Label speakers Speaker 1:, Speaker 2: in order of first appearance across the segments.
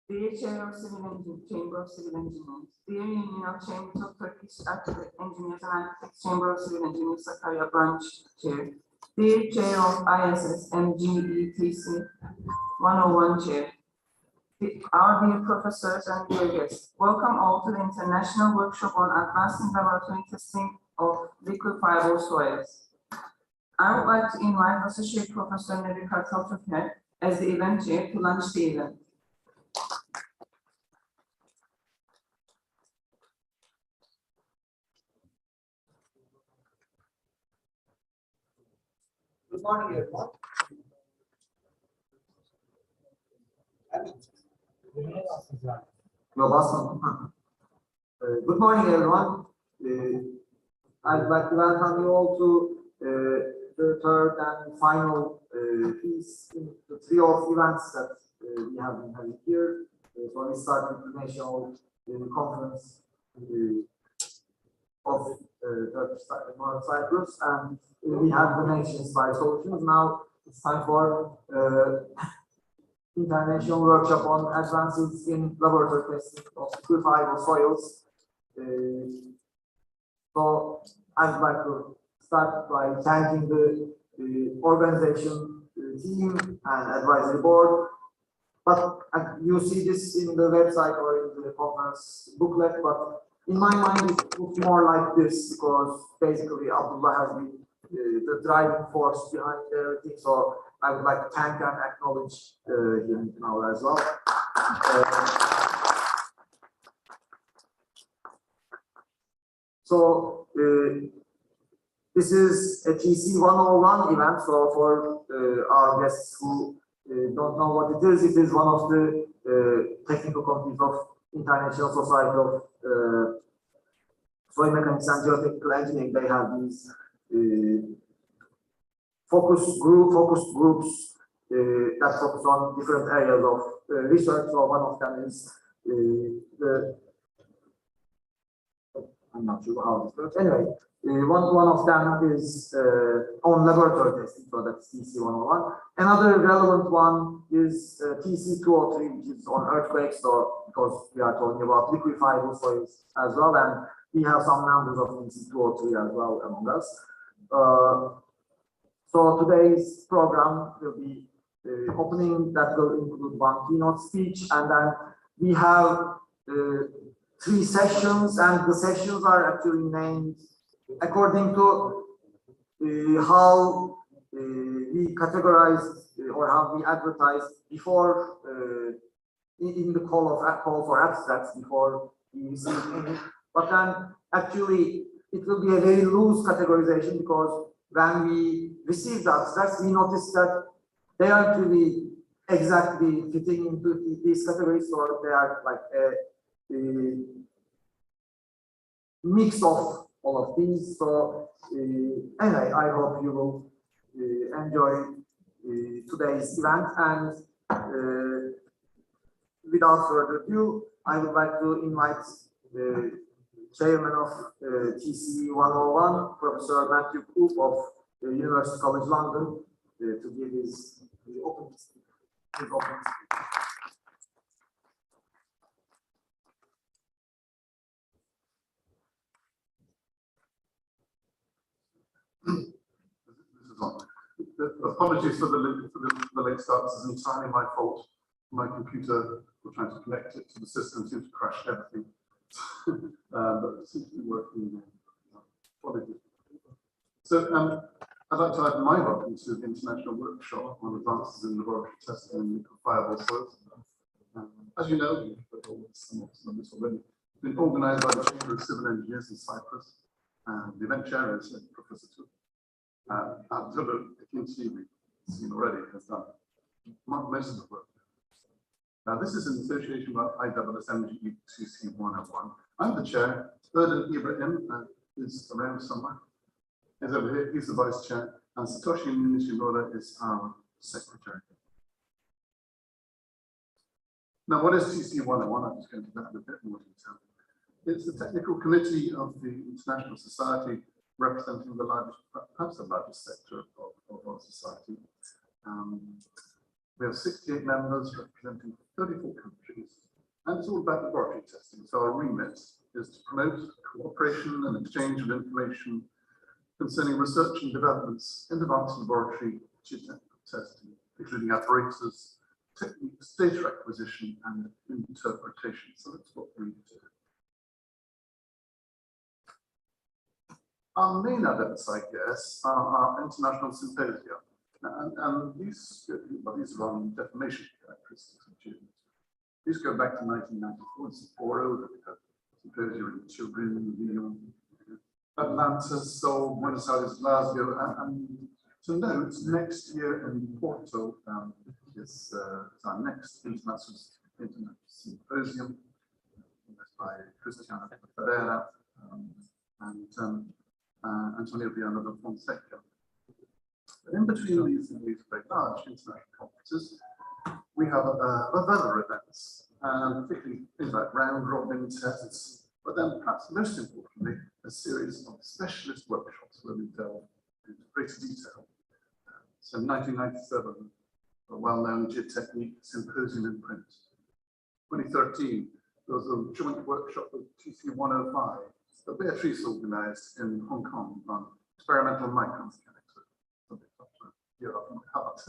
Speaker 1: Dear Chair of Civil Engineers, Chamber of Civil Engineers, dear Union of Chambers of Turkish Architects, Engineers and Architects, Chamber of Civil Engineers, Sakarya Branch Chair, dear Chair of ISS, MGE, TC101 Chair, our dear professors and dear guests, welcome all to the International Workshop on Advancing Laboratory Testing of Liquefiable Soils. I would like to invite Associate Professor Nevi Kartal as the event chair to launch the event.
Speaker 2: Good morning, everyone. You're awesome. Good morning, everyone. I'd like to welcome you all to the third and final piece in the trio of events that we have been having here. So we started the national conference of Turkish North Cyprus, and we have the nations by solutions. Now it's time for international workshop on advances in laboratory testing of liquefiable soils. So I'd like to start by thanking the organization, the team, and advisory board. But you see this in the website or in the conference booklet, but in my mind it looks more like this because basically Abdullah has been the driving force behind everything. So I would like to thank and acknowledge him now as well. So this is a TC101 event. So for our guests who don't know what it is one of the technical committees of International Society of Soil Mechanics and Geotechnical Engineering. They have these focused groups that focus on different areas of research. So one of them is I'm not sure how this works. Anyway, one of them is on laboratory testing, so that's TC101. Another relevant one is TC203, which is on earthquakes, so because we are talking about liquefiable soils as well, and we have some members of TC203 as well among us. So today's program will be opening that will include one keynote speech, and then we have 3 sessions, and the sessions are actually named according to how we categorize or how we advertise before in the call for abstracts before we receive any. But then actually it will be a very loose categorization because when we receive the abstracts, we notice that they aren't really exactly fitting into these categories, or they are like a mix of all of these. So anyway, I hope you will enjoy today's event, and without further ado, I would like to invite the chairman of TC101, Professor Matthew Coop of the University College London, to give his opening speech.
Speaker 3: Apologies for the late start. This is entirely my fault. My computer, we're trying to connect it to the system, seems to crash everything. But it seems to be working. So I'd like to add my welcome to the International Workshop on Advances in Laboratory Testing and Liquefiable Soils. As you know, we've already been organised by the Chamber of Civil Engineers in Cyprus, and the event chair is Professor Tu. Abdullah Akinci, we've seen already, has done most of the work. Now, this is an association with ISSMG TC101. I'm the chair. Erdan Ibrahim is around somewhere. He's over here. He's the vice chair. And Satoshi Nishimura is our secretary. Now, what is TC101? I'm just going to do that in a bit more detail. It's the technical committee of the International Society representing the largest, perhaps the largest sector of our society. We have 68 members representing 34 countries, and it's all about laboratory testing. So our remit is to promote cooperation and exchange of information concerning research and developments in advanced laboratory geotechnical testing, including apparatuses, techniques, data acquisition, and interpretation. So that's what we do. Our main events, I guess, are our international symposia. And these are on deformation characteristics of geodes. These go back to 1994. It's 4 over. We had symposia in Turin, Lyon, Atlanta, Seoul, Buenos Aires, Glasgow, and To note, next year in Porto is our next international symposium by Cristiano Pereira and Antonio Viana da Fonseca. But in between these very large international conferences, we have other events, particularly things like round robin tests, but then perhaps most importantly, a series of specialist workshops where we delve into greater detail. So 1997, a well-known geotechnique symposium in print. 2013, there was a joint workshop with TC101 that Beatrice organized in Hong Kong on experimental micromechanics. Something to hear off my heart.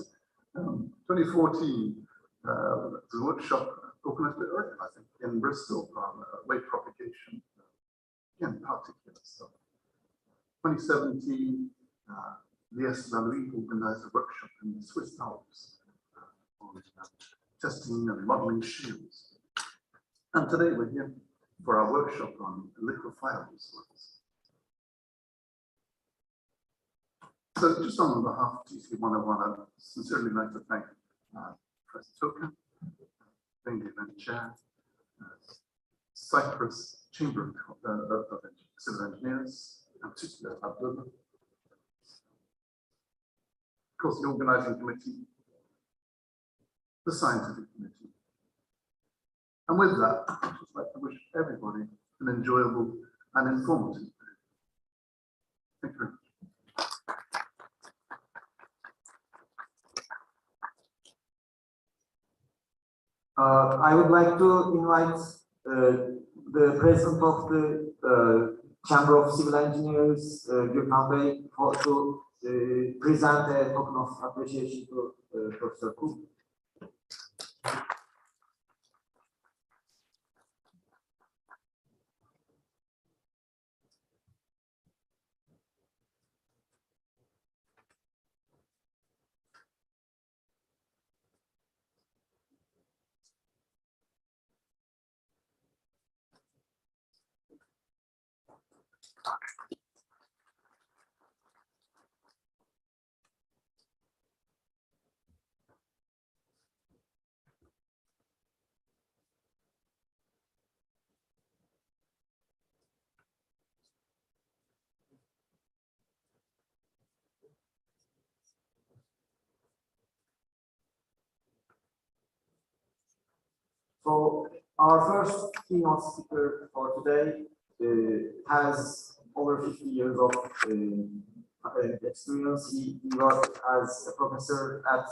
Speaker 3: 2014, the workshop organized a bit earlier, I think, in Bristol on wave propagation, again, particular stuff. 2017, Lies Lalui organized a workshop in the Swiss Alps on testing and modeling shields. And today we're here for our workshop on liquefiable soils. So just on behalf of TC101, I'd sincerely like to thank Professor Toka, Bengi Chair, Cyprus Chamber of Civil Engineers, and particularly Abdullah. Of course, the organizing committee, the scientific committee. And with that, I'd just like to wish everybody an enjoyable and informative day. Thank you very much.
Speaker 2: I would like to invite the president of the Chamber of Civil Engineers, Gürkan Bey, to present a token of appreciation to Professor Cook. So our first keynote speaker for today has over 50 years of experience. He worked as a professor at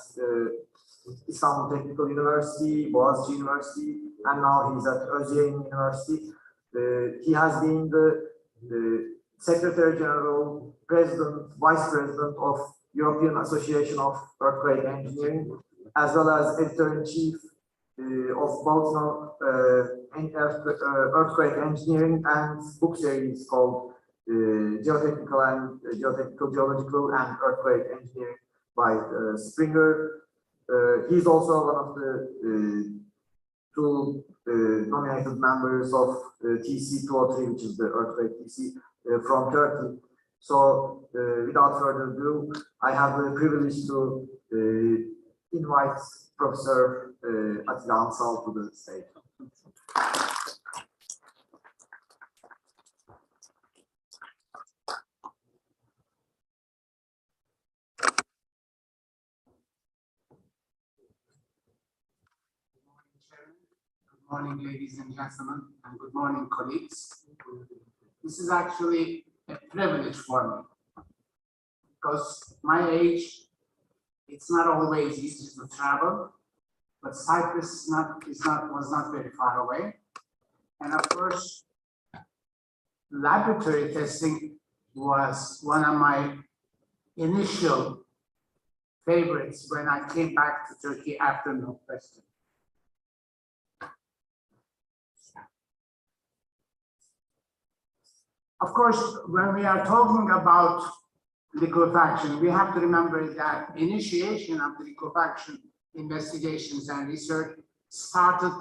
Speaker 2: Istanbul Technical University, Boğaziçi University, and now he's at Özyeğin University. He has been the Secretary General, President, Vice President of European Association of Earthquake Engineering, as well as Editor-in-Chief of both earthquake engineering and book series called Geotechnical, Geological and Earthquake Engineering by Springer. He's also one of the two nominated members of TC203, which is the earthquake TC from Turkey. So without further ado, I have the privilege to invite Professor Atilla Ansal to the stage.
Speaker 4: Good morning, ladies and gentlemen, and good morning, colleagues. This is actually a privilege for me because my age, it's not always easy to travel, but Cyprus was not very far away. And of course, laboratory testing was one of my initial favorites when I came back to Turkey after Northwestern. Of course, when we are talking about liquefaction, we have to remember that initiation of the liquefaction investigations and research started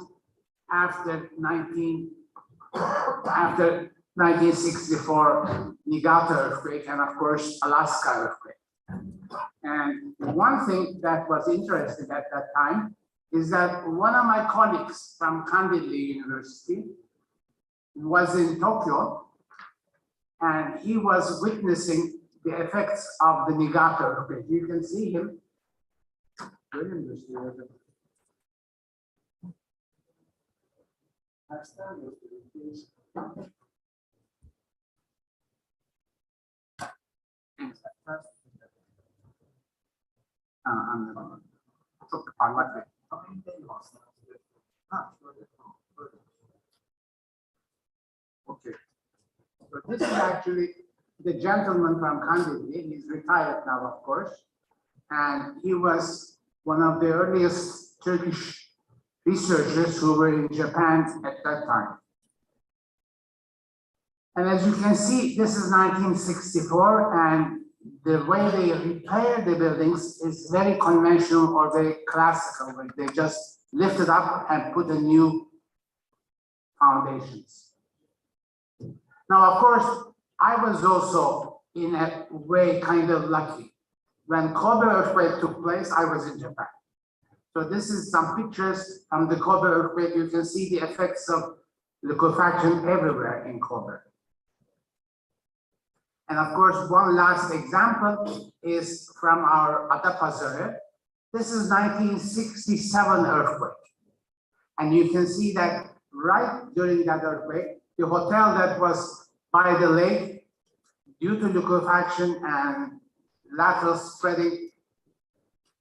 Speaker 4: after 1964 Niigata earthquake and of course Alaska earthquake. And one thing that was interesting at that time is that one of my colleagues from Kandilli University was in Tokyo, and he was witnessing the effects of the Niigata earthquake. You can see him. Çok parlak bir. Okay. So this is actually the gentleman from Kandilli. He's retired now, of course. And he was one of the earliest Turkish researchers who were in Japan at that time. And as you can see, this is 1964, and the way they repair the buildings is very conventional or very classical. Like they just lift it up and put a new foundations. Now, of course, I was also in a way kind of lucky. When Kobe earthquake took place, I was in Japan. So this is some pictures from the Kobe earthquake. You can see the effects of liquefaction everywhere in Kobe. And of course, one last example is from our Adapazarı. This is 1967 earthquake. And you can see that right during that earthquake, the hotel that was by the lake, due to liquefaction and lateral spreading,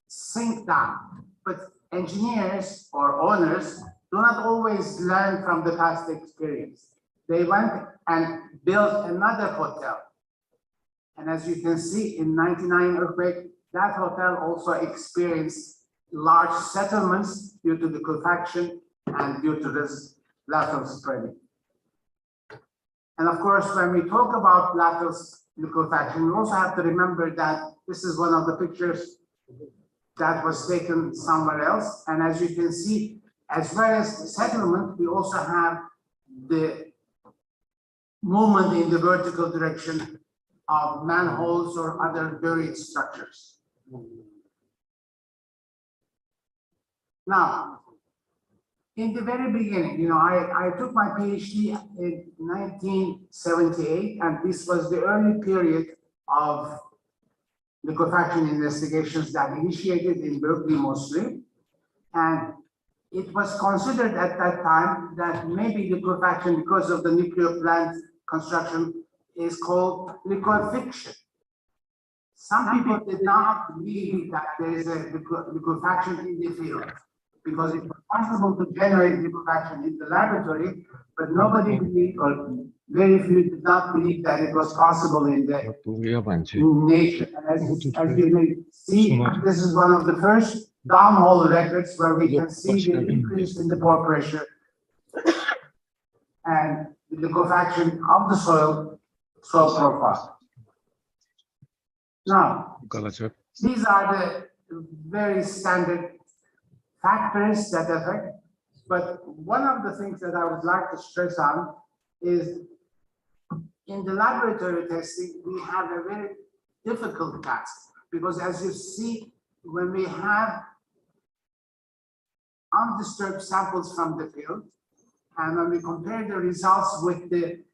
Speaker 4: sink down. But engineers or owners do not always learn from the past experience. They went and built another hotel. And as you can see, in 99 earthquake, that hotel also experienced large settlements due to liquefaction and due to this lateral spreading. And of course, when we talk about lateral liquefaction, we also have to remember that this is one of the pictures that was taken somewhere else. And as you can see, as well as the settlement, we also have the movement in the vertical direction of manholes or other buried structures. Now, in the very beginning, I took my PhD in 1978, and this was the early period of liquefaction investigations that initiated in Berkeley mostly. And it was considered at that time that maybe liquefaction, because of the nuclear plant construction, is called liquefaction. Some people did not believe that there is a liquefaction in the field, because it was possible to generate liquefaction in the laboratory, but nobody believed, or very few did not believe that it was possible in the nature. As you may see, this is one of the first downhole records where we can see the increase in the pore pressure and the liquefaction of the soil profile. Now, these are the very standard factors that affect, but one of the things that I would like to stress on is in the laboratory testing, we have a very difficult task, because as you see, when we have undisturbed samples from the field, and when we compare the results with the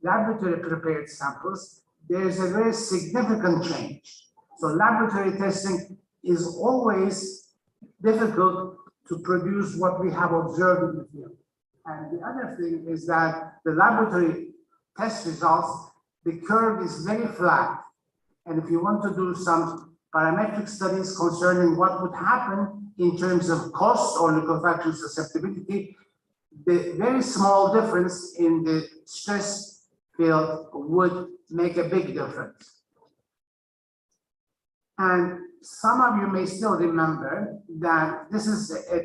Speaker 4: laboratory prepared samples, there is a very significant change. So laboratory testing is always difficult to produce what we have observed in the field. And the other thing is that the laboratory test results, the curve is very flat. And if you want to do some parametric studies concerning what would happen in terms of cost or liquefaction susceptibility, the very small difference in the stress field would make a big difference. And some of you may still remember that this is a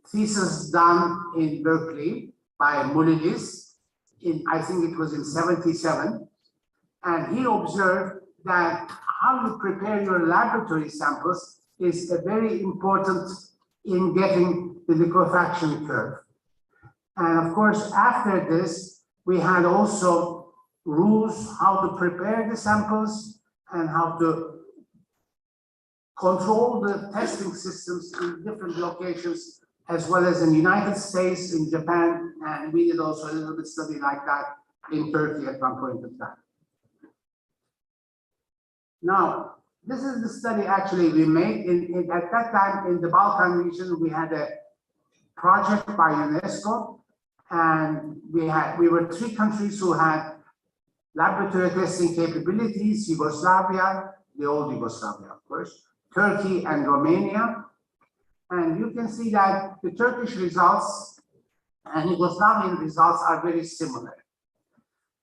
Speaker 4: thesis done in Berkeley by Mulilis in, I think it was in 77. And he observed that how you prepare your laboratory samples is a very important in getting the liquefaction curve. And of course, after this, we had also rules how to prepare the samples and how to control the testing systems in different locations, as well as in the United States, in Japan, and we did also a little bit study like that in Turkey at one point in time. Now, this is the study actually we made. At that time in the Balkan region, we had a project by UNESCO, and we were 3 countries who had laboratory testing capabilities: Yugoslavia, the old Yugoslavia, of course, Turkey and Romania. And you can see that the Turkish results and Yugoslavian results are very similar.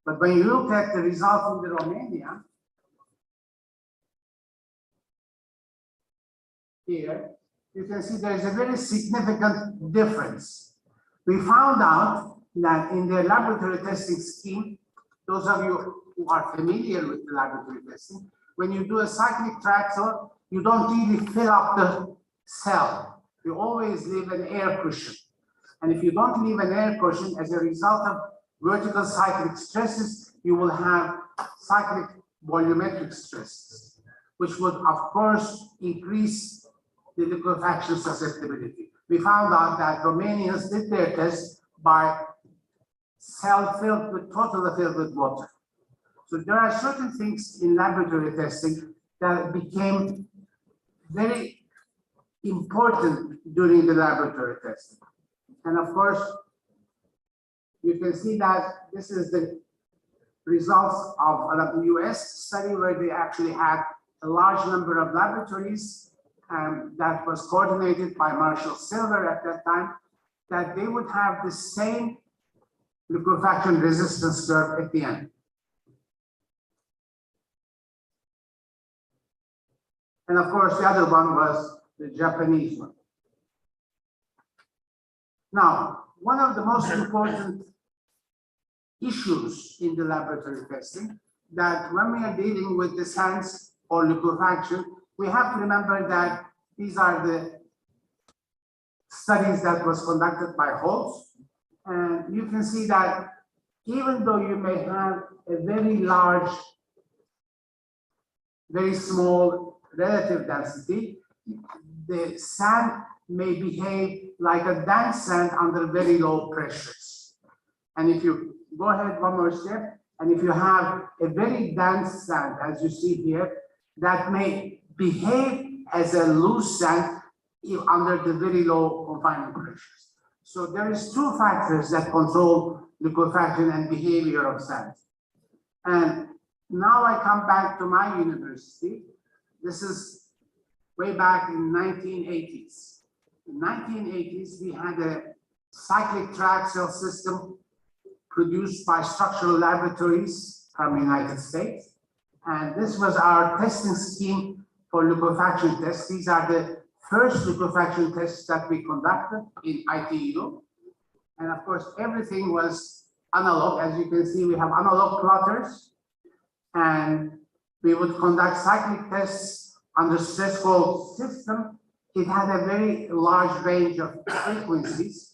Speaker 4: But when you look at the results in the Romania, here, you can see there is a very significant difference. We found out that in their laboratory testing scheme, those of you who are familiar with the laboratory testing, when you do a cyclic traxel, you don't really fill up the cell. You always leave an air cushion. And if you don't leave an air cushion, as a result of vertical cyclic stresses, you will have cyclic volumetric stresses, which would, of course, increase the liquefaction susceptibility. We found out that Romanians did their test by cell filled with, totally filled with water. So there are certain things in laboratory testing that became very important during the laboratory testing. And of course, you can see that this is the results of a US study where they actually had a large number of laboratories that was coordinated by Marshall Silver at that time, that they would have the same liquefaction resistance curve at the end. And of course, the other one was the Japanese one. Now, one of the most important issues in the laboratory testing, that when we are dealing with the sands or liquefaction, we have to remember that these are the studies that was conducted by Holtz. And you can see that even though you may have a very large, very small relative density, the sand may behave like a dense sand under very low pressures. And if you go ahead one more step, and if you have a very dense sand, as you see here, that may behave as a loose sand under the very low confinement pressures. So there is 2 factors that control liquefaction and behavior of sand. And now I come back to my university. This is way back in 1980s. In 1980s, we had a cyclic traxel system produced by structural laboratories from the United States. And this was our testing scheme for liquefaction tests. These are the first liquefaction tests that we conducted in ITU. And of course, everything was analog. As you can see, we have analog plotters. And we would conduct cyclic tests under stress-cold system. It had a very large range of frequencies.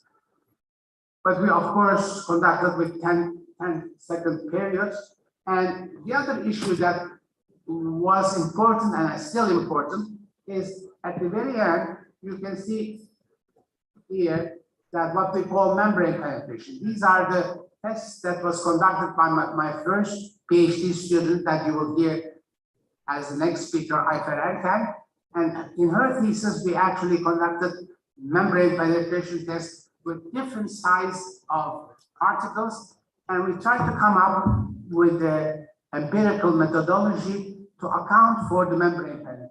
Speaker 4: But we, of course, conducted with 10-second periods. And the other issue that was important and is still important is at the very end, you can see here that what we call membrane penetration. These are the tests that was conducted by my first PhD student that you will hear as the next speaker, Ayfer Erkan. And in her thesis, we actually conducted membrane penetration tests with different size of particles. And we tried to come up with the empirical methodology to account for the membrane penetration.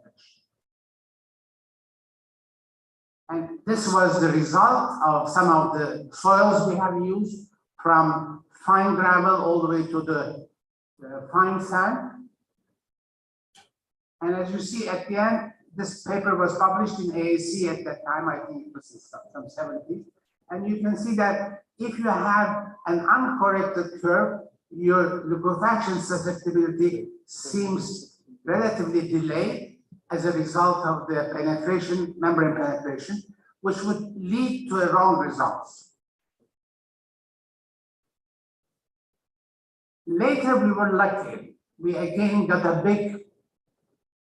Speaker 4: And this was the result of some of the soils we have used, from fine gravel all the way to the fine sand. And as you see at the end, this paper was published in AAC at that time. I think it was in some 70s. And you can see that if you have an uncorrected curve, your liquefaction susceptibility seems relatively delayed as a result of the penetration, membrane penetration, which would lead to a wrong results. Later, we were lucky. We again got a big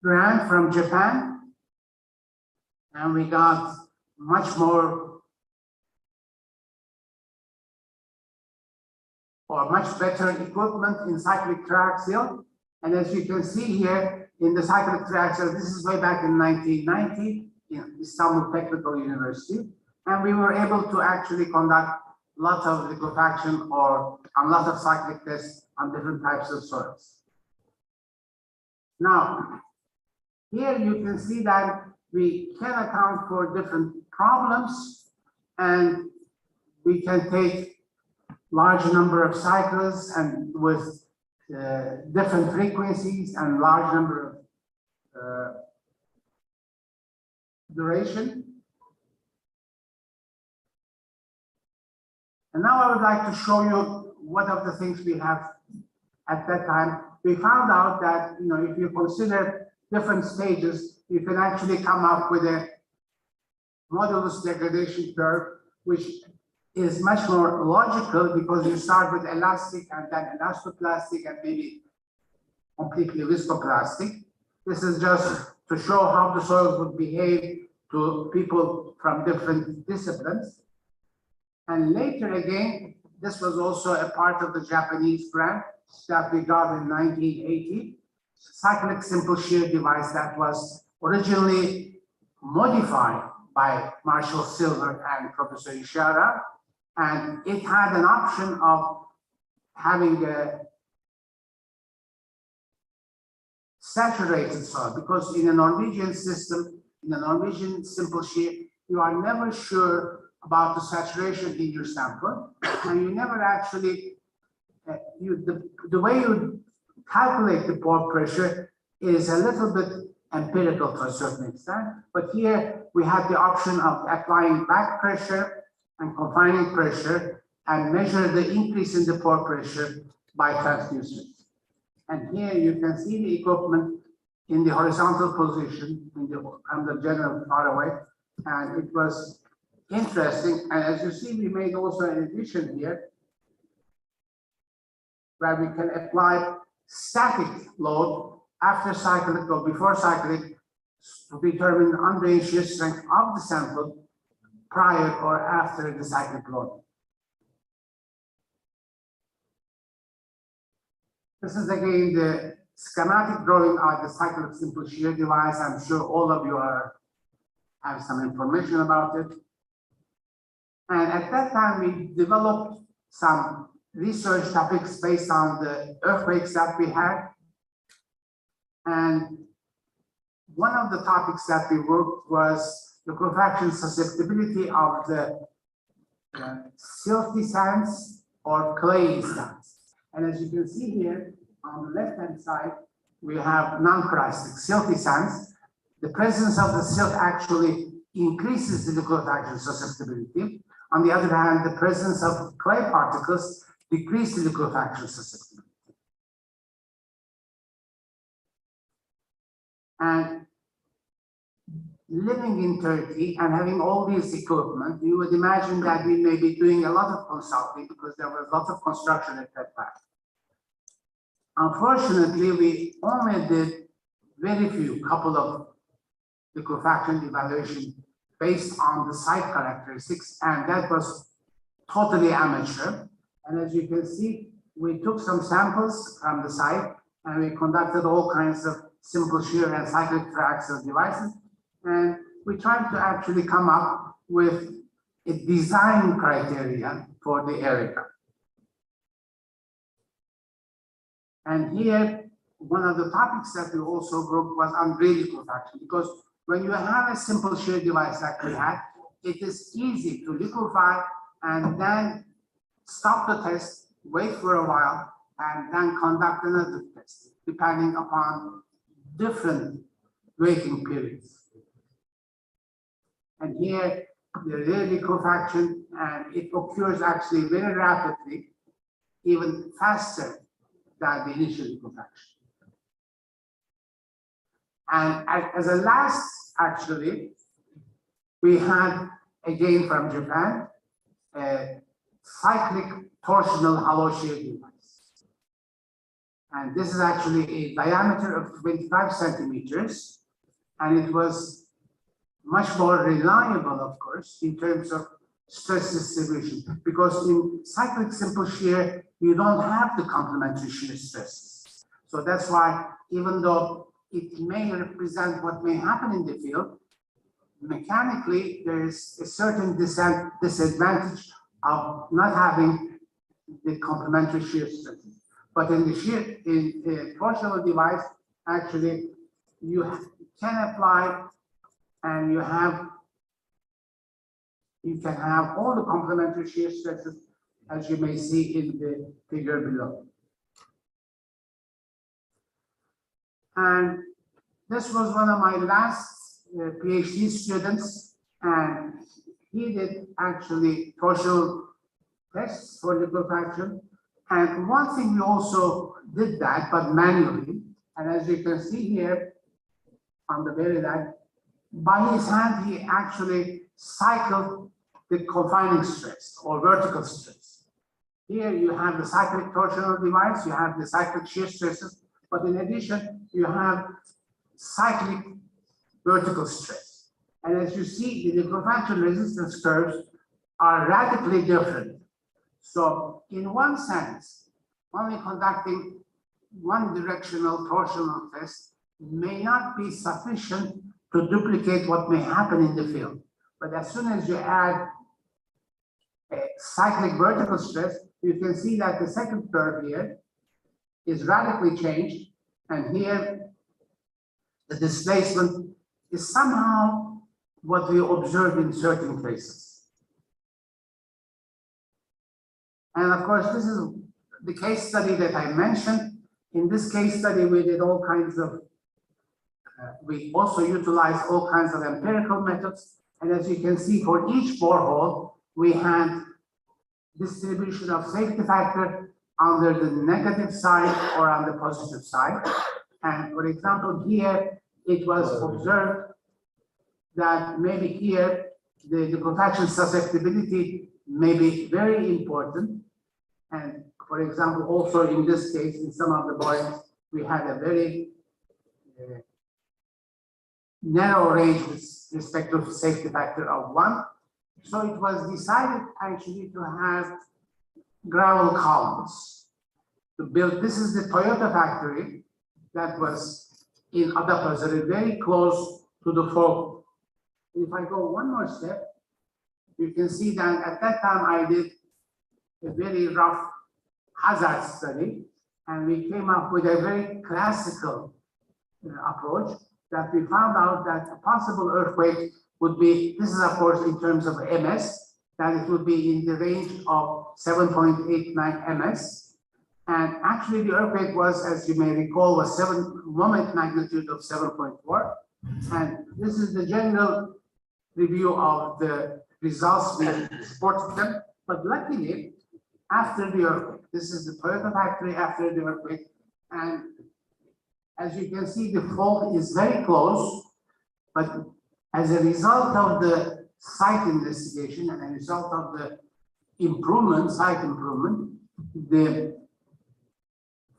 Speaker 4: grant from Japan, and we got much more or much better equipment in cyclic triaxial. And as you can see here in the cyclic triaxial, this is way back in 1990 in Istanbul Technical University. And we were able to actually conduct a lot of liquefaction or a lot of cyclic tests on different types of soils. Now, here you can see that we can account for different problems, and we can take large number of cycles and with different frequencies and large number of duration. And now I would like to show you what of the things we have at that time. We found out that, you know, if you consider different stages, you can actually come up with a modulus degradation curve, which is much more logical because you start with elastic and then elastoplastic and maybe completely viscoplastic. This is just to show how the soils would behave to people from different disciplines. And later again, this was also a part of the Japanese grant that we got in 1980, cyclic simple shear device that was originally modified by Marshall Silver and Professor Ishara. And it had an option of having a saturated soil, because in a Norwegian system, in a Norwegian simple shear, you are never sure about the saturation in your sample, and you never actually, the way you calculate the pore pressure is a little bit empirical to a certain extent, but here we had the option of applying back pressure and confining pressure and measure the increase in the pore pressure by transducer. And here you can see the equipment in the horizontal position from the general far away, and it was interesting. And as you see, we made also an addition here where we can apply static load after cyclic or before cyclic to determine the undrained shear strength of the sample prior or after the cyclic load. This is again the schematic drawing of the cyclic simple shear device. I'm sure all of you have some information about it. And at that time, we developed some research topics based on the earthquakes that we had. And one of the topics that we worked was the liquefaction susceptibility of the silty sands or clayey sands. And as you can see here on the left-hand side, we have non-porostic silty sands. The presence of the silt actually increases the liquefaction susceptibility. On the other hand, the presence of clay particles decreases the liquefaction susceptibility. And living in Turkey and having all this equipment, you would imagine that we may be doing a lot of consulting because there was lots of construction at that time. Unfortunately, we only did very few, couple of liquefaction evaluation based on the site characteristics, and that was totally amateur. And as you can see, we took some samples from the site and we conducted all kinds of simple shear and cyclic triaxial devices. And we tried to actually come up with a design criteria for the area. And here, one of the topics that we also worked was on grade liquefaction, because when you have a simple shear device like we had, it is easy to liquefy and then stop the test, wait for a while, and then conduct another test, depending upon different waiting periods. And here, the real liquefaction, and it occurs actually very rapidly, even faster than the initial liquefaction. And as a last, actually, we had, again from Japan, a cyclic torsional hollow shear device. And this is actually a diameter of 25 centimeters, and it was much much more reliable, of course, in terms of stress distribution, because in cyclic simple shear, you don't have the complementary shear stresses. So that's why, even though it may represent what may happen in the field, mechanically, there is a certain disadvantage of not having the complementary shear stresses. But in the torsional device, actually, you can apply and you can have all the complementary shear stresses, as you may see in the figure below. And this was one of my last PhD students, and he did actually torsional tests for liquefaction. And one thing we also did that, but manually, and as you can see here on the very left, by his hand, he actually cycled the confining stress or vertical stress. Here you have the cyclic torsional device, you have the cyclic shear stresses, but in addition, you have cyclic vertical stress. And as you see, the liquefaction resistance curves are radically different. So in one sense, only conducting one directional torsional test may not be sufficient to duplicate what may happen in the field. But as soon as you add a cyclic vertical stress, you can see that the second curve here is radically changed. And here, the displacement is somehow what we observe in certain cases. And of course, this is the case study that I mentioned. In this case study, we did all kinds of, we also utilized all kinds of empirical methods. And as you can see, for each borehole, we had distribution of safety factor under the negative side or on the positive side. And for example, here, it was observed that maybe here, the liquefaction susceptibility may be very important. And for example, also in this case, in some of the borings, we had a very narrow range with respect to safety factor of 1. So it was decided actually to have gravel columns to build. This is the Toyota factory that was in Adapazarı, very close to the fold. If I go one more step, you can see that at that time I did a very rough hazard study, and we came up with a very classical approach that we found out that a possible earthquake would be, this is of course in terms of MS, that it would be in the range of 7.89 MS. And actually the earthquake was, as you may recall, was moment magnitude of 7.4. And this is the general review of the results. We supported them, but luckily, after the earthquake, this is the Toyota factory after the earthquake, and as you can see, the fault is very close, but as a result of the site investigation and a result of the improvement, site improvement, the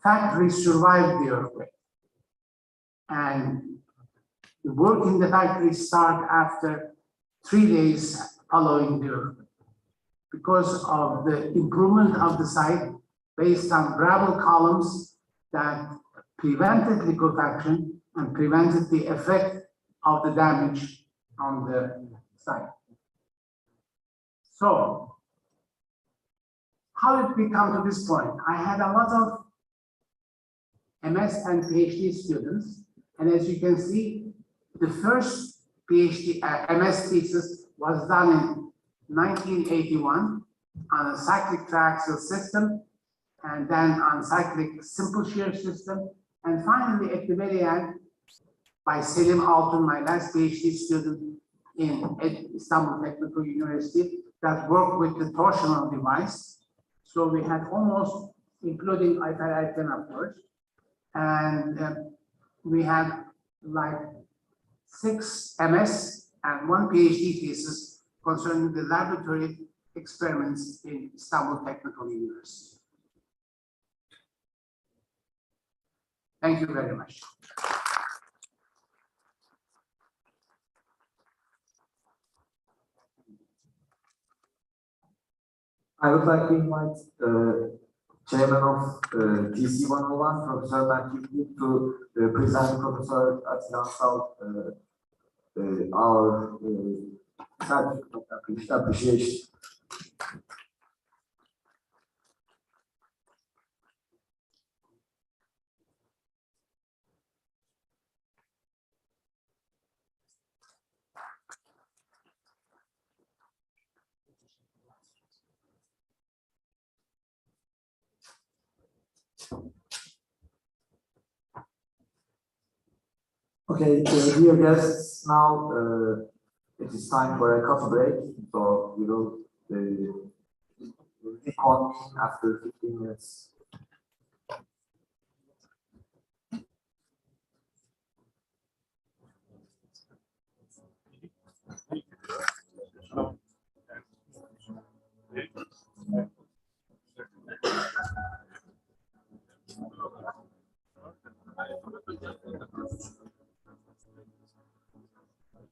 Speaker 4: factory survived the earthquake. And the work in the factory started after 3 days following the earthquake, because of the improvement of the site based on gravel columns that prevented liquefaction and prevented the effect of the damage on the site. So, how did we come to this point? I had a lot of MS and PhD students, and as you can see, the first PhD MS thesis was done in 1981 on a cyclic triaxial system, and then on cyclic simple shear system, and finally at the very end by Selim Altun, my last PhD student in Istanbul Technical University, that worked with the torsional device. So we had almost, including ITER of course, and we had like 6 MS and 1 PhD thesis concerning the laboratory experiments in Istanbul Technical University. Thank you very much.
Speaker 2: I would like to invite Chairman of TC101, Professor Merkip, to present Professor Atinansal our certificate of appreciation. Okay, dear guests, now it is time for a coffee break. So we will reconvene after 15 minutes.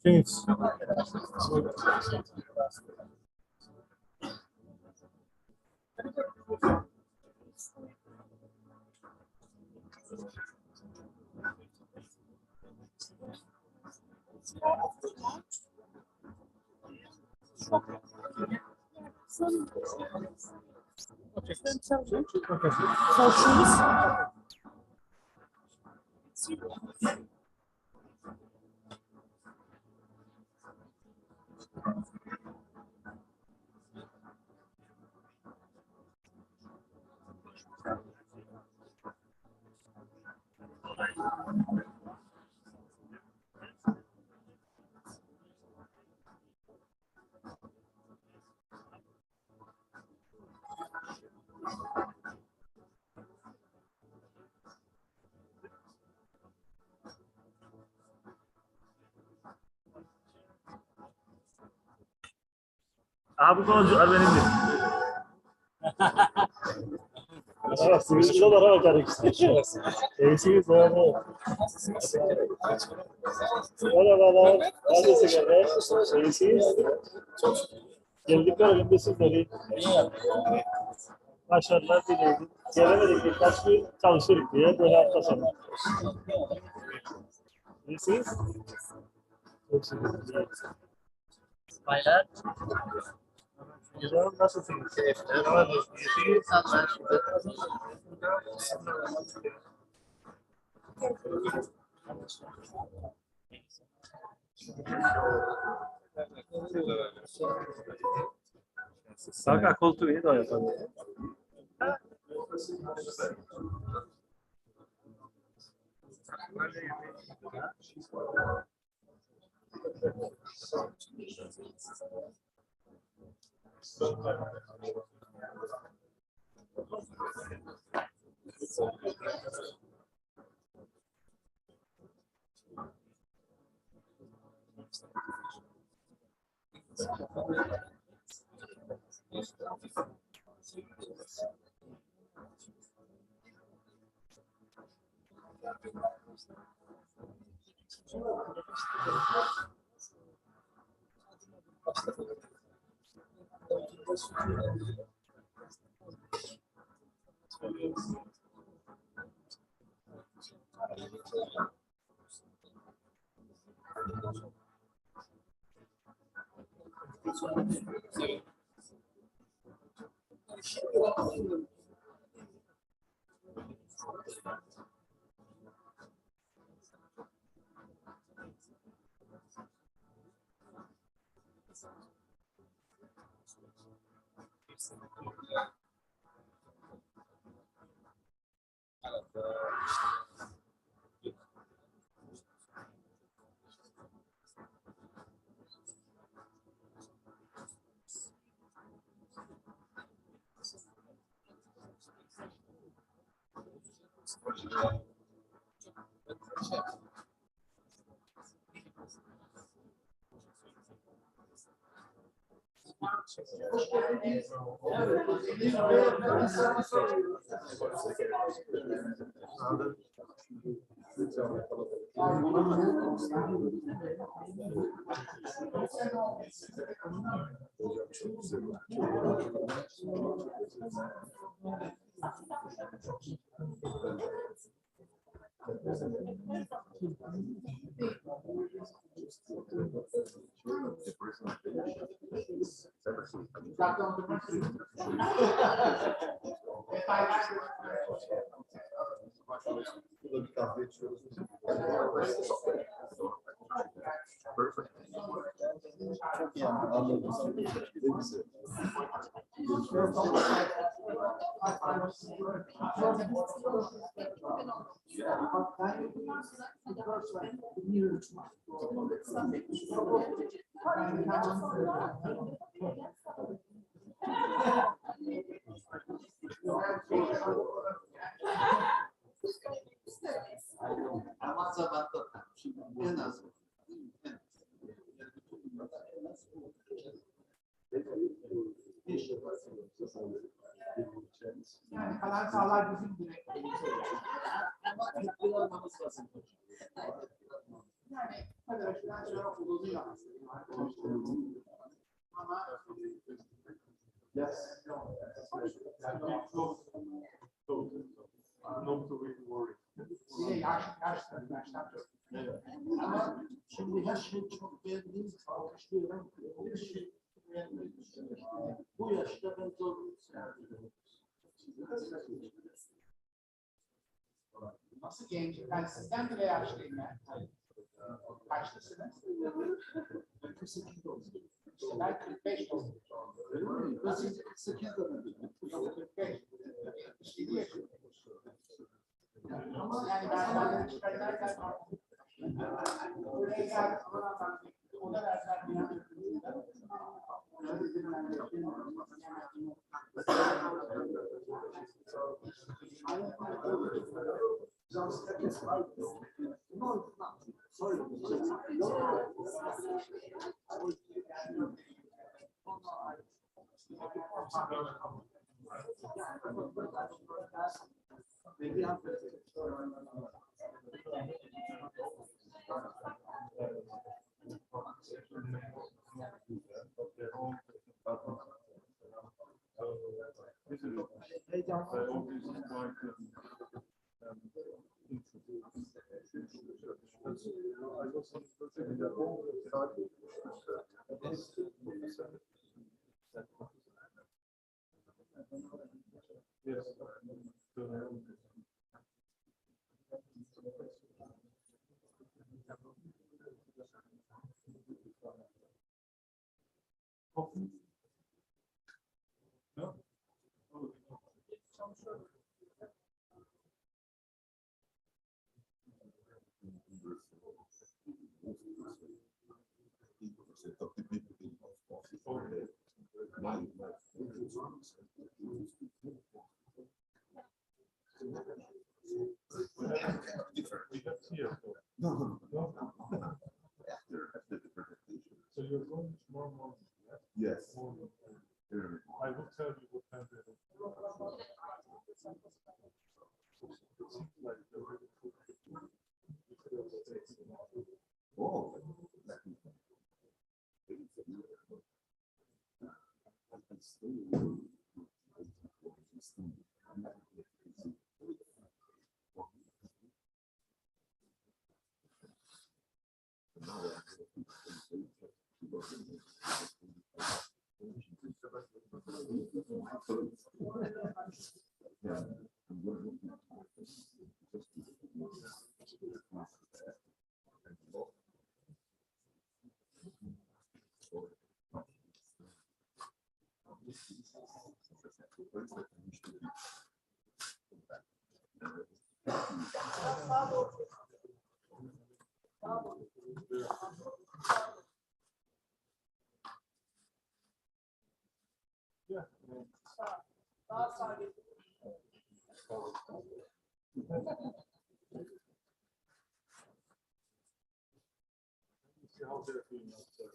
Speaker 5: Thanks. Abi golcuklar benim de. Evet, sivil bak arkadaşlar. Değişiyiz abi. Merhabalar. Neredesin abi? Değişiyiz. Geldik görelim de sizleri. Başarılar dileyelim. Gelemedik birkaç gün çalışırız diye böyle hafta sonu. İyisiniz? Çok şükür. Baylar. Güzel, nasılsınız? Merhaba, iyisiniz? Saka koltuğu iyi de yapalım.
Speaker 3: Perfect.
Speaker 4: Yani kalan sahalar bizim direklerimiz. Yani arkadaşlar şöyle olduğunu yansıtıyor. Ama
Speaker 3: Yes. Not to be worried.
Speaker 4: size yaşlar.
Speaker 6: Ama şimdi her şey çok beğendiğimiz alkışlıyorum. Bu yaşta ben zorluk
Speaker 4: Nasıl genç? Ben sizden bile yaşlıyım ben. Kaçlısınız? İşte ben 45 oldum.
Speaker 6: Ben sizi 48
Speaker 4: Yok, 45. 77 yaşındayım. Yani ben çıkarlarken buraya geldim. O da dersler bir an
Speaker 7: So you're going tomorrow morning, yeah?
Speaker 3: Yes.
Speaker 7: Morning. I will tell you what time it is. It seems like they're really cool.
Speaker 3: Oh.
Speaker 7: Yeah. See how they're feeling outside.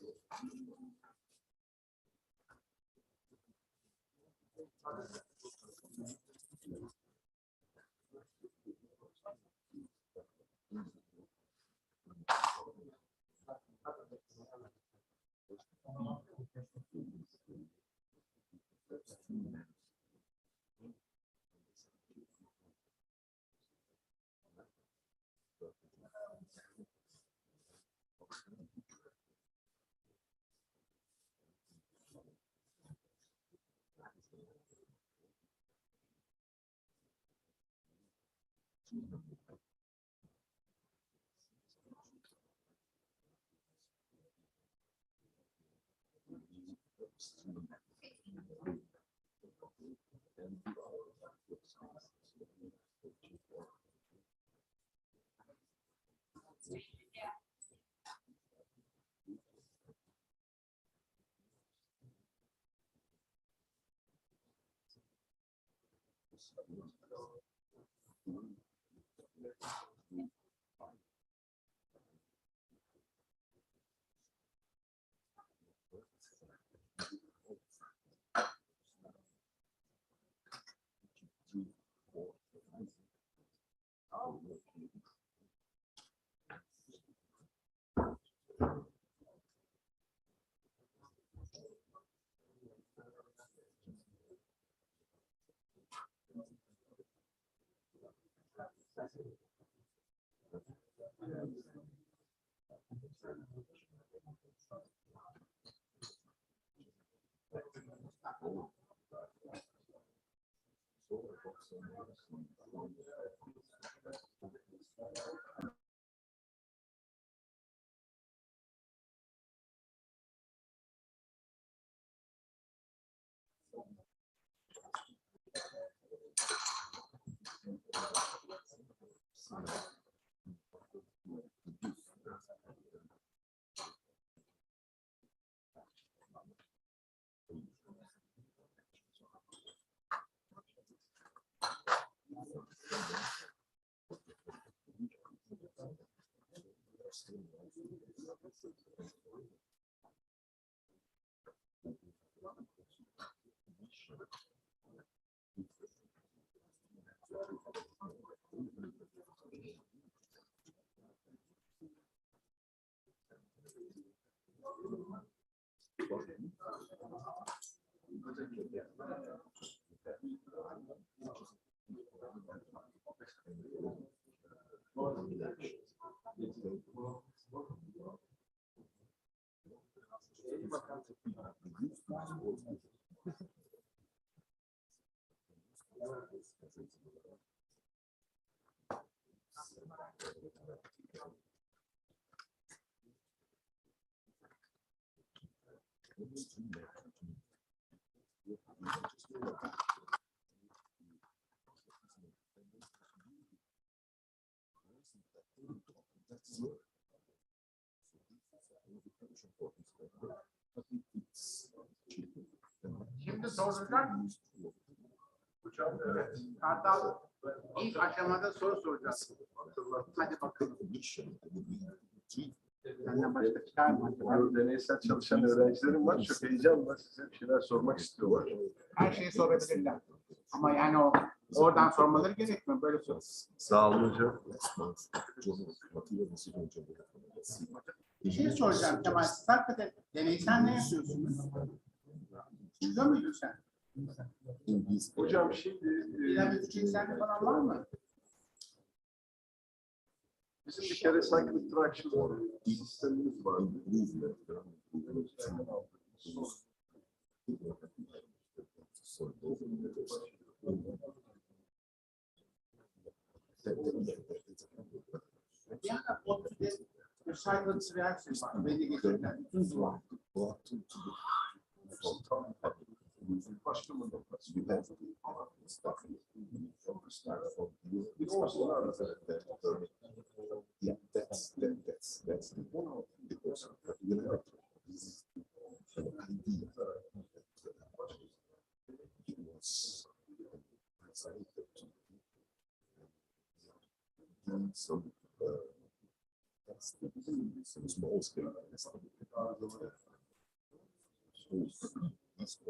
Speaker 4: Şimdi soracak. Kartal ilk aşamada soru soracağız. Hadi bakalım. Benden başka çıkar mı acaba?
Speaker 7: Deneysel çalışan öğrencilerim var. Çok heyecanla size bir şeyler sormak istiyorlar.
Speaker 4: Her şeyi sorabilirler. Ama yani oradan sormaları gerekmiyor. Böyle sor.
Speaker 7: Sağ olun hocam.
Speaker 4: Bir şey soracağım Kemal. Siz hakikaten deneysel ne yapıyorsunuz? Biliyor muydun sen?
Speaker 7: Hocam şimdi
Speaker 4: Dinamik fiziksel falan var mı?
Speaker 7: bizim bir kere cyclic traction sistemimiz var.
Speaker 4: Yani o türde bir cycle reaction var. Beni geçirdiler. Tuz var.
Speaker 8: Yeah, that's the one because you know this is an idea. It was decided to do some small scale testing. So this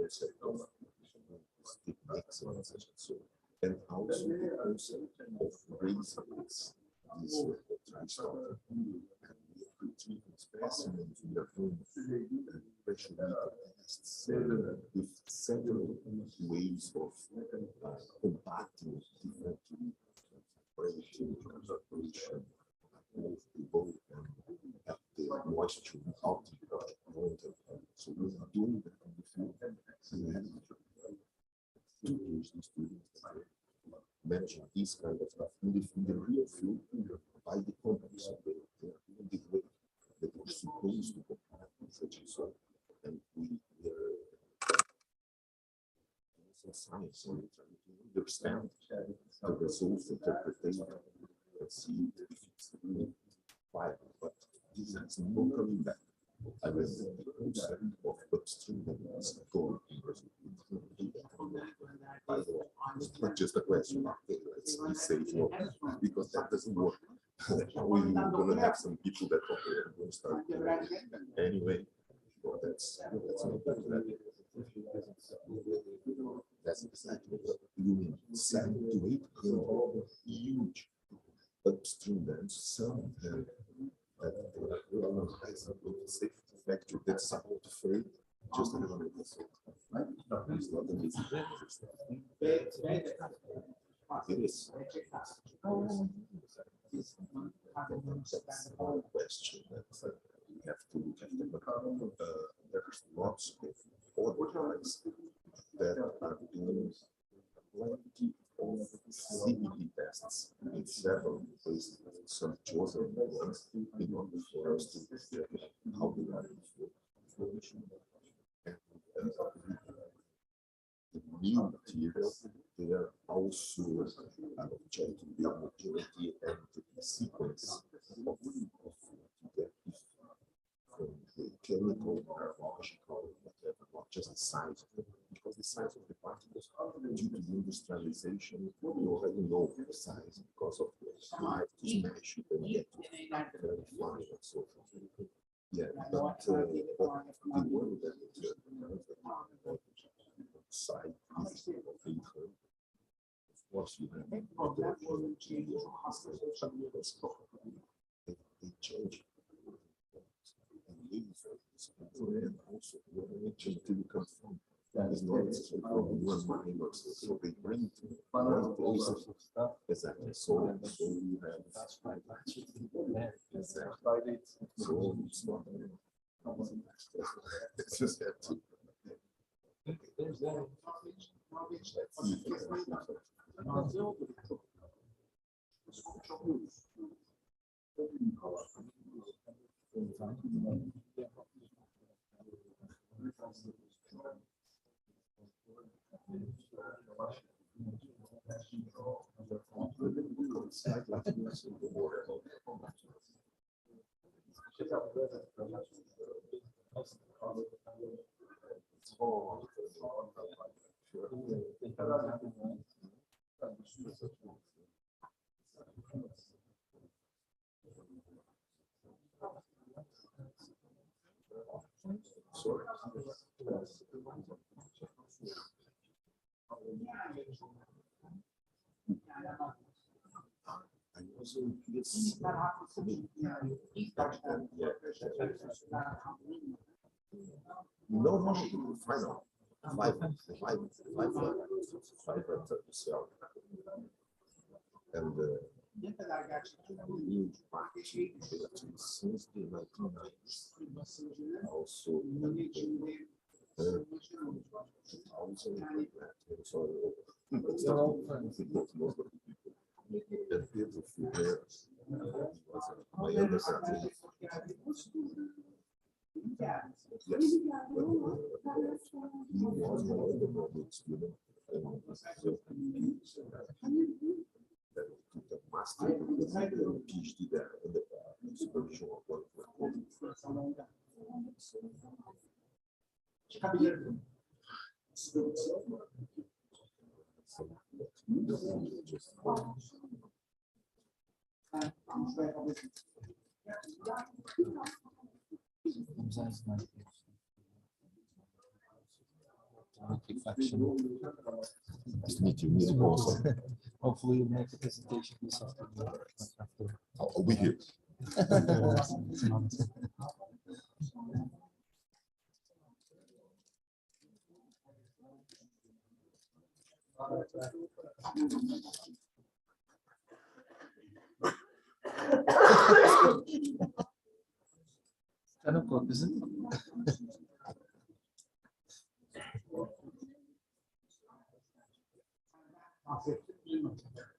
Speaker 8: also techniques and such and so, and also the concept of raising this transport and we have retrieving specimens in the form of pressure meter tests with several ways of compacting different temperature operation of the boat and at the moisture out the water. So we are doing that on the field and to use the students managing these kind of stuff in in the real field by the company. So they are doing the way that we're supposed to comply with such and so. And we are science, so we're trying to understand the results, interpretation, and see if it's really viable. But this has no coming back. I mean, the concept of upstream is going in Brazil. By the way, it's not just a question of let's be safe, no, because that doesn't work. We're going to have some people that are going to start anyway. Well, that's exactly what you mean. 7 to 8 huge upstream dams, some of them that has a safety factor that's about to fail just a little bit. It's not an easy it is. That's one question that we have to look at. There's lots of organizations that are doing plenty of CBD tests in several places, some chosen ones in order for us to figure out how we are information. And the new materials, they are also checking the homogeneity and the sequence of the from the chemical, biological, whatever, not just the size of them, because the size of the particles, due to the industrialization, you already know the size because of the life to smash it and get to verify and so forth. Yeah, but the one that side is of income, of course, you have they change. And also, until you come from is not from one mind or so they bring to one place. Exactly. So you have exactly. So it's not. It's just that too. Sorry. I also yes. No, final. Five at cell. And huge market since the 1990s. Also, my understanding. Yes, but he was my undergraduate student that took a master and PhD there in the supervision of one Nice to meet you. Music also.
Speaker 9: Hopefully you'll make a presentation this afternoon.
Speaker 8: I'll be here.
Speaker 9: Ten o'clock, isn't it?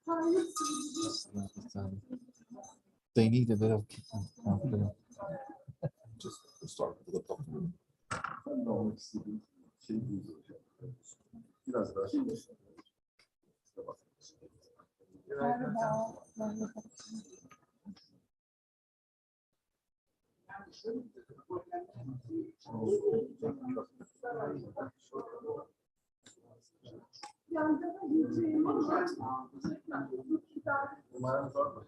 Speaker 9: That's not the time. They need a bit of confidence.
Speaker 8: Just start with the top.
Speaker 3: Biraz daha. Umarım zor.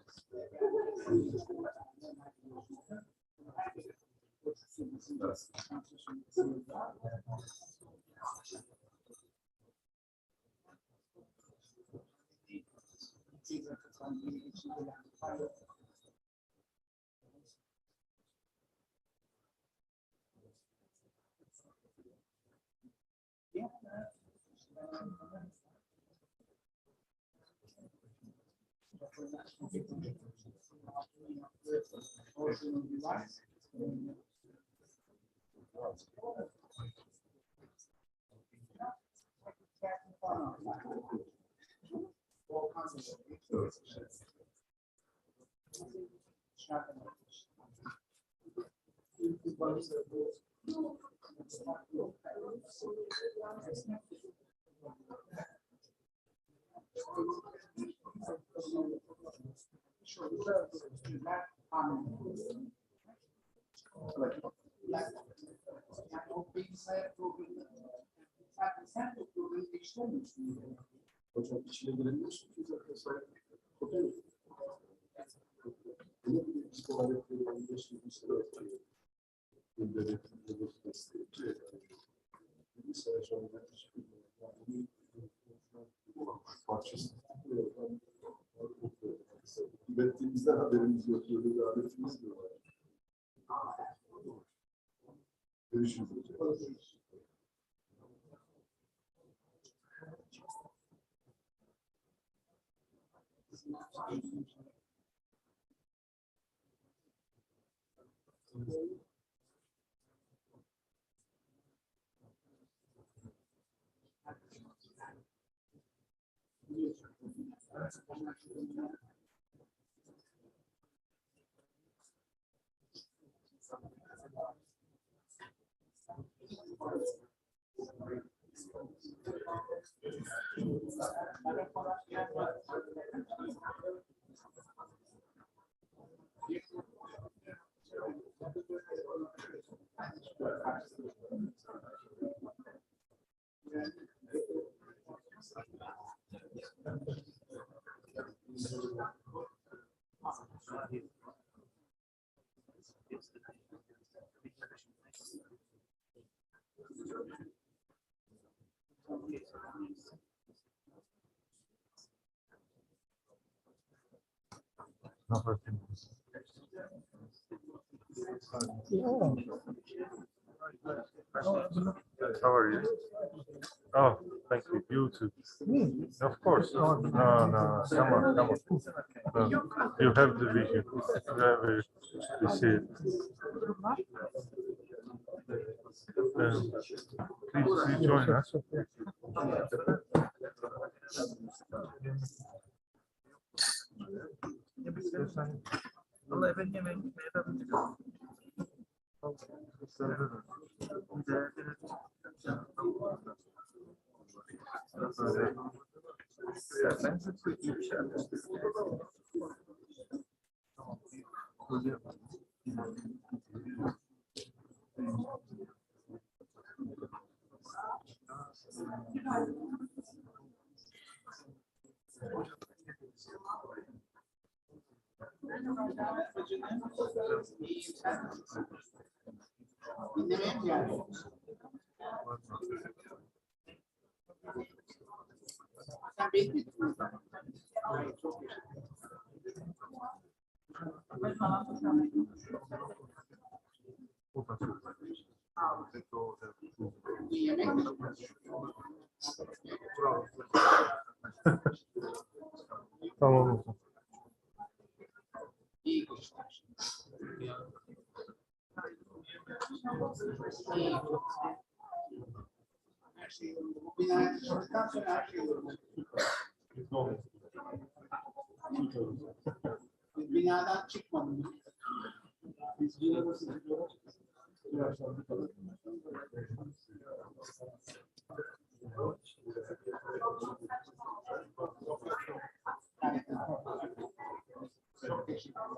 Speaker 8: Hocam içine girebiliyorsun ki zaten sayı kopuyor. Bunu bir psikolojik bir geçtiğimiz sırada ürettiğimizde haberimiz yok. Böyle bir aletimiz mi var? Görüşürüz hocam.
Speaker 7: How are you? Oh, thank you. You too. Of course. No, no. Come on, come on. No, you have the vision. You have it. You see it. Please join us. Tamam.
Speaker 4: Her şey yolunda. Bu binaya çıktıktan sonra her şey yolunda. binadan çıkmadım. Çok teşekkürler.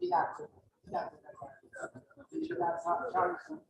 Speaker 4: Bir dakika. Bir dakika. Bir dakika. Çağırsın.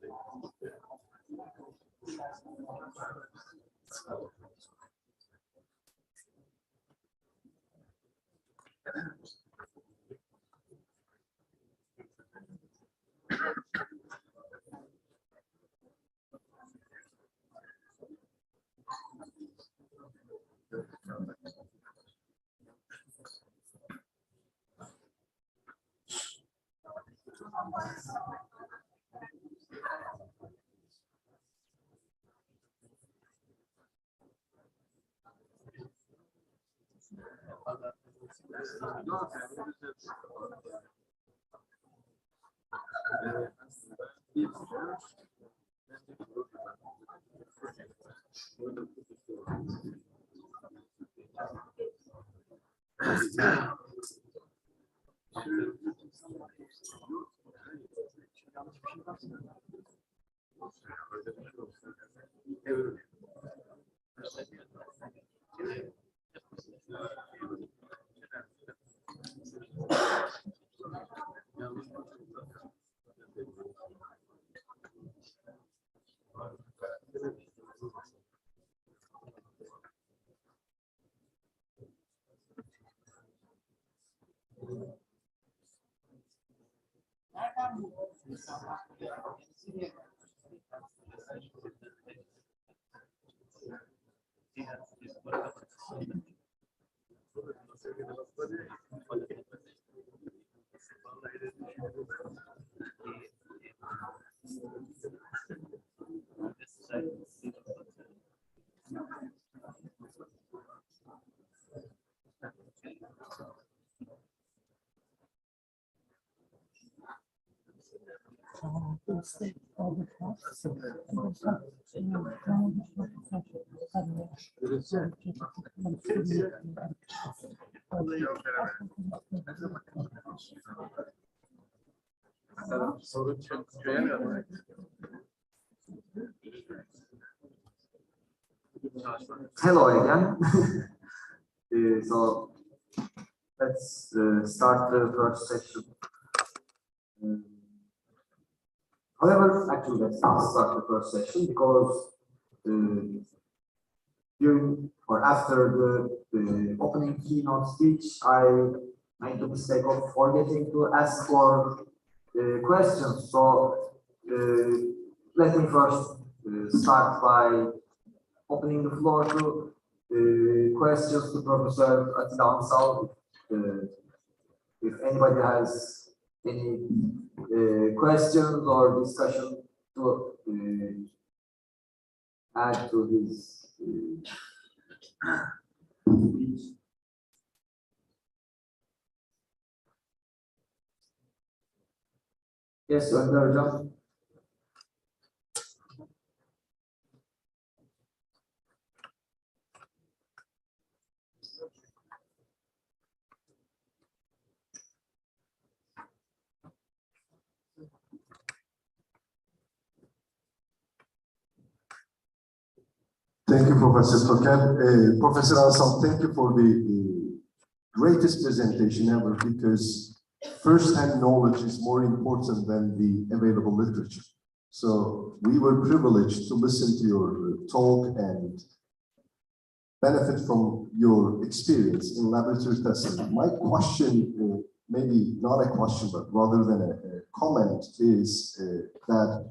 Speaker 4: Nereden bu insanlar?
Speaker 2: Hello again. So let's start the first session. However, actually, let's not start the first session because during or after the opening keynote speech, I made the mistake of forgetting to ask for questions. So let me first start by opening the floor to questions to Professor Atilla Ansal. If anybody has any questions or discussion to add to his speech. Yes, Önder Hocam.
Speaker 8: Thank you, Professor Stoker. Professor Ansal, thank you for the greatest presentation ever, because first-hand knowledge is more important than the available literature. So we were privileged to listen to your talk and benefit from your experience in laboratory testing. My question, maybe not a question, but rather than a comment, is that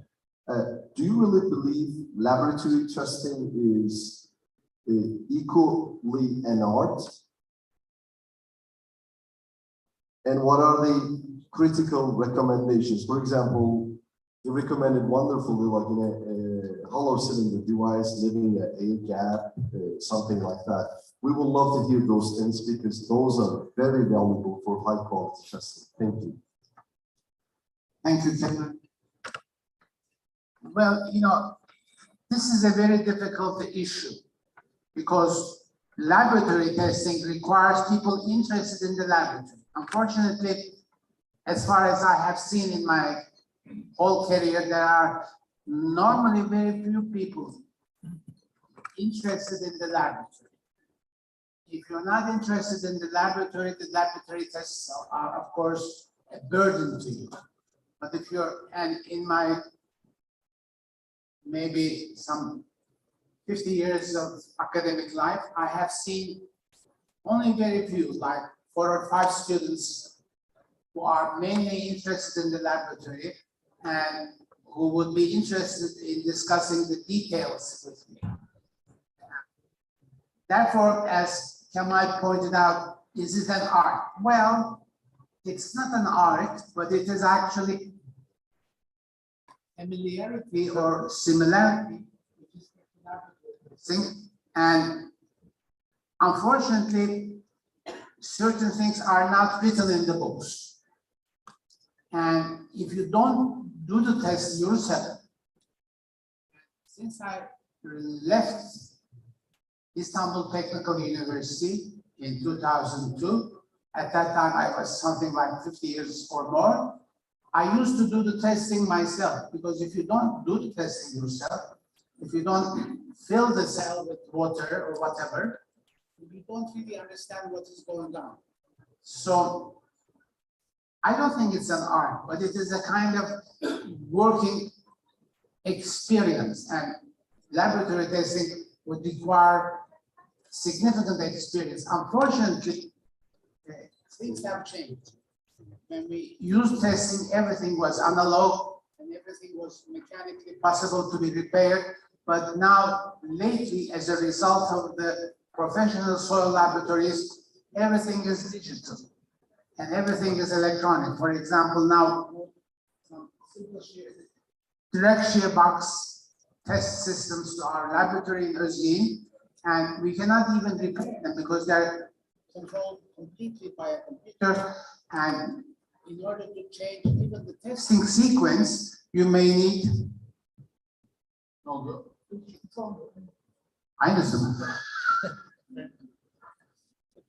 Speaker 8: do you really believe laboratory testing is equally an art? And what are the critical recommendations? For example, you recommended wonderfully, like in a hollow cylinder device, living at a gap, something like that. We would love to hear those things because those are very valuable for high quality testing. Thank you.
Speaker 4: Thank you, Kevin. Well, this is a very difficult issue because laboratory testing requires people interested in the laboratory. Unfortunately, as far as I have seen in my whole career, there are normally very few people interested in the laboratory. If you're not interested in the laboratory tests are, of course, a burden to you. But if you're, and in my maybe some 50 years of academic life, I have seen only very few, like 4 or 5 students who are mainly interested in the laboratory and who would be interested in discussing the details with me. Therefore, as Kemal pointed out, is it an art? Well, it's not an art, but it is actually familiarity or similarity. And unfortunately, certain things are not written in the books. And if you don't do the test yourself, since I left Istanbul Technical University in 2002, at that time I was something like 50 years or more, I used to do the testing myself, because if you don't do the testing yourself, if you don't fill the cell with water or whatever, you don't really understand what is going on. So I don't think it's an art, but it is a kind of working experience, and laboratory testing would require significant experience. Unfortunately, things have changed. When we used testing, everything was analog and everything was mechanically possible to be repaired. But now, lately, as a result of the professional soil laboratories, everything is digital and everything is electronic. For example, now, some simple direct shear box test systems to our laboratory in Özyeğin, and we cannot even repair them because they're controlled completely by a computer. And in order to change even the testing sequence, you may need it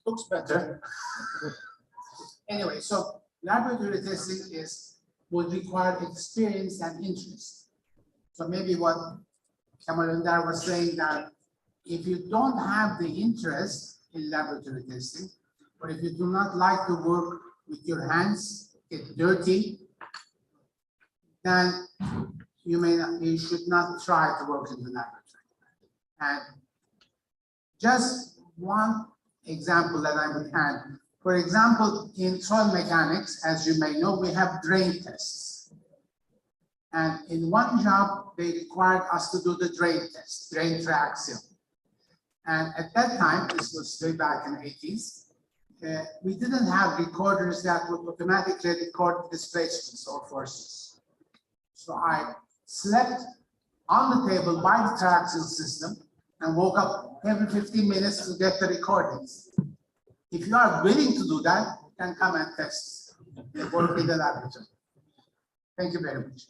Speaker 4: looks better. Anyway, so laboratory testing would require experience and interest. So maybe what Kemal Önder was saying, that if you don't have the interest in laboratory testing, or if you do not like to work with your hands, get dirty, then you should not try to work in the laboratory. And just one example that I would add. For example, in soil mechanics, as you may know, we have drain tests. And in one job, they required us to do the drain test, drain triaxial. And at that time, this was way back in the 80s, we didn't have recorders that would automatically record displacements or forces. So I slept on the table by the triaxial system and woke up every 15 minutes to get the recordings. If you are willing to do that, you can come and test and work in the laboratory. Thank you very much.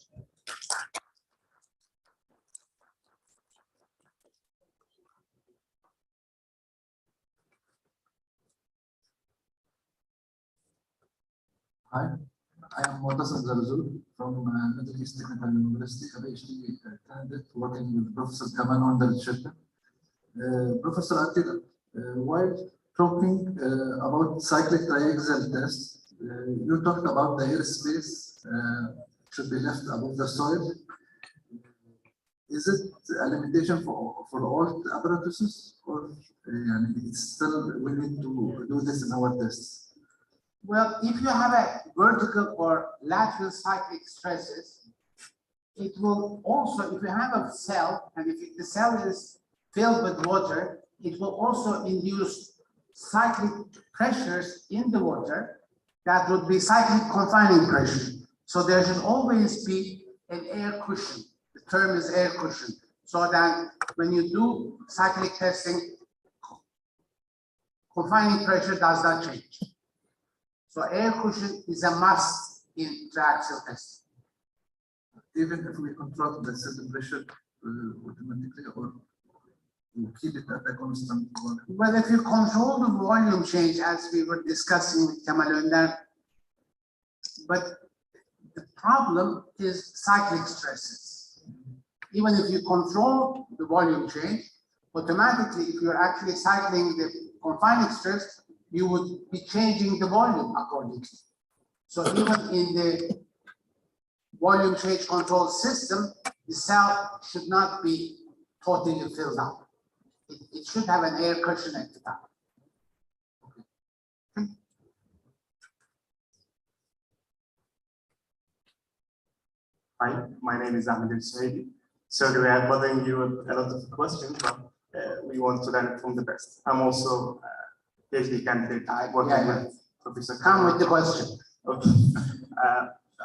Speaker 10: Hi, I am Muhtasar Zarzul from Middle East Technical University, a PhD candidate working with Professor Kamal on the research. Professor Attila, while talking about cyclic triaxial test, you talked about the airspace should be left above the soil. Is it a limitation for all apparatuses, or it's still we need to do this in our tests?
Speaker 4: Well, if you have a vertical or lateral cyclic stresses, it will also, if you have a cell, and if the cell is filled with water, it will also induce cyclic pressures in the water that would be cyclic confining pressure. So there should always be an air cushion. The term is air cushion. So that when you do cyclic testing, confining pressure does not change. So air cushion is a must in triaxial testing.
Speaker 10: Even if we control the certain pressure automatically, or we keep it at a constant volume?
Speaker 4: Well, if you control the volume change, as we were discussing with Kemal Önder, but the problem is cyclic stresses. Even if you control the volume change, automatically, if you're actually cycling the confining stress, you would be changing the volume accordingly. So even in the volume change control system, the cell should not be totally filled up. It should have an air cushion at the top.
Speaker 11: Hi, my name is Ahmed El-Suhaidi. Sorry, we are bothering you with a lot of questions, but we want to learn from the best. I'm also a PhD candidate working with Professor.
Speaker 4: Come with the question.
Speaker 11: Okay.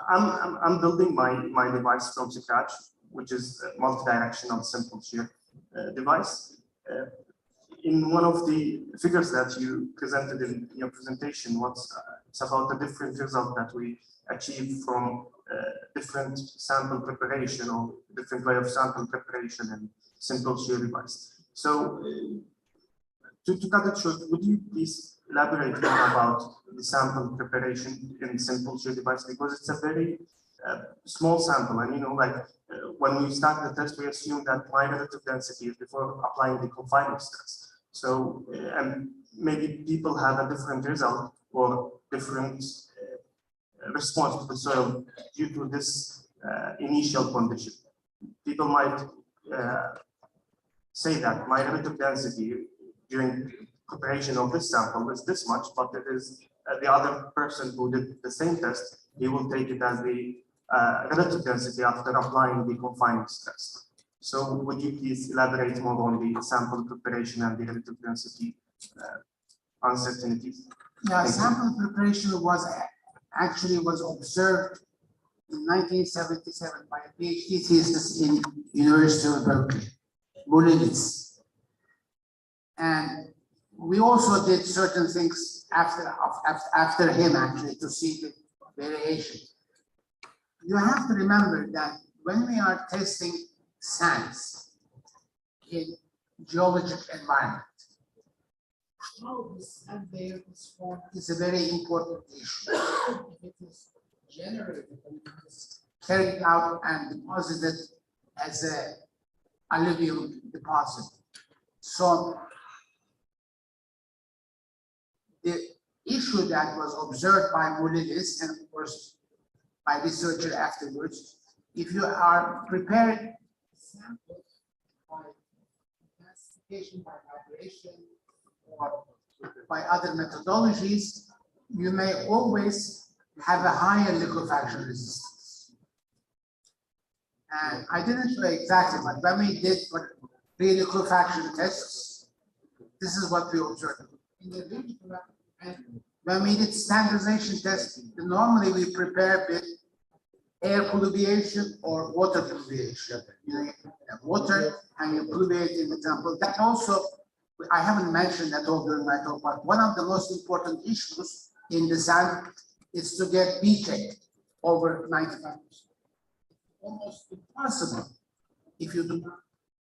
Speaker 11: I'm building my device from scratch, which is a multi-directional simple shear device. In one of the figures that you presented in your presentation, it's about the different results that we achieve from different sample preparation or different way of sample preparation and simple shear device. So to cut it short, would you please elaborate more about the sample preparation in simple shear device, because it's a very small sample, and when we start the test, we assume that my relative density is before applying the confining stress. So and maybe people have a different result or different response to the soil due to this initial condition. People might say that my relative density during preparation of this sample is this much, but it is the other person who did the same test, he will take it as the relative density after applying the confining stress. So would you please elaborate more on the sample preparation and the relative density uncertainties?
Speaker 4: Yeah, sample preparation was observed in 1977 by a PhD thesis in University of Berkeley, Mulinis. And we also did certain things after him, actually, to see the variation. You have to remember that when we are testing sands in geologic environment, how this sand layer is formed is a very important issue. If it is generated and it is carried out and deposited as a alluvial deposit. So the issue that was observed by Mulinis and of course by researcher afterwards, if you are preparing samples by classification, by vibration, or by other methodologies, you may always have a higher liquefaction resistance. And I didn't show exactly, but when we did pre-liquefaction tests, this is what we observed. In the and when we did standardization tests, normally we prepare with air pluviation or water pluviation. You have water and you pluviate in the sample. That also, I haven't mentioned that all during my talk, but one of the most important issues in the sand is to get B-check over 95%. Almost impossible if you do not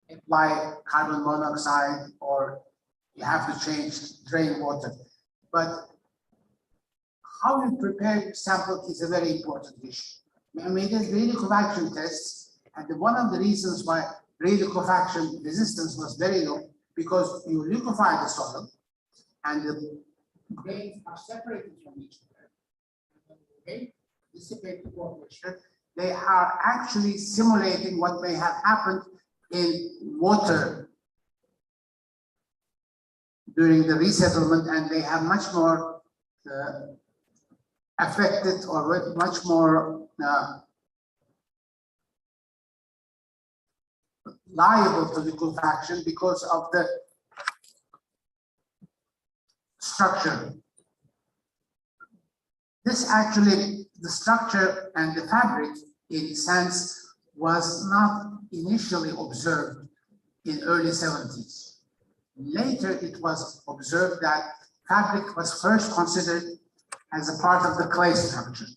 Speaker 4: apply carbon monoxide or you have to change drain water. But how you prepare sample is a very important issue. When we did reliquefaction tests, and one of the reasons why reliquefaction resistance was very low, because you liquefy the soil and the grains are separated from each other. And when they dissipate the water, they are actually simulating what may have happened in water during the resettlement, and they have much more affected or much more liable to liquefaction because of the structure. This actually, the structure and the fabric, in a sense, was not initially observed in early 70s. Later, it was observed that fabric was first considered as a part of the clay structure.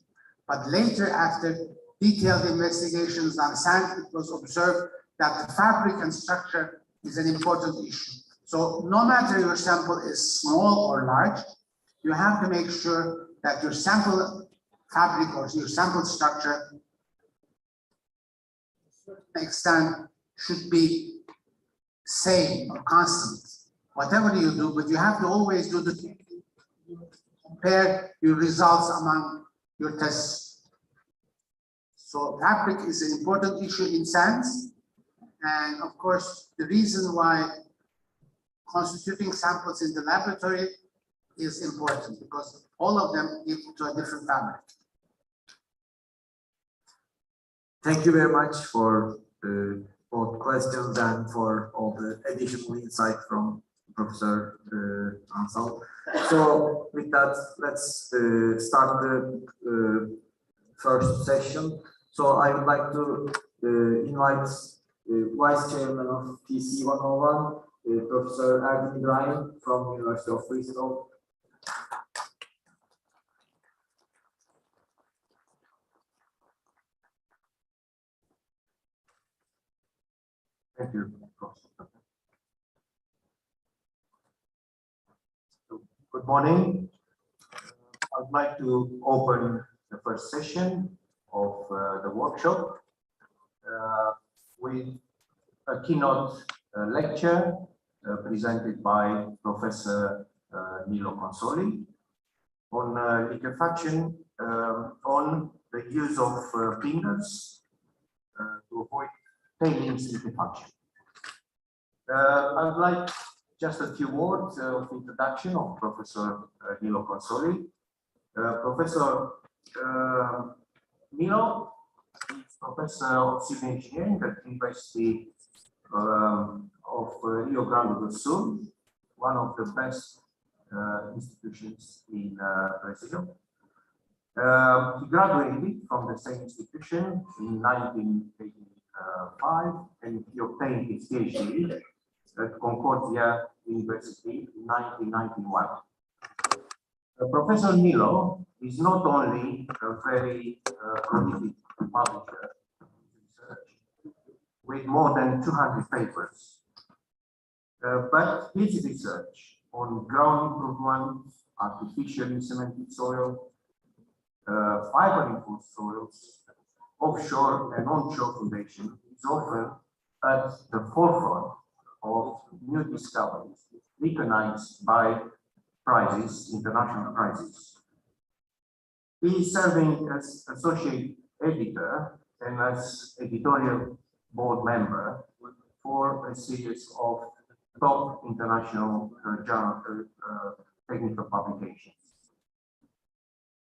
Speaker 4: But later, after detailed investigations on sand, it was observed that the fabric and structure is an important issue. So no matter your sample is small or large, you have to make sure that your sample fabric or your sample structure to a certain extent should be same or constant. Whatever you do, but you have to always do the compare your results among your tests. So fabric is an important issue in sands. And of course, the reason why constituting samples in the laboratory is important because all of them give to a different fabric.
Speaker 2: Thank you very much for both questions and for all the additional insight from Professor Ansal. So with that, let's start the first session. So I would like to invite Vice Chairman of TC101, Professor Erdem İbrahim from University of Bristol. Thank you, Professor.
Speaker 12: Good morning. I would like to open the first session of the workshop with a keynote lecture presented by Professor Nilo Consoli on liquefaction, on the use of fingers to avoid tailings liquefaction. I would like just a few words of introduction of Professor Nilo Consoli. Professor Nilo is Professor of Civil Engineering at the University of Rio Grande do Sul, one of the best institutions in Brazil. He graduated from the same institution in 1985 and he obtained his PhD at Concordia University in 1991. Professor Nilo is not only a very prolific publisher research with more than 200 papers, but his research on ground improvement, artificially cemented soil, fiber-infused soils, offshore and onshore foundation is often at the forefront of new discoveries recognized by prizes, international prizes. He is serving as associate editor and as editorial board member for a series of top international technical publications.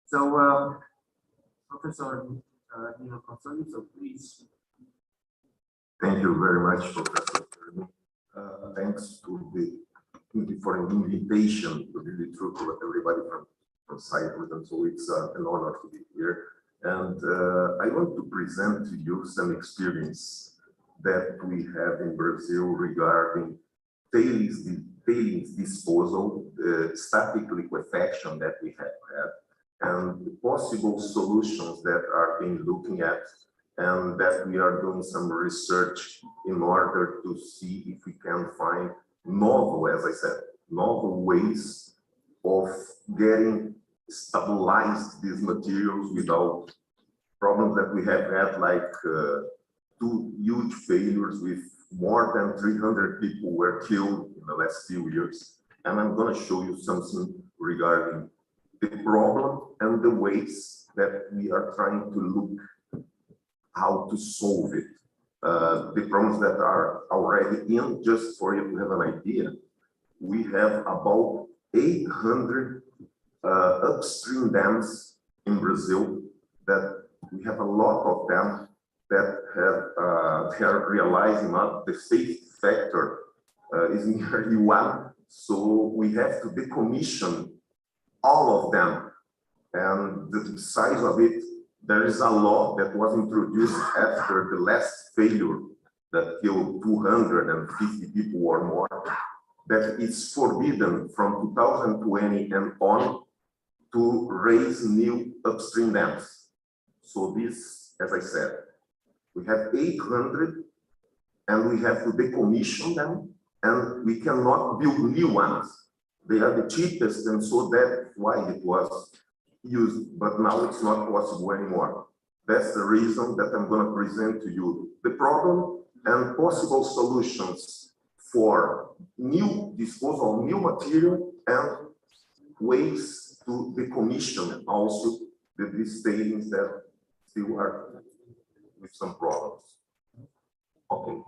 Speaker 12: So, Professor Nilo Consoli, so please.
Speaker 8: Thank you very much, Professor. Thanks to for an invitation to really true to everybody from Cyprus, and so it's an honor to be here. And I want to present to you some experience that we have in Brazil regarding tailings disposal, static liquefaction that we have had, and the possible solutions that are being looking at, and that we are doing some research in order to see if we can find novel, as I said, novel ways of getting stabilized these materials without problems that we have had, like 2 huge failures with more than 300 people were killed in the last few years. And I'm going to show you something regarding the problem and the ways that we are trying to look how to solve it. The problems that are already in, just for you to have an idea, we have about 800 upstream dams in Brazil that we have a lot of them that have they are realizing the safety factor is nearly 1. So we have to decommission all of them. And the size of it, there is a law that was introduced after the last failure that killed 250 people or more, that it's forbidden from 2020 and on to raise new upstream dams. So this, as I said, we have 800 and we have to decommission them, and we cannot build new ones. They are the cheapest, and so that's why it was used, but now it's not possible anymore. That's the reason that I'm going to present to you the problem and possible solutions for new disposal of new material and ways to decommission also these tailings that still are with some problems. Okay.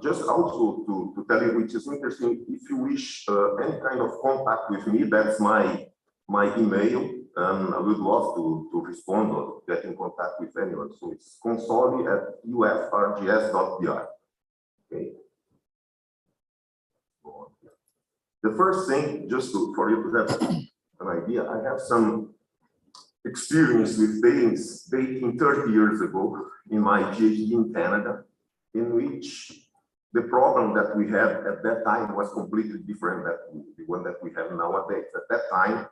Speaker 8: Just also to tell you, which is interesting, if you wish any kind of contact with me, that's my email, and I would love to respond or get in contact with anyone. So it's consoli@ufrgs.br. Okay. The first thing, just for you to have an idea, I have some experience with tailings dating 30 years ago in my PhD in Canada, in which the problem that we had at that time was completely different than the one that we have nowadays. At that time,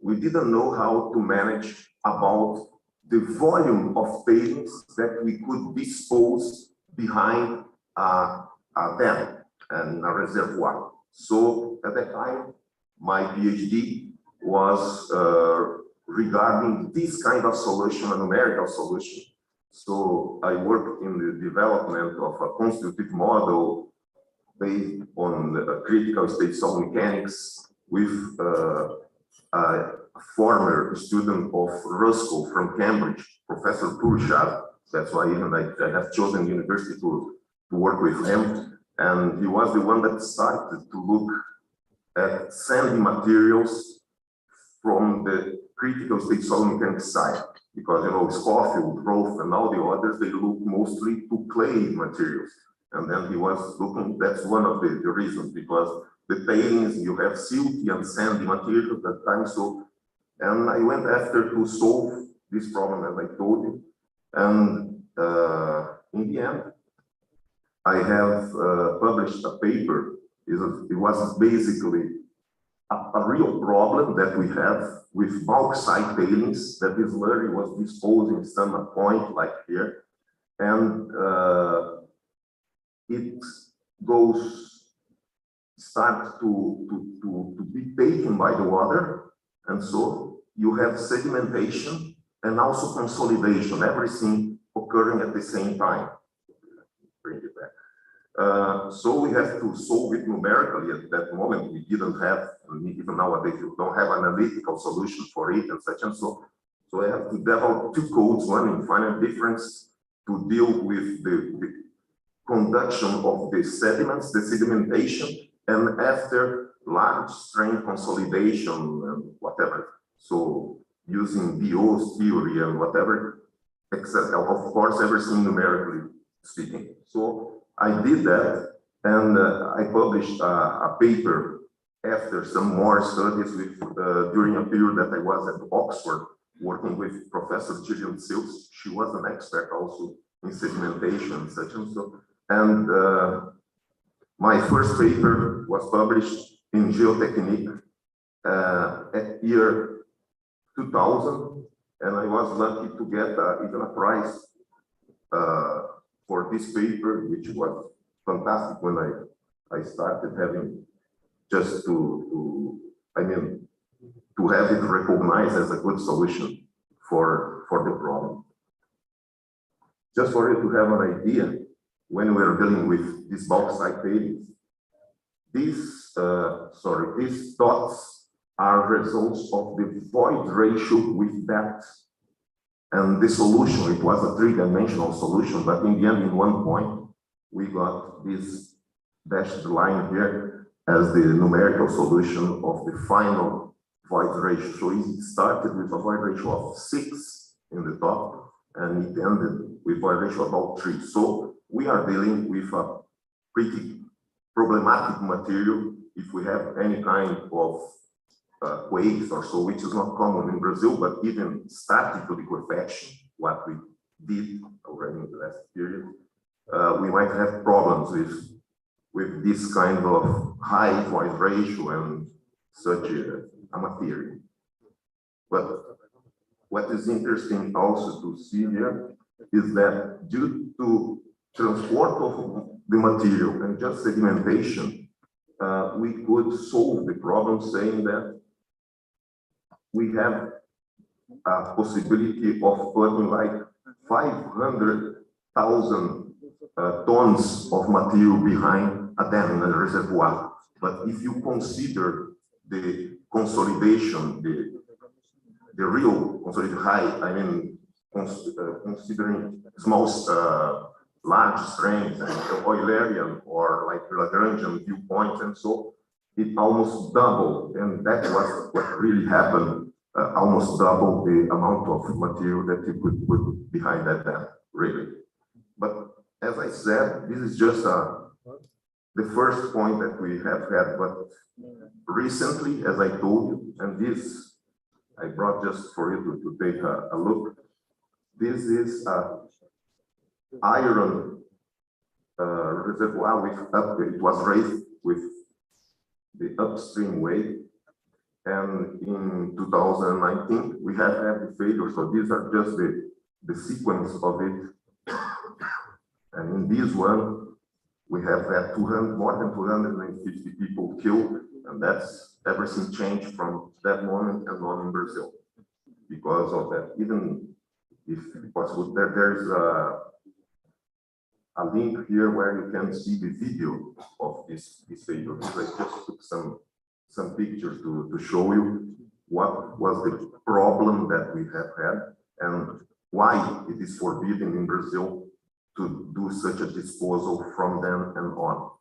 Speaker 8: we didn't know how to manage about the volume of tailings that we could dispose behind a dam and a reservoir. So at that time, my PhD was regarding this kind of solution, a numerical solution. So I worked in the development of a constitutive model based on critical state solid mechanics with a former student of Rusko from Cambridge, Professor Purshad. That's why even I have chosen university to work with him. And he was the one that started to look at sandy materials from the critical state solid mechanics side. Because, you know, Schofield, Rolf, and all the others, they look mostly to clay materials. And then he was looking, that's one of the reasons, because the tailings, you have silty and sandy material at that time. So, and I went after to solve this problem, as I told you. And in the end, I have published a paper. It was basically a real problem that we have with bauxite tailings that this slurry was disposing some point like here, and it starts to be taken by the water, and so you have sedimentation and also consolidation, everything occurring at the same time. Bring it back. So we have to solve it numerically. At that moment, we didn't have, even nowadays, you don't have an analytical solution for it and such and so. So I have to develop two codes, one in finite difference to deal with the conduction of the sediments, the sedimentation, and after large strain consolidation and whatever. So using DO's theory and whatever, except of course, everything numerically speaking. So I did that, and I published a paper after some more studies with during a period that I was at Oxford working with Professor Gillian Sills. She was an expert also in sedimentation and such and so. And my first paper was published in Geotechnique at year 2000, and I was lucky to get even a prize for this paper, which was fantastic when I started having just to have it recognized as a good solution for the problem. Just for you to have an idea, when we are dealing with this bauxite tailings, these dots are results of the void ratio with depth. And the solution, it was a three-dimensional solution, but in the end, in one point, we got this dashed line here as the numerical solution of the final void ratio. So it started with a void ratio of 6 in the top, and it ended with void ratio of about 3. So we are dealing with a pretty problematic material if we have any kind of quakes or so, which is not common in Brazil, but even static liquefaction, what we did already in the last period, we might have problems with this kind of high voice ratio and such a material. But what is interesting also to see here is that due to transport of the material and just segmentation, we could solve the problem saying that we have a possibility of putting like 500,000 tons of material behind a dam in a reservoir. But if you consider the consolidation, the real consolidated height, I mean, considering small, large strengths and Eulerian or like Lagrangian viewpoints and so, it almost doubled, and that was what really happened. Almost double the amount of material that you could put behind that dam, really. But as I said, this is just the first point that we have had. But recently, as I told you, and this I brought just for you to take a look. This is iron reservoir with it was raised with the upstream way. And in 2019, we have had the failure. So these are just the sequence of it. And in this one, we have had more than 250 people killed. And that's everything changed from that moment and on in Brazil. Because of that, even if possible, there's a link here where you can see the video of this failure. I just took some pictures to show you what was the problem that we have had and why it is forbidden in Brazil to do such a disposal from then and on.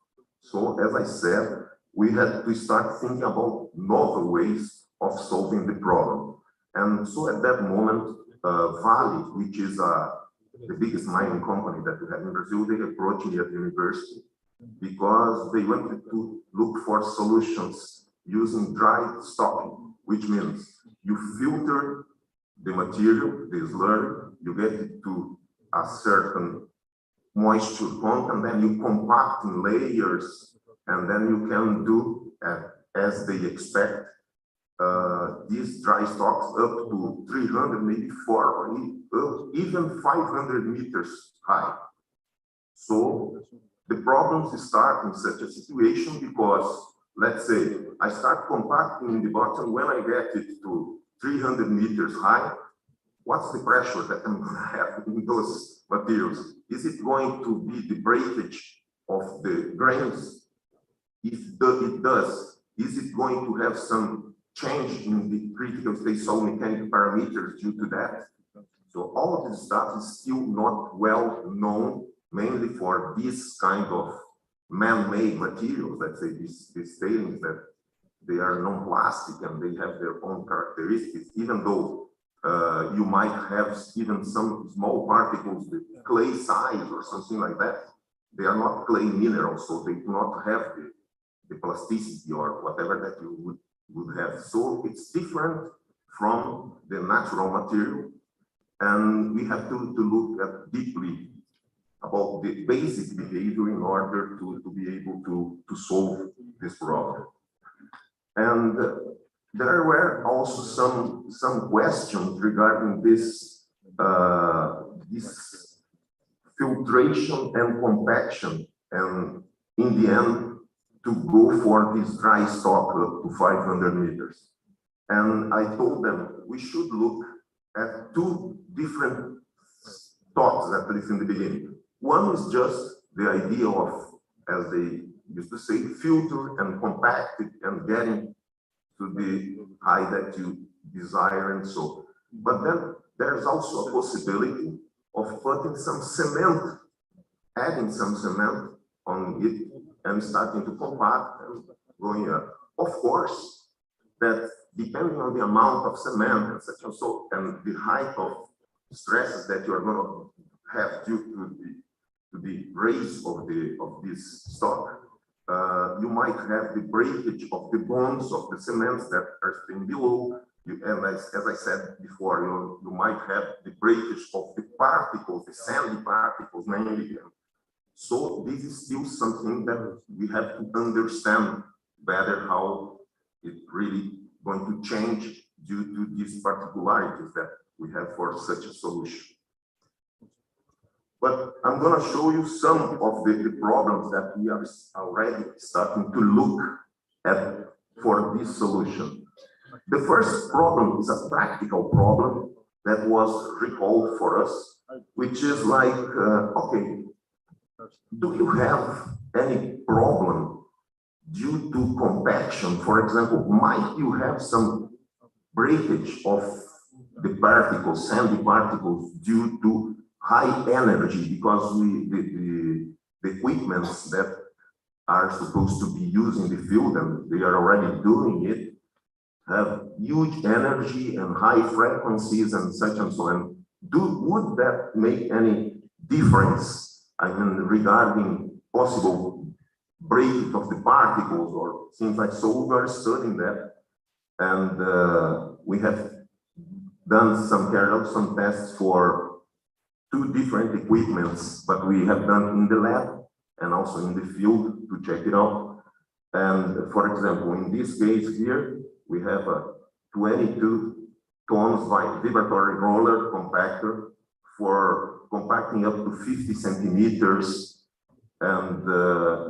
Speaker 8: So as I said, we had to start thinking about novel ways of solving the problem. And so at that moment, Vale, which is the biggest mining company that we have in Brazil, they approached me at the university because they wanted to look for solutions using dry stocking, which means you filter the material, the slurry, you get it to a certain moisture content, then you compact in layers, and then you can do, as they expect, these dry stocks up to 300, maybe 400, even 500 meters high. So the problems start in such a situation because, let's say, I start compacting in the bottom. When I get it to 300 meters high, what's the pressure that I'm going to have in those materials? Is it going to be the breakage of the grains? If it does, is it going to have some change in the critical state solid mechanical parameters due to that? So all of this stuff is still not well known, mainly for this kind of man-made materials, let's say these tailings that they are non-plastic and they have their own characteristics, even though you might have even some small particles with clay size or something like that. They are not clay minerals, so they do not have the plasticity or whatever that you would have. So it's different from the natural material, and we have to look at deeply about the basic behavior in order to be able to solve this problem. And there were also some questions regarding this this filtration and compaction, and in the end to go for this dry stock up to 500 meters. And I told them we should look at two different thoughts, at least in the beginning. One is just the idea of, as they used to say, filter and compact it and getting to the height that you desire and so. But then there's also a possibility of putting some cement, adding some cement on it and starting to compact and going up. Of course, that depending on the amount of cement and such and so, and the height of stresses that you are going to have due to the raise of this stock, you might have the breakage of the bonds of the cements that are staying below. And as I said before, you might have the breakage of the particles, the sandy particles mainly. So this is still something that we have to understand better how it really going to change due to these particularities that we have for such a solution. But I'm going to show you some of the problems that we are already starting to look at for this solution. The first problem is a practical problem that was recalled for us, which is like, okay, do you have any problem due to compaction? For example, might you have some breakage of the particles, sandy particles, due to high energy, because the equipments that are supposed to be used in the field, and they are already doing it, have huge energy and high frequencies and such and so on. Would that make any difference, I mean, regarding possible breakage of the particles or things like so? We are studying that, and we have done carried out some tests for 2 different equipments, but we have done in the lab and also in the field to check it out. And for example, in this case here, we have a 22 tons vibratory roller compactor for compacting up to 50 centimeters. And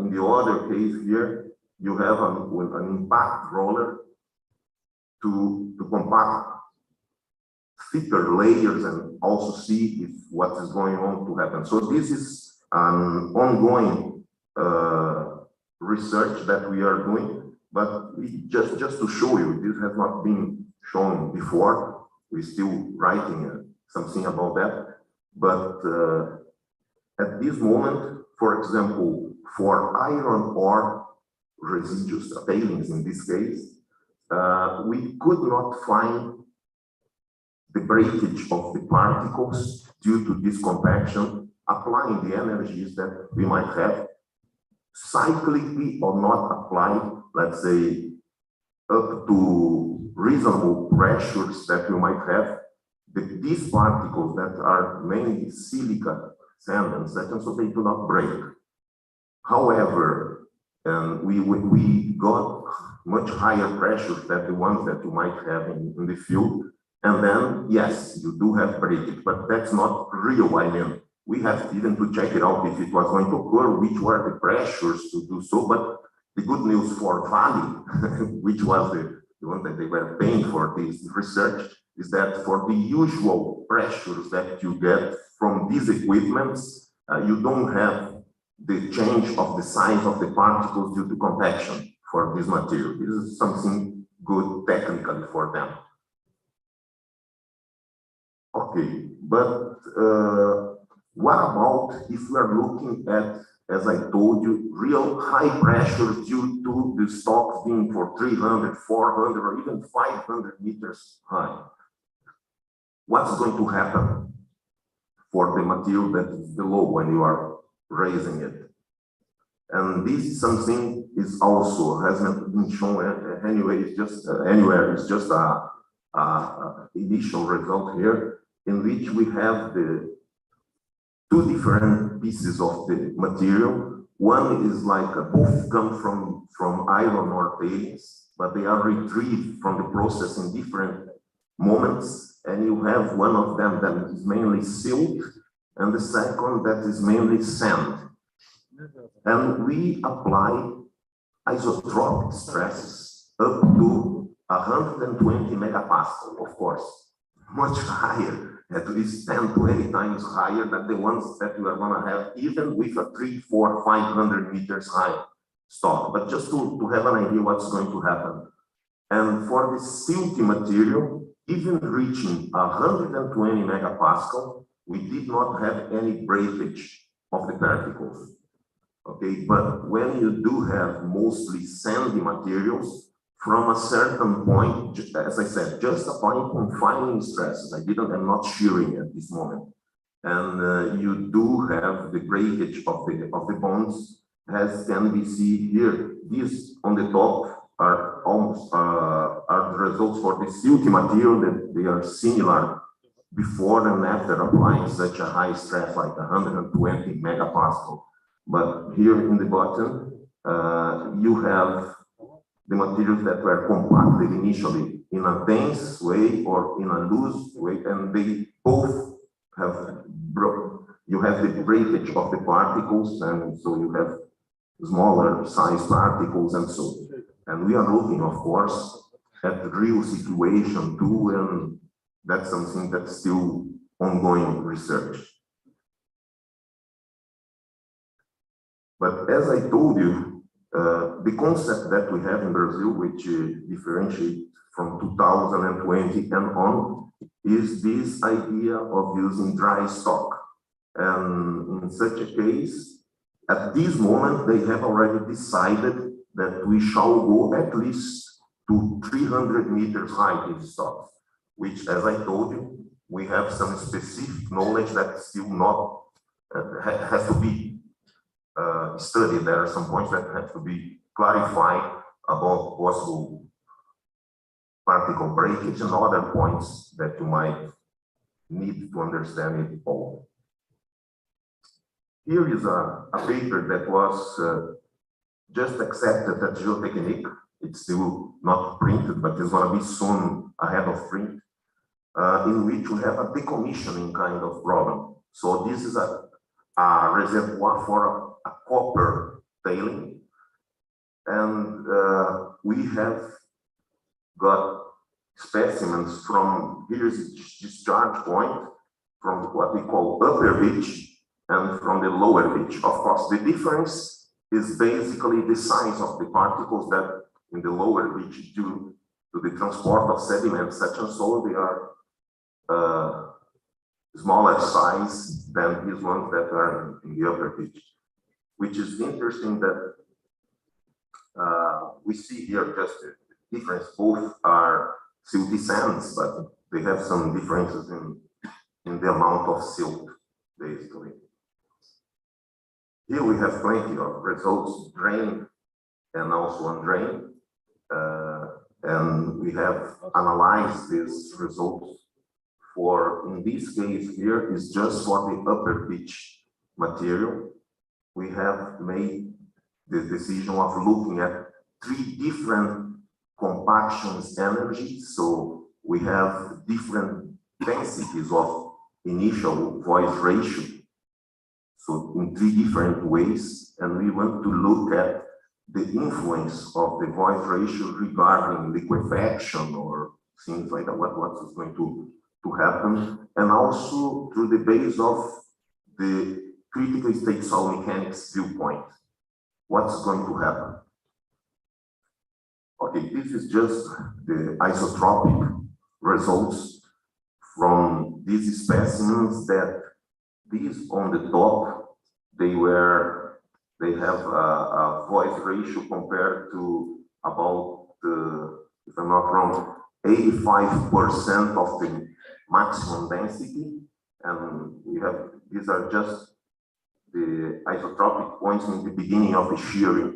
Speaker 8: in the other case here, you have an impact roller to compact thicker layers and also see if what is going on to happen. So this is an ongoing research that we are doing, but just to show you, this has not been shown before. We're still writing something about that. But at this moment, for example, for iron ore residues, tailings in this case, we could not find the breakage of the particles due to this compaction, applying the energies that we might have, cyclically or not applied, let's say, up to reasonable pressures that you might have, these particles that are mainly silica, sand and such, and so they do not break. However, we got much higher pressures than the ones that you might have in the field. And then, yes, you do have breakage, but that's not real. I mean, we have even to check it out if it was going to occur, which were the pressures to do so. But the good news for Vale, which was the one that they were paying for this research, is that for the usual pressures that you get from these equipments, you don't have the change of the size of the particles due to compaction for this material. This is something good technically for them. Okay, but what about if we are looking at, as I told you, real high pressure due to the stocks being for 300, 400, or even 500 meters high? What's going to happen for the material that is below when you are raising it? And this is something is also hasn't been shown anyway. It's just anywhere. It's just a initial result here, in which we have the 2 different pieces of the material. One is like both come from iron ore tailings, but they are retrieved from the process in different moments. And you have one of them that is mainly silt, and the second that is mainly sand. And we apply isotropic stresses up to 120 megapascal, of course, much higher, at least 10, 20 times higher than the ones that you are going to have, even with a 300, 400, 500 meters high stock. But just to have an idea what's going to happen. And for the silty material, even reaching 120 megapascal, we did not have any breakage of the particles. Okay, but when you do have mostly sandy materials, from a certain point, as I said, just applying confining stresses, I'm not shearing at this moment, and you do have the breakage of the bonds, as can be seen here, these on the top are almost are the results for the silky material that they are similar before and after applying such a high stress like 120 megapascal. But here in the bottom, you have the materials that were compacted initially in a dense way or in a loose way, and they both have you have the breakage of the particles, and so you have smaller size particles and so. And we are looking, of course, at the real situation too, and that's something that's still ongoing research. But as I told you, the concept that we have in Brazil, which differentiates from 2020 and on, is this idea of using dry stock. And in such a case, at this moment, they have already decided that we shall go at least to 300 meters high in stock, which, as I told you, we have some specific knowledge that still not has to be studied. There are some points that have to be clarified about possible particle breakage and other points that you might need to understand it all. Here is a paper that was just accepted at Geotechnique. It's still not printed, but it's going to be soon ahead of print, in which we have a decommissioning kind of problem. So this is a reservoir for a copper tailing, and we have got specimens from, here's a discharge point from what we call upper beach and from the lower beach. Of course, the difference is basically the size of the particles that in the lower beach, due to the transport of sediment, such and so, they are smaller size than these ones that are in the upper beach, which is interesting that we see here just the difference. Both are silty sands, but they have some differences in the amount of silt, basically. Here we have plenty of results, drained and also undrained, and we have analyzed these results for, in this case here, is just for the upper beach material. We have made the decision of looking at 3 different compactions energies. So we have different densities of initial voice ratio. So in 3 different ways, and we want to look at the influence of the voice ratio regarding liquefaction or things like that, what is going to happen, and also through the base of the critical state soil mechanics viewpoint. What's going to happen? Okay, this is just the isotropic results from these specimens that these on the top, they have a voice ratio compared to about, if I'm not wrong, 85% of the maximum density. And we have, these are just the isotropic points in the beginning of the shear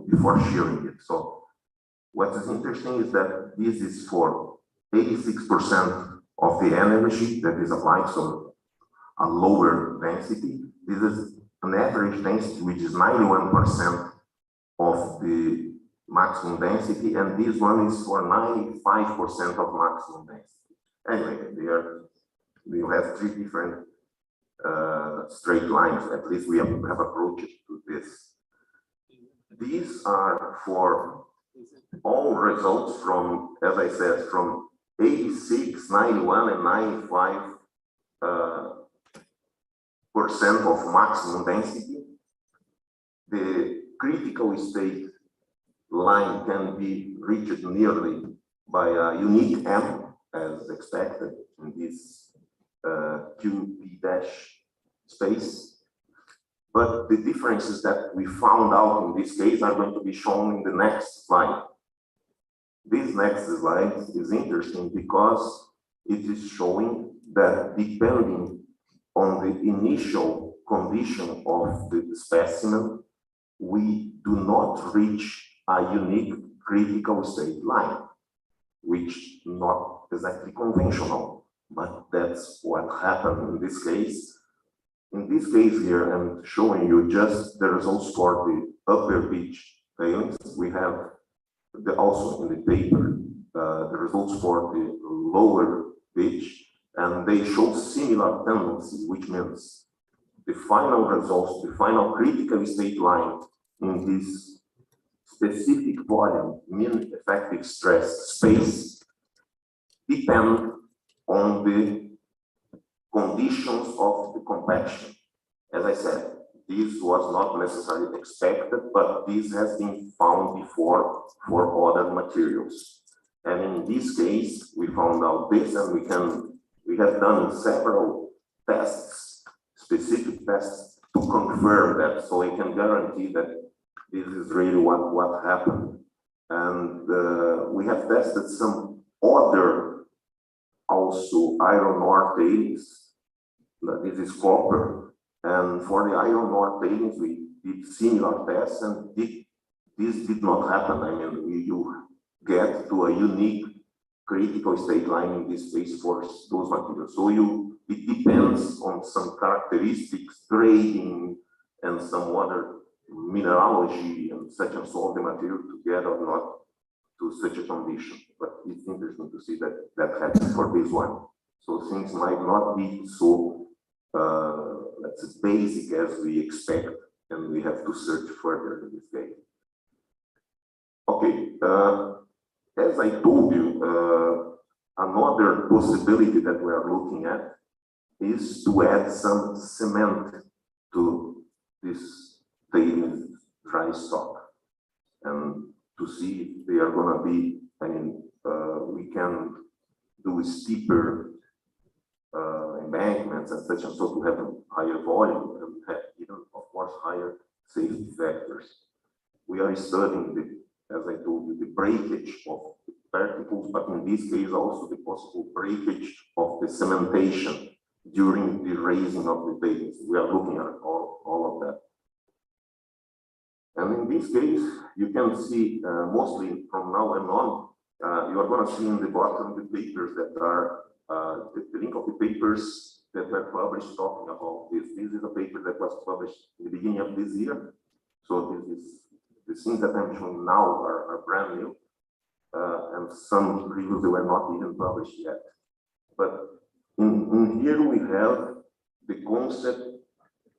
Speaker 8: before shearing it. So what is interesting is that this is for 86% of the energy that is applied, so a lower density. This is an average density, which is 91% of the maximum density, and this one is for 95% of maximum density. Anyway, we have 3 different straight lines. At least we have approaches to this. These are for all results from, as I said, from 86, 91, and 95% of maximum density. The critical state line can be reached nearly by a unique M, as expected in this QP dash space. But the differences that we found out in this case are going to be shown in the next slide. This next slide is interesting because it is showing that depending on the initial condition of the specimen, we do not reach a unique critical state line, which not exactly conventional, but that's what happened in this case. In this case here, I'm showing you just the results for the upper beach tailings. We have also in the paper the results for the lower beach, and they show similar tendency, which means the final results, the final critical state line in this specific volume, mean effective stress space, depend on the conditions of the compaction. As I said, this was not necessarily expected, but this has been found before for other materials. And in this case, we found out this, and we have done several tests, specific tests to confirm that, so we can guarantee that this is really what happened. And we have tested some other also iron ore tailings. This is copper. And for the iron ore tailings, we did similar tests, and this did not happen. I mean, you get to a unique critical state line in this space for those materials. So it depends on some characteristics, grading, and some other mineralogy and such and so on the material to get or not to such a condition. But it's interesting to see that happens for this one. So things might not be so let's say basic as we expect, and we have to search further in this case. Okay, as I told you, another possibility that we are looking at is to add some cement to this tailings dry stock, and to see if they are going to be, I mean, we can do steeper embankments and such and so to have a higher volume and have even, of course, higher safety factors. We are studying the, as I told you, the breakage of the particles, but in this case also the possible breakage of the cementation during the raising of the tailings. We are looking at all of that. And in this case, you can see mostly from now and on, you are going to see in the bottom the papers that are the link of the papers that were published talking about this. This is a paper that was published in the beginning of this year. So this is the things that I'm showing now are brand new, and some reviews that were not even published yet. But in here we have the concept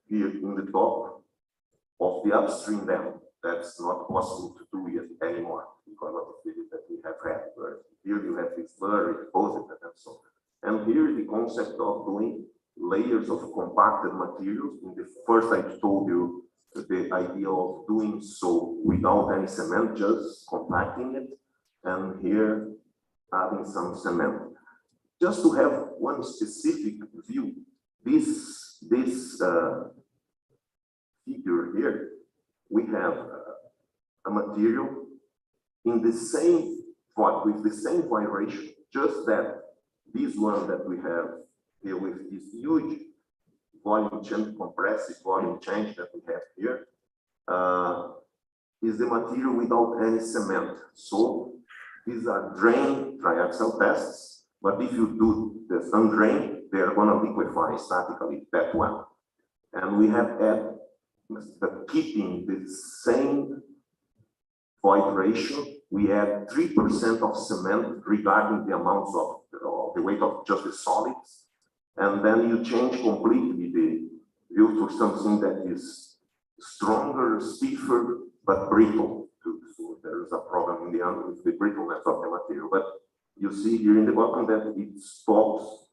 Speaker 8: here in the top of the upstream dam. That's not possible to do yet anymore because of the figures that we have had. But here you have this blurry deposit and so on. And here is the concept of doing layers of compacted materials. In the first, I told you the idea of doing so without any cement, just compacting it, and here adding some cement. Just to have one specific view, this figure here, we have a material in the same with the same vibration, just that this one that we have here with this huge volume change, compressive volume change that we have here, is the material without any cement. So these are drain triaxial tests, but if you do the undrain, they are going to liquefy statically, that one. And we have had, but keeping the same void ratio, we add 3% of cement regarding the amounts of the weight of just the solids, and then you change completely the view for something that is stronger, stiffer, but brittle. So there is a problem in the end with the brittleness of the material. But you see here in the bottom that it stops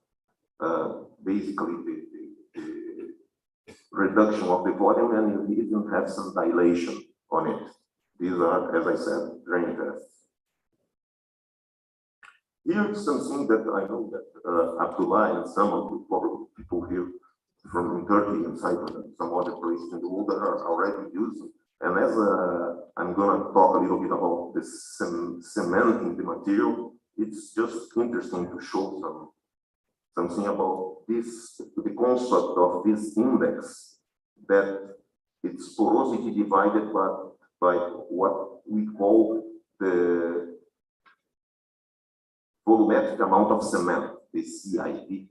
Speaker 8: basically the reduction of the volume, and you even have some dilation on it. These are, as I said, drain tests. Here's something that I know that Abdullah and some of the people here from Turkey and Cyprus and some other places in the world are already using. And as I'm going to talk a little bit about the cementing the material, it's just interesting to show something about this, the concept of this index that its porosity divided by what we call the volumetric amount of cement, the CIP.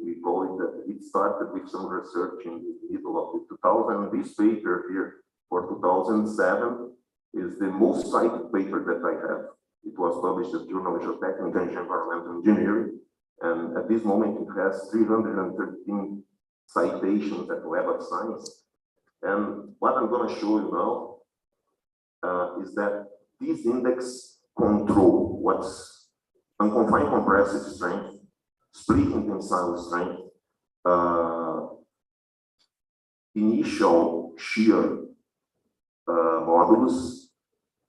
Speaker 8: We call it that. It started with some research in the middle of the 2000. This paper here for 2007 is the most cited paper that I have. It was published in Journal of Geotechnical and Environmental Engineering, and at this moment it has 313 citations at Web of Science. And what I'm going to show you now is that this index control what's unconfined compressive strength, splitting tensile strength, initial shear modulus,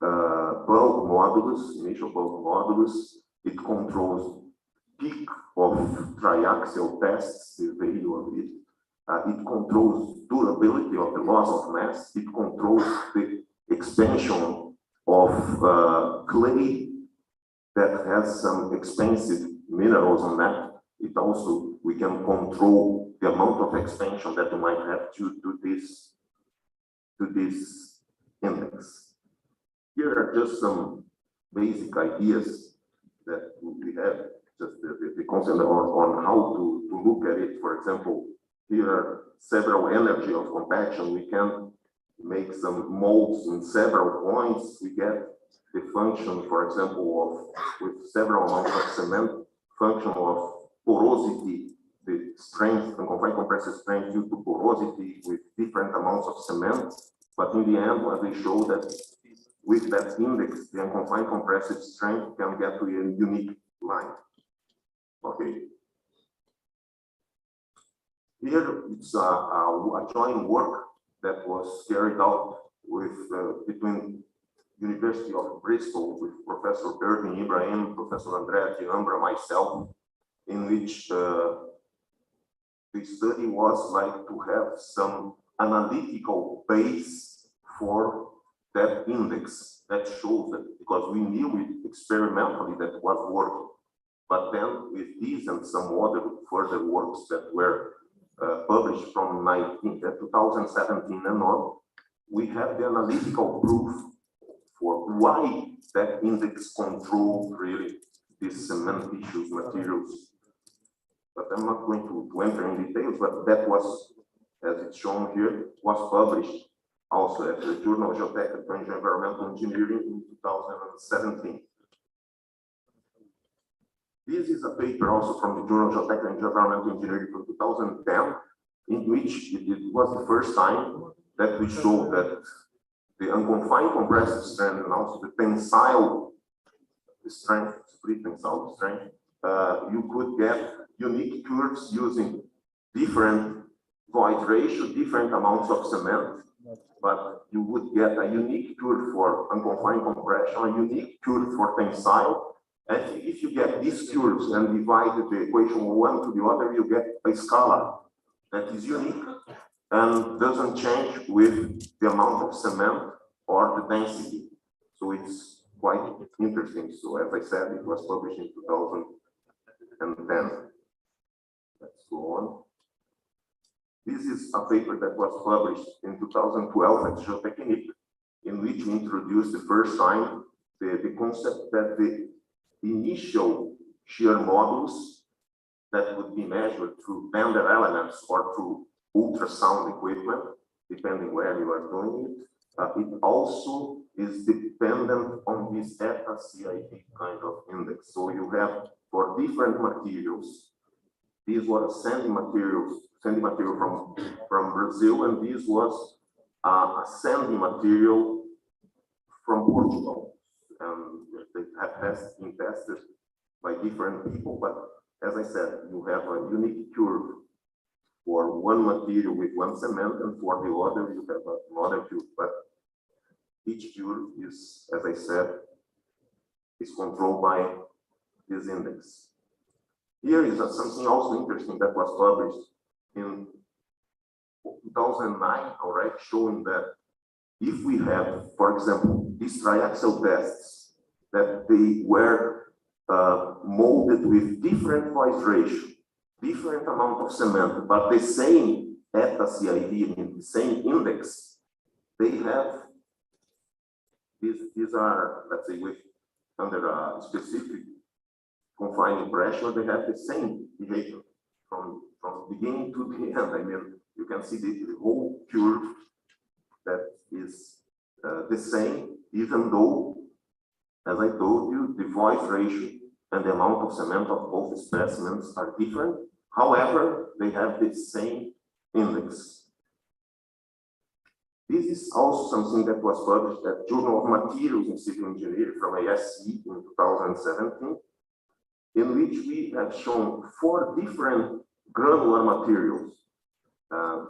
Speaker 8: bulk modulus, initial bulk modulus. It controls peak of triaxial tests, the value of it. It controls durability of the loss of mass. It controls the expansion of clay that has some expensive minerals on that. It also, we can control the amount of expansion that you might have to this index. Here are just some basic ideas that we have, just the concept on how to look at it. For example, here are several energy of compaction. We can make some molds in several points. We get the function, for example, with several amounts of cement, function of porosity, the strength and confined compressive strength due to porosity with different amounts of cement. But in the end, when we show that with that index, the unconfined compressive strength can get to a unique line. Okay. Here it's a joint work that was carried out with between University of Bristol with Professor Erwin Ibrahim, Professor Andrea Tiambra, myself, in which the study was like to have some analytical base for that index that shows that, because we knew it experimentally that was working. But then with these and some other further works that were published from 2017 and on, we have the analytical proof for why that index controls really these cement tissues materials. But I'm not going to enter in details, but that was, as it's shown here, was published also at the Journal of Geotechnical and Environmental Engineering in 2017. This is a paper also from the Journal of Geotechnical and Environmental Engineering from 2010, in which it was the first time that we showed that the unconfined compressive strength and also the tensile strength, split tensile strength, you could get unique curves using different void ratio, different amounts of cement, but you would get a unique curve for unconfined compression, a unique curve for tensile. And if you get these curves and divide the equation one to the other, you get a scalar that is unique and doesn't change with the amount of cement or the density. So it's quite interesting. So as I said, it was published in 2010. Let's go on. This is a paper that was published in 2012 at Geotechnique, in which we introduced the first time the concept that the initial shear modulus that would be measured through bender elements or through ultrasound equipment, depending where you are doing it. It also is dependent on this eta CIP kind of index. So you have for different materials, this was a sandy material from Brazil, and this was a sandy material from Portugal. They have been tested by different people, but as I said, you have a unique curve for one material with one cement, and for the other you have another curve. But each curve is, as I said, is controlled by this index. Here is something also interesting that was published in 2009 already, showing that if we have, for example, these triaxial tests, that they were molded with different void ratio, different amount of cement, but the same
Speaker 13: at the CID in the same index, they have, these are, let's say, with under a specific confining pressure, they have the same behavior from beginning to the end. I mean, you can see the whole curve that is the same, even though, as I told you, the voice ratio and the amount of cement of both specimens are different. However, they have the same index. This is also something that was published at Journal of Materials in Civil Engineering from ASC in 2017, in which we have shown 4 different granular materials.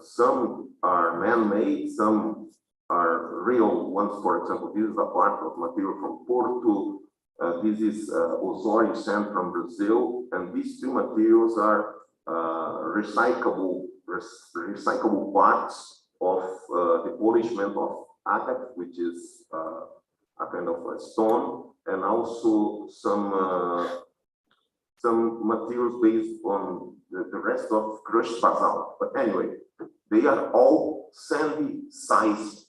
Speaker 13: Some are man-made, some are real ones. For example, this is a part of material from Porto. This is Osório sand from Brazil, and these 2 materials are recyclable parts of the polishment of agate, which is a kind of a stone, and also some materials based on the rest of crushed basalt. But anyway, they are all sandy-sized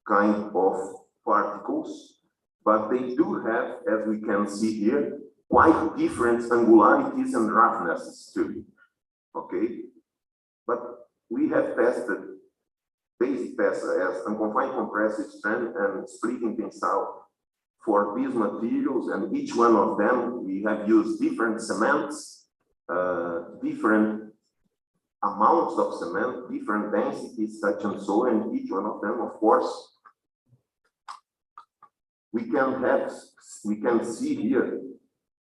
Speaker 13: kind of particles, but they do have, as we can see here, quite different angularities and roughnesses too. Okay, but we have tested basic tests as unconfined compressive strength and splitting tensile for these materials, and each one of them we have used different cements, different amounts of cement, different densities, such and so, and each one of them, of course, we can see here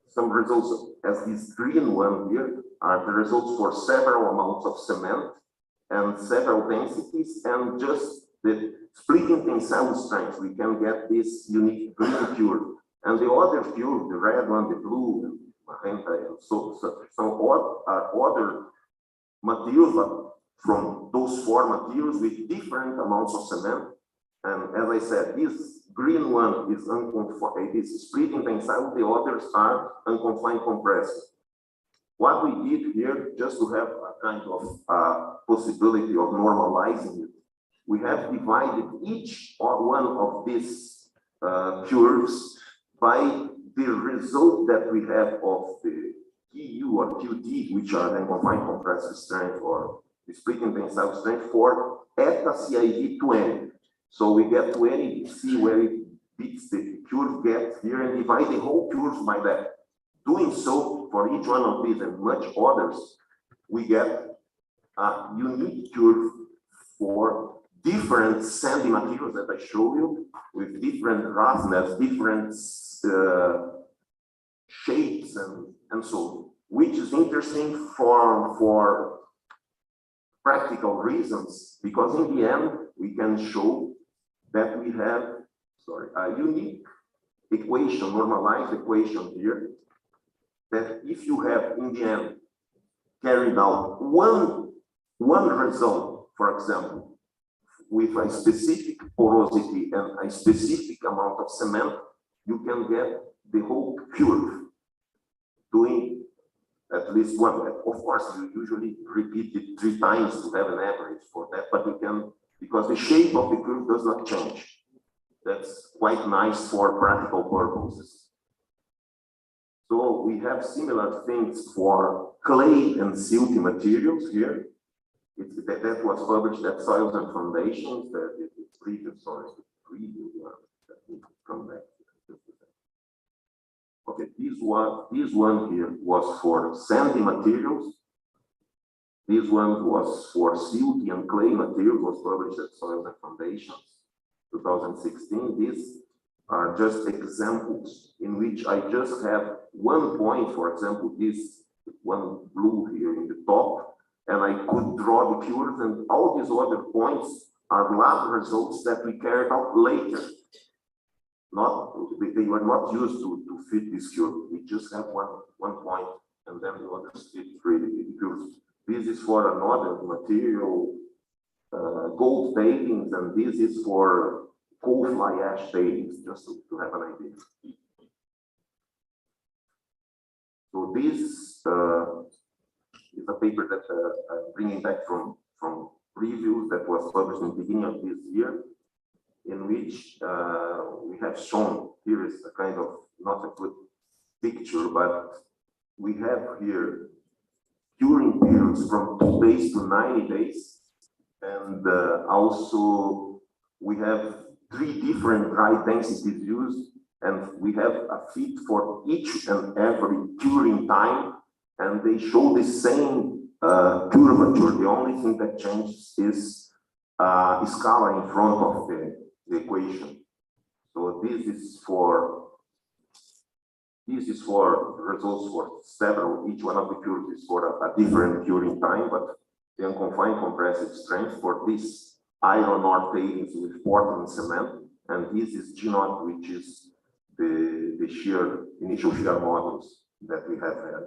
Speaker 13: some results, as this green one here are the results for several amounts of cement and several densities, and just the splitting tensile strength, we can get this unique green curve. And the other curve, the red one, the blue, and magenta, and so other materials, but from those 4 materials with different amounts of cement. And as I said, this green one is unconfined, it is splitting tensile, the others are unconfined compressive. What we did here, just to have a kind of possibility of normalizing it, we have divided each one of these curves by the result that we have of the QU or QT, which are unconfined compressive strength or the splitting tensile strength for at the CID 20. So we get 20, see where it beats the curve gets here, and divide the whole curve by that. Doing so for each one of these and much others, we get a unique curve for different sandy materials that I show you, with different roughness, different shapes, and so on, which is interesting for practical reasons, because in the end, we can show that we have, a unique equation, normalized equation here, that if you have in the end carried out one result, for example, with a specific porosity and a specific amount of cement, you can get the whole curve doing at least one. Of course, you usually repeat it 3 times to have an average for that, but you can, because the shape of the curve does not change. That's quite nice for practical purposes. So we have similar things for clay and silty materials here. That was published at Soils and Foundations. That is the previous, previous one. Let me come back. Okay, this one here was for sandy materials. This one was for silty and clay materials, was published at Soils and Foundations, 2016. These are just examples in which I just have one point, for example, this one blue here in the top, and I could draw the curves, and all these other points are lab results that we carried out later. They were not used to fit this curve. We just have one point, and then the others fit really the curves. This is for another material, gold tailings, and this is for coal fly ash tailings, just to have an idea. So this is a paper that I'm bringing back from preview that was published in the beginning of this year, in which we have shown, here is a kind of, not a good picture, but we have here curing periods from 2 days to 90 days. And also we have 3 different dry densities used, and we have a fit for each and every curing time, and they show the same curvature. The only thing that changes is scala in front of the equation. So this is for results for several, each one of the curves is for a different curing time, but the unconfined compressive strength for this iron ore tailings with Portland cement, and this is G0, which is the shear, initial shear models that we have had.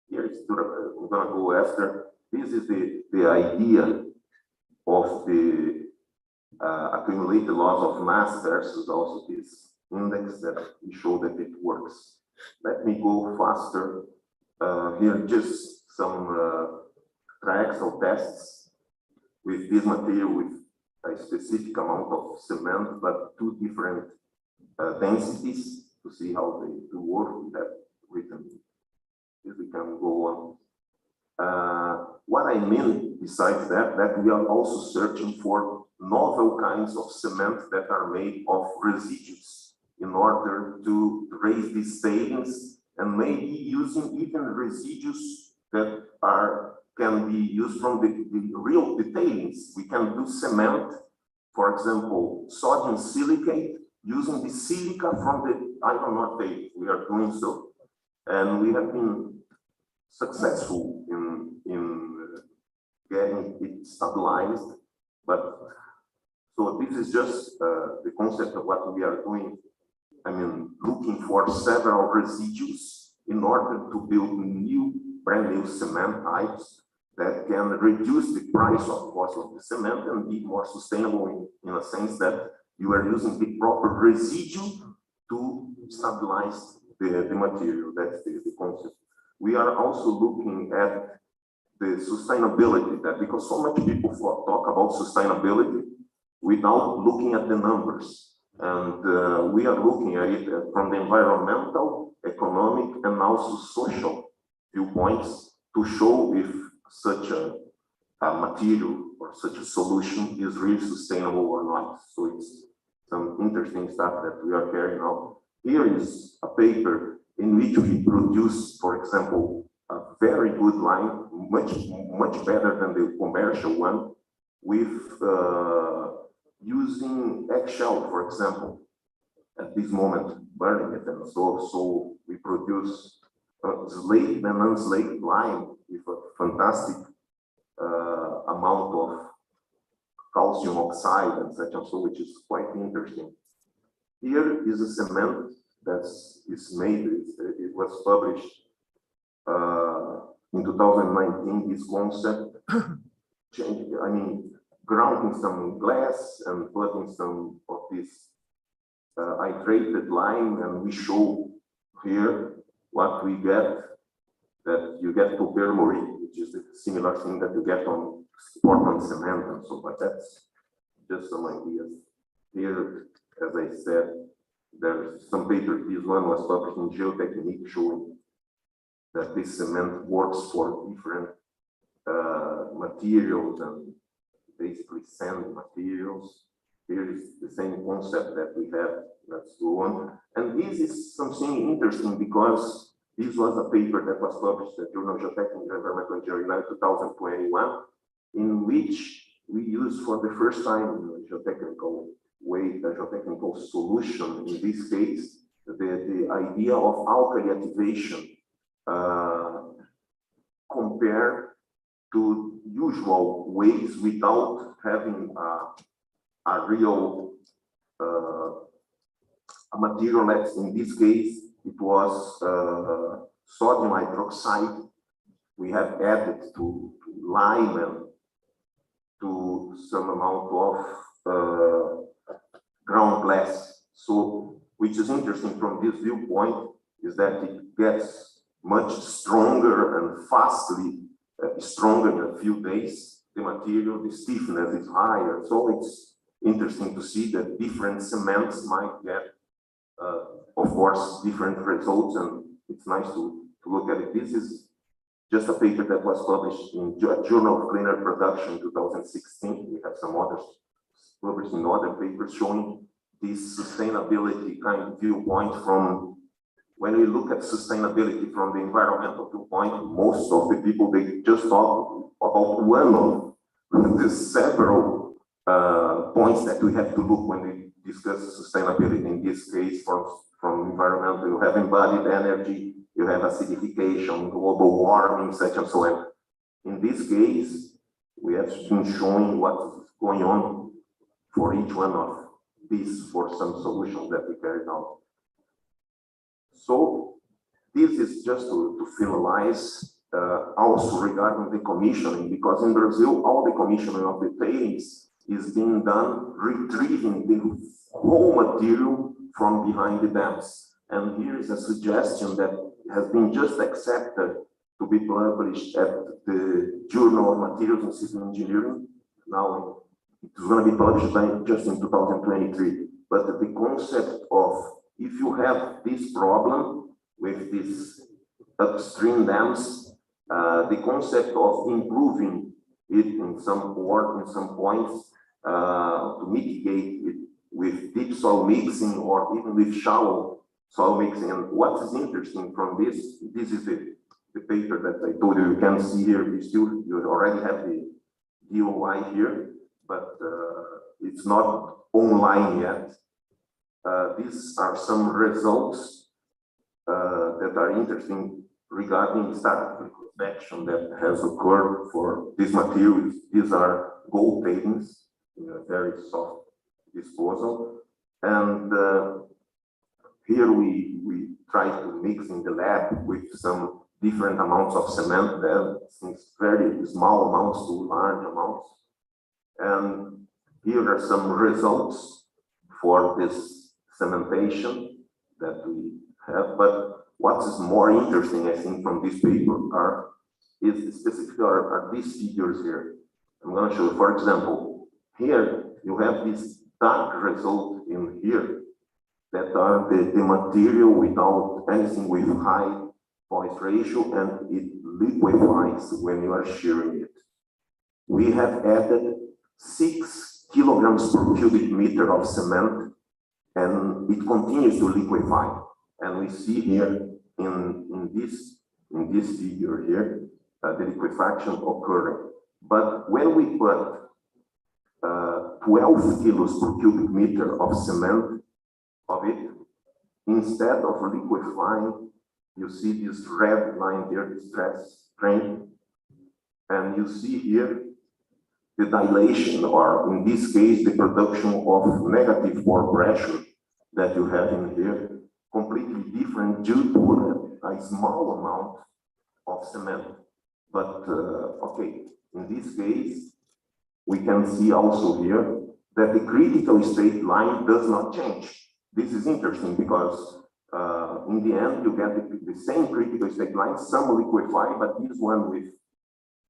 Speaker 13: Here is, I'm gonna go after, this is the idea of the accumulated loss of mass versus also this index that we show that it works. Let me go faster. Here just some triaxial tests with this material with a specific amount of cement, but 2 different densities to see how they do work. We have written, if we can go on. What I mean besides that we are also searching for novel kinds of cement that are made of residues in order to raise these tailings, and maybe using even residues that can be used from the tailings. We can do cement, for example, sodium silicate, using the silica from the iron ore tailings. We are doing so, and we have been successful in getting it stabilized. But so this is just the concept of what we are doing. I mean, looking for several residues in order to build brand new cement types that can reduce the price, of course, of the cement and be more sustainable in a sense that you are using the proper residue to stabilize the material. That's the concept. We are also looking at the sustainability, that because so much people talk about sustainability without looking at the numbers. And we are looking at it from the environmental, economic, and also social viewpoints to show if such a material or such a solution is really sustainable or not. So it's some interesting stuff that we are carrying out. Here is a paper in which we produce, for example, a very good line, much better than the commercial one, with using eggshell, for example, at this moment, burning it. And so we produce slaked and unslaked lime with a fantastic amount of calcium oxide and such and so, which is quite interesting. Here is a cement that is made, it was published in 2019, this concept, grounding some glass and putting some of this hydrated lime, and we show here what we get, that you get to permeate, which is the similar thing that you get on Portland cement and so, but that's just some ideas. Here, as I said, there's some papers. This one was published in Geotechnique showing that this cement works for different materials and basically sand materials. Here is the same concept that we have. Let's go on. And this is something interesting because this was a paper that was published in the Journal of Geotechnical and Environmental Engineering in 2021, in which we used for the first time in a geotechnical way, a geotechnical solution, in this case, the idea of alkali activation compared to usual ways without having a real a material. That in this case it was sodium hydroxide. We have added to lime and to some amount of ground glass. So, which is interesting from this viewpoint is that it gets much stronger and fastly stronger in a few days. the material, the stiffness is higher. So it's interesting to see that different cements might get, of course, different results, and it's nice to look at it. This is just a paper that was published in Journal of Cleaner Production 2016. We have some others published in other papers showing this sustainability kind of viewpoint from, when we look at sustainability from the environmental viewpoint, most of the people, they just talk about one of the several points that we have to look when we discuss sustainability. In this case, from environmental, you have embodied energy, you have acidification, global warming, such and so on. In this case, we have been showing what's going on for each one of these, for some solutions that we carried out. So this is just to finalize, also regarding the commissioning, because in Brazil, all the commissioning of the tailings is being done retrieving the whole material from behind the dams. And here is a suggestion that has been just accepted to be published at the Journal of Materials and Civil Engineering. Now it's going to be published just in 2023. But the concept of, if you have this problem with these upstream dams, the concept of improving it in some points to mitigate it with deep soil mixing or even with shallow soil mixing. And what is interesting from this is the paper that I told you. You can see here, you already have the DOI here, but it's not online yet. These are some results that are interesting regarding static liquefaction that has occurred for these materials. These are gold tailings in a very soft disposal. And here we try to mix in the lab with some different amounts of cement there, since very small amounts to large amounts. And here are some results for this cementation that we have. But what is more interesting, I think, from this paper is specifically are these figures here. I'm going to show you, for example, here you have this dark result in here that are the material without anything with high voice ratio, and it liquefies when you are shearing it. We have added 6 kilograms per cubic meter of cement, and it continues to liquefy. And we see here in this figure here, the liquefaction occurring. But when we put 12 kilos per cubic meter of cement of it, instead of liquefying, you see this red line here, the stress strain, and you see here the dilation, or in this case, the production of negative pore pressure that you have in here, completely different due to a small amount of cement. But okay, in this case, we can see also here that the critical state line does not change. This is interesting because in the end, you get the same critical state line, some liquefy, but this one with,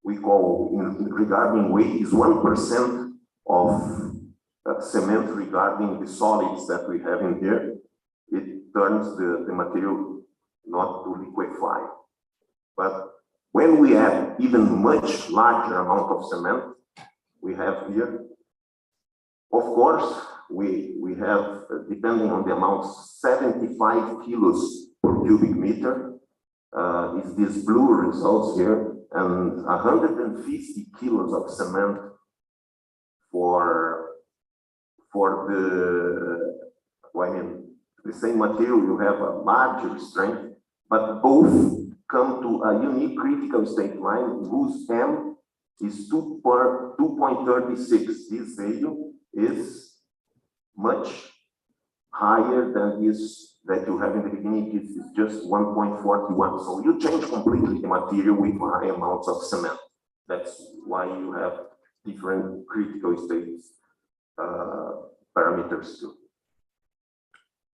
Speaker 13: we call, regarding weight, is 1% of cement regarding the solids that we have in here. It turns the material not to liquefy. But when we add even much larger amount of cement, we have here, of course, we have, depending on the amount, 75 kilos per cubic meter is this blue results here, and 150 kilos of cement for the, well, I mean, the same material, you have a larger strength, but both come to a unique critical state line whose M is 2.36. This value is much higher than this that you have in the beginning. It's just 1.41. So you change completely the material with high amounts of cement. That's why you have different critical states parameters too.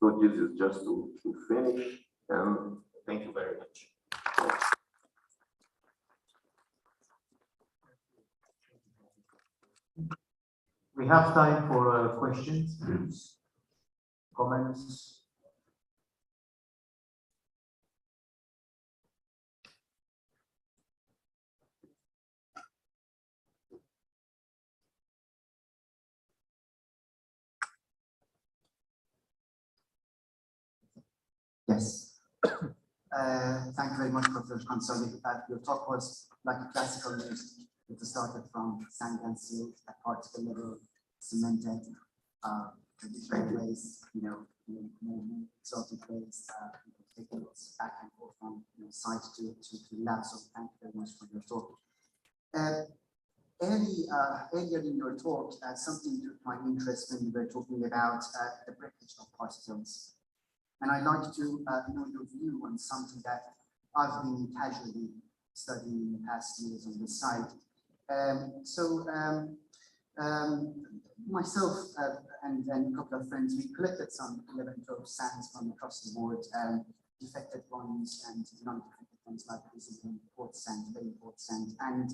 Speaker 13: So this is just to finish, and thank you very much.
Speaker 12: We have time for questions, comments.
Speaker 14: Yes. Thank you very much, Professor Consoli. Your talk was like a classical music. It started from sand and silt at particle level, cemented, traditional ways, moving exotic ways, taking us back and forth from site to lab. So thank you very much for your talk. Earlier in your talk, something took my interest when you were talking about the breakage of particles. And I'd like to know your view on something that I've been casually studying in the past years on this site. Myself and a couple of friends, we collected some 11, 12 sands from across the board, defected ones and non-defected ones like recently port sand, very port sand. And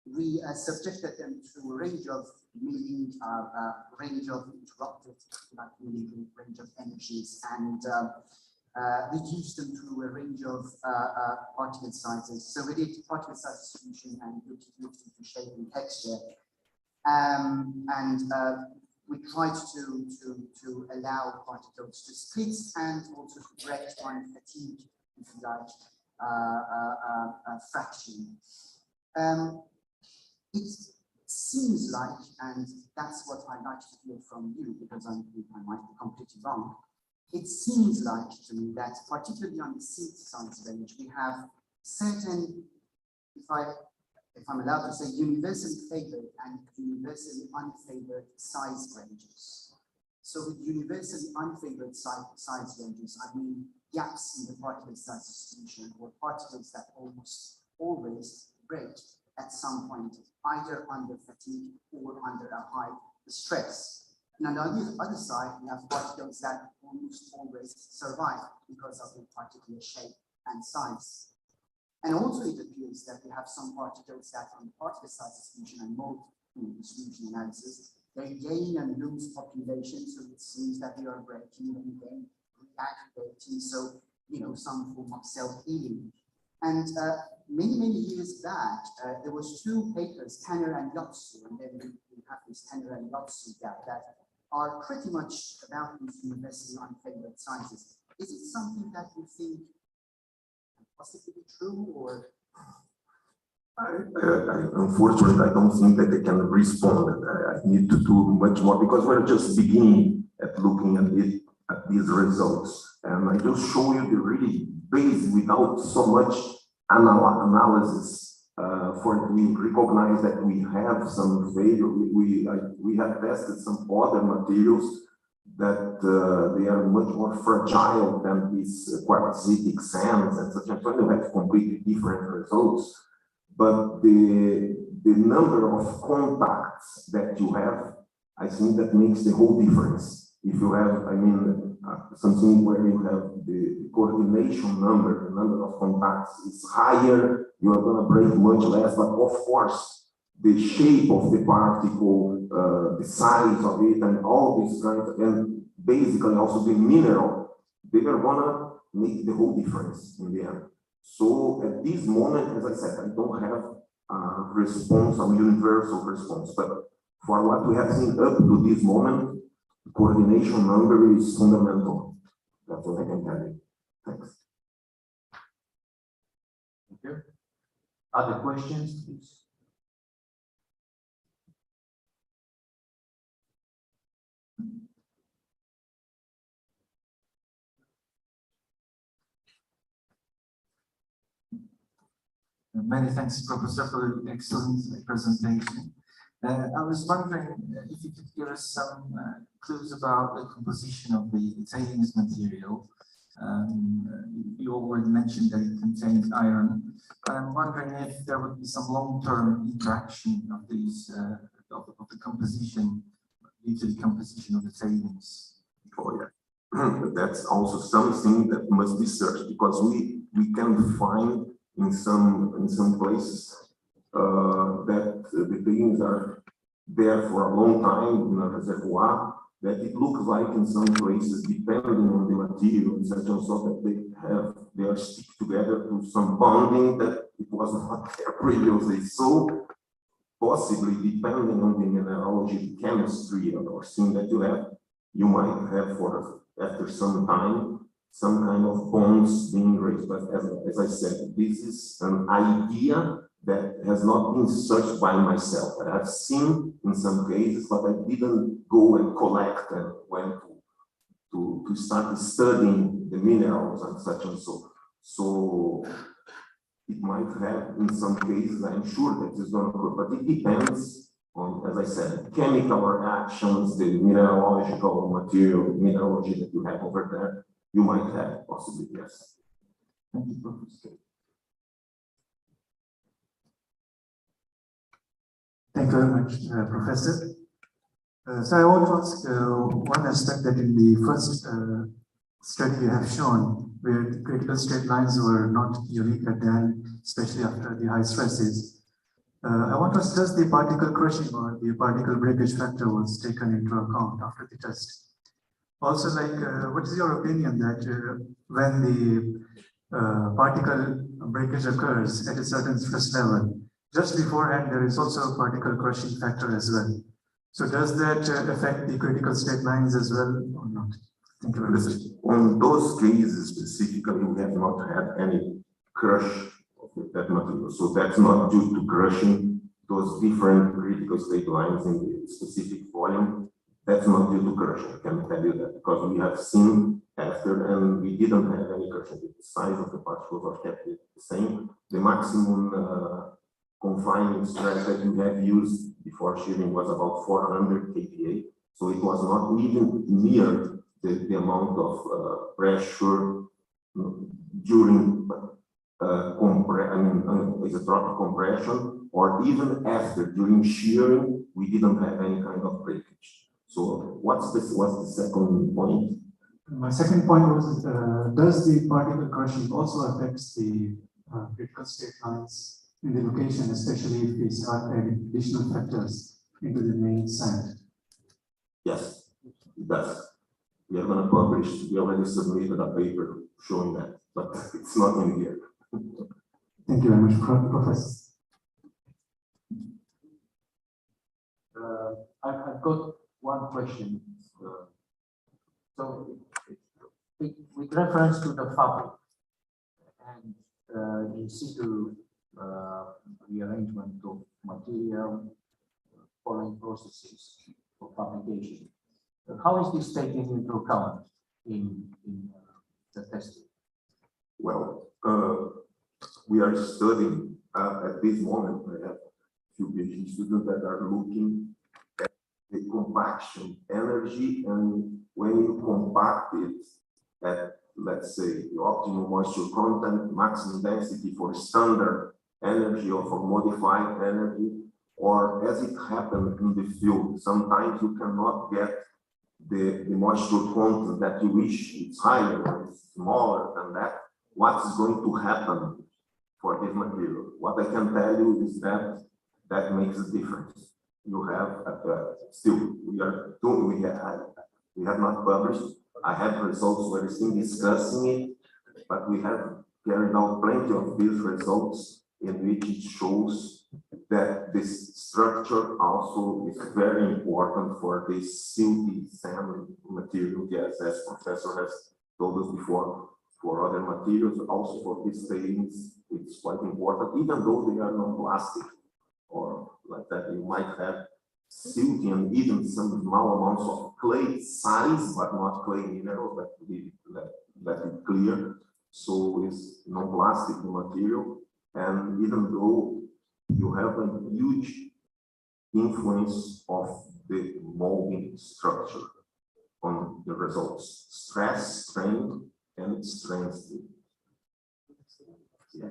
Speaker 14: we subjected them to a range of milling, range of interrupted milling, range of energies, and reduced them to a range of particle sizes. So we did particle size distribution and looked into shape and texture. We tried to allow particles to split and also to break down fatigue, if you like, fraction. It seems like, and that's what I'd like to hear from you, because I might be completely wrong. It seems like to me that particularly on the synthesizer range, we have certain, if I'm allowed to say, universally favored and universally unfavored size ranges. So with universally unfavored size ranges, I mean gaps in the particle size distribution or particles that almost always break at some point, either under fatigue or under a high stress. And on the other side, we have particles that almost always survive because of their particular shape and size. And also it appears that we have some particles that on particle size distribution and mode distribution analysis, they gain and lose population. So it seems that they are breaking and then reaggregating. So, some form of self-healing. And many years back, there was two papers, Tanner and Yotsu, and then we have this Tanner and Yotsu gap that are pretty much about these universally unfavored sizes. Is it something that you think possibly true, or?
Speaker 13: Unfortunately, I don't think that I can respond. I need to do much more because we're just beginning at looking at these results. And I just show you the really base without so much analysis for it. We recognize that we have some failure. We have tested some other materials that they are much more fragile than these quartzitic sands, and such and so on. They have completely different results. But the number of contacts that you have, I think that makes the whole difference. If you have, something where you have the coordination number, the number of contacts is higher, you are going to break much less. But of course, the shape of the particle, the size of it, and all these kinds, and basically also the mineral, they are going to make the whole difference in the end. So at this moment, as I said, I don't have a response, a universal response, but for what we have seen up to this moment, the coordination number is fundamental. That's what I can tell you. Thanks.
Speaker 12: Thank you. Other questions, please?
Speaker 10: Many thanks, Professor, for the excellent presentation. I was wondering if you could give us some clues about the composition of the tailings material. You already mentioned that it contains iron. I'm wondering if there would be some long-term interaction of these of the composition due to the composition of the tailings.
Speaker 13: Oh yeah, that's also something that must be searched, because we can find in some places that the tailings are there for a long time in a reservoir, that it looks like in some places, depending on the material, such and so that they are stick together to some bonding that it was not there previously. So possibly depending on the mineralogy, chemistry, or thing that you have, you might have for after some time some kind of bonds being raised. But as I said, this is an idea that has not been searched by myself. I have seen in some cases, but I didn't go and collect and went to start studying the minerals and such and so. So it might have in some cases, I'm sure that it's going to occur, but it depends on, as I said, chemical reactions, the mineralogical material, mineralogy that you have over there, you might have possibly, yes.
Speaker 10: Thank you, Professor. Thank you very much, Professor. So I want to ask one aspect that in the first study you have shown, where the critical state lines were not unique at the end, especially after the high stresses. I want to ask, does the particle crushing or the particle breakage factor was taken into account after the test? Also, like, what is your opinion that when the particle breakage occurs at a certain stress level, just beforehand there is also a particle crushing factor as well. So does that affect the critical state lines as well or not? Thank you very much.
Speaker 13: On those cases specifically, we have not had any crush of that material. So that's not due to crushing those different critical state lines in the specific volume. That's not due to crushing, I can tell you that, because we have seen after and we didn't have any crushing. The size of the particles are kept the same. The maximum confining stress that we have used before shearing was about 400 kPa. So it was not even near the amount of pressure during isotropic compression, or even after, during shearing, we didn't have any kind of breakage. So what's the second point?
Speaker 10: My second point was, does the particle crushing also affects the critical state lines in the location, especially if we start adding additional factors into the main sand?
Speaker 13: Yes, it does. We are going to publish, we already submitted a paper showing that, but it's not in here.
Speaker 10: Thank you very much, Professor.
Speaker 12: I've got one question. So, with reference to the fabric and in situ rearrangement of material following processes for fabrication, how is this taken into account in the testing?
Speaker 13: Well, we are studying at this moment. I have a few PhD students that are looking at the compaction energy, and when you compact it at, let's say, the optimal moisture content, maximum density for standard energy or for modified energy, or as it happened in the field, sometimes you cannot get the moisture content that you wish. It's higher or it's smaller than that. What is going to happen for this material? What I can tell you is that that makes a difference. You have still we have not published. I have results. We're still discussing it, but we have carried out plenty of these results in which it shows that this structure also is very important for this silty sand material. Yes, as Professor has told us before, for other materials, also for these tailings, it's quite important, even though they are non-plastic or like that. You might have silty and even some small amounts of clay size, but not clay minerals, that is clear. So it's non-plastic material, and even though you have a huge influence of the molding structure on the results, stress, strain, and strength. Yeah.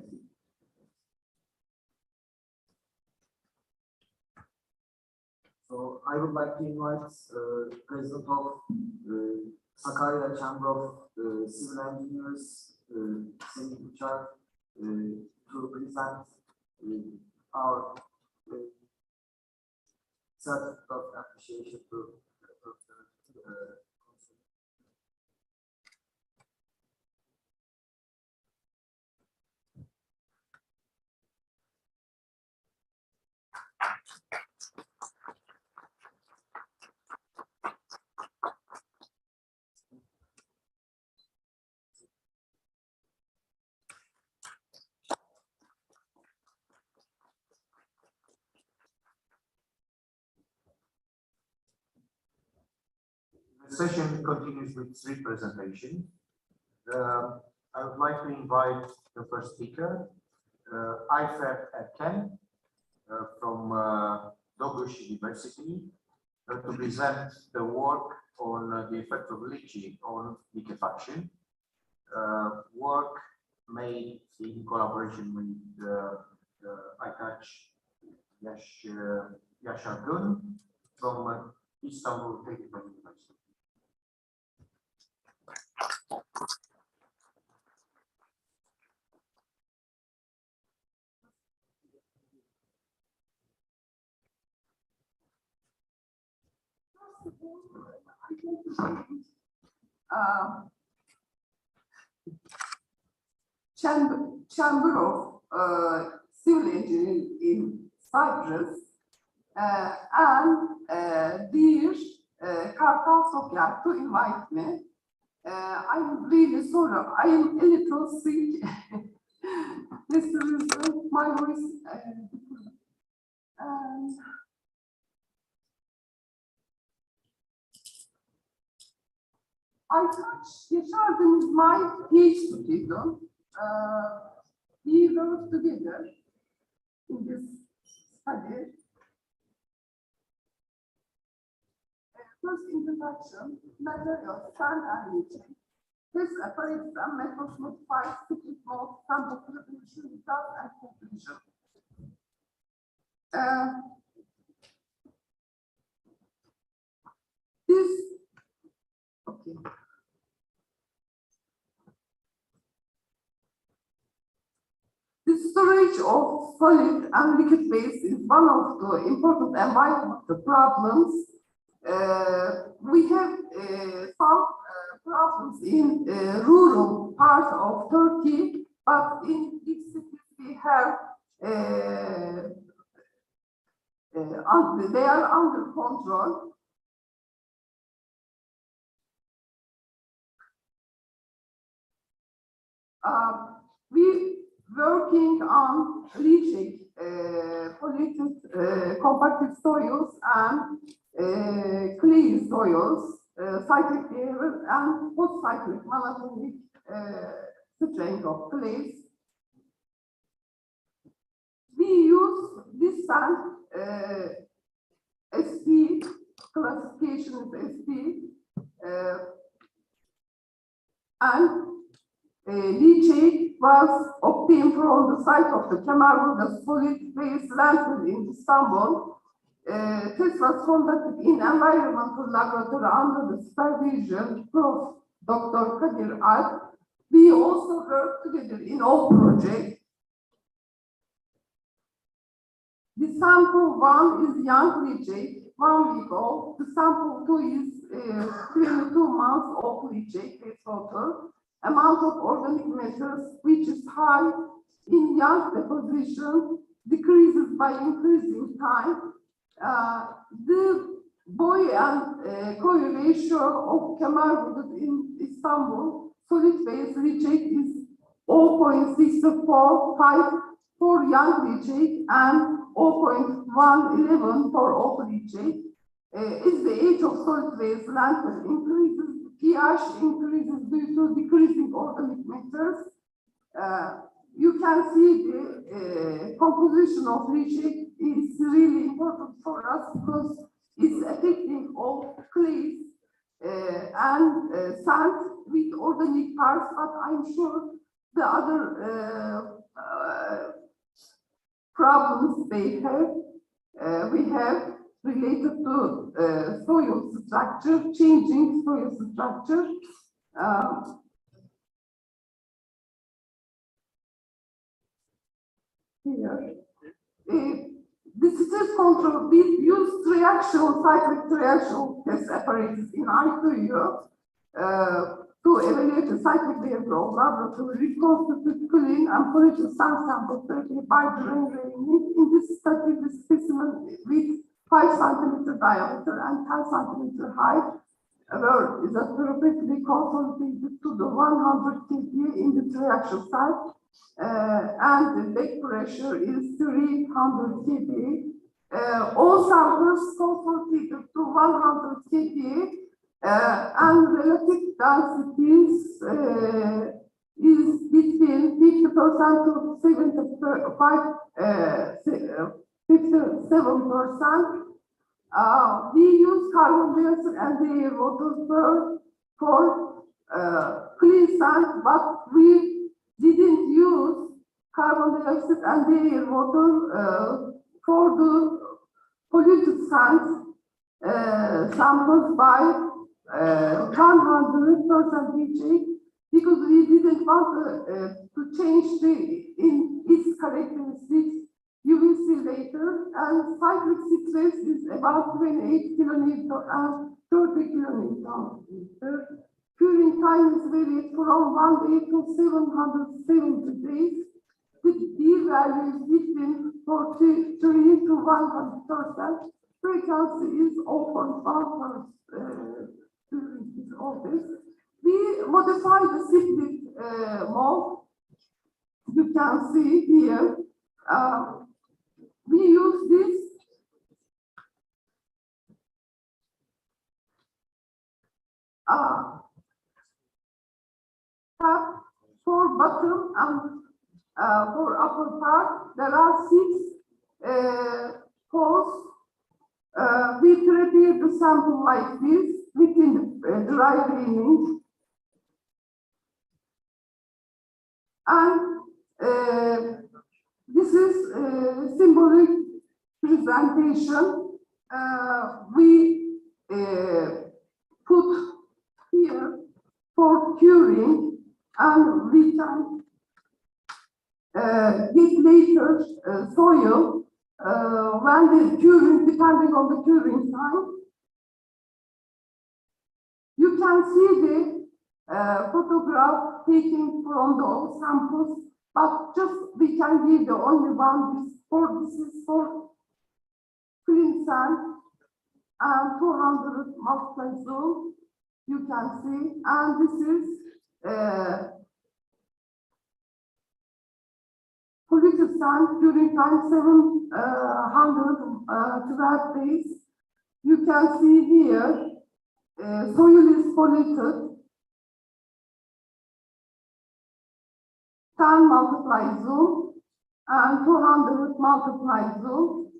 Speaker 2: So I would like to invite President of Sakarya Chamber of Civil Engineers, Semih Uçar, to present our certificate of appreciation to The session continues with three presentations. I would like to invite the first speaker, Ayfer Erken, from Doğuş University, to present the work on the effect of leaching on liquefaction. Work made in collaboration with Aytaç Yaşar Gün from Istanbul Technical University.
Speaker 1: Chamber of Civil Engineering in Cyprus, and dear Kartal Soker to invite me. I'm really sorry, I am a little sick. This is my voice. Aytaç Yaşar Gün is my PhD student. We work together in this study. First introduction, material, sand and leaching. This operates and methods modifies cyclic mode, sample preparation, result and conclusion. The storage of solid and liquid waste is one of the important environmental problems. We have some problems in rural parts of Turkey, but in big cities we have they are under control. We working on leaching polluted compacted soils and clean soils, cyclic behavior and post-cyclic monatomic strength of clays. We use this sand SP, classification is SP, and leachate was obtained from the site of the Kemalburgaz solid waste landfill in Istanbul. Test was conducted in environmental laboratory under the supervision of Dr. Kadir Alp. We also work together in all projects. The sample 1 is young leachate, 1 week old. The sample 2 is 22 months old leachate, wastewater. Amount of organic matters which is high in young deposition decreases by increasing time. The boy and coy ratio of Kemalburgaz in Istanbul solid waste leachate is 0.645 for young leachate and 0.111 for old leachate. As the age of solid waste landfill increases, pH increases due to decreasing organic matters. You can see the composition of leachate is really important for us because it's affecting all clays and sand with organic parts, but I'm sure the other problems they have, we have related to soil structure, changing soil structure. Here. this is control. We use cyclic triaxial test apparatus in ITU to evaluate the cyclic behavior of laboratory, reconstitute clean and polluted sand samples by drain draining. In this study, the specimen with 5 centimeter diameter and 10 centimeter height is appropriately consolidated to the 100 kPa in the triaxial site, and the back pressure is 300 kPa. All samples consolidated to 100 kPa, and relative densities is between 50% to 57%. We use carbon dioxide and the water for clean sand, but we didn't use carbon dioxide and the water for the polluted sand samples by 100% pH, because we didn't want to change its characteristics. You will see later, and cyclic stress is about 28 kilonewton and 30 kilonewton. Curing time is varied from 1 day to 770 days. The D value is between 43 to 100%. Frequency is 0.1% during all this. We modify the cyclic mode. You can see here. We use this tab for bottom and for upper part. There are 6 holes. We prepare the sample like this within the dry cleaning, and this is symbolic presentation. We put here for curing, and we can get later soil when the curing, depending on the curing time. You can see the photograph taken from the samples, but just we can give the only one. This is for clean sand and 200 multiplied zoom. You can see, and this is polluted sand during time 712 days. You can see here soil is polluted. 10 multiplied zoom and 200 multiplied zoom.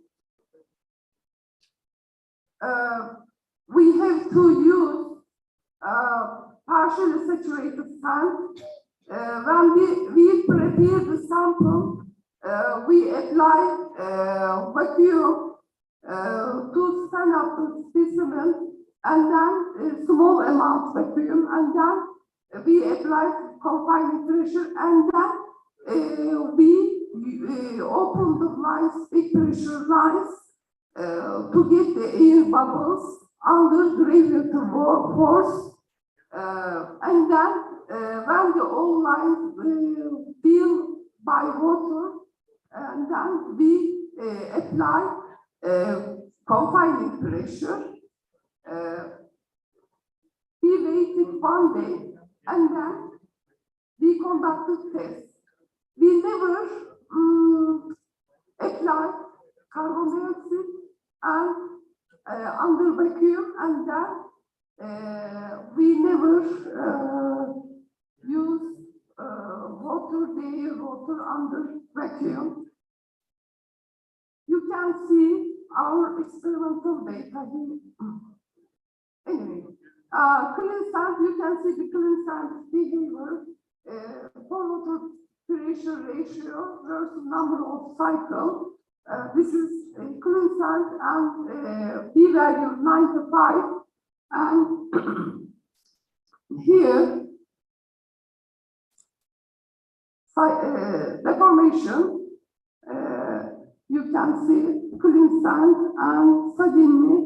Speaker 1: We have to use partially saturated sand. When we prepare the sample, we apply vacuum to stand up the specimen, and then a small amount vacuum, and then we apply confining pressure, and then we open the lines, big pressure lines, to get the air bubbles under gravity force, and then when the all lines fill by water, and then we apply confining pressure. We waited 1 day, and then we conducted tests. We never applied carbon dioxide and under vacuum, and then we never use water under vacuum. You can see our experimental data here. Anyway, clean sand, you can see the clean sand behavior for water pressure ratio versus number of cycles. This is clean sand and P value 95, and here deformation. you can see clean sand and suddenly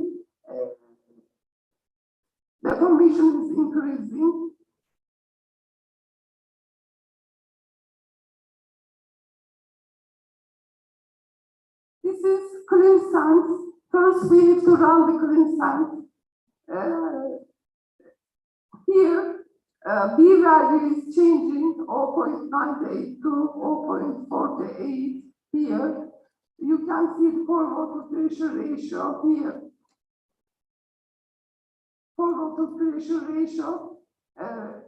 Speaker 1: deformation is increasing. This is clean sand. First, we have to run the clean sand. Here, B value is changing 0.98 to 0.48 here. You can see the forward pressure ratio here. Forward pressure ratio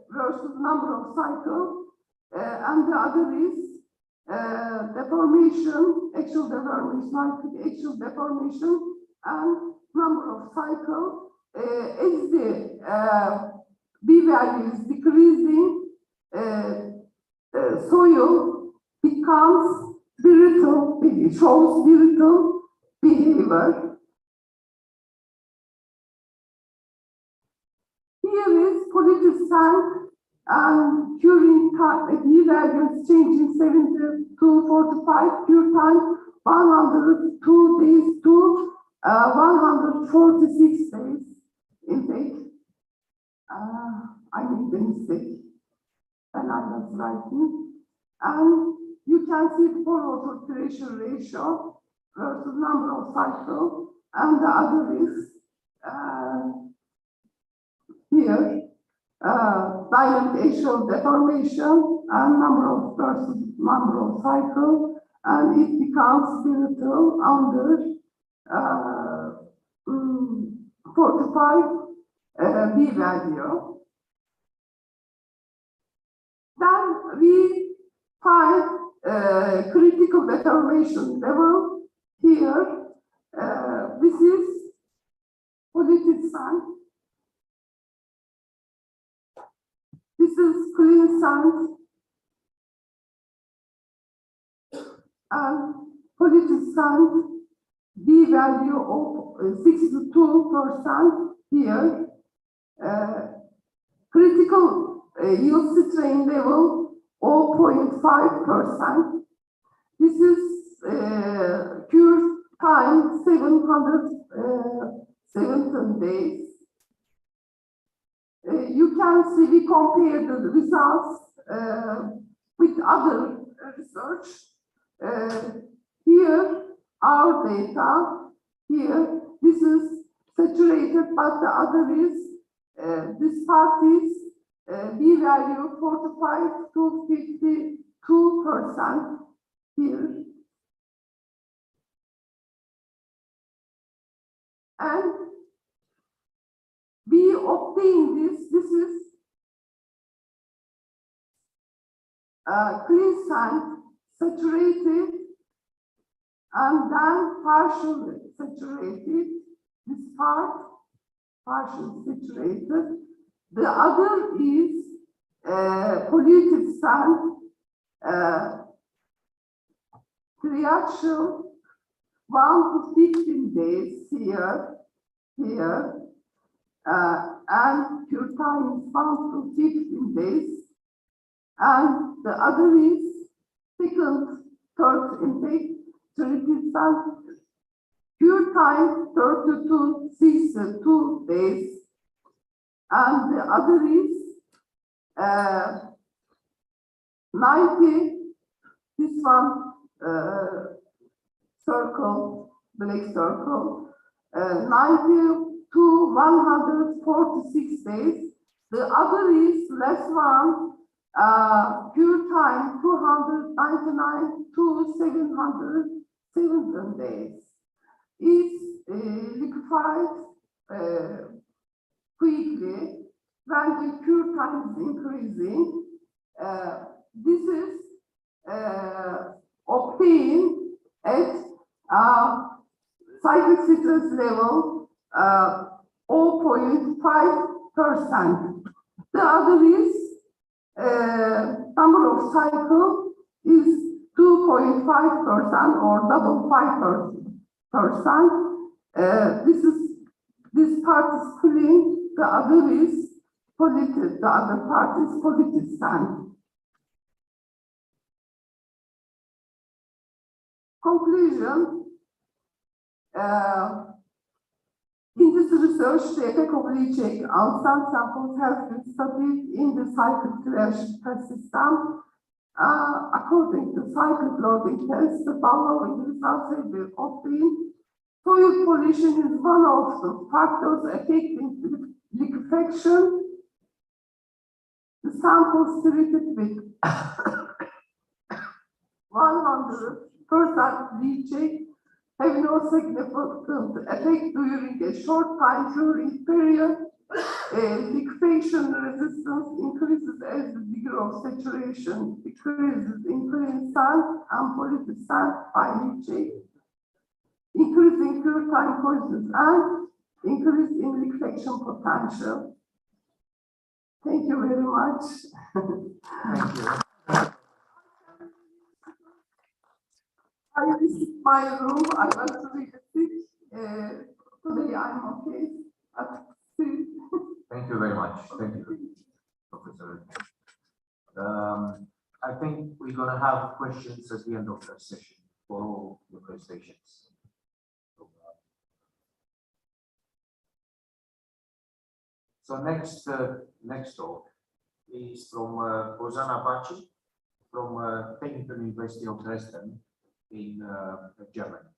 Speaker 1: versus number of cycles, and the other is deformation, actual deformation, and number of cycles. As the B value is decreasing, soil becomes brittle, it shows brittle behavior. Here is polluted sand, and during time, B value is changing 70 to 45, pure time 102 days to 146 days intake. I made a mistake when I was writing. And you can see the forward pressure ratio versus number of cycles, and the other is here, dynamic axial deformation and number of versus number of cycles, and it becomes brittle under 45 B value. Then we find critical deformation level here. This is polluted sand. This is clean sand. And polluted sand, B value of 62% here. Critical yield strain level 0.5%. This is cure time 717 days. You can see we compare the results with other research. Here our data, here this is saturated, but the other is this part is B value 45 to 52% here. And we obtain this is clean sand, saturated, and then partially saturated, this part, partially saturated. The other is polluted sand, reaction 1 to 15 days here, and pure time is 1 to 15 days. And the other is second, third intake, treated sand, pure time 30 to 62 days. And the other is 90, this one circle, black circle, 90 to 146 days. The other is less one, pure time 299 to 707 days. It's liquefied quickly when the cure time is increasing. This is obtained at cyclic stress level 0.5%. The other is number of cycle is 2.5% or double 5%. This part is clean. The other is polluted, the other part is polluted sand. Conclusion. In this research, the effect of leaching on some samples has been studied in the cyclic crash test system. According to cyclic loading tests, the following results have been obtained. Soil pollution is one of the factors affecting liquefaction. The samples treated with 100% leaching have no significant effect during a short time during period. Liquefaction resistance increases as the degree of saturation decreases in clean sand and polluted sand by leaching, increasing pure time courses and increase in liquefaction potential. Thank you very much.
Speaker 2: Thank you.
Speaker 1: I visit my room. I was really sick. Today I'm okay.
Speaker 12: Thank you very much. Thank you, Professor. I think we're going to have questions at the end of the session for all the presentations. So next talk is from Rosanna Bacci from Technical University of Dresden in Germany.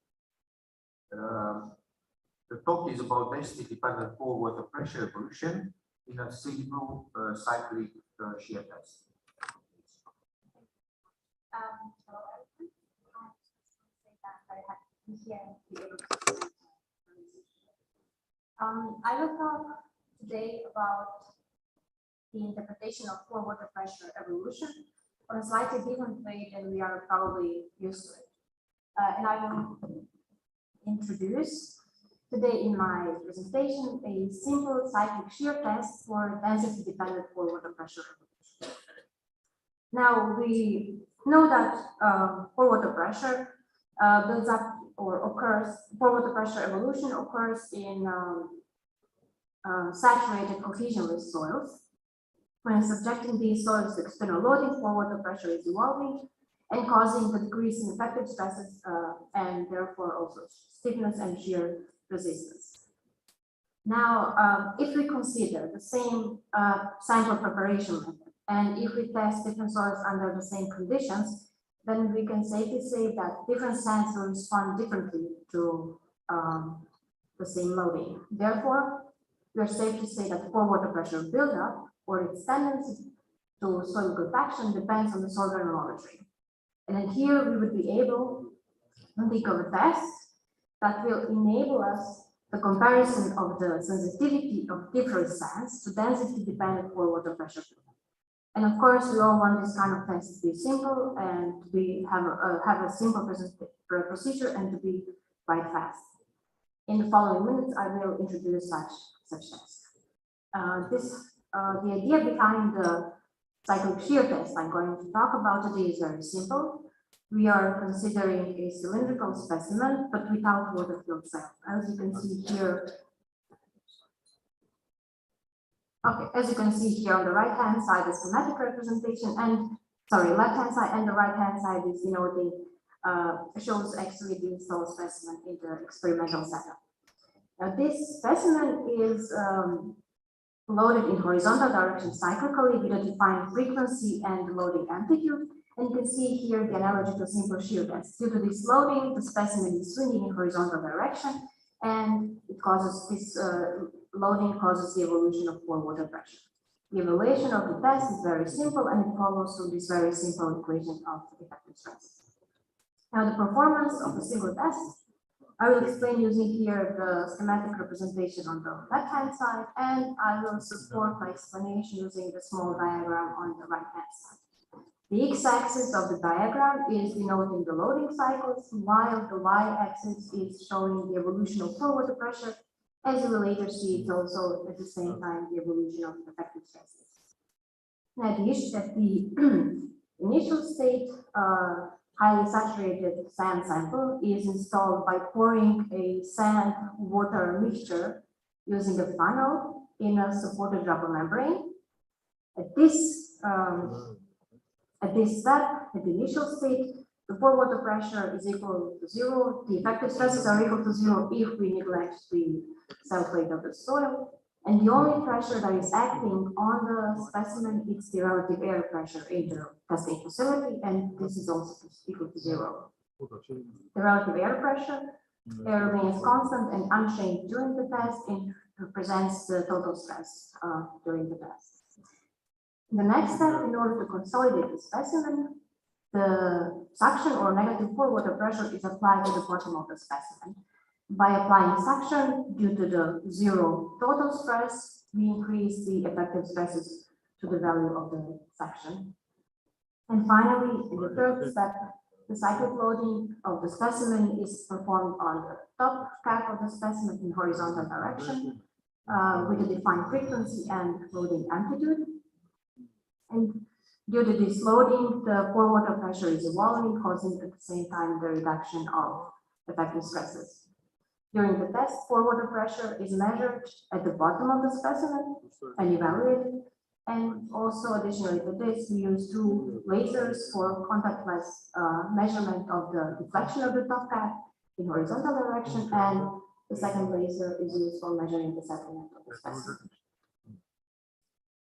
Speaker 12: The talk is about density-dependent pore water pressure evolution in a simple cyclic shear test.
Speaker 15: Hello, everyone. I just want to say that I'm very happy to be here and to be able to present my presentation. I will talk today about the interpretation of pore water pressure evolution on a slightly different way than we are probably used to it. And I will introduce today in my presentation a simple cyclic shear test for density-dependent pore water pressure evolution. Now we know that pore water pressure builds up or occurs, pore water pressure evolution occurs in saturated cohesion-less soils. When subjecting these soils to external loading, pore water pressure is evolving and causing the decrease in effective stresses and therefore also stiffness and shear resistance. Now, if we consider the same sample preparation method, and if we test different soils under the same conditions, then we can safely say that different sands will respond differently to the same loading. Therefore, we are safe to say that pore water pressure buildup or its tendency to soil compaction depends on the soil granulometry. And then here we would be able to think of a test that will enable us the comparison of the sensitivity of different sands to density-dependent pore water pressure. And of course, we all want this kind of test to be simple and we have a simple procedure and to be quite fast. In the following minutes, I will introduce such tests. The idea behind the cyclic shear test I'm going to talk about today is very simple. We are considering a cylindrical specimen, but without water-filled cell. As you can see here, as you can see here on the right-hand side, the schematic representation, and left-hand side and the right-hand side is denoting shows actually the installed specimen in the experimental setup. Now, this specimen is loaded in horizontal direction cyclically with a defined frequency and loading amplitude. And you can see here the analogy to simple shear test. Due to this loading, the specimen is swinging in horizontal direction, and it causes this loading causes the evolution of pore water pressure. The evaluation of the test is very simple, and it follows from this very simple equation of effective stress. Now, the performance of the single test, I will explain using here the schematic representation on the left-hand side, and I will support my explanation using the small diagram on the right-hand side. The x-axis of the diagram is denoting the loading cycles, while the y-axis is showing the evolution of pore water pressure. As you will later see, it's also at the same time the evolution of effective stresses. Now, at the initial state, highly saturated sand sample is installed by pouring a sand water mixture using a funnel in a supported rubber membrane. At this step, at the initial state, the pore water pressure is equal to 0. The effective stresses are equal to 0 if we neglect the self-weight of the soil. And the only pressure that is acting on the specimen is the relative air pressure in the testing facility, and this is also equal to 0. The relative air pressure remains constant and unchanged during the test and represents the total stress during the test. The next step, in order to consolidate the specimen, the suction or negative pore water pressure is applied to the bottom of the specimen. By applying suction due to the 0 total stress, we increase the effective stresses to the value of the suction. And finally, in the third step, the cyclic loading of the specimen is performed on the top cap of the specimen in horizontal direction with a defined frequency and loading amplitude. And due to this loading, the pore water pressure is evolving, causing at the same time the reduction of effective stresses. During the test, pore water pressure is measured at the bottom of the specimen and evaluated. And also additionally to this, we use 2 lasers for contactless measurement of the deflection of the top cap in horizontal direction, and the second laser is used for measuring the settlement of the specimen.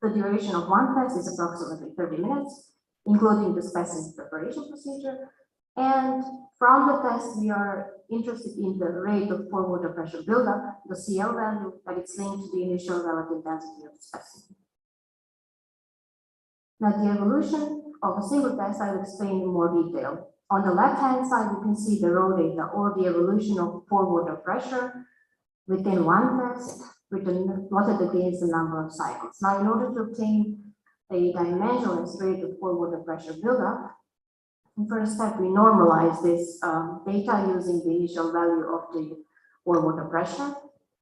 Speaker 15: The duration of one test is approximately 30 minutes, including the specimen preparation procedure. And from the test, we are interested in the rate of pore water pressure buildup, the CL value, that is linked to the initial relative density of the specimen. Now, the evolution of a single test, I will explain in more detail. On the left-hand side, you can see the raw data or the evolution of pore water pressure within one test, plotted against the number of cycles. Now, in order to obtain a dimensionless rate of pore water pressure buildup, in first step, we normalize this data using the initial value of the pore water pressure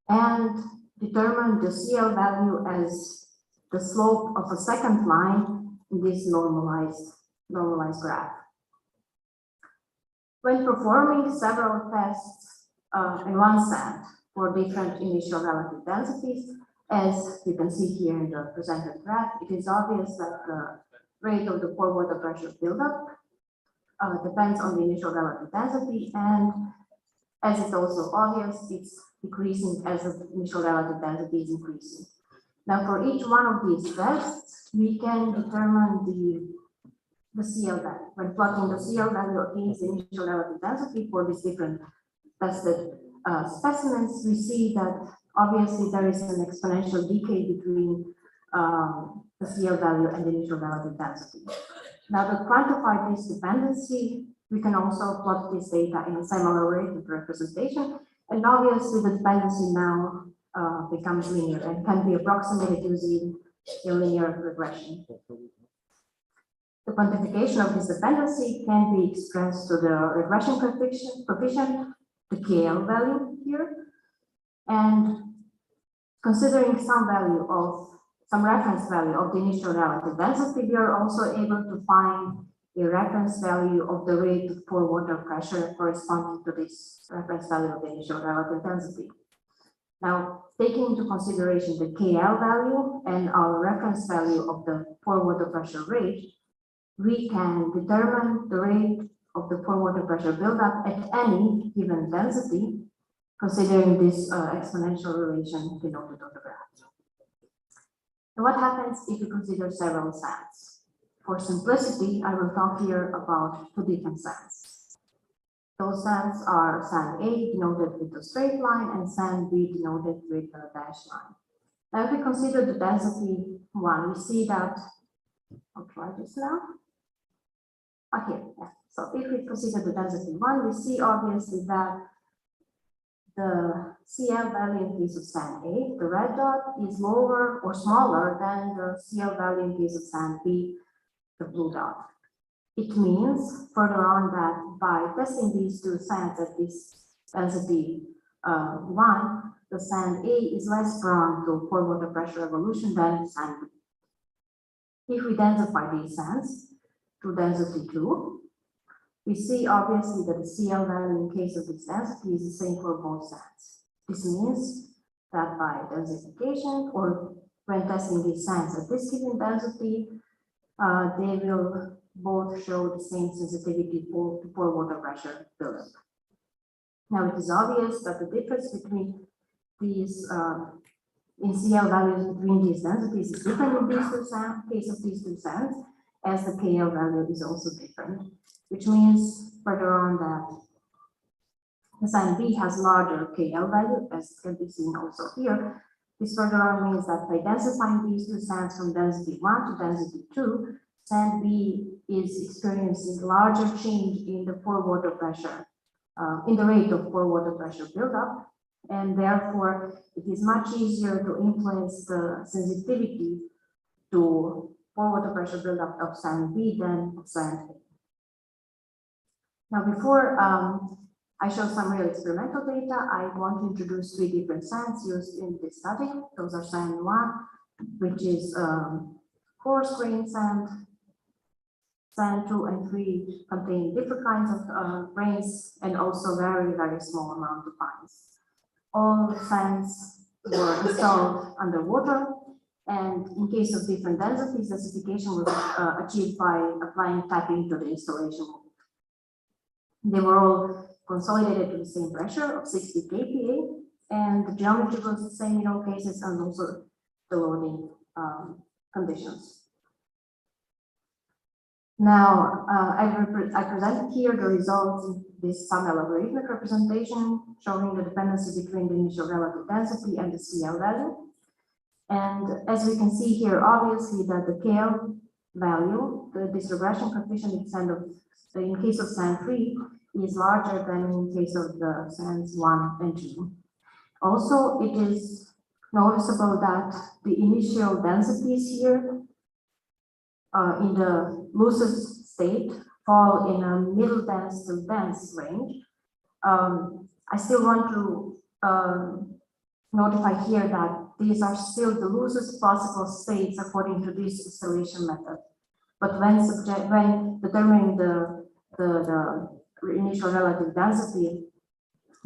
Speaker 15: and determine the CL value as the slope of a second line in this normalized graph. When performing several tests in one sand for different initial relative densities, as you can see here in the presented graph, it is obvious that the rate of the pore water pressure buildup depends on the initial relative density, and as it's also obvious, it's decreasing as the initial relative density is increasing. Now, for each one of these tests, we can determine the CL value. When plotting the CL value against the initial relative density for these different tested specimens, we see that obviously there is an exponential decay between the CL value and the initial relative density. Now, to quantify this dependency, we can also plot this data in a similar rate of representation. And obviously, the dependency now becomes linear and can be approximated using a linear regression. The quantification of this dependency can be expressed to the regression coefficient, the KL value here. And considering some reference value of the initial relative density, we are also able to find a reference value of the rate of pore water pressure corresponding to this reference value of the initial relative density. Now, taking into consideration the KL value and our reference value of the pore water pressure rate, we can determine the rate of the pore water pressure buildup at any given density, considering this exponential relation denoted on the graph. And what happens if we consider several sands? For simplicity, I will talk here about 2 different sands. Those sands are sand A denoted with a straight line and sand B denoted with a dashed line. Now, if we consider the density 1, we see that, I'll try this now. Okay, yeah. So if we consider the density 1, we see obviously that the CL value in case of sand A, the red dot, is lower or smaller than the CL value in case of sand B, the blue dot. It means further on that by testing these 2 sands at this density 1, the sand A is less prone to pore water pressure evolution than sand B. If we densify these sands to density 2, we see obviously that the CL value in case of this density is the same for both sands. This means that by densification or when testing these sands at this given density, they will both show the same sensitivity to pore water pressure buildup. Now it is obvious that the difference between these in CL values between these densities is different in these case of these two sands, as the KL value is also different, which means further on that the sand B has larger KL value, as can be seen also here. This further on means that by densifying these two sands from density 1 to density 2, sand B is experiencing larger change in the pore water pressure, in the rate of pore water pressure buildup, and therefore it is much easier to influence the sensitivity to pore water pressure buildup of sand B than of sand A. Now, before I show some real experimental data, I want to introduce three different sands used in this study. Those are sand 1, which is coarse grain sand. Sand 2 and 3 contain different kinds of grains and also very, very small amount of fines. All sands were installed underwater, and in case of different densities, acidification was achieved by applying tapping to the installation mold. They were all consolidated to the same pressure of 60 kPa, and the geometry was the same in all cases, and also the loading conditions. Now, I presented here the results in this sum-algorithmic representation showing the dependency between the initial relative density and the CL value. And as we can see here, obviously that the KL value, this regression coefficient in case of sand 3 is larger than in case of the sands 1 and 2. Also, it is noticeable that the initial densities here in the loosest state fall in a middle dense to dense range. I still want to notify here that these are still the loosest possible states according to this distillation method. But when determining the initial relative density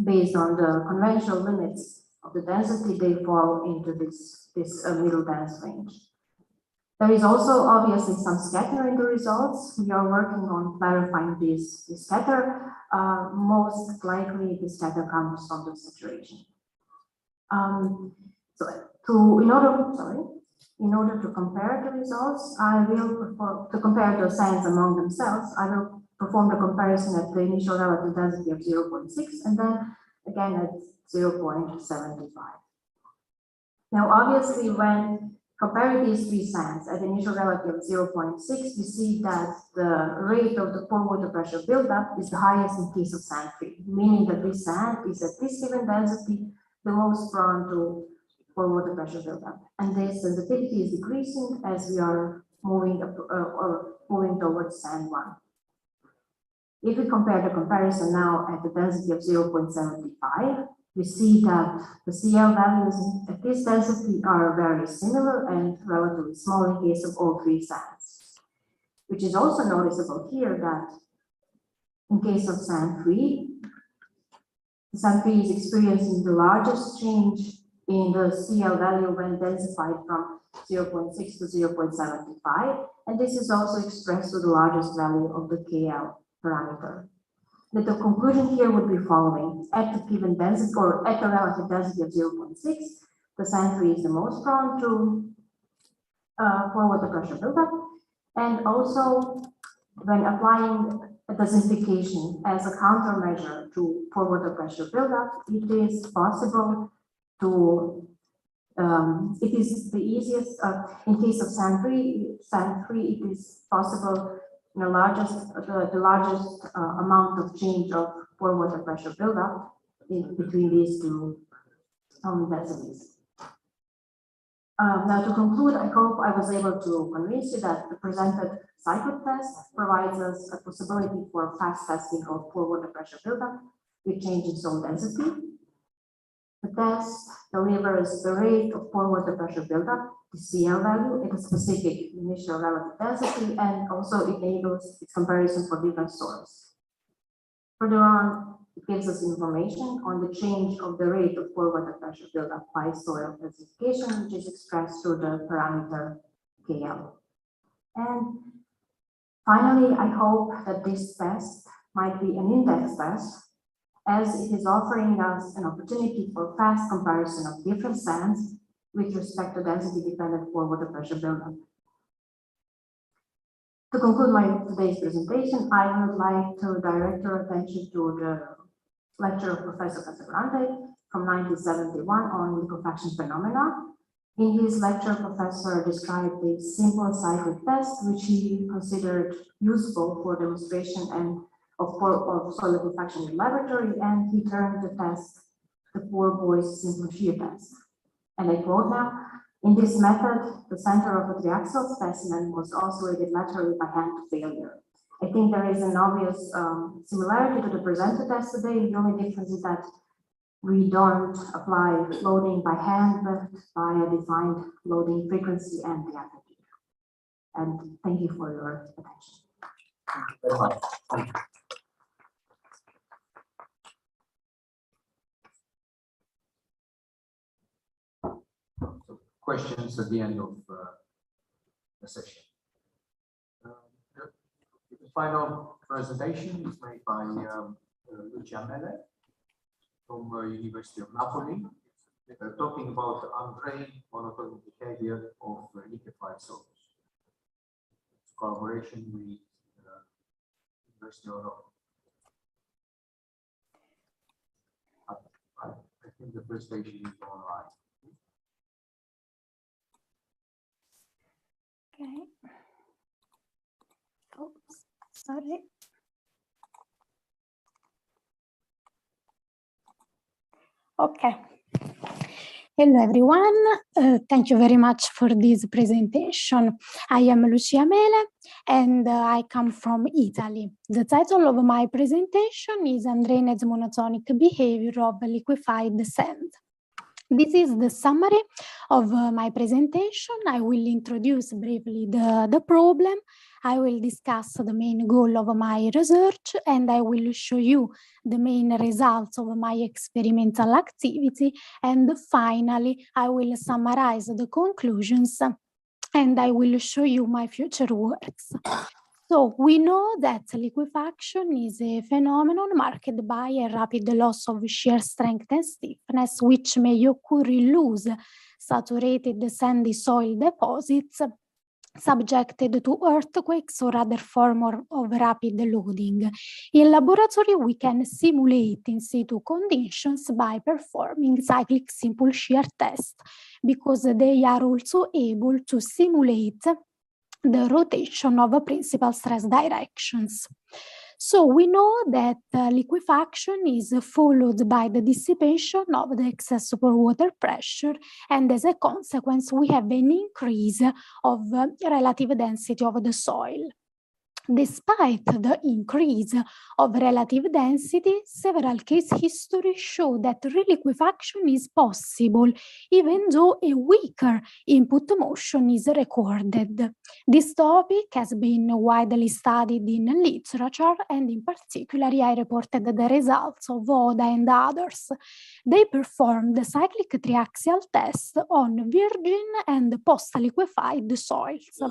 Speaker 15: based on the conventional limits of the density, they fall into this middle dense range. There is also obviously some scatter in the results. We are working on clarifying this scatter. Most likely the scatter comes from the saturation. In order to compare the results, to compare the sands among themselves, I will perform the comparison at the initial relative density of 0.6 and then again at 0.75. Now, obviously, when comparing these three sands at the initial relative of 0.6, we see that the rate of the pore water pressure buildup is the highest in case of sand 3, meaning that this sand is at this given density the most prone to pore water pressure buildup. And this sensitivity is decreasing as we are moving towards sand 1. If we compare the comparison now at the density of 0.75, we see that the CL values at this density are very similar and relatively small in case of all three sands. Which is also noticeable here that in case of sand 3, sand 3 is experiencing the largest change in the CL value when densified from 0.6 to 0.75, and this is also expressed to the largest value of the KL parameter. But the conclusion here would be following: at the given density or at the relative density of 0.6, the sand 3 is the most prone to pore water pressure buildup, and also when applying a densification as a countermeasure to pore water pressure buildup, it is possible to it is the easiest in case of sand 3. It is possible the largest amount of change of pore water pressure buildup between these two densities. Now, to conclude, I hope I was able to convince you that the presented cyclic test provides us a possibility for fast testing of pore water pressure buildup with change in soil density. The test delivers the rate of pore water pressure buildup, the CL value, at a specific initial relative density, and also it enables its comparison for different soils. Further on, it gives us information on the change of the rate of pore water pressure buildup by soil classification, which is expressed through the parameter KL. And Finally, I hope that this test might be an index test, as it is offering us an opportunity for fast comparison of different sands with respect to density-dependent pore water pressure buildup. To conclude today's presentation, I would like to direct your attention to the lecture of Professor Casagrande from 1971 on liquefaction phenomena. In his lecture, Professor described a simple cyclic test, which he considered useful for demonstration of soil liquefaction in laboratory, and he termed the test the poor boy's simple shear test. And I quote now, "In this method, the center of a triaxial specimen was oscillated laterally by hand to failure." I think there is an obvious similarity to the presented test today. The only difference is that we don't apply loading by hand, but by a defined loading frequency and the amplitude. And thank you for your attention.
Speaker 2: Thank you very much. Thank you. Questions at the end of the session. The final presentation is made by Lucia Mele from University of Napoli, talking about undrained monotonic behavior of liquefied soils. Collaboration with University of Rome. I think the presentation is online.
Speaker 16: Okay. Oops, sorry. Okay. Hello, everyone. Thank you very much for this presentation. I am Lucia Mele, and I come from Italy. The title of my presentation is Undrained Monotonic Behavior of Liquefied Sand. This is the summary of my presentation. I will introduce briefly the problem. I will discuss the main goal of my research, and I will show you the main results of my experimental activity. And finally, I will summarize the conclusions, and I will show you my future works. So we know that liquefaction is a phenomenon marked by a rapid loss of shear strength and stiffness, which may occur in loose, saturated sandy soil deposits subjected to earthquakes or other form of rapid loading. In laboratory, we can simulate in situ conditions by performing cyclic simple shear tests, because they are also able to simulate the rotation of principal stress directions. So we know that liquefaction is followed by the dissipation of the excess pore water pressure, and as a consequence, we have an increase of relative density of the soil. Despite the increase of relative density, several case histories show that reliquefaction is possible, even though a weaker input motion is recorded. This topic has been widely studied in literature, and in particular, I reported the results of Oda and others. They performed the cyclic triaxial test on virgin and post-liquefied soils.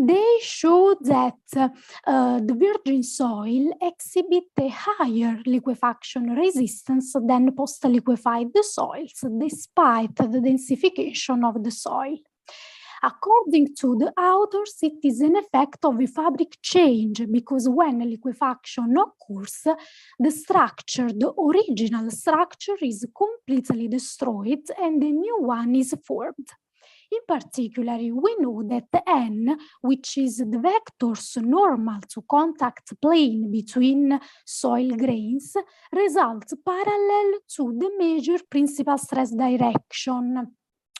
Speaker 16: They showed that the virgin soil exhibit a higher liquefaction resistance than post-liquefied soils, despite the densification of the soil. According to the authors, it is an effect of a fabric change, because when liquefaction occurs, the structure, the original structure, is completely destroyed and a new one is formed. In particular, we know that N, which is the vector's normal to contact plane between soil grains, results parallel to the major principal stress direction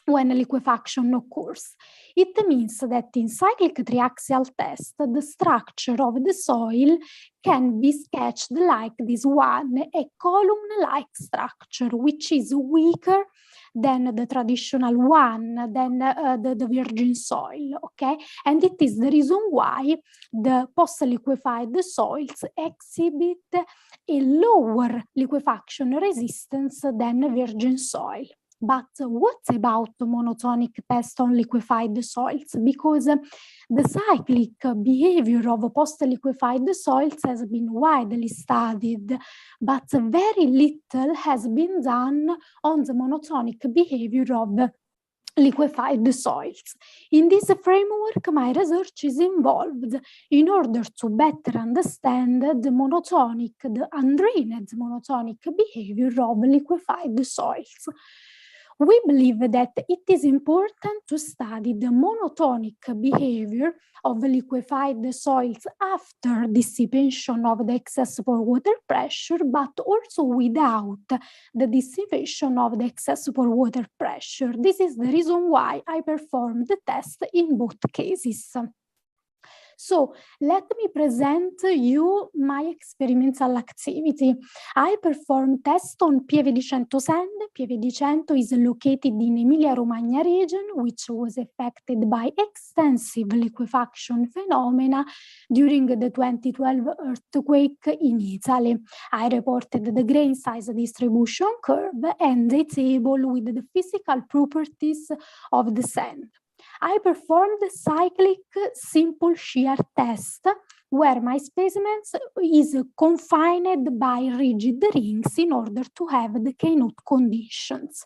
Speaker 16: when liquefaction occurs. It means that in cyclic triaxial test, the structure of the soil can be sketched like this one, a column-like structure, which is weaker than the traditional one, than the virgin soil, okay? And it is the reason why the post-liquefied soils exhibit a lower liquefaction resistance than virgin soil. But what about monotonic test on liquefied soils? Because the cyclic behavior of post-liquefied soils has been widely studied, but very little has been done on the monotonic behavior of liquefied soils. In this framework, my research is involved in order to better understand the undrained monotonic behavior of liquefied soils. We believe that it is important to study the monotonic behavior of liquefied soils after dissipation of the excess pore water pressure, but also without the dissipation of the excess pore water pressure. This is the reason why I performed the test in both cases. So let me present you my experimental activity. I performed tests on Pieve di Cento sand. Pieve di Cento is located in Emilia-Romagna region, which was affected by extensive liquefaction phenomena during the 2012 earthquake in Italy. I reported the grain size distribution curve and a table with the physical properties of the sand. I performed the cyclic simple shear test where my specimen is confined by rigid rings in order to have the K-naught conditions.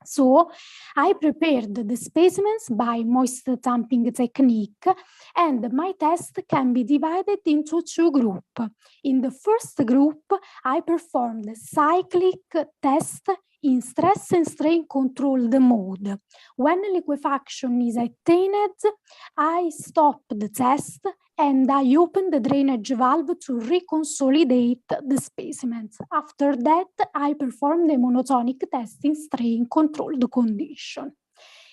Speaker 16: So I prepared the specimens by moist tamping technique, and my test can be divided into two groups. In the first group, I performed the cyclic test in stress and strain controlled mode. When liquefaction is attained, I stop the test and I open the drainage valve to reconsolidate the specimens. After that, I perform the monotonic test in strain controlled condition.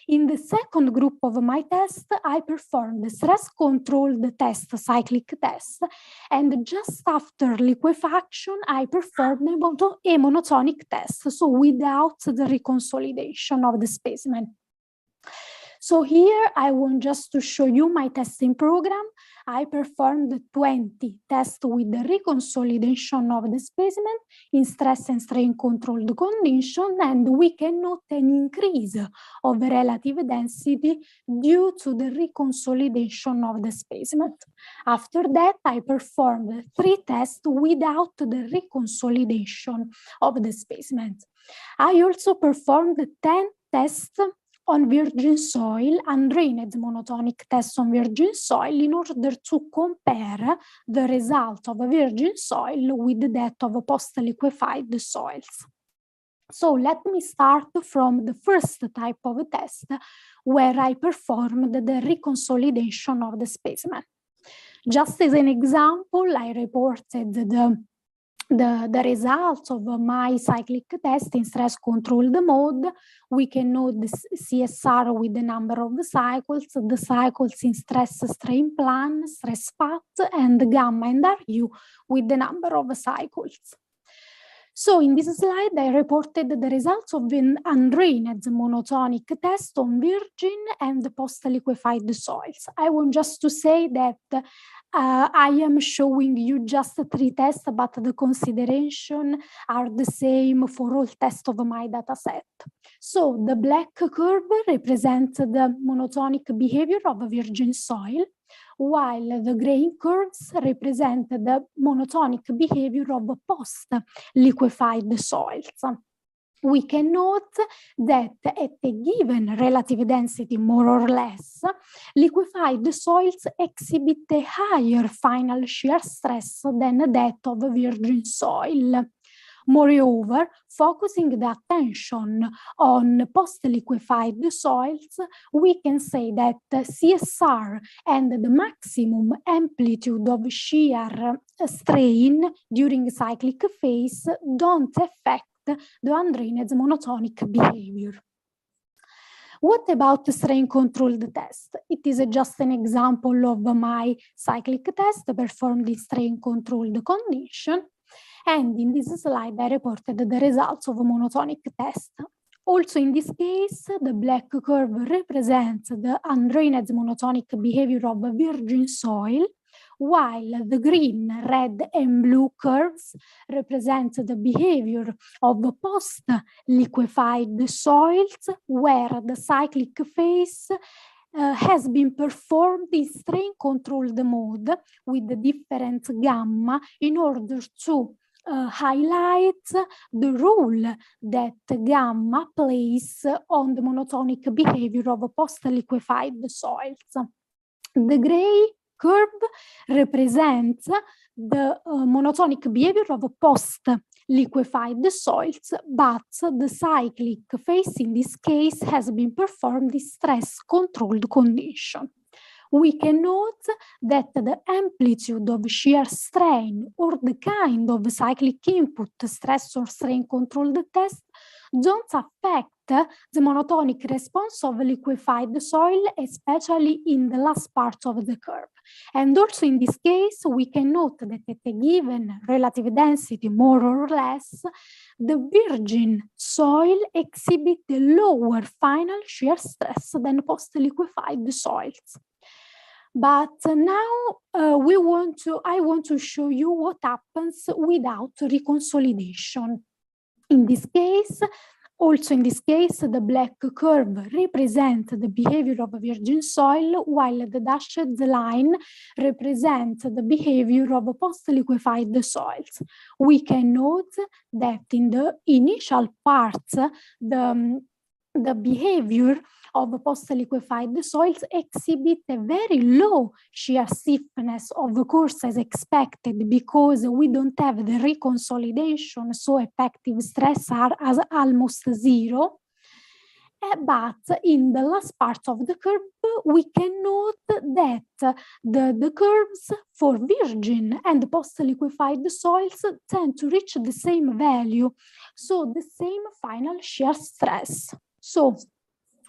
Speaker 16: In the second group of my test, I performed the stress-controlled test, cyclic test, and just after liquefaction, I performed a monotonic test, so without the reconsolidation of the specimen. So here I want just to show you my testing program. I performed 20 tests with the reconsolidation of the specimen in stress and strain controlled condition, and we can note an increase of relative density due to the reconsolidation of the specimen. After that, I performed 3 tests without the reconsolidation of the specimen. I also performed 10 tests on virgin soil, undrained monotonic tests on virgin soil in order to compare the result of a virgin soil with that of post-liquefied soils. So let me start from the first type of test where I performed the reconsolidation of the specimen. Just as an example, I reported the results of my cyclic test in stress controlled mode. We can note the CSR with the number of the cycles in stress strain plan, stress path, and gamma and RU with the number of cycles. So in this slide, I reported the results of an undrained monotonic test on virgin and post-liquefied soils. I want just to say that I am showing you just 3 tests, but the considerations are the same for all tests of my data set. So the black curve represents the monotonic behavior of a virgin soil, while the gray curves represent the monotonic behavior of post-liquefied soils. We can note that at a given relative density, more or less, liquefied soils exhibit a higher final shear stress than that of virgin soil. Moreover, focusing the attention on post-liquefied soils, we can say that CSR and the maximum amplitude of shear strain during cyclic phase don't affect the undrained monotonic behavior. What about the strain controlled test? It is just an example of my cyclic test performed in strain controlled condition. And in this slide, I reported the results of a monotonic test. Also in this case, the black curve represents the undrained monotonic behavior of virgin soil, while the green, red, and blue curves represent the behavior of post-liquefied soils, where the cyclic phase has been performed in strain-controlled mode with the different gamma in order to highlight the role that gamma plays on the monotonic behavior of post-liquefied soils. The gray curve represents the monotonic behavior of post-liquefied soils, but the cyclic phase in this case has been performed in stress-controlled condition. We can note that the amplitude of shear strain or the kind of cyclic input stress or strain controlled test don't affect the monotonic response of liquefied soil, especially in the last part of the curve. And also in this case, we can note that at a given relative density, more or less, the virgin soil exhibit a lower final shear stress than post-liquefied soils. But now I want to show you what happens without reconsolidation. In this case, the black curve represents the behavior of virgin soil, while the dashed line represents the behavior of post-liquefied soils. We can note that in the initial parts, the behavior of post-liquefied soils exhibit a very low shear stiffness, of course, as expected, because we don't have the reconsolidation, so effective stress are as almost zero. But in the last part of the curve, we can note that the curves for virgin and post-liquefied soils tend to reach the same value, so the same final shear stress. So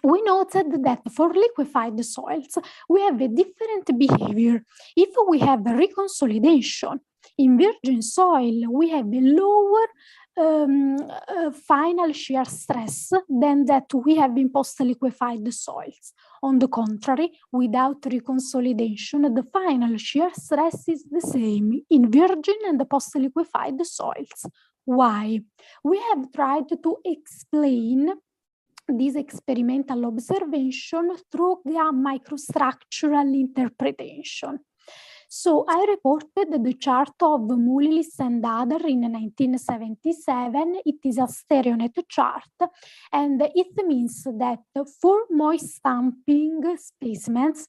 Speaker 16: we noted that for liquefied soils, we have a different behavior. If we have a reconsolidation in virgin soil, we have a lower final shear stress than that we have in post-liquefied soils. On the contrary, without reconsolidation, the final shear stress is the same in virgin and the post-liquefied soils. Why? We have tried to explain this experimental observation through a microstructural interpretation. So I reported the chart of Mullis and other in 1977. It is a stereonet chart, and it means that for moist stamping specimens,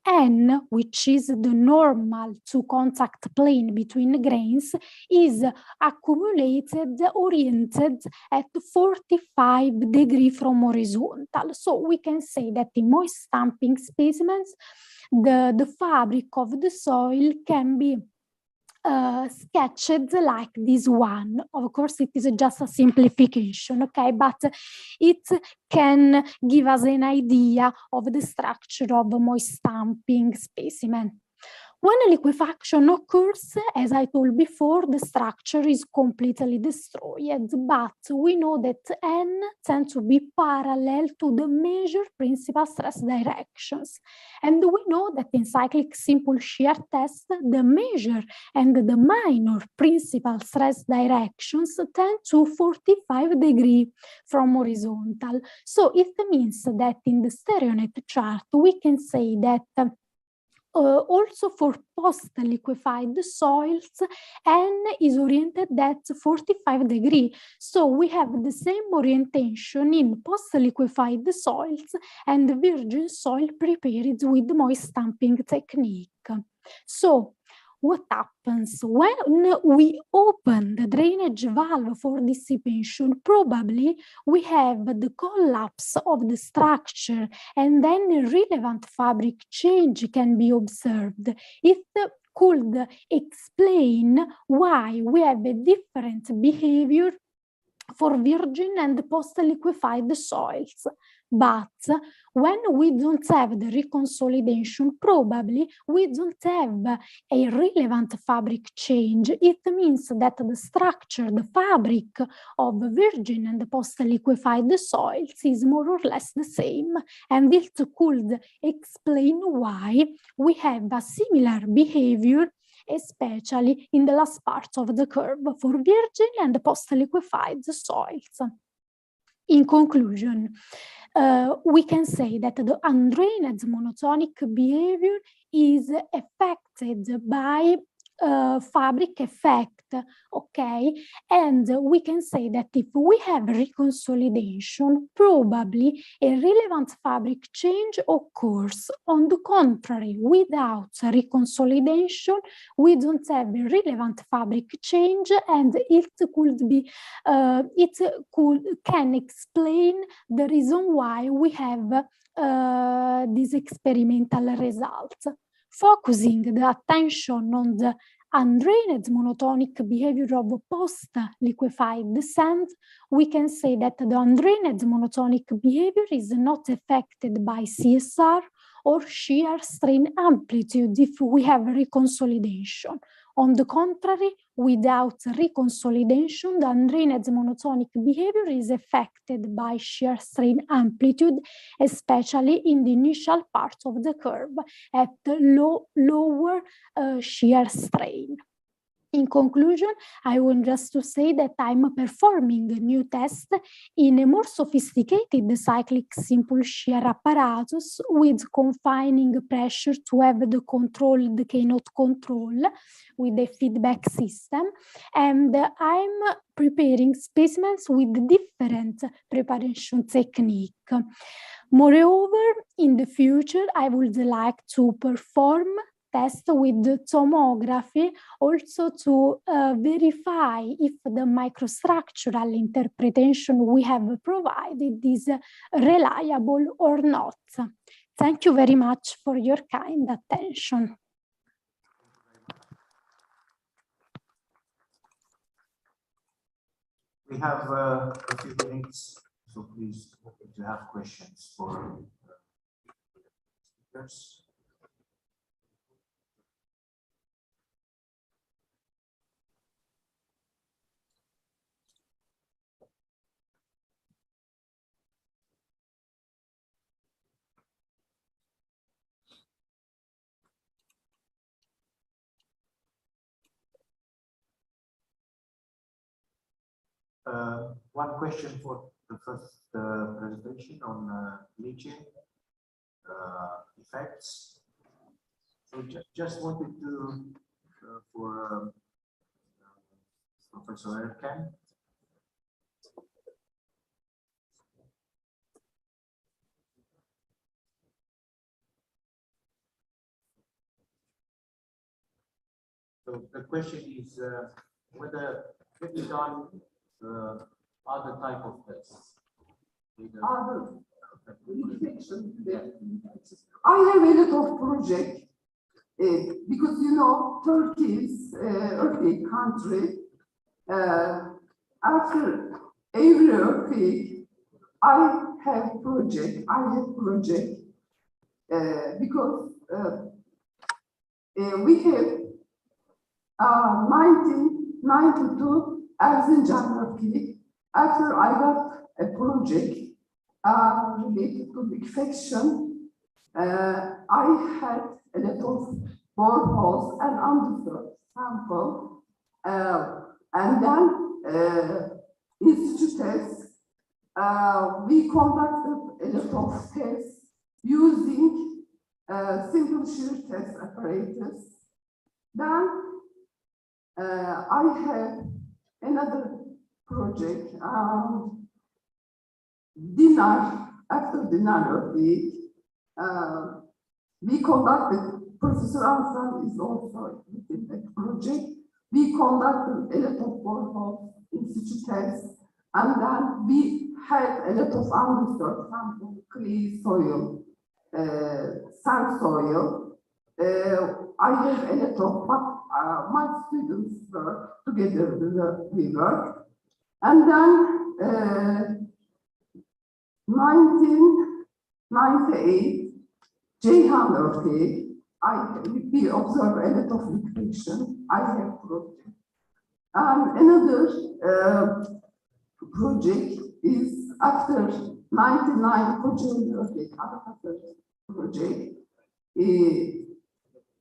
Speaker 16: N, which is the normal two-contact plane between grains, is accumulated, oriented at 45 degrees from horizontal. So we can say that in moist stamping specimens, the fabric of the soil can be sketched like this one. Of course, it is just a simplification, okay? But it can give us an idea of the structure of a moist stamping specimen. When liquefaction occurs, as I told before, the structure is completely destroyed, but we know that N tends to be parallel to the measured principal stress directions. And we know that in cyclic simple shear test, the measure and the minor principal stress directions tend to 45 degrees from horizontal. So it means that in the stereonet chart, we can say that also for post-liquefied soils, N is oriented at 45 degrees. So we have the same orientation in post-liquefied soils and virgin soil prepared with moist stamping technique. So what happens when we open the drainage valve for dissipation? Probably we have the collapse of the structure, and then a relevant fabric change can be observed. It could explain why we have a different behavior for virgin and post-liquefied soils. But when we don't have the reconsolidation, probably we don't have a relevant fabric change. It means that the structure, the fabric of virgin and post-liquefied soils is more or less the same. And it could explain why we have a similar behavior, especially in the last part of the curve for virgin and post-liquefied soils. In conclusion, we can say that the undrained monotonic behavior is affected by fabric effect, okay? And we can say that if we have reconsolidation, probably a relevant fabric change occurs. On the contrary, without reconsolidation, we don't have a relevant fabric change, and it could be, can explain the reason why we have these experimental results. Focusing the attention on the undrained monotonic behavior of post-liquefied descent, we can say that the undrained monotonic behavior is not affected by CSR or shear strain amplitude if we have reconsolidation. On the contrary, without reconsolidation, the undrained monotonic behavior is affected by shear strain amplitude, especially in the initial part of the curve at lower shear strain. In conclusion, I want just to say that I'm performing a new test in a more sophisticated cyclic simple shear apparatus with confining pressure to have the control, the K-not control with a feedback system. And I'm preparing specimens with different preparation technique. Moreover, in the future, I would like to perform test with the tomography also to verify if the microstructural interpretation we have provided is reliable or not. Thank you very much for your kind attention.
Speaker 12: We have a few minutes, so please, if you have questions for speakers. One question for the first presentation on leaching effects. So just wanted to, for Professor Erkan. So the question is whether have you done other type of tests?
Speaker 17: Other infection. I have a lot of projects because you know Turkey is earthquake country. After every earthquake, I have project. Because we have 1992 Erzincan earthquake. After I got a project related to the infection, I had a lot of boreholes and underserved sample, and then institute tests. We conducted a lot of tests using simple shear test apparatus. Then I had another project, after dinner week, we conducted, Professor Ansan is also in that project. We conducted a lot of borehole institute tests, and then we had a lot of undisturbed sample, clay soil, sand soil. I have a lot of, but my students were together, we worked. And then 1998, Ceyhan earthquake. We observe a lot of liquidation. I have project. And another project is after 99 Kocaeli earthquake, another project.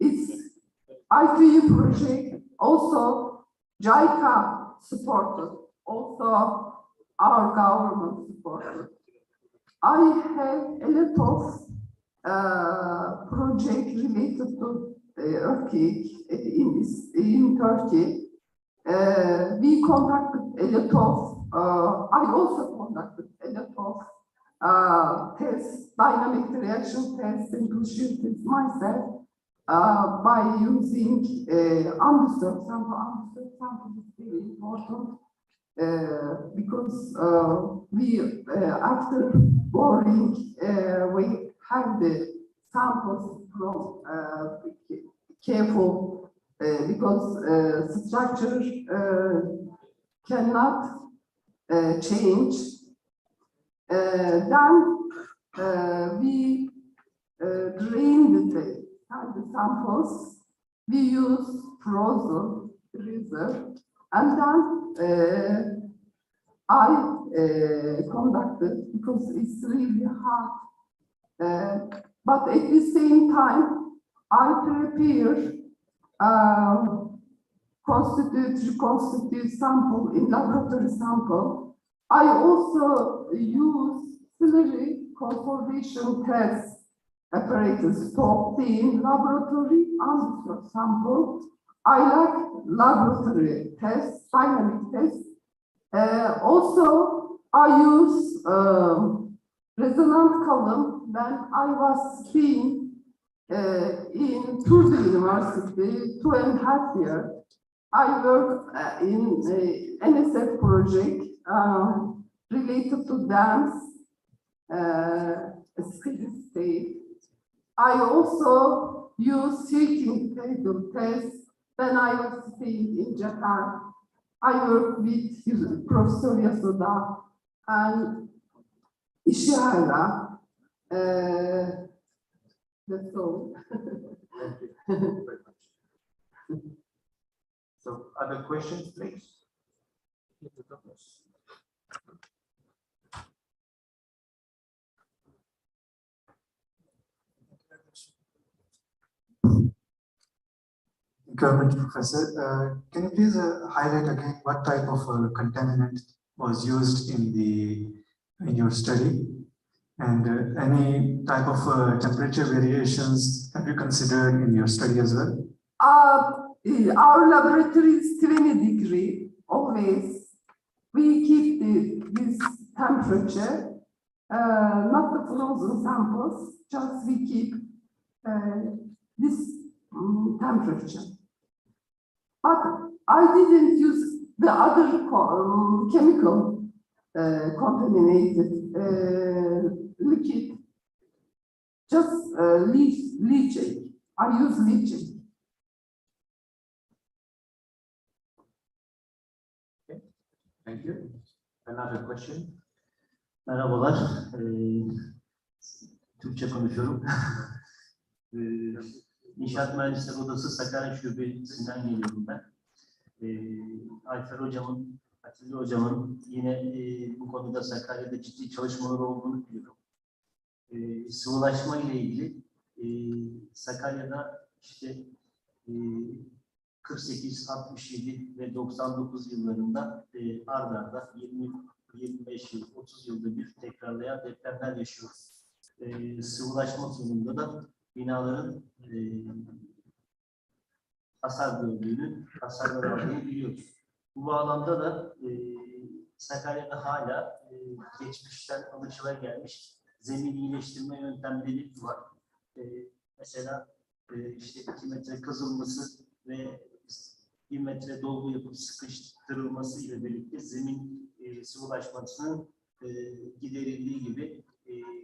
Speaker 17: It's ITU project, also JICA supported, also our government supported. I have a lot of project related to earthquake in Turkey. We conducted a lot of, I also conducted a lot of tests, dynamic reaction tests, inclusion tests myself by using undisturbed sample. Undisturbed sample is very important because we, after boring, we have the samples from careful because structure cannot change. Then we drain the samples. We use frozen freezer, and then I conducted because it's really hard. But at the same time, I prepare reconstitute sample in laboratory sample. I also use slurry consolidation test apparatus to obtain laboratory undisturbed sample. I like laboratory tests, dynamic tests. Also, I use resonant column when I was seeing in Tulsa University 2.5 years. I worked in an NSF project related to dance, steady state. I also use heating table tests when I was staying in Japan. I work with Professor Yasuda and Ishihara. That's all.
Speaker 12: Thank you very much. So, other questions, please?
Speaker 10: Government Professor, can you please highlight again what type of contaminant was used in your study, and any type of temperature variations have you considered in your study as well?
Speaker 17: Our laboratory is 20 degrees always. We keep this temperature, not the frozen samples, just we keep this temperature. But I didn't use the other chemical contaminated liquid, just leachate. I use leachate.
Speaker 12: Okay. Thank you. Another question.
Speaker 18: Merhabalar. Türkçe konuşuyorum. İnşaat Mühendisleri Odası Sakarya Şubesi'nden geliyorum ben. Ayfer Hocam'ın, Atilla Hocam'ın yine bu konuda Sakarya'da ciddi çalışmaları olduğunu biliyorum. Sıvılaşma ile ilgili Sakarya'da işte 48, 67 ve 99 yıllarında ard arda 20, 25 yıl, 30 yılda bir tekrarlayan depremler yaşıyoruz. Sıvılaşma sonunda da binaların hasar gördüğünü, hasarlar aldığını biliyoruz. Bu bağlamda da Sakarya'da hala geçmişten alışılagelmiş zemin iyileştirme yöntemleri var. Mesela işte 2 metre kazılması ve 1 metre dolgu yapıp sıkıştırılması ile birlikte zemin sıvılaşmasının giderildiği gibi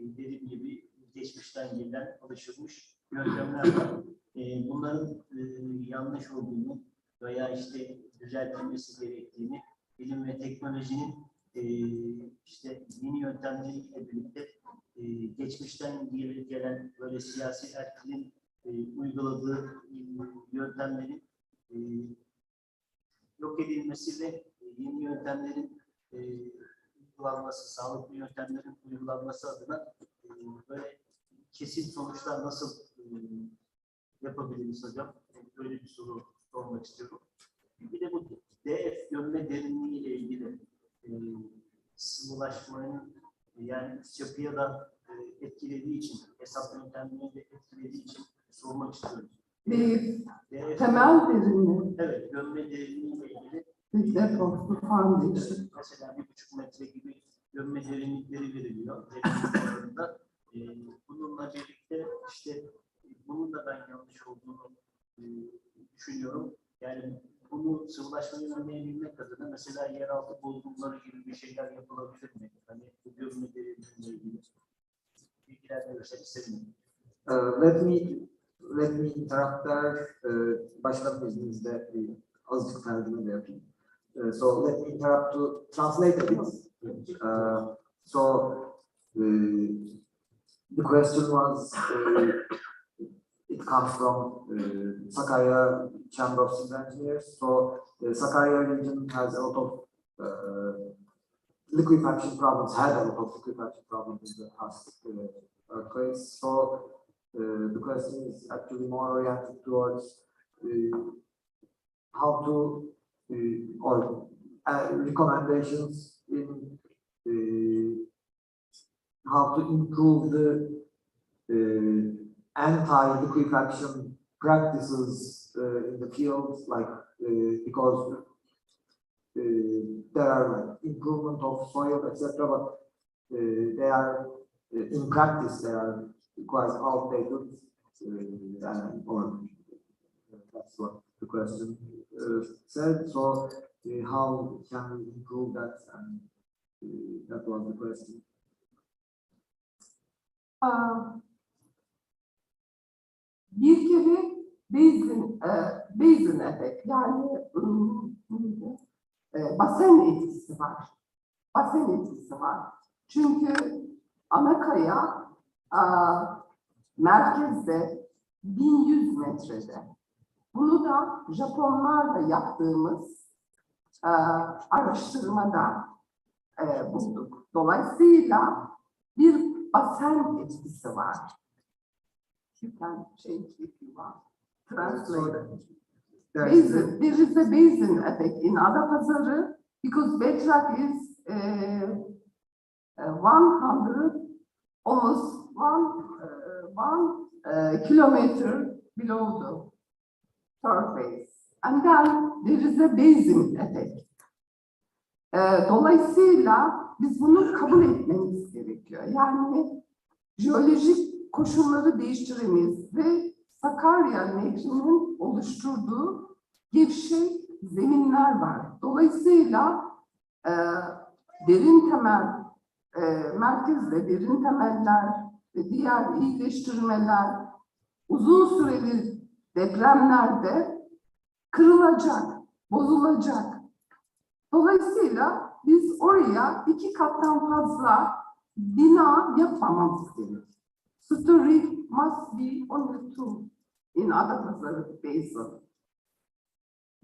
Speaker 18: dediğim gibi geçmişten gelen alışılmış yöntemler var. Bunların yanlış olduğunu veya işte düzeltilmesi gerektiğini bilim ve teknolojinin işte yeni yöntemleriyle birlikte geçmişten gelen böyle siyasi erkinin uyguladığı yöntemlerin yok edilmesi ve yeni yöntemlerin uygulanması, sağlıklı yöntemlerin uygulanması adına böyle kesin sonuçlar nasıl yapabiliriz hocam? Böyle bir soru sormak istiyorum. Bir de bu DF gömme derinliği ile ilgili sıvılaşmanın yani iç yapıya da etkilediği için, hesap yöntemlerini de etkilediği için sormak istiyorum.
Speaker 17: Temel derinliği.
Speaker 18: Evet, gömme derinliği ile ilgili.
Speaker 17: Depth of the foundation.
Speaker 18: Mesela 1,5 metre gibi gömme derinlikleri veriliyor. Bununla birlikte işte bunun da ben yanlış olduğunu düşünüyorum. Yani bunu sıvılaşmayı önleyebilmek adına mesela yeraltı bozulmaları gibi bir şeyler yapılabilir mi? Hani bu gömme derinliğiyle ilgili bilgiler verirseniz sevinirim.
Speaker 2: Let me interrupt there. Başka bir izninizle azıcık tercüme de yapayım. So let me interrupt to translate a bit. The question was, it comes from Sakarya Chamber of Civil Engineers. So the Sakarya region has a lot of liquefaction problems, had a lot of liquefaction problems in the past earthquakes. So the question is actually more oriented towards how to or recommendations in how to improve the anti-liquefaction practices in the field, like because there are like improvement of soil, etc. But they are in practice they are quite outdated, or that's what the question said. So how can we improve that? And that was the question.
Speaker 17: Bir kere basin effect yani basen etkisi var. Basen etkisi var. Çünkü ana kaya merkezde 1100 metrede. Bunu da Japonlarla yaptığımız araştırmada bulduk. Dolayısıyla bir basen etkisi var. You can change if you want. Translate. There is a basin effect in Adapazarı because bedrock is 1 kilometer below the surface, and then there is a basin effect. Dolayısıyla biz bunu kabul etmemiz gerekiyor. Yani jeolojik koşulları değiştiremeyiz ve Sakarya Nehri'nin oluşturduğu gevşek zeminler var. Dolayısıyla derin temel, merkezde derin temeller ve diğer iyileştirmeler uzun süreli depremlerde kırılacak, bozulacak. Dolayısıyla biz oraya 2 kattan fazla bina yapmamamız gerekiyor. Story must be only 2 in Adapazarı Basin.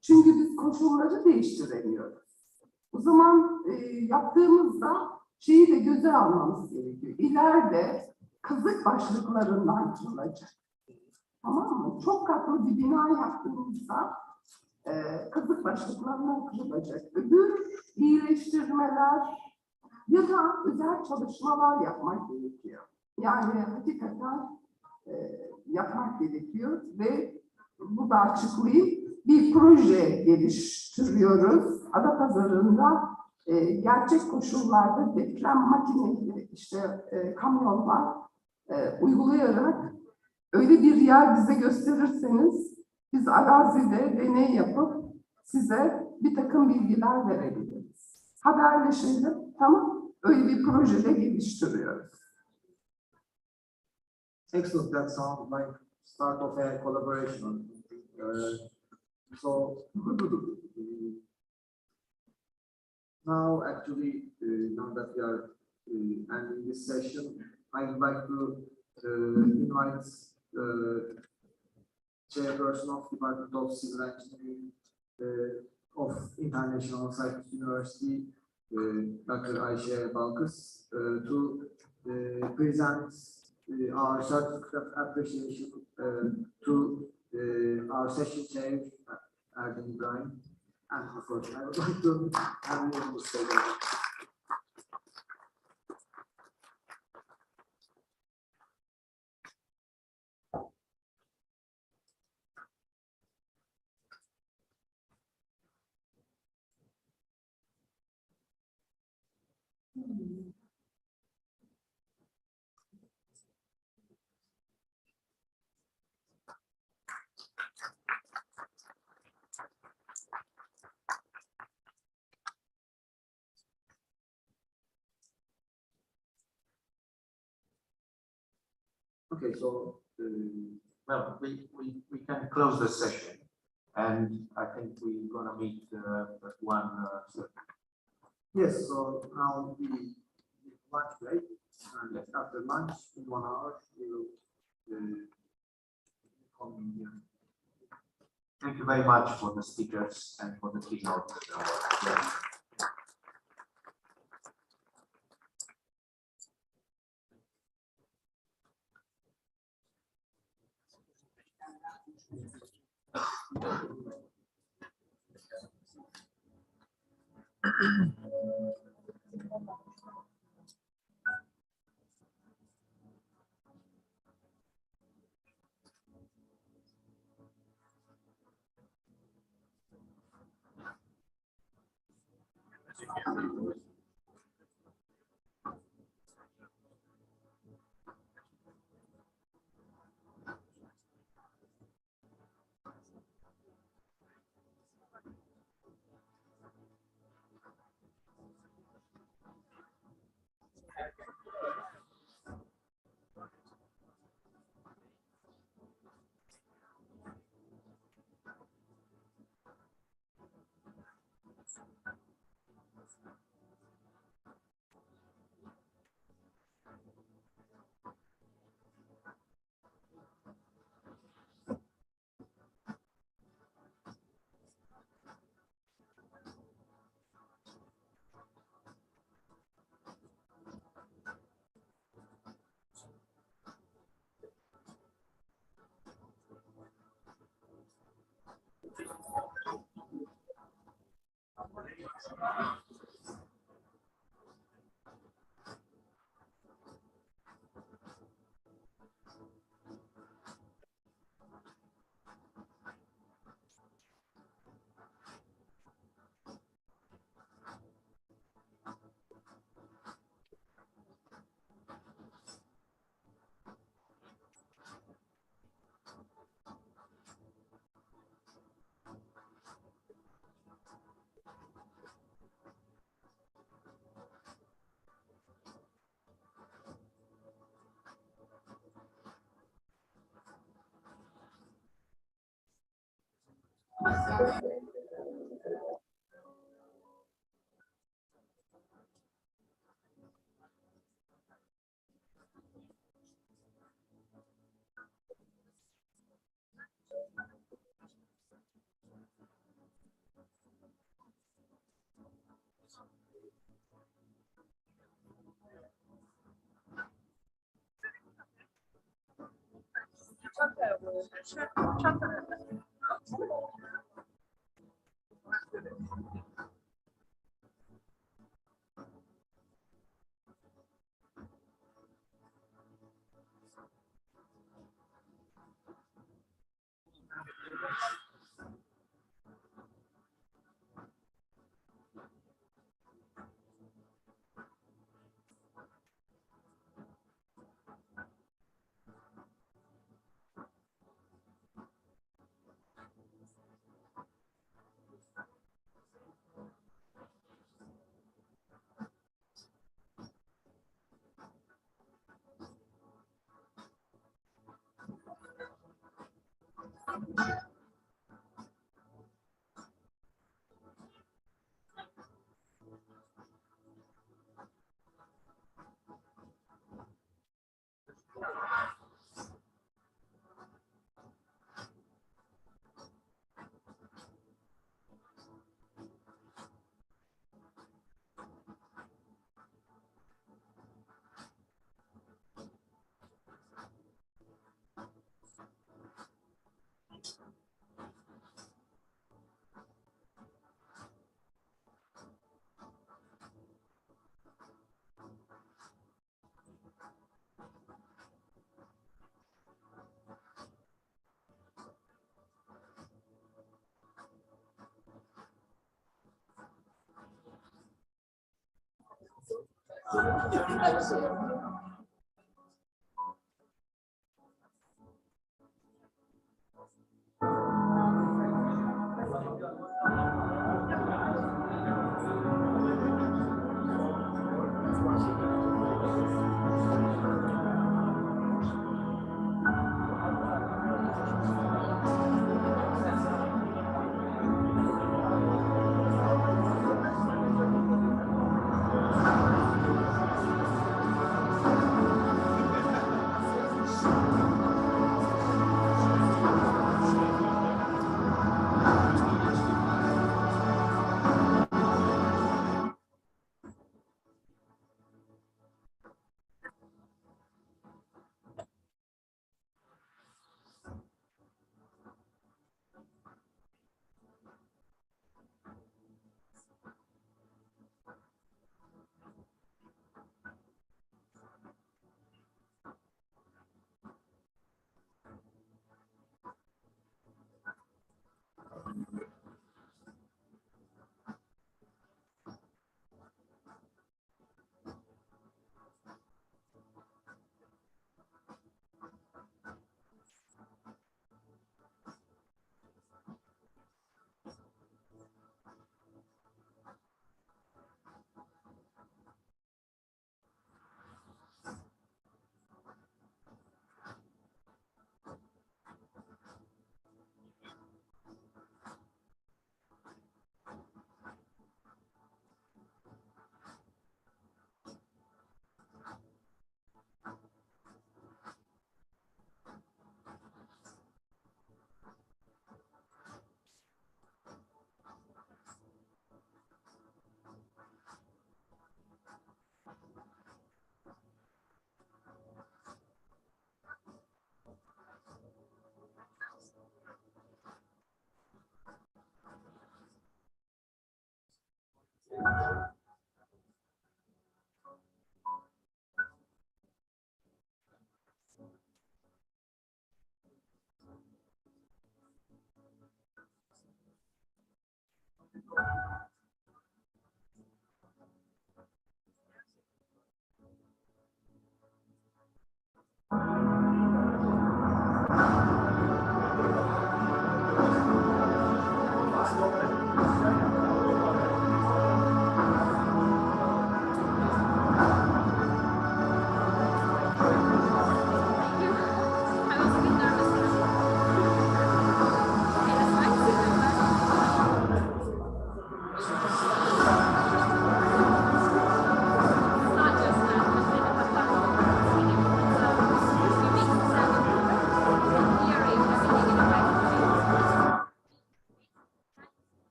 Speaker 17: Çünkü biz koşulları değiştiremiyoruz. O zaman yaptığımızda şeyi de göze almamız gerekiyor. İleride kazık başlıklarından kırılacak. Tamam mı? Çok katlı bir bina yaptığımızda kazık başlıklarından kırılacak. Öbür iyileştirmeler ya da özel çalışmalar yapmak gerekiyor. Yani hakikaten yapmak gerekiyor ve bu da açıklayayım. Bir proje geliştiriyoruz. Adapazarı'nda gerçek koşullarda deprem makineleri, işte kamyonlar uygulayarak öyle bir yer bize gösterirseniz biz arazide deney yapıp size bir takım bilgiler verebiliriz. Haberleşelim, tamam? Öyle bir projede geliştiriyoruz.
Speaker 2: Excellent. That sounds like start of a collaboration. now actually, now that we are ending this session, I would like to invite the chairperson of Department of Civil Engineering of International Cyprus University, Dr. Ayşe Balkız, to present our certificate of appreciation to our session chair, Erdem İbrahim. And of course, I would like to hand you the stage.
Speaker 12: Okay, so well, we can close the session, and I think we're gonna meet at 1:30.
Speaker 2: Yes, so now we lunch break, and after lunch in 1 hour we will come in here.
Speaker 12: Thank you very much for the speakers and for the keynote.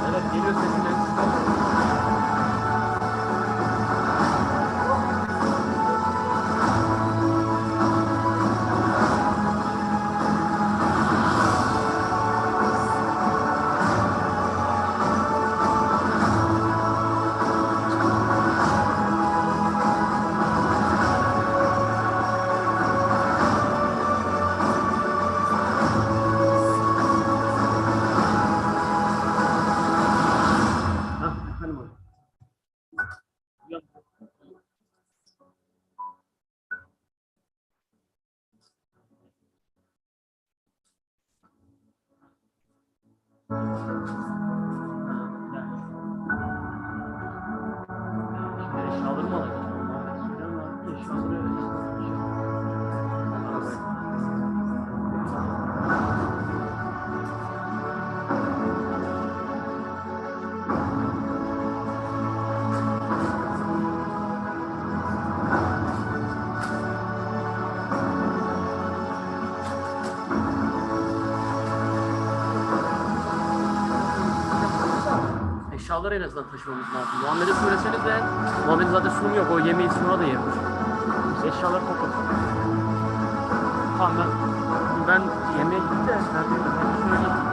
Speaker 9: Evet, geliyor sesiniz. Eşyaları mı alacak? Eşyaları eşyaları en azından taşımamız lazım. Muhammed'e söyleseniz de Muhammed'in zaten sunum yok. O yemeği sonra da yemiş. Biz eşyaları topladık. Tamam ben yemeğe gittim de ben söyleyeyim.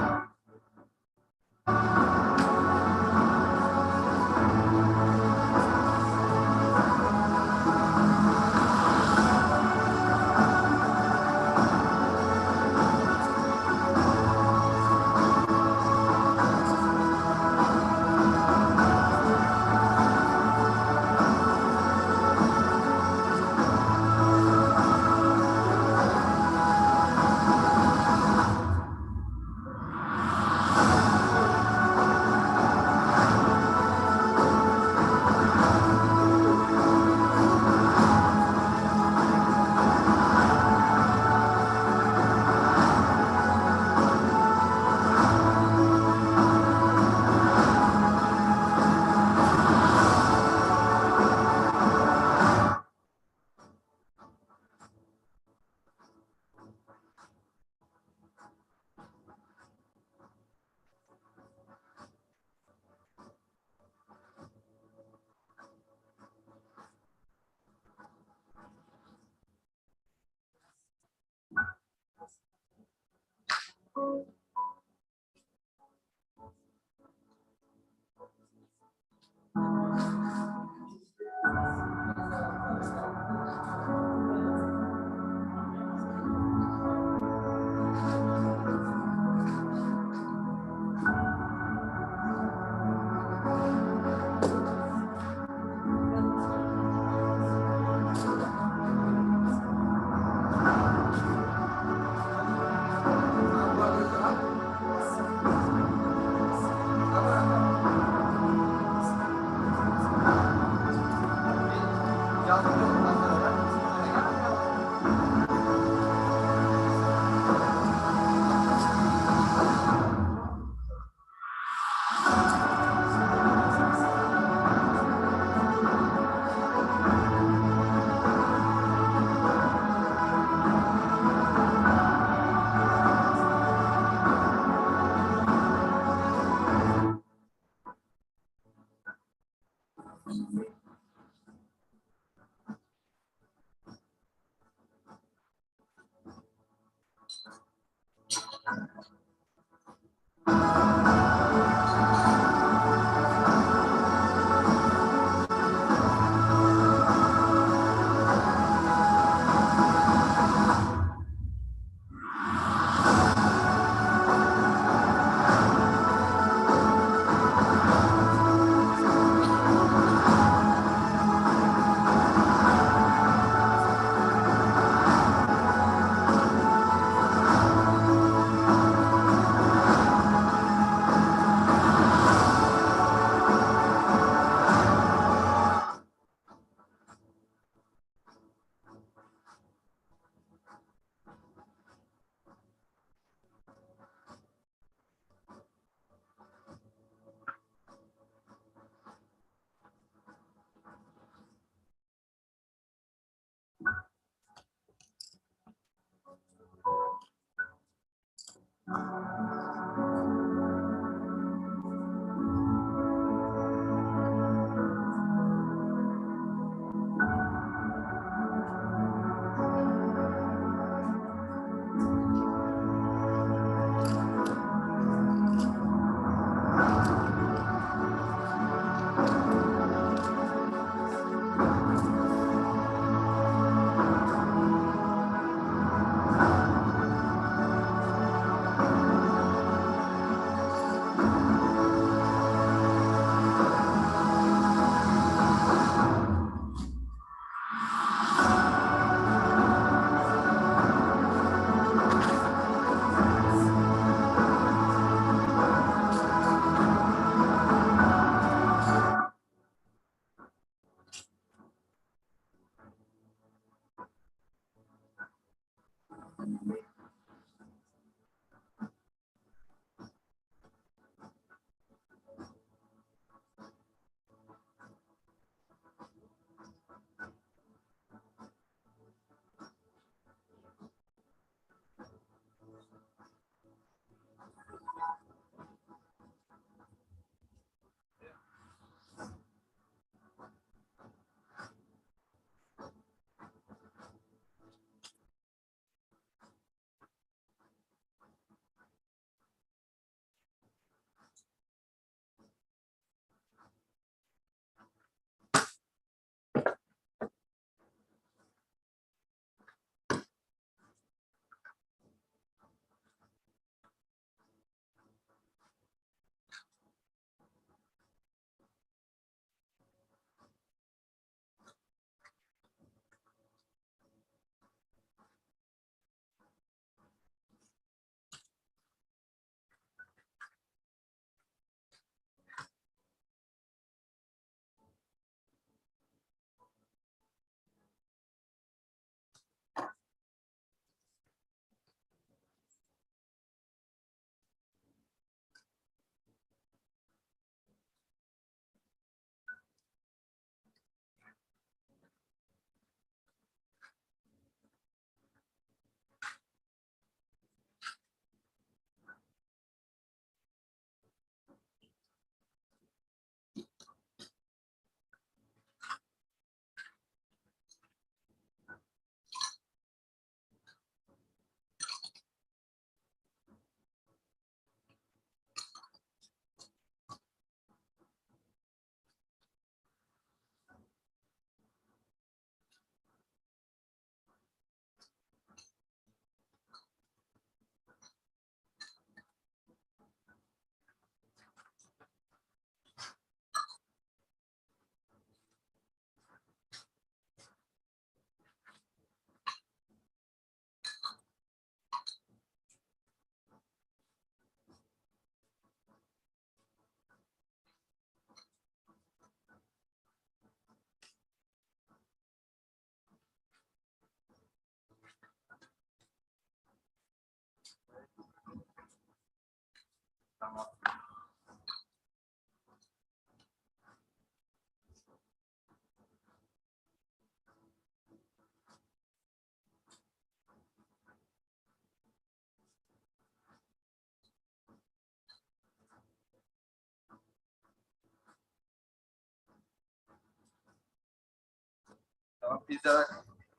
Speaker 2: Pizza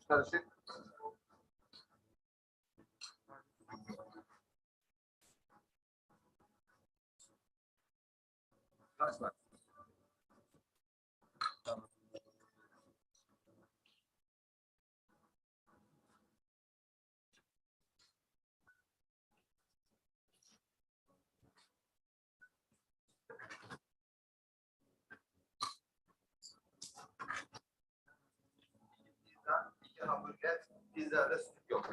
Speaker 2: karışık. Kaç var? Tamam. Pizza, 2 hamburger, pizza da süt yok.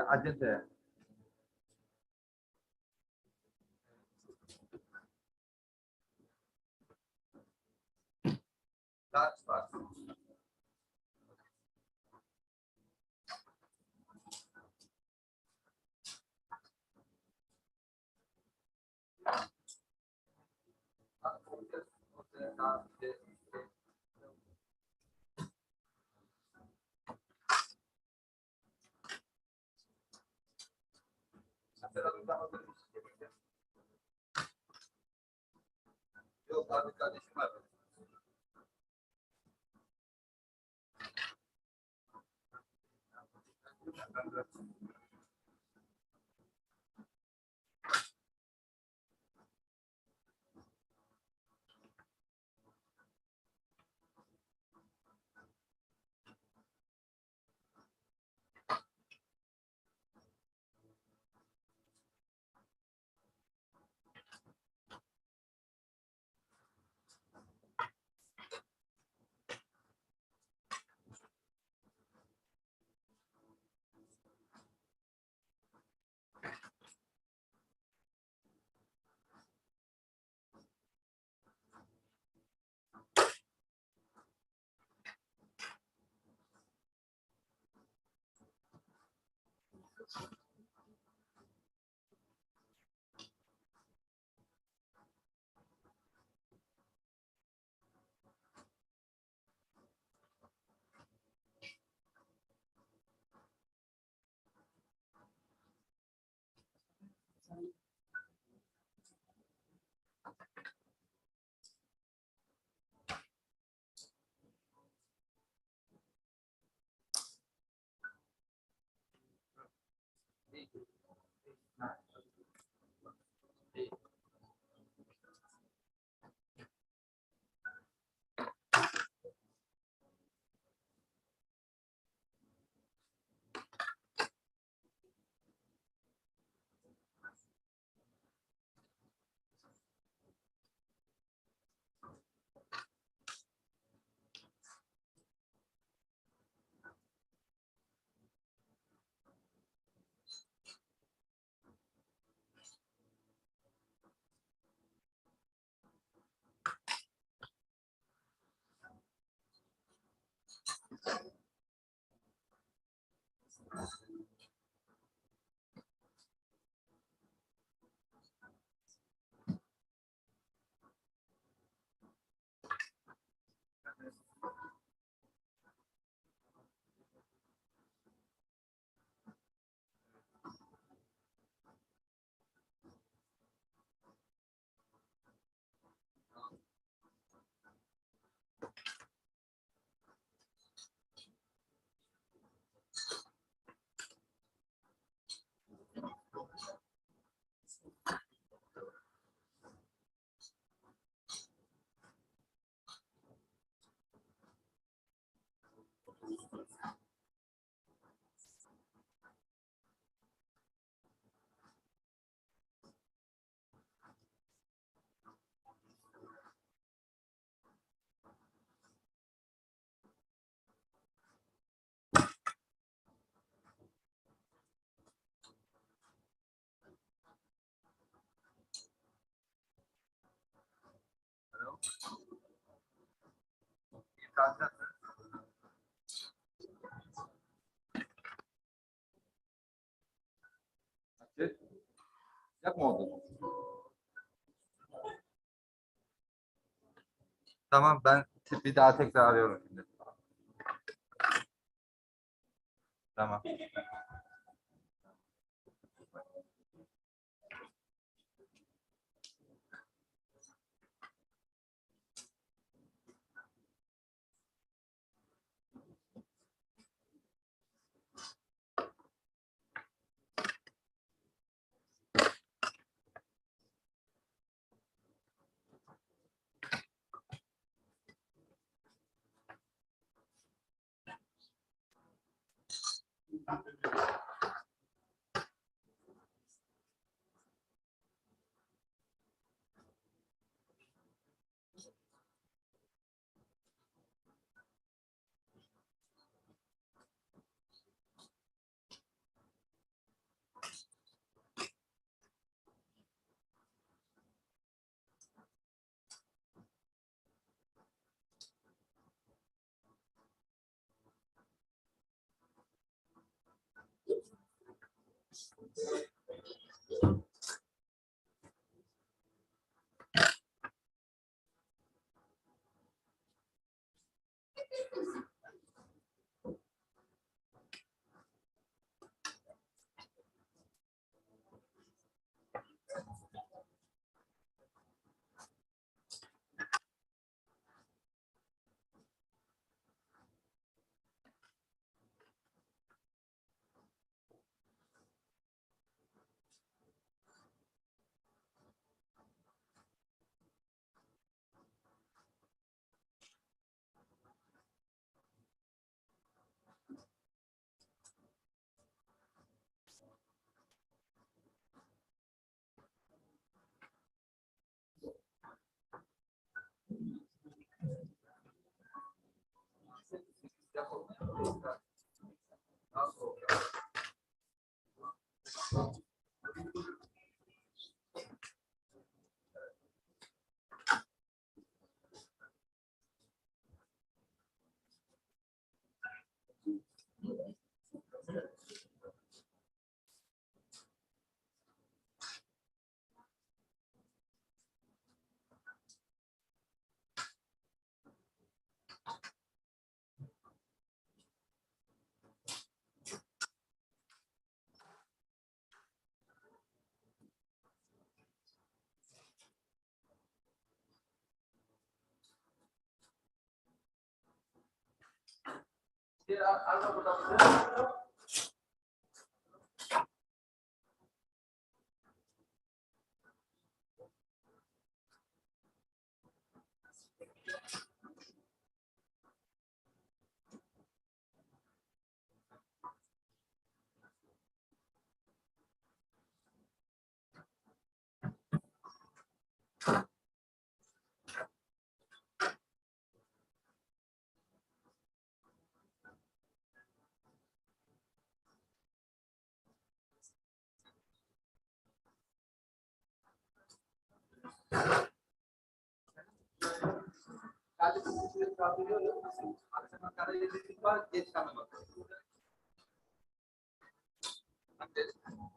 Speaker 2: Acente. Kaç var? Yok abi kardeşim var. Sıcak mı oldu? Tamam ben bir daha tekrar arıyorum şimdi. Tamam.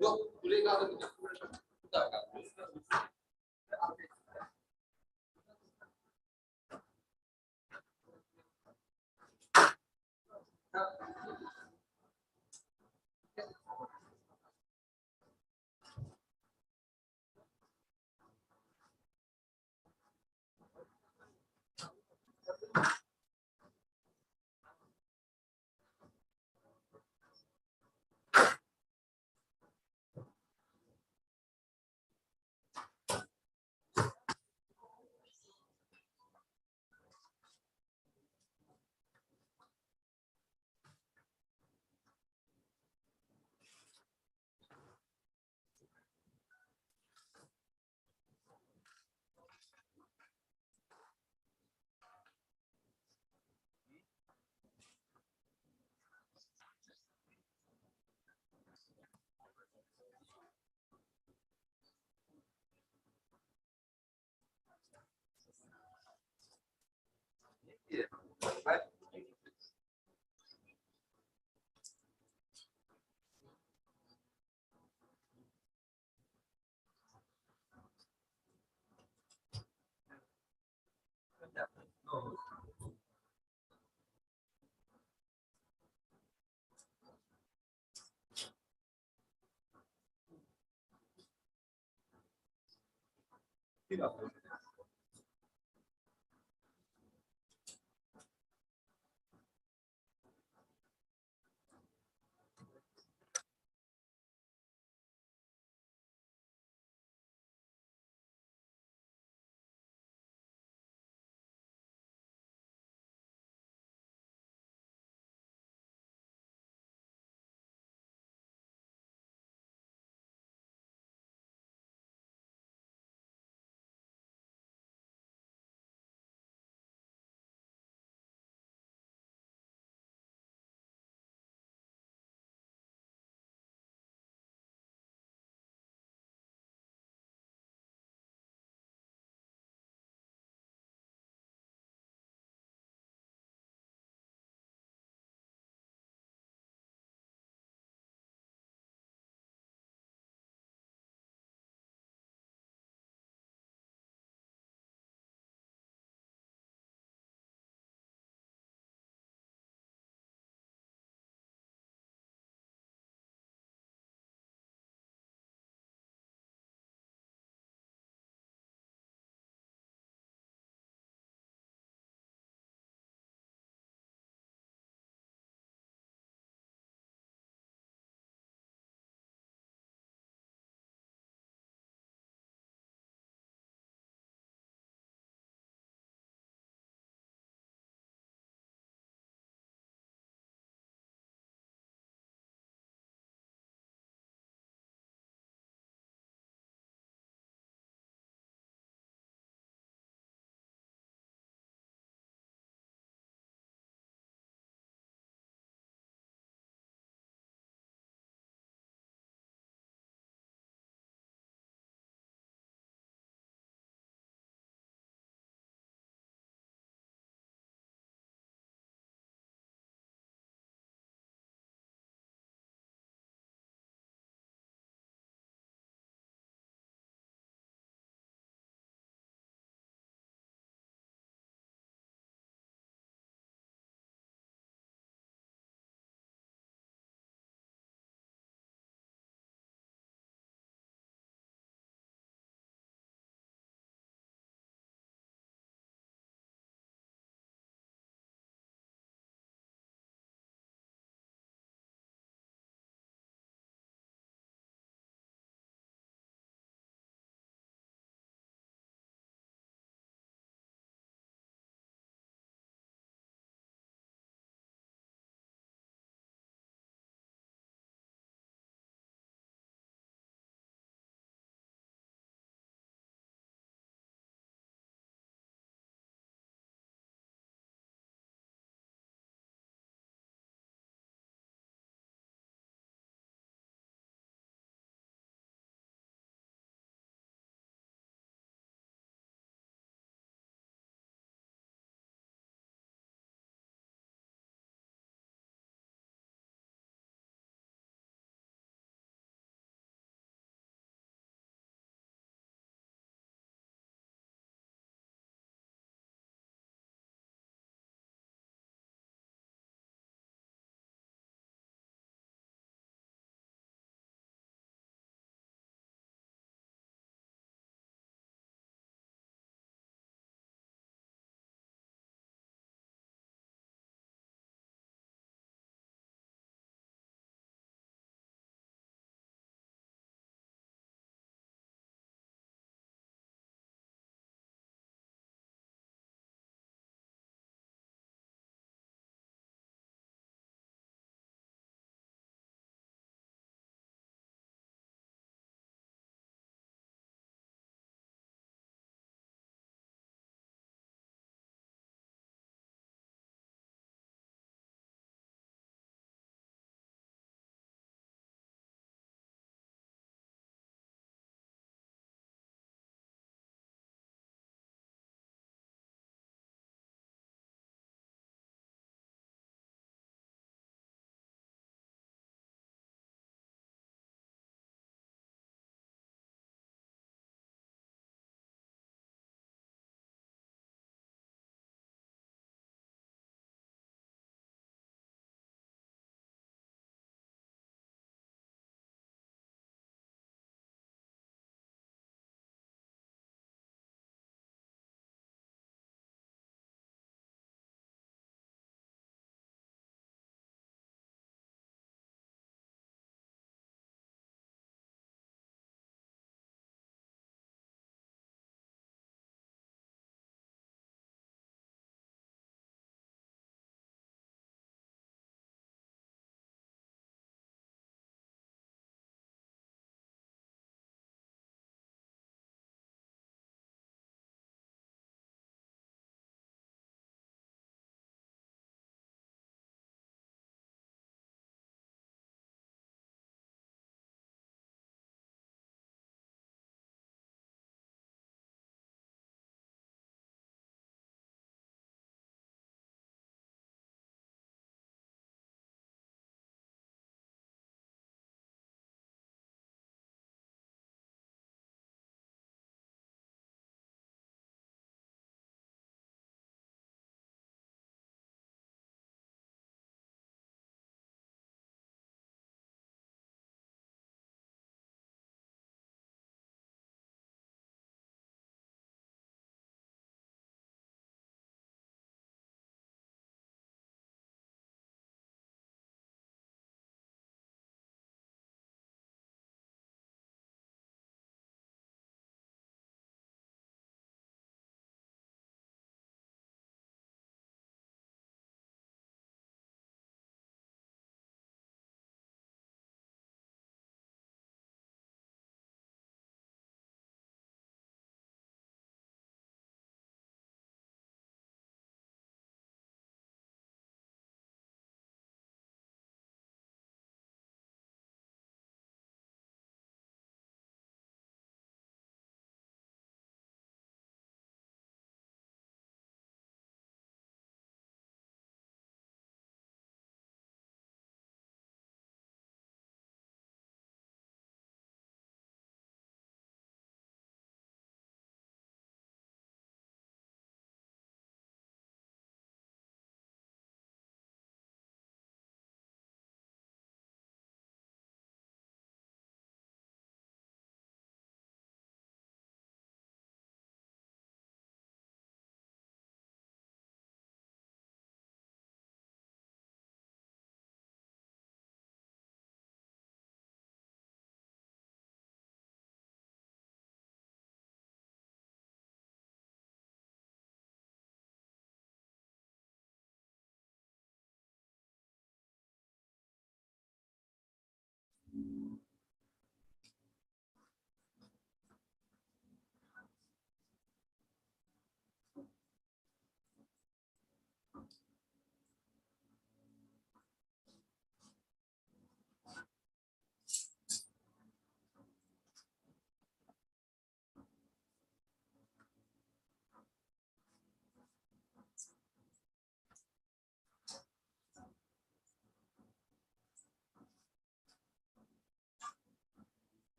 Speaker 19: Yok, buraya kaldı.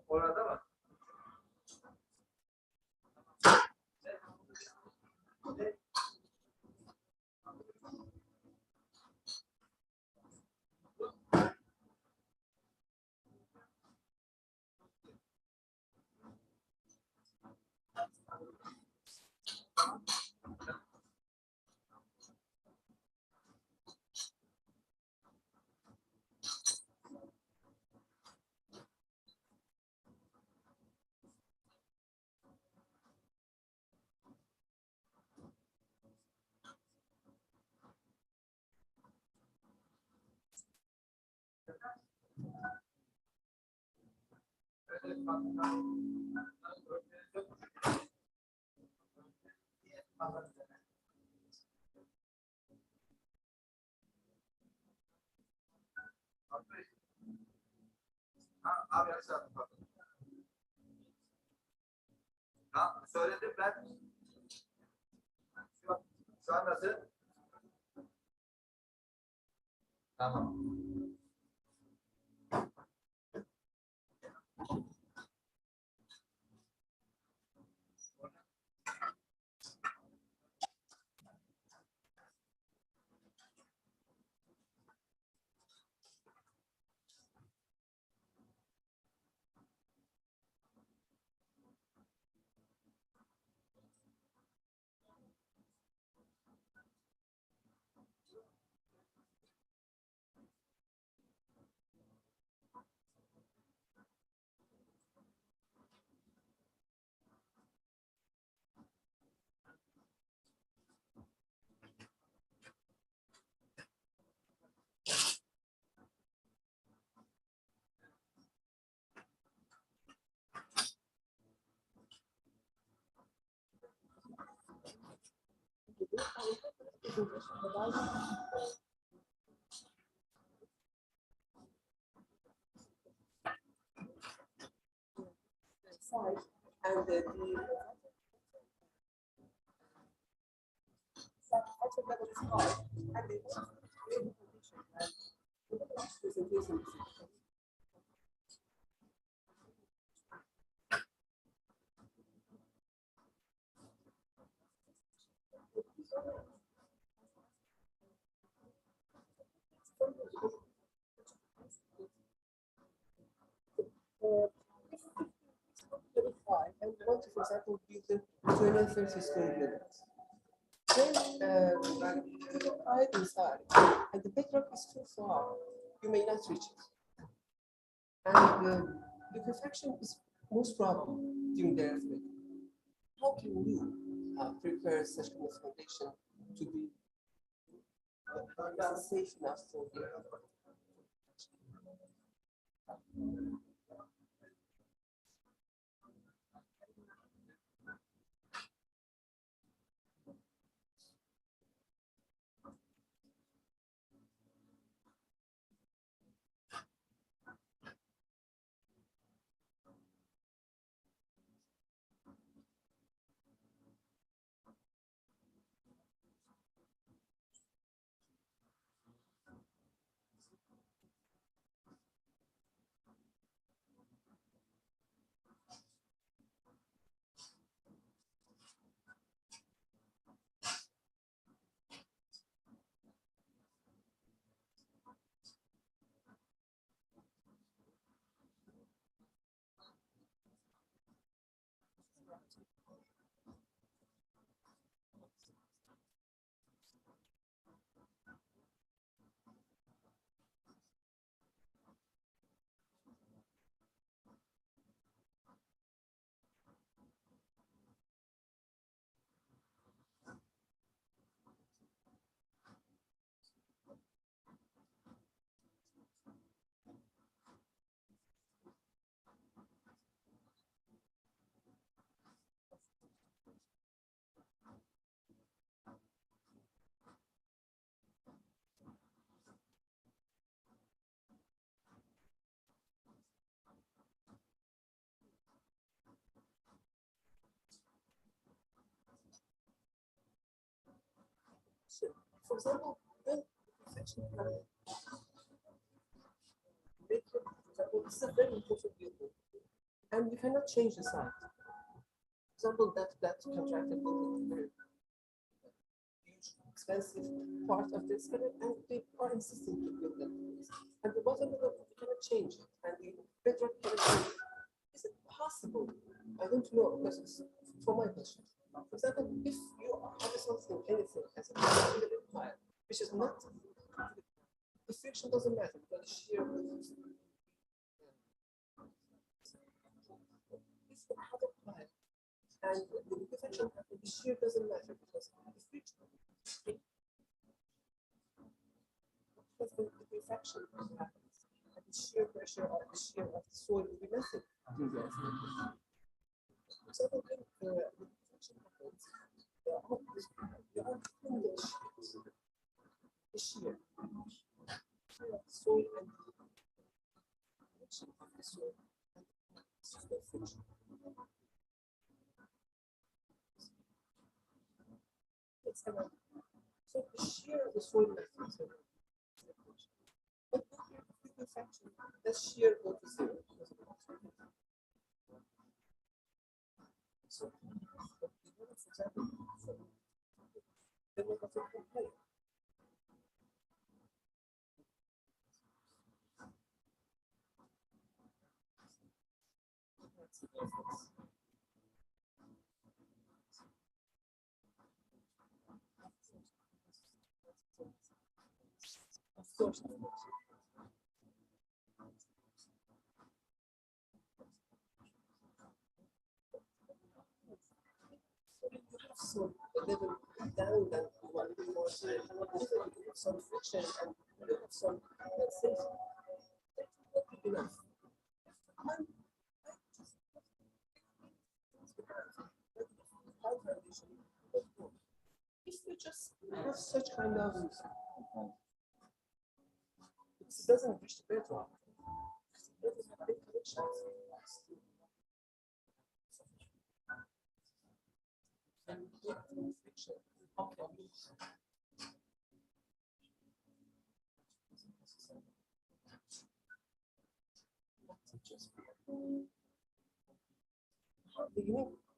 Speaker 12: Orada mı? Abi aşağı. Ha, söyledim ben. Şu an nasıl? Tamam.
Speaker 20: Side and the actual level is high and the presentation. Very high and we want to, for example, build the 230 square minutes. Then the height inside and the bedrock is too far, you may not reach it. And the perfection is most probably during the earthquake. How can you prepare such kind of foundation to be safe enough for the earthquake? So, for example, when reflection make it, for example, this is a very important building, and you cannot change the site. For example, that contracted building, very huge, expensive part of this, and they are insisting to build that. And the bottom of it, you cannot change it, and the bedrock cannot change it. Is it possible? I don't know, because it's for my question. For example, if you have something, anything as a file, which is not, the friction doesn't matter, but the shear. If you have a file, and the liquefaction happens, the shear doesn't matter because the friction. Because the liquefaction happens, and the shear pressure or the shear of the soil will be nothing. So the liquefaction happens. There are thin shears. The shear of the soil and the friction of the soil and the friction. It's around. So the shear of the soil matters. But with liquefaction, the shear goes to zero. So, for example, the work of a complaint. That's the difference. Of course. So a little down than one more, so you have some friction and you have some, let's say, that's not good enough. If you just have such kind of, it doesn't reach the bedrock. It doesn't have big connections. And with friction,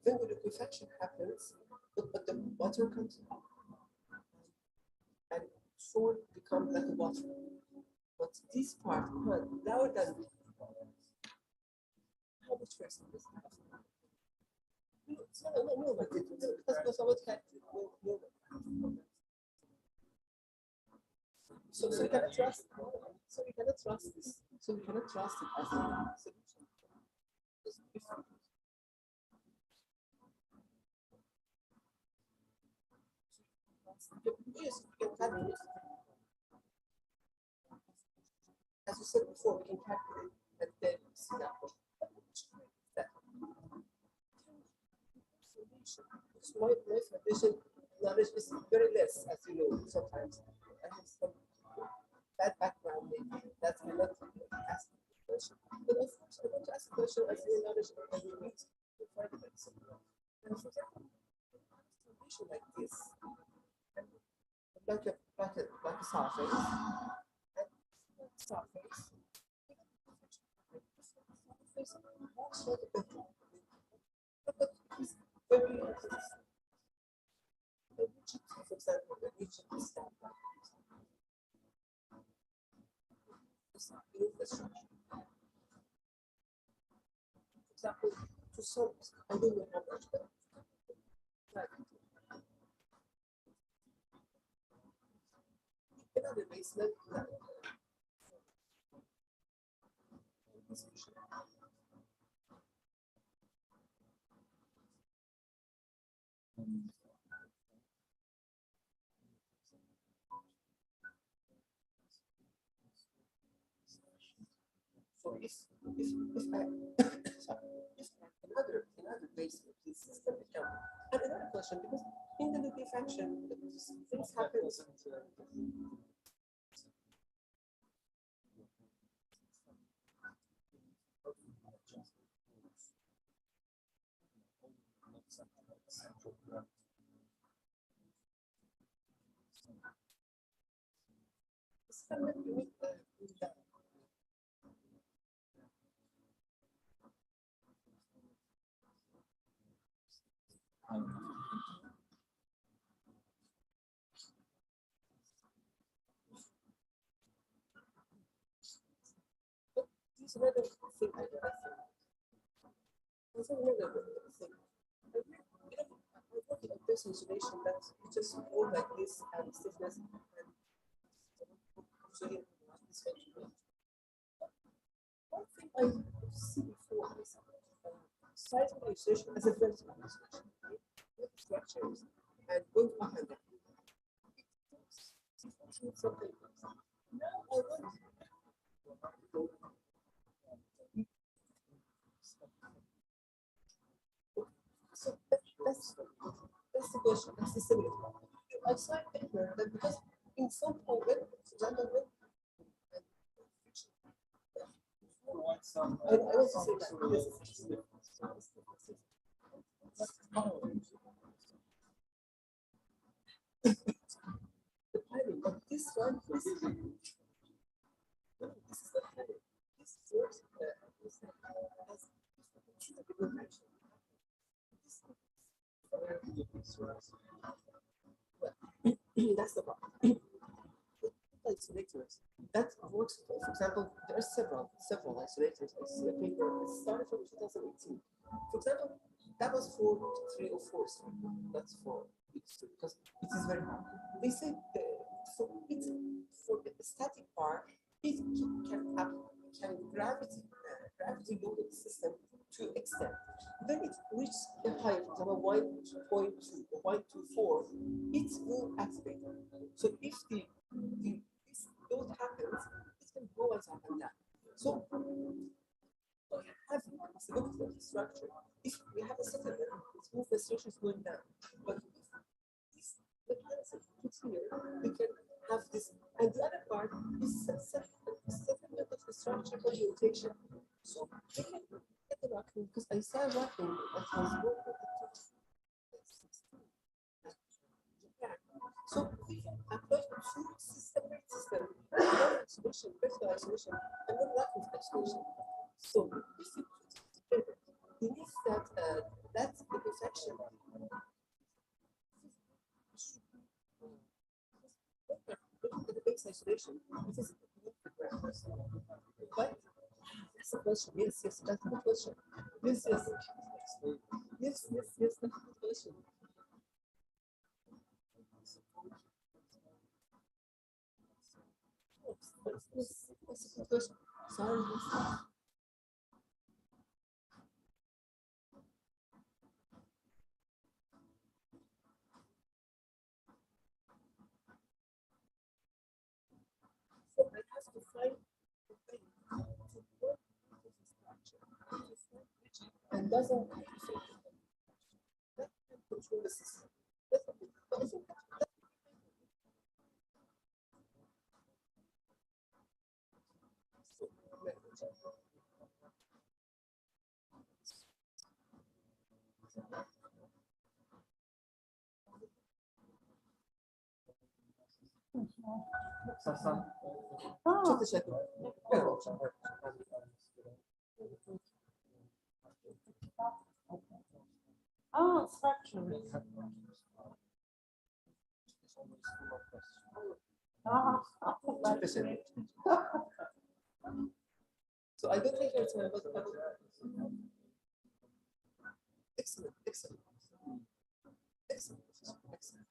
Speaker 20: when the liquefaction happens, but the water comes up and soil becomes like water. But this part, louder than how much first is no, but because someone can't so you cannot trust so you cannot trust this. So you cannot trust it as a solution. Yes, we can calculate. As you said before, we can calculate and then see that. My foundation knowledge is very less, as you know, sometimes. I have some bad background, maybe that will not ask the question. But of course, I want to ask a question as your knowledge and you need to find it. And for example, foundation like this, like a surface, and surface. But very for example, the region is that infrastructure. For example, to to some, I don't know how much, but another basement. So if I sorry, if another basement this system become and another question, because in the looping function things happen. There's another thing I think. There's another thing. I work in a base insulation that you just go like this and stiffness and so you this one. One thing I see before is seismic insulation as a vertical insulation, right? With structures and going up and down. Something. Now I want so that's the question. That's the similar. I signed paper that because in some point, I want to say that the planning of this one is this is the planning. This works that's the problem. Isolators that works. For example, there are several isolators. I see a paper that started from 2018. For example, that was for 304. So that's for because it is very hard. They say so it's for the static part. It can gravity load the system to extent. Then it reaches a height, for example, 1.2 or 1.24, it will activate. So if this load happens, it can go as up and down. So we have stability of the structure. If we have a settlement, it means the structure is going down. But if the mechanism puts here, we can have this. And the other part is settlement of the structure for the rotation. So we can get the rocking because I saw a rocking that was worked with so we can apply two separate systems, one isolation, vertical isolation, and then rocking isolation. So if you put it together, it means that that's the perfection. Looking at the base isolation, it is but that's the question. Yes, that's the question. Yes, that's the question. That's a good question. Sorry. So I have to find a way to work with the structure and doesn't that can control the system. Çok teşekkür ederim. Structure. Çok teşekkür ederim. So I don't think it's Excellent, excellent. Excellent, excellent.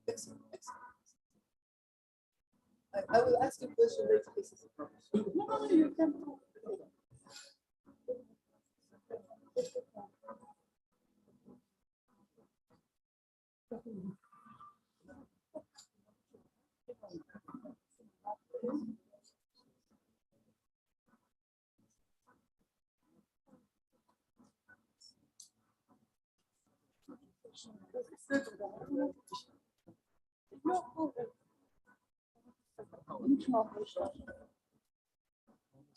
Speaker 20: Excellent, excellent. I will ask you a question later. No, you can.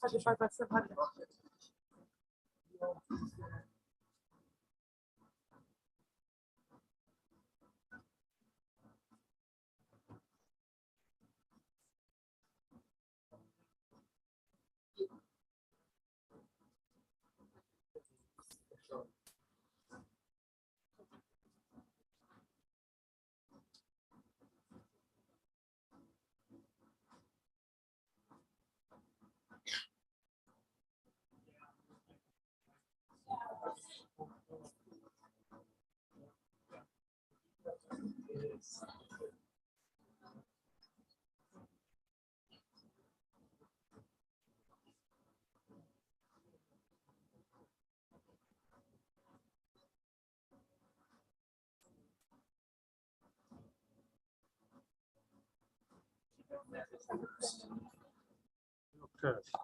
Speaker 20: Hadi bay bay sen hadi.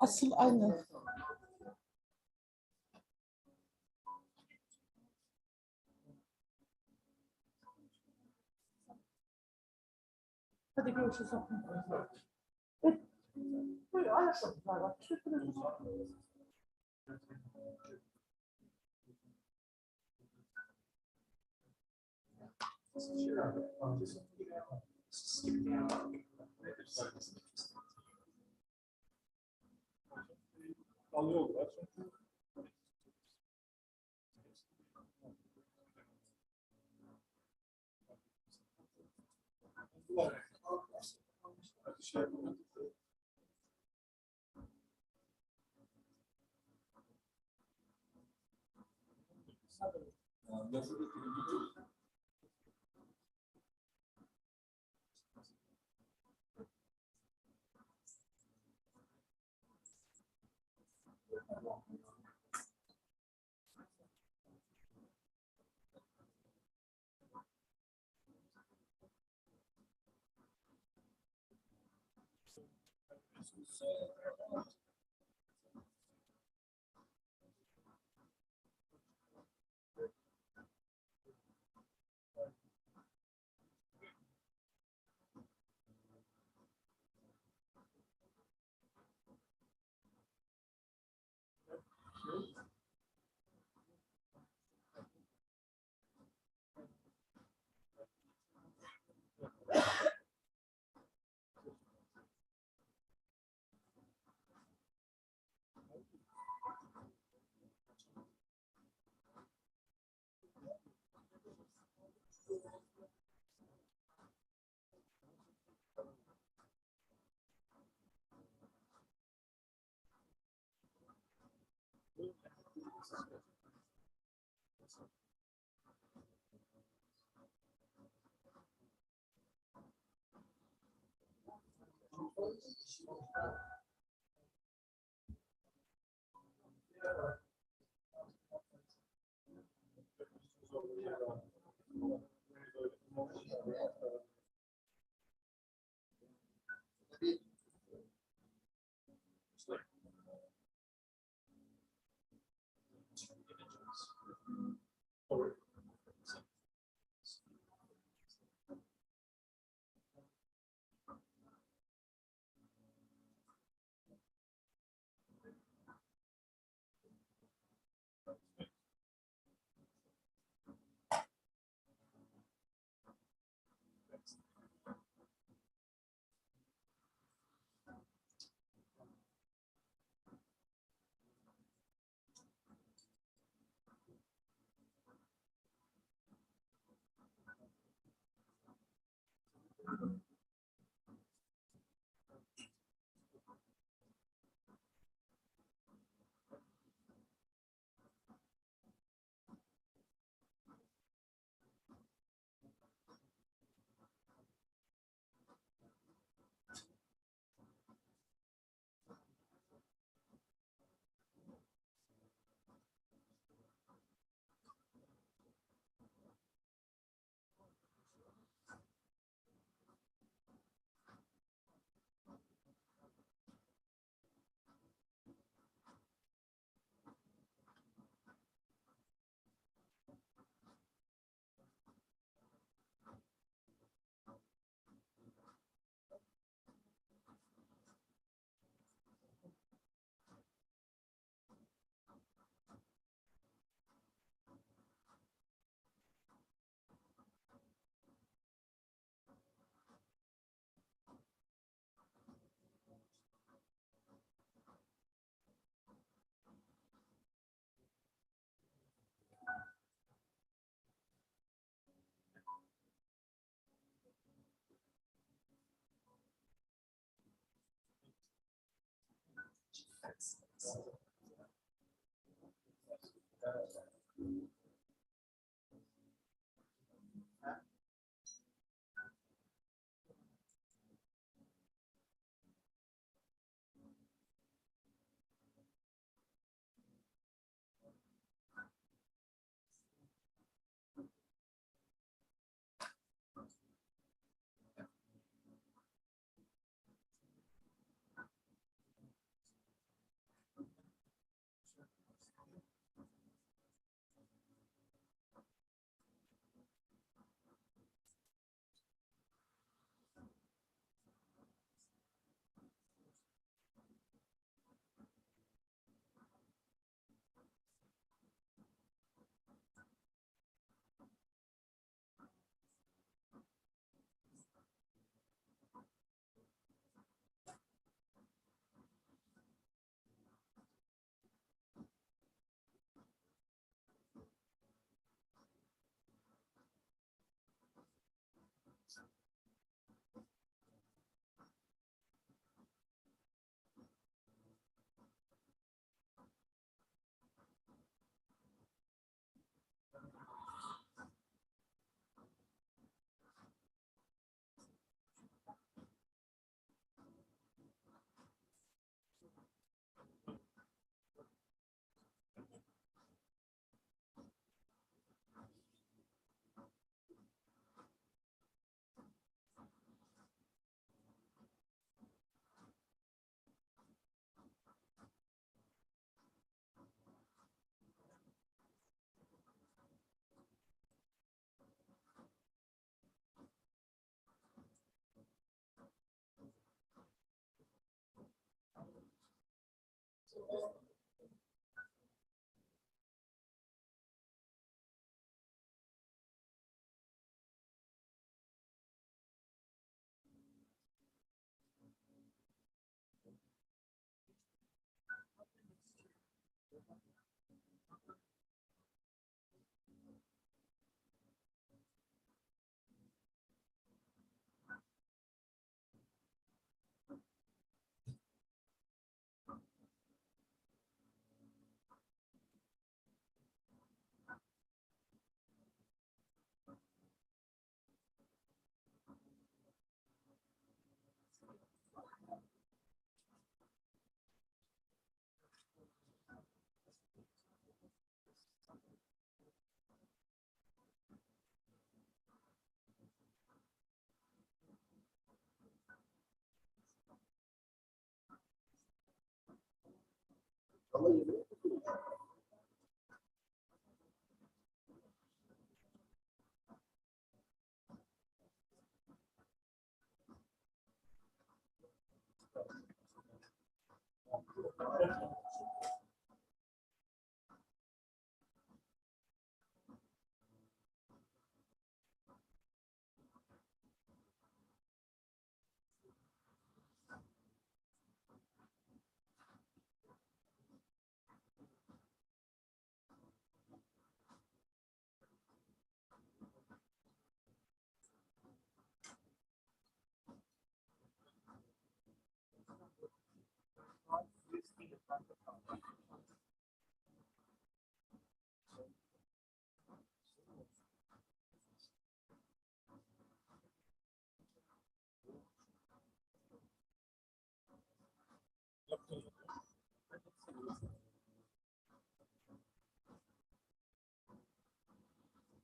Speaker 20: Asıl aynı. Hadi görüşürüz. Evet. Buyur ayakkabılar var. Teşekkür ederim.
Speaker 7: Alıyorlar.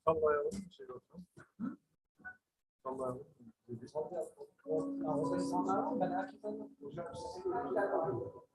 Speaker 7: Sallayalım bir şey olsun. Sallayalım.
Speaker 2: Orada insanlar var. Ben herkesten hocam size güzel bakıyorum.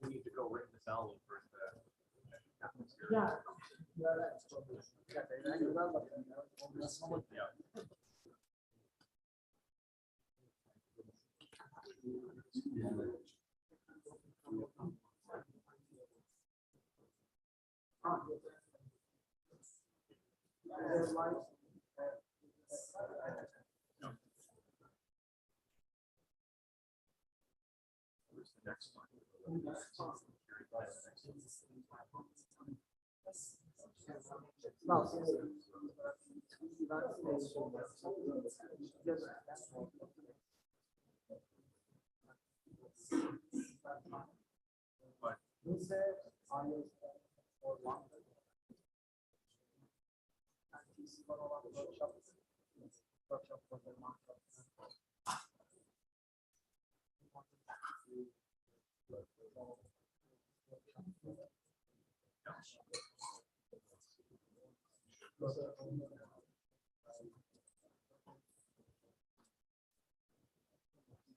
Speaker 21: We need to go ring this out for the.
Speaker 20: Yeah.
Speaker 21: Where's the next one?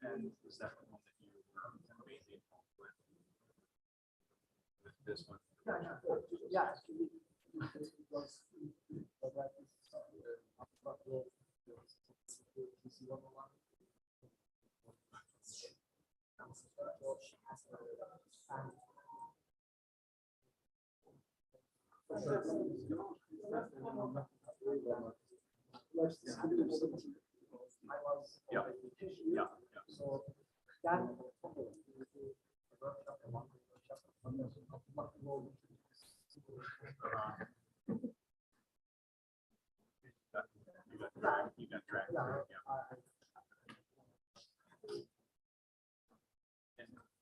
Speaker 21: And was that the one that you were mainly involved with this one?
Speaker 20: Yeah.
Speaker 21: Yeah, yeah, yeah.
Speaker 20: So that
Speaker 21: You got dragged. Yeah.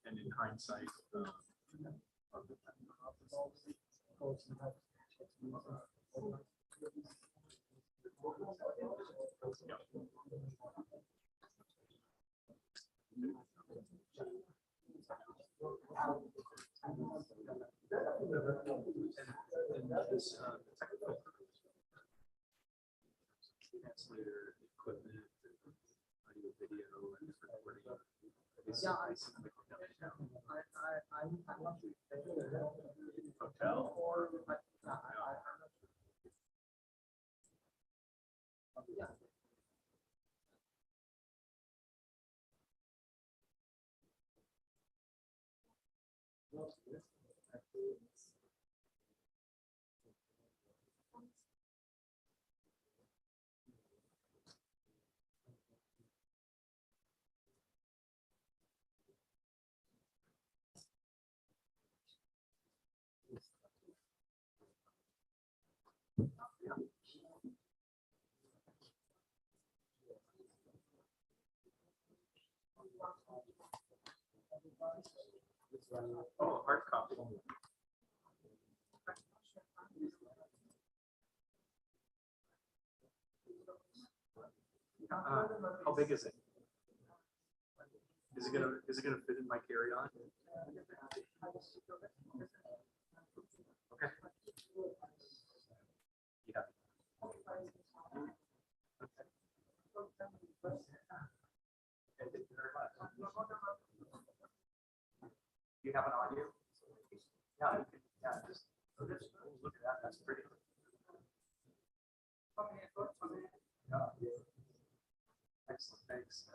Speaker 21: And in hindsight, this technical translator equipment, audio, video, and recording.
Speaker 20: yeah, I'm not sure.
Speaker 21: Hotel or
Speaker 20: Yeah.
Speaker 21: oh, hard copy. How big is it? Is it gonna fit in my carry-on? Okay. Yeah.
Speaker 5: you have an audio? Yeah, you can, yeah, just look at that. That's pretty. Yeah. Excellent, thanks.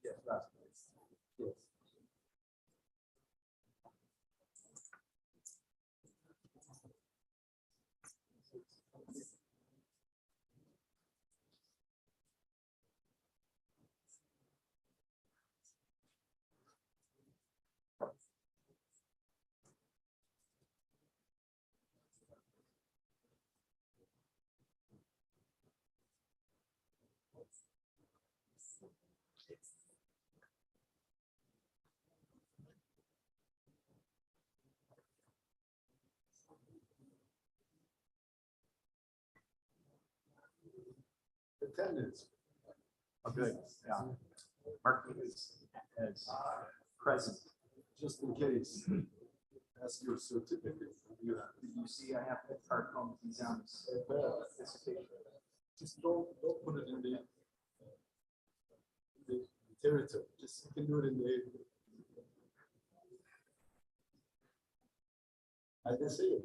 Speaker 12: Yes, that's nice. Yes.
Speaker 5: Attendance. Oh, good, yeah. Mark is as present,
Speaker 3: Just in case, ask your certificate.
Speaker 5: did you see I have the card home exams participation?
Speaker 3: Just don't put it in the territory. Just, you can do it in the. I can see it.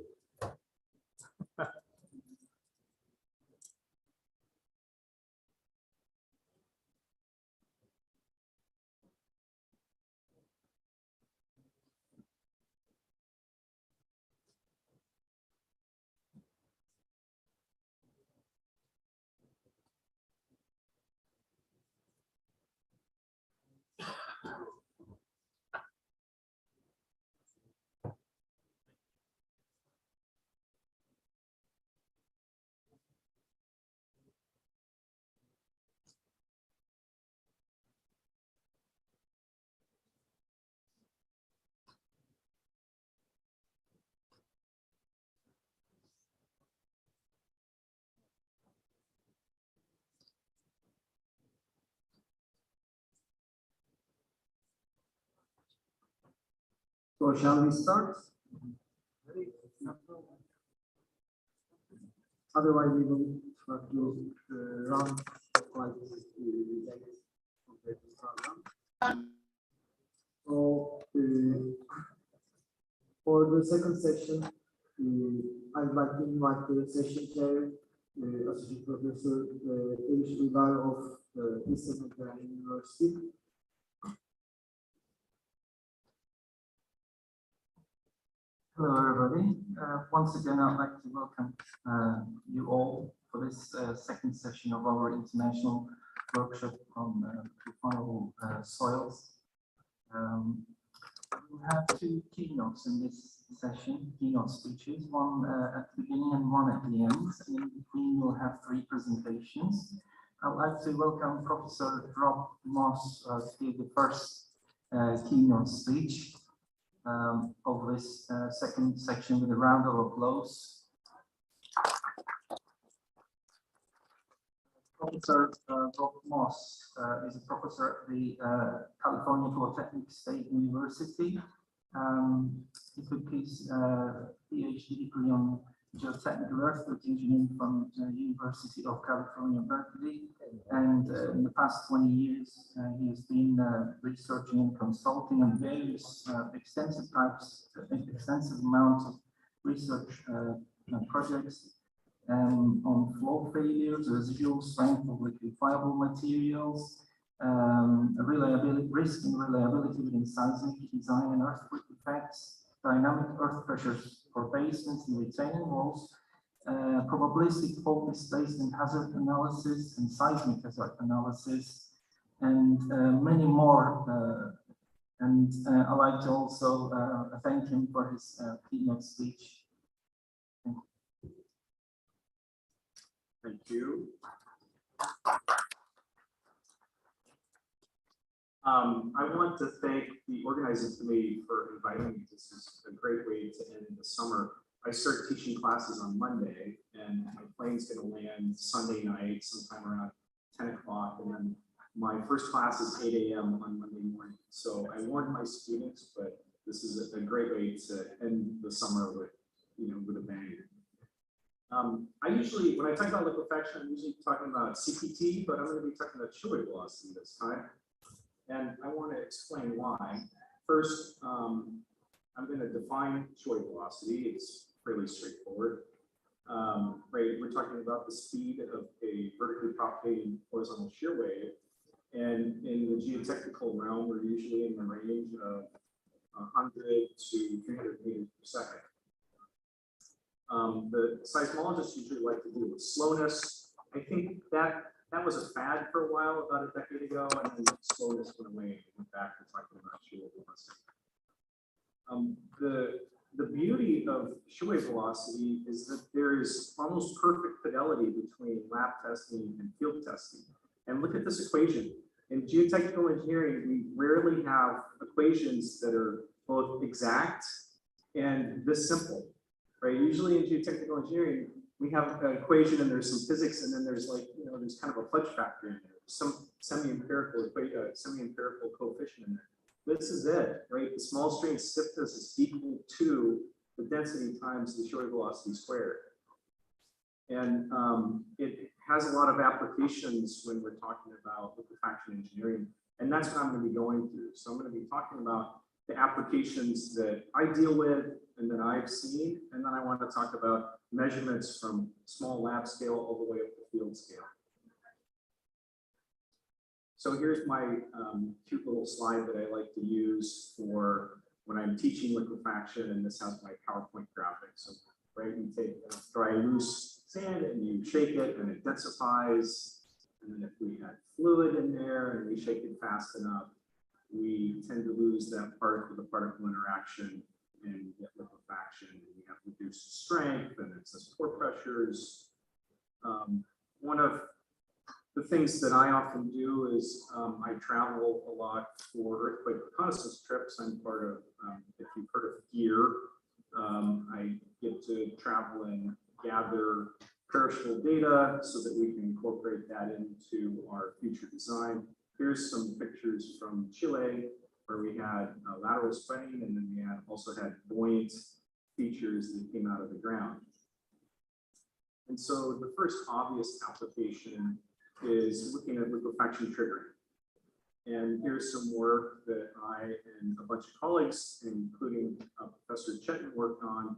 Speaker 2: So shall we start? Otherwise, we will try to run like so for the second session, I'd like to invite the session chair, Associate Professor Eriş Uygar of Eastern University.
Speaker 22: Hello, everybody. Once again, I'd like to welcome you all for this second session of our international workshop on purifiable soils. We have two keynotes in this session, keynote speeches, one at the beginning and one at the end. And in between, we'll have three presentations. I'd like to welcome Professor Rob Moss to give the first keynote speech of this second section with a round of applause. Professor Rob Moss is a professor at the California Polytechnic State University. He took his PhD degree on geotechnical earthquake engineering from the University of California, Berkeley. And in the past 20 years, he has been researching and consulting on various extensive amounts of research projects on flow failures, residual strength of liquefiable materials, reliability, risk and reliability within seismic design and earthquake effects, dynamic earth pressures for basements and retaining walls, probabilistic fault based in hazard analysis and seismic hazard analysis, and many more. I'd like to also thank him for his keynote speech.
Speaker 5: Thank you.
Speaker 6: I want to thank the organizing committee for inviting me. This is a great way to end the summer. I start teaching classes on Monday, and my plane's going to land Sunday night, sometime around 10 o'clock, and then my first class is 8 a.m. on Monday morning. So I warned my students, but this is a great way to end the summer with, with a bang. I usually, when I talk about liquefaction, I'm usually talking about CPT, but I'm going to be talking about Chile velocity this time. And I want to explain why. First, I'm going to define Chile velocity. It's fairly straightforward. Right, we're talking about the speed of a vertically propagating horizontal shear wave. And in the geotechnical realm, we're usually in the range of 100 to 300 meters per second. The seismologists usually like to do with slowness. I think that was a fad for a while, about a decade ago, and then slowness went away and went back to talking about shear wave velocity. The beauty of shear wave velocity is that there is almost perfect fidelity between lab testing and field testing. And look at this equation. In geotechnical engineering, we rarely have equations that are both exact and this simple, right? Usually in geotechnical engineering, we have an equation and there's some physics, and then there's there's kind of a fudge factor in there, some semi-empirical coefficient in there. This is it, right? The small strain stiffness is equal to the density times the shear velocity squared. And it has a lot of applications when we're talking about liquefaction engineering, and that's what I'm going to be going through. So I'm going to be talking about the applications that I deal with and that I've seen, and then I want to talk about measurements from small lab scale all the way up to field scale. So here's my cute little slide that I like to use for when I'm teaching liquefaction, and this has my PowerPoint graphic. So right, you take dry loose sand and you shake it and it densifies, and then if we add fluid in there and we shake it fast enough, we tend to lose that particle-to-particle interaction and get liquefaction, and we have reduced strength and excess pore pressures. One of the things that I often do is I travel a lot for earthquake reconnaissance trips. I'm part of, if you've heard of GEAR, I get to travel and gather perishable data so that we can incorporate that into our future design. Here's some pictures from Chile where we had lateral spreading, and then we also had buoyant features that came out of the ground. And so the first obvious application is looking at liquefaction triggering. And here's some work that I and a bunch of colleagues, including Professor Chetton, worked on.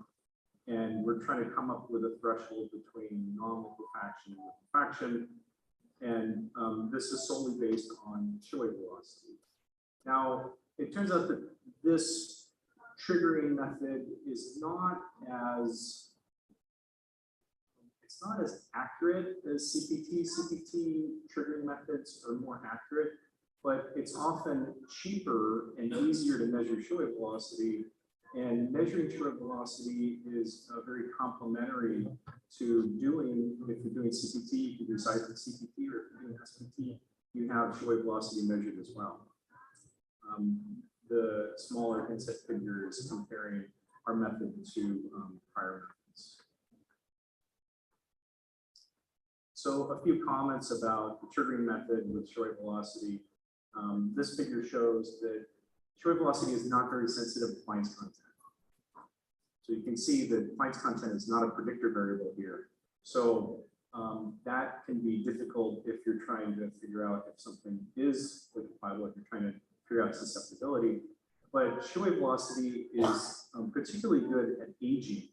Speaker 6: And we're trying to come up with a threshold between non-liquefaction and liquefaction. And this is solely based on shear wave velocity. Now, it turns out that this triggering method is not as accurate as CPT. CPT triggering methods are more accurate, but it's often cheaper and easier to measure shear wave velocity. And measuring shear wave velocity is very complementary to doing, if you're doing CPT, you can do seismic CPT, or if you're doing SPT, you have shear wave velocity measured as well. The smaller inset figure is comparing our method to prior methods. So a few comments about the triggering method with shear wave velocity. This figure shows that shear wave velocity is not very sensitive to Planck's content. So you can see that Planck's content is not a predictor variable here. So that can be difficult if you're trying to figure out if something is liquefiable, if you're trying to figure out susceptibility. But shear wave velocity is particularly good at aging.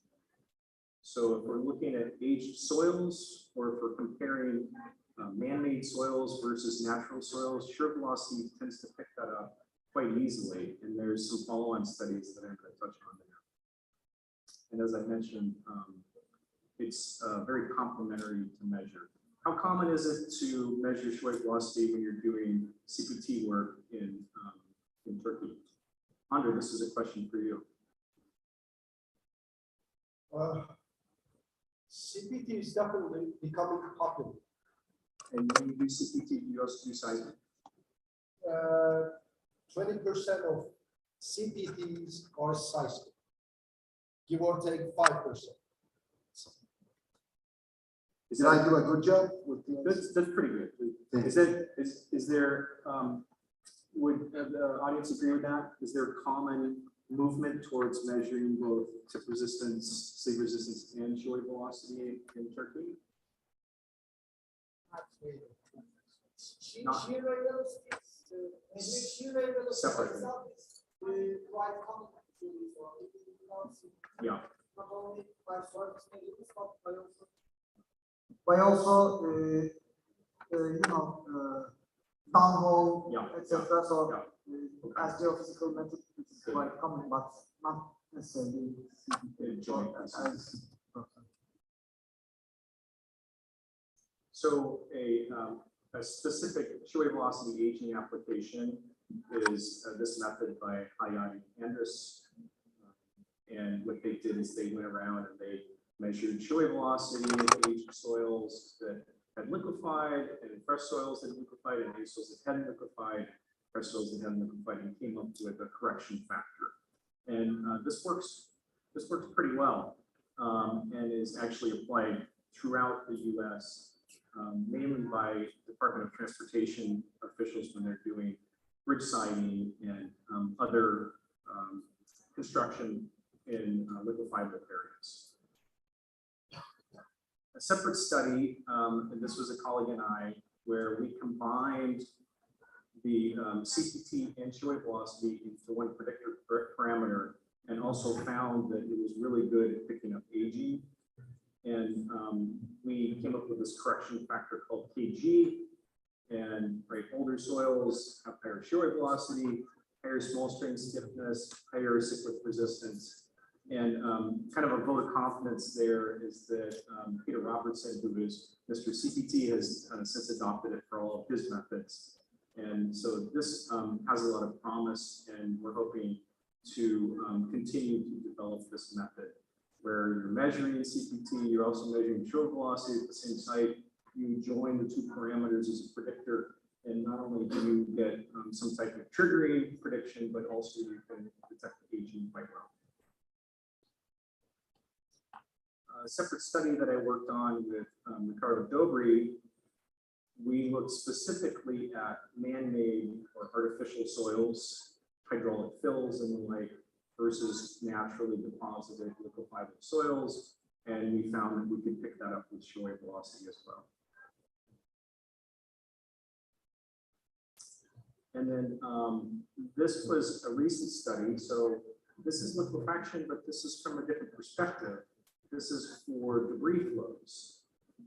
Speaker 6: So if we're looking at aged soils, or if we're comparing man-made soils versus natural soils, shear velocity tends to pick that up quite easily. And there's some follow-on studies that I'm going to touch on there. And as I mentioned, it's very complementary to measure. How common is it to measure shear wave velocity when you're doing CPT work in Turkey? Andre, this is a question for you.
Speaker 11: CPT is definitely becoming popular.
Speaker 6: And when you do CPT, you also do seismic?
Speaker 11: 20% of CPTs are seismic, give or take 5%.
Speaker 3: Did I do a good job with the?
Speaker 6: That's pretty good. Is there, would the audience agree with that? Is there a common movement towards measuring both tip resistance, sleeve resistance, and show velocity in Turkey? Not separate. Yeah.
Speaker 2: By also, you know, downhole, etc. So, as geophysical method, it's quite common, but not necessarily as.
Speaker 6: So a specific show velocity aging application is this method by Hayat and Andrus. And what they did is they went around and they measured show velocity in aged soils that had liquefied, and fresh soils that had liquefied, and aged soils that hadn't liquefied, fresh soils that hadn't liquefied, and came up with a correction factor. And this works pretty well, and is actually applied throughout the U.S. Mainly by Department of Transportation officials when they're doing bridge siding and other construction in liquefiable areas. A separate study, and this was a colleague and I, where we combined the CPT and show velocity into one predictor parameter, and also found that it was really good at picking up aging. And we came up with this correction factor called KG. And older soils have higher show velocity, higher small strain stiffness, higher cyclic resistance. And kind of a vote of confidence there is that Peter Robertson, who is Mr. CPT, has since adopted it for all of his methods. And so this has a lot of promise, and we're hoping to continue to develop this method where you're measuring CPT, you're also measuring show velocity at the same site. You join the two parameters as a predictor, and not only do you get some type of triggering prediction, but also you can detect aging quite well. A separate study that I worked on with Ricardo Dobry, we looked specifically at man-made or artificial soils, hydraulic fills and the like, versus naturally deposited liquefiable soils. And we found that we could pick that up with show velocity as well. And then this was a recent study. So this is liquefaction, but this is from a different perspective. This is for debris flows.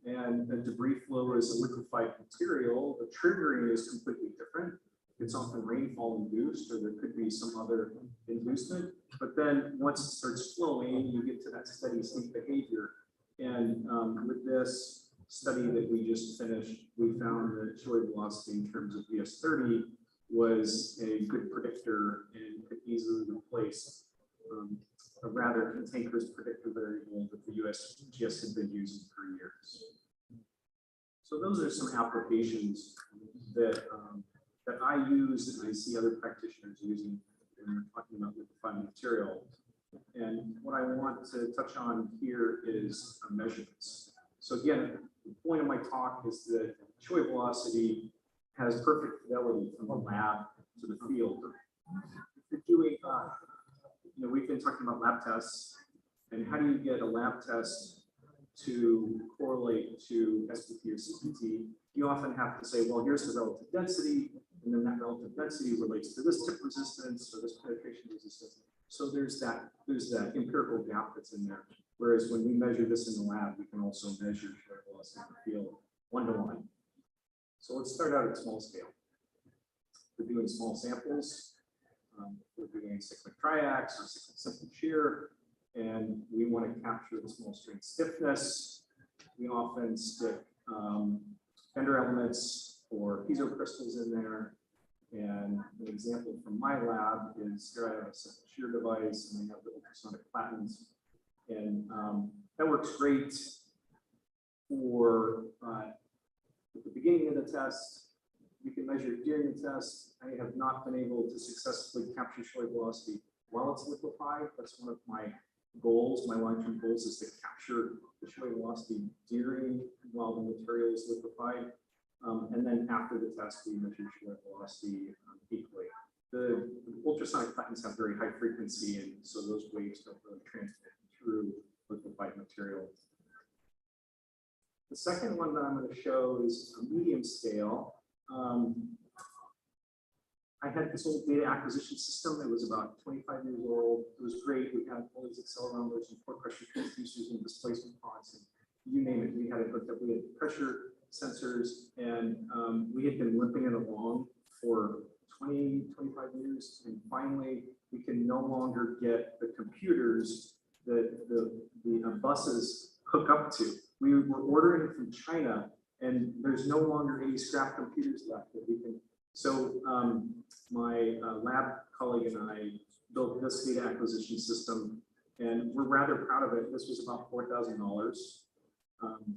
Speaker 6: And a debris flow is a liquefied material. The triggering is completely different. It's often rainfall induced, or there could be some other inducement. But then once it starts flowing, you get to that steady state behavior. And with this study that we just finished, we found that show velocity in terms of VS30 was a good predictor and could easily replace a rather cantankerous predictor variable that the USGS had been using for years. So those are some applications that that I use and I see other practitioners using when we're talking about liquefied material. And what I want to touch on here is measurements. So again, the point of my talk is that show velocity has perfect fidelity from the lab to the field. If you're doing, we've been talking about lab tests, and how do you get a lab test to correlate to SPT or CPT? You often have to say, well, here's the relative density, and then that relative density relates to this tip resistance or this penetration resistance. So there's that empirical gap that's in there. Whereas when we measure this in the lab, we can also measure show velocity in the field one-to-one. So let's start out at small scale. We're doing small samples. We're doing cyclic triax or cyclic simple shear, and we want to capture the small strain stiffness. We often stick fender elements or piezo crystals in there. And an example from my lab is here I have a simple shear device, and we have the ultrasonic platens. And that works great for at the beginning of the test, you can measure it during the test. I have not been able to successfully capture show wave velocity while it's liquefied. That's one of my goals. My long-term goals is to capture the show wave velocity during while the material is liquefied. And then after the test, we measure show wave velocity equally. The ultrasonic patents have very high frequency, and so those waves don't really transmit through liquefied material. The second one that I'm going to show is a medium scale. I had this old data acquisition system. It was about 25 years old. It was great. We had all these accelerometers and pore pressure transducers and displacement pods, and you name it. We had it hooked up. We had pressure sensors, and we had been limping it along for 20, 25 years. And finally, we can no longer get the computers that the buses hook up to. We were ordering it from China, and there's no longer any scrap computers left that we can. So my lab colleague and I built this data acquisition system, and we're rather proud of it. This was about $4,000.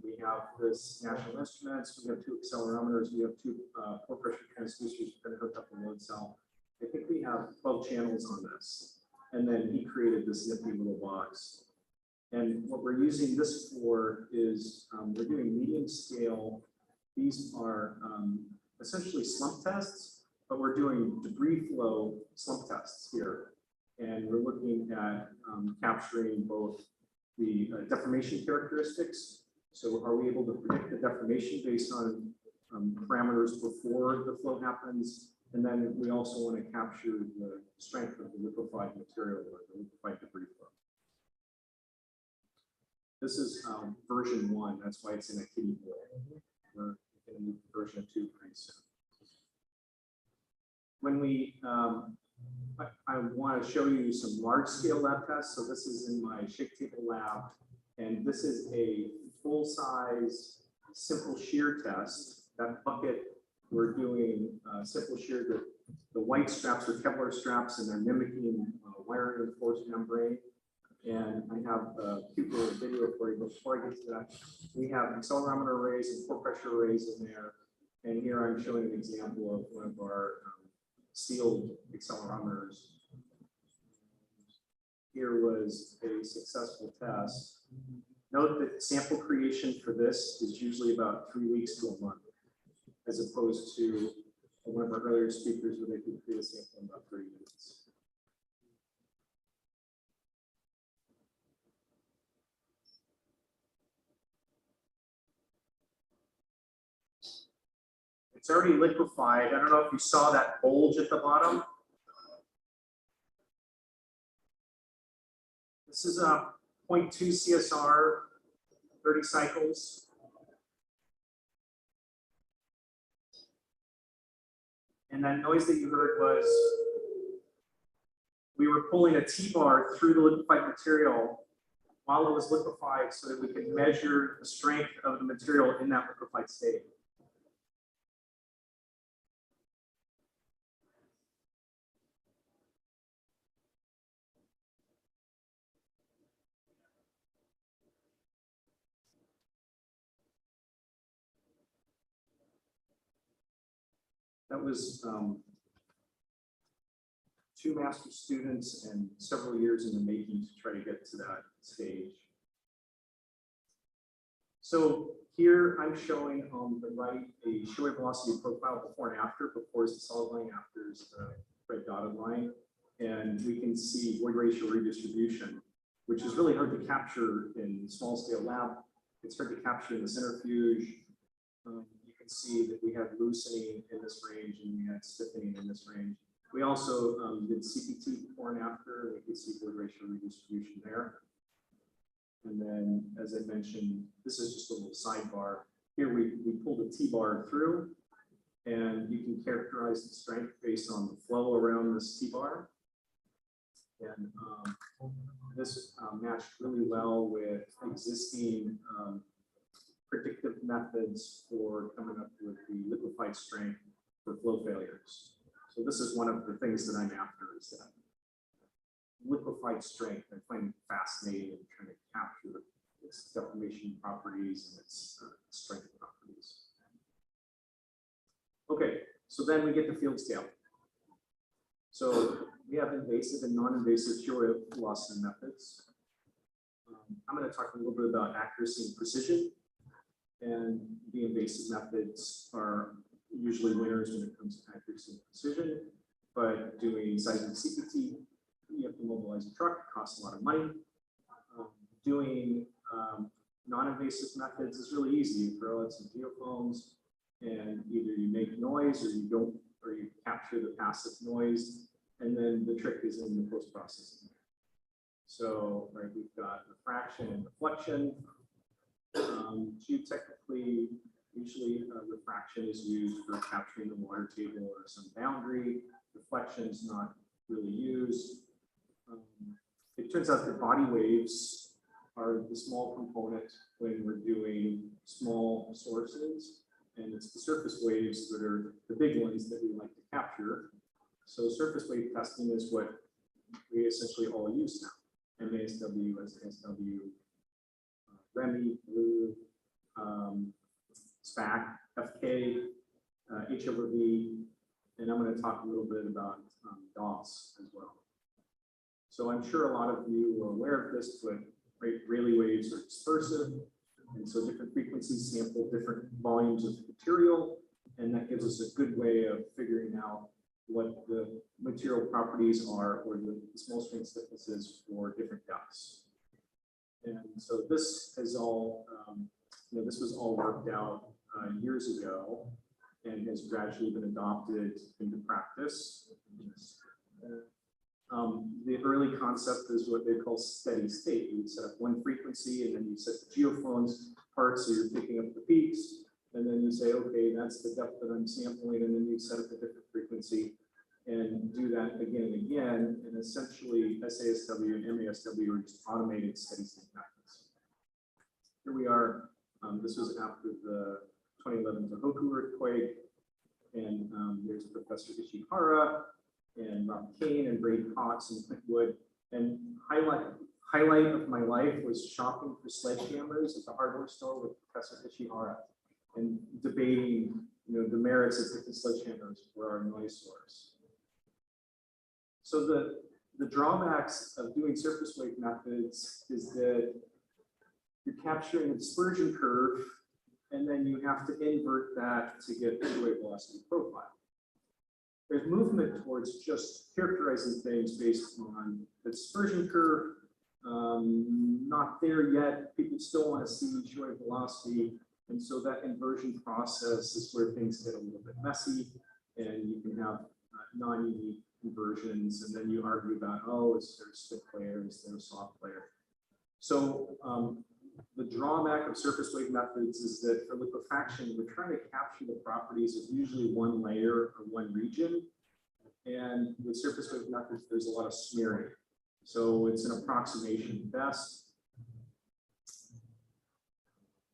Speaker 6: We have this National Instruments, we have 2 accelerometers, we have 2 pore pressure transducers that hooked up the load cell. I think we have 12 channels on this. And then he created this nifty little box. And what we're using this for is we're doing medium scale. These are essentially slump tests, but we're doing debris flow slump tests here. And we're looking at capturing both the deformation characteristics. So are we able to predict the deformation based on parameters before the flow happens? And then we also want to capture the strength of the liquefied material or the liquefied debris flow. This is version 1. That's why it's in a kiddie bowl. We're going to move to version 2 pretty soon. When we, I want to show you some large scale lab tests. So this is in my shake table lab, and this is a full size simple shear test. That bucket, we're doing simple shear. The white straps are Kevlar straps, and they're mimicking wire reinforced membrane. And I have a cute little video for you. Before I get to that, we have accelerometer arrays and pore pressure arrays in there. And here I'm showing an example of one of our sealed accelerometers. Here was a successful test. Note that sample creation for this is usually about 3 weeks to a month, as opposed to one of our earlier speakers where they could create a sample in about 30 minutes. It's already liquefied. I don't know if you saw that bulge at the bottom. This is a 0.2 CSR, 30 cycles. And that noise that you heard was we were pulling a T-bar through the liquefied material while it was liquefied so that we could measure the strength of the material in that liquefied state. That was 2 master's students and several years in the making to try to get to that stage. So here I'm showing on the right a show wave velocity profile before and after. Before is the solid line, after is the red dotted line. And we can see void ratio redistribution, which is really hard to capture in small scale lab. It's hard to capture in the centrifuge. You can see that we had loosening in this range and we had stiffening in this range. We also did CPT before and after. We could see void ratio redistribution there. And then, as I mentioned, this is just a little sidebar. Here we pulled a T-bar through, and you can characterize the strength based on the flow around this T-bar. And this matched really well with existing predictive methods for coming up with the liquefied strength for flow failures. So this is one of the things that I'm after, is that liquefied strength. I find it fascinating in trying to capture its deformation properties and its strength properties. Okay, So then we get to field scale. So we have invasive and non-invasive shear velocity methods. I'm going to talk a little bit about accuracy and precision. And the invasive methods are usually winners when it comes to accuracy and precision. But doing seismic CPT, you have to mobilize a truck, it costs a lot of money. Doing non-invasive methods is really easy. You throw out some geophones and either you make noise or you don't, or you capture the passive noise. And then the trick is in the post-processing. So, right, we've got refraction and reflection. Geotechnically, usually refraction is used for capturing the water table or some boundary. Reflection is not really used. It turns out that body waves are the small component when we're doing small sources, and it's the surface waves that are the big ones that we like to capture. So surface wave testing is what we essentially all use now. MASW, SASW, REMI, Blue, SPAC, FK, H/V, and I'm going to talk a little bit about DOS as well. So I'm sure a lot of you are aware of this, but Rayleigh waves are dispersive, and so different frequencies sample different volumes of material, and that gives us a good way of figuring out what the material properties are, or the small strain stiffnesses for different depths. And so this is all, this was all worked out years ago and has gradually been adopted into practice. The early concept is what they call steady state. You would set up one frequency and then you set the geophones parts, so you're picking up the peaks, and then you say, okay, that's the depth that I'm sampling, and then you set up a different frequency and do that again and again. And essentially SASW and MASW are just automated steady state methods. Here we are. This was after the 2011 Tohoku earthquake, and there's Professor Ishihara and Rob Kane and Brady Cox and Clint Wood. And highlight of my life was shopping for sledgehammers at the hardware store with Professor Ishihara and debating, the merits of different sledgehammers for our noise source. So the drawbacks of doing surface wave methods is that you're capturing a dispersion curve, and then you have to invert that to get the wave velocity profile. There's movement towards just characterizing things based on the dispersion curve. Not there yet. People still want to see wave velocity, and so that inversion process is where things get a little bit messy, and you can have non-unique conversions, and then you argue about, oh, is there a stiff layer, is there a soft layer? So the drawback of surface wave methods is that for liquefaction, we're trying to capture the properties of usually one layer or one region. And with surface wave methods, there's a lot of smearing. So it's an approximation best.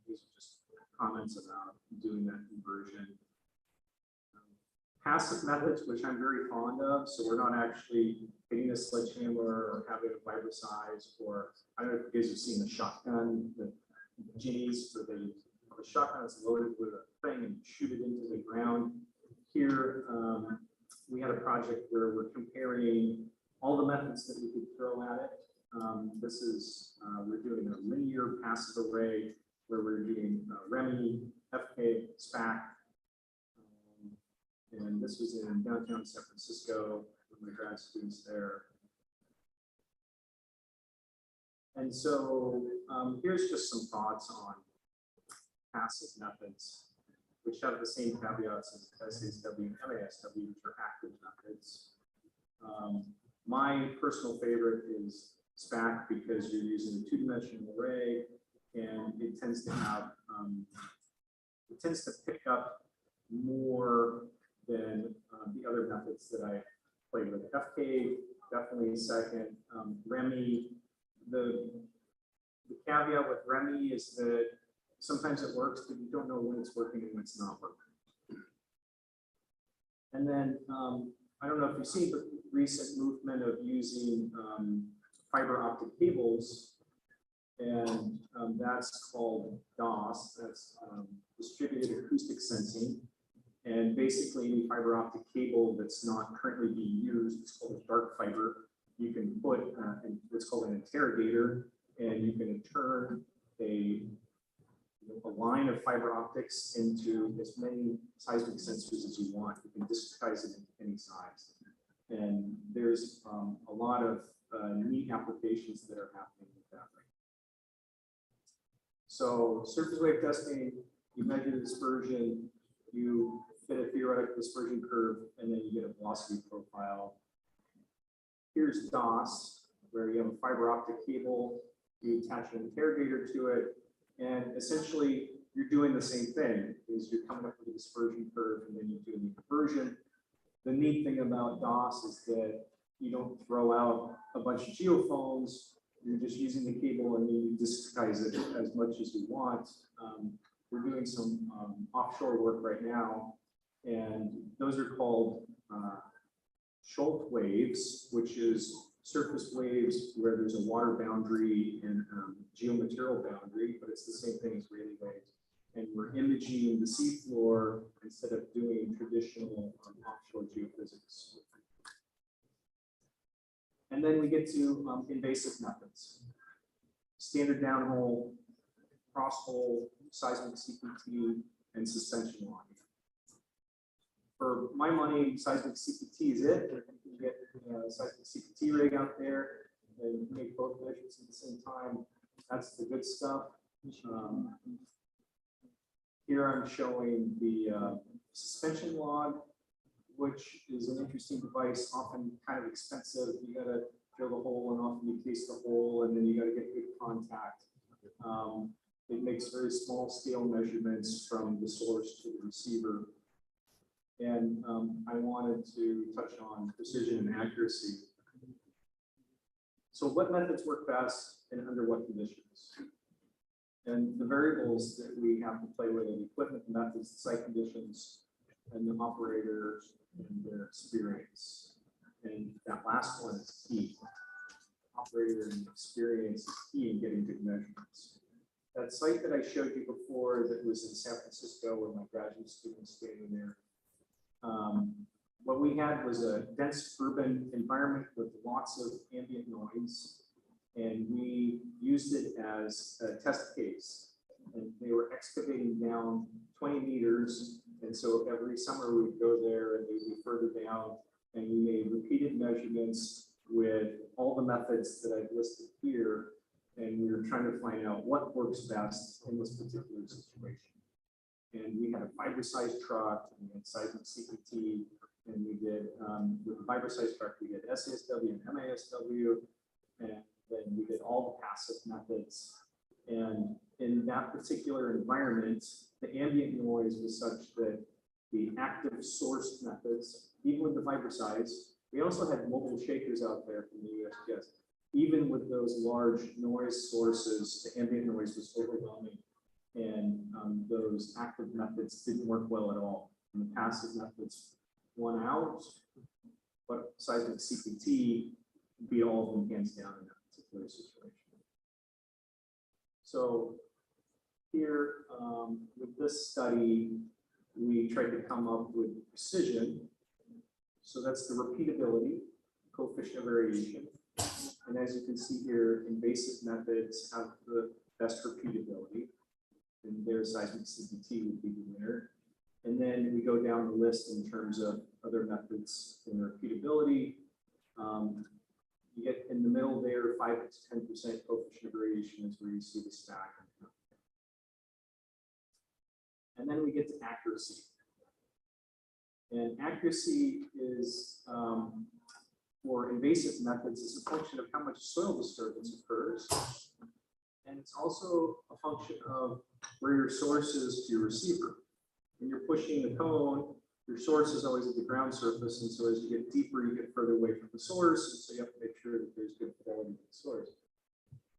Speaker 6: These are just comments about doing that conversion. Passive methods, which I'm very fond of, so we're not actually hitting a sledgehammer or having a vibrosize, or I don't know if you guys have seen the shotgun, the Ginnies for the shotgun is loaded with a thing and shoot it into the ground. Here, we had a project where we're comparing all the methods that we could throw at it. This is, we're doing a linear passive array where we're doing REMI, FK, SPAC, and this was in downtown San Francisco with my grad students there. And so here's just some thoughts on passive methods, which have the same caveats as SASW and MASW, which are active methods. My personal favorite is SPAC because you're using a two-dimensional array, and it tends to have, it tends to pick up more than the other methods that I play with. FK, definitely second. REMI, the caveat with REMI is that sometimes it works, but you don't know when it's working and when it's not working. And then, I don't know if you've seen the recent movement of using fiber optic cables, and that's called DOS, that's distributed acoustic sensing. And basically, any fiber optic cable that's not currently being used, it's called a dark fiber. You can put what's called an interrogator, and you can turn a line of fiber optics into as many seismic sensors as you want. You can discretize it into any size. And there's a lot of neat applications that are happening with that right now. So surface wave testing, you measure the dispersion, you fit a theoretical dispersion curve, and then you get a velocity profile. Here's DOS, where you have a fiber optic cable, you attach an interrogator to it, and essentially you're doing the same thing, is you're coming up with a dispersion curve and then you do the conversion. The neat thing about DOS is that you don't throw out a bunch of geophones, you're just using the cable and then you discretize it as much as you want. We're doing some offshore work right now, and those are called Schultz waves, which is surface waves where there's a water boundary and geomaterial boundary, but it's the same thing as Rayleigh waves. And we're imaging the seafloor instead of doing traditional offshore geophysics. And then we get to invasive methods. Standard downhole, crosshole, seismic CPT, and suspension logging. For my money, seismic CPT is it. You can get a seismic CPT rig out there and make both measurements at the same time. That's the good stuff. Here I'm showing the suspension log, which is an interesting device, often kind of expensive. You got to drill the hole and often you case the hole and then you got to get good contact. It makes very small scale measurements from the source to the receiver. And I wanted to touch on precision and accuracy. So what methods work best and under what conditions? And the variables that we have to play with are the equipment, methods, site conditions, and the operator and their experience. And that last one is key. Operator and experience is key in getting good measurements. That site that I showed you before that was in San Francisco where my graduate students staying there, what we had was a dense urban environment with lots of ambient noise, and we used it as a test case. And they were excavating down 20 meters, and so every summer we'd go there and they'd be further down, and we made repeated measurements with all the methods that I've listed here, and we were trying to find out what works best in this particular situation. And we had a fiber-sized truck, and we had seismic CPT, and we did, with the fiber-sized truck, we did SASW and MASW, and then we did all the passive methods. And in that particular environment, the ambient noise was such that the active source methods, even with the fiber size, we also had mobile shakers out there from the USGS. Even with those large noise sources, the ambient noise was overwhelming, and those active methods didn't work well at all. And the passive methods won out, but seismic CPT beat all of them hands down in that particular situation. So here, with this study, we tried to come up with precision. So that's the repeatability, coefficient of variation. And as you can see here, invasive methods have the best repeatability, and their seismic CPT would be the winner. And then we go down the list in terms of other methods and repeatability. You get in the middle there, 5 to 10% coefficient of variation is where you see the stack. And then we get to accuracy. And accuracy is, for invasive methods, is a function of how much soil disturbance occurs. And it's also a function of where your source is to your receiver. When you're pushing the cone, your source is always at the ground surface, and so as you get deeper, you get further away from the source, and so you have to make sure that there's good fidelity to the source.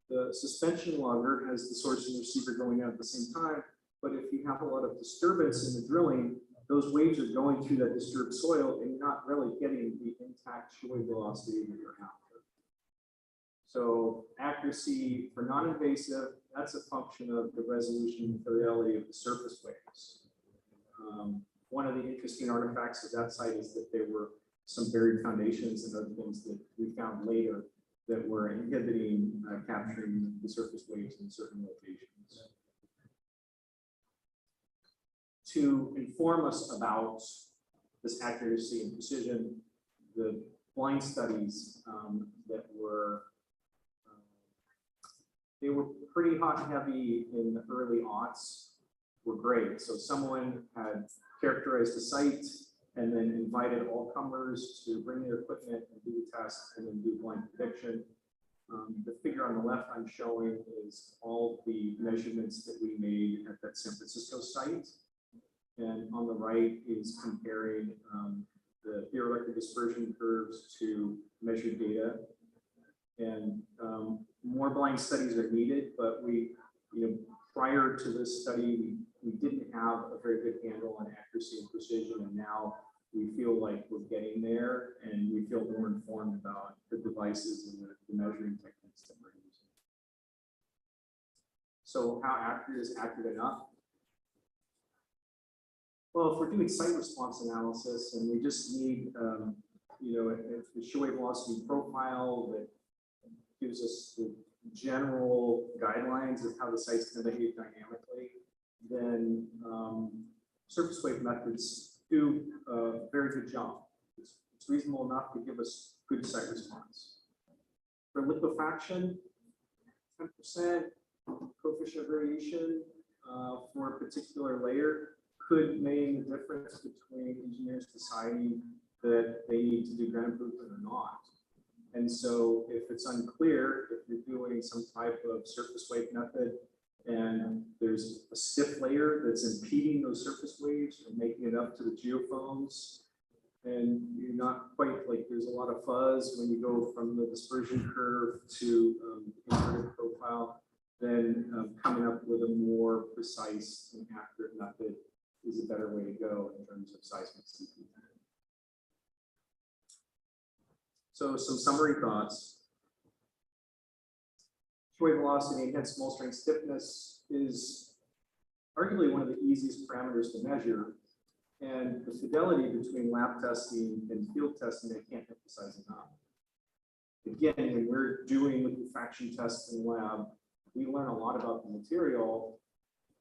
Speaker 6: The suspension logger has the source and receiver going out at the same time, but if you have a lot of disturbance in the drilling, those waves are going through that disturbed soil, and you're not really getting the intact showing velocity that you're after. So accuracy for non-invasive, that's a function of the resolution and fidelity of the surface waves. one of the interesting artifacts of that site is that there were some buried foundations and other things that we found later that were inhibiting capturing the surface waves in certain locations. To inform us about this accuracy and precision, the blind studies that were they were pretty hot and heavy in the early aughts were great. So someone had characterized the site and then invited all comers to bring their equipment and do the test and then do blind prediction. The figure on the left I'm showing is all the measurements that we made at that San Francisco site. And on the right is comparing the theoretical dispersion curves to measured data. And more blind studies are needed, but prior to this study, we didn't have a very good handle on accuracy and precision, and now we feel like we're getting there, and we feel more informed about the devices and the measuring techniques that we're using. So how accurate is accurate enough? Well, if we're doing site response analysis and we just need, a show wave velocity profile that gives us the general guidelines of how the site's going to behave dynamically, then surface wave methods do a very good job. It's reasonable enough to give us good site response. For liquefaction, 10% coefficient variation for a particular layer could mean the difference between engineers deciding that they need to do ground improvement or not. And so if it's unclear, if you're doing some type of surface wave method and there's a stiff layer that's impeding those surface waves from making it up to the geophones, and you're not quite like there's a lot of fuzz when you go from the dispersion curve to inverted profile, then coming up with a more precise and accurate method is a better way to go in terms of seismic CP. So some summary thoughts. Wave velocity against small string stiffness is arguably one of the easiest parameters to measure. And the fidelity between lab testing and field testing, I can't emphasize enough. Again, when we're doing liquefaction tests in the lab, we learn a lot about the material,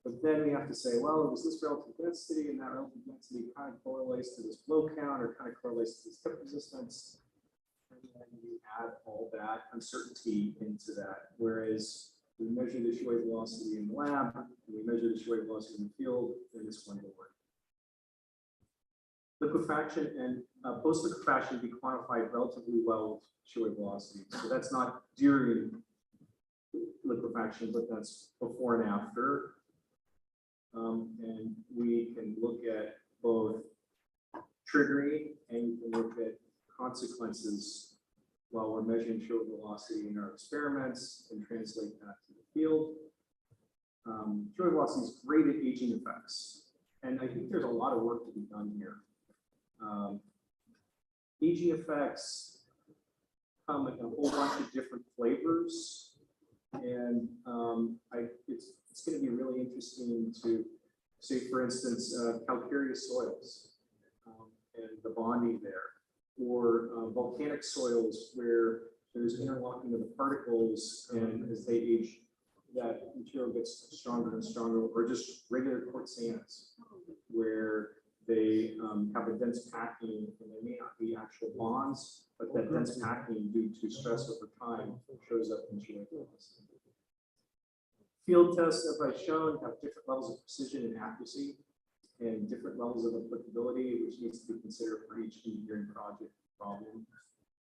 Speaker 6: but then we have to say, well, it was this relative density, and that relative density kind of correlates to this flow count or kind of correlates to this tip resistance. And then you add all that uncertainty into that. Whereas we measure the show wave velocity in the lab, and we measure the show wave velocity in the field, and it's going to work. Liquefaction and post-liquefaction be quantified relatively well with show wave velocity. So that's not during liquefaction, but that's before and after. And we can look at both triggering and we can look at consequences while we're measuring show wave velocity in our experiments and translate that to the field. Show wave velocity is great at aging effects. And I think there's a lot of work to be done here. Aging effects come in a whole bunch of different flavors. And it's going to be really interesting to say, for instance, calcareous soils and the bonding there, or volcanic soils where there's interlocking of the particles, and as they age, that material gets stronger and stronger, or just regular quartz sands where they have a dense packing and there may not be actual bonds, but that dense packing due to stress over time shows up in show wave velocity. Field tests, as I've shown, have different levels of precision and accuracy and different levels of applicability, which needs to be considered for each engineering project problem.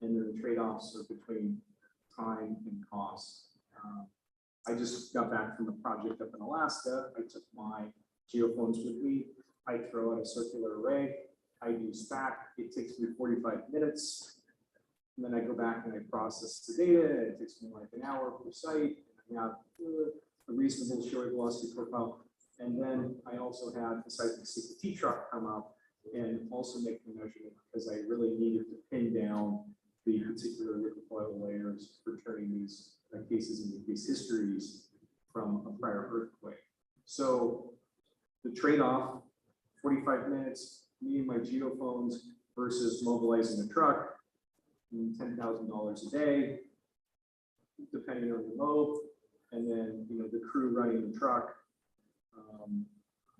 Speaker 6: And then the trade-offs are between time and cost. I just got back from a project up in Alaska. I took my geophones with me. I throw out a circular array. I do stack. It takes me 45 minutes. And then I go back and I process the data. It takes me like an hour per site. And I have a reasonable show wave velocity profile. And then I also had the seismic CPT truck come up and also make the measurement because I really needed to pin down the particular liquefiable layers for turning these cases into case histories from a prior earthquake. So the trade-off 45 minutes, me and my geophones versus mobilizing a truck, $10,000 a day, depending on the load, and then, you know, the crew running the truck.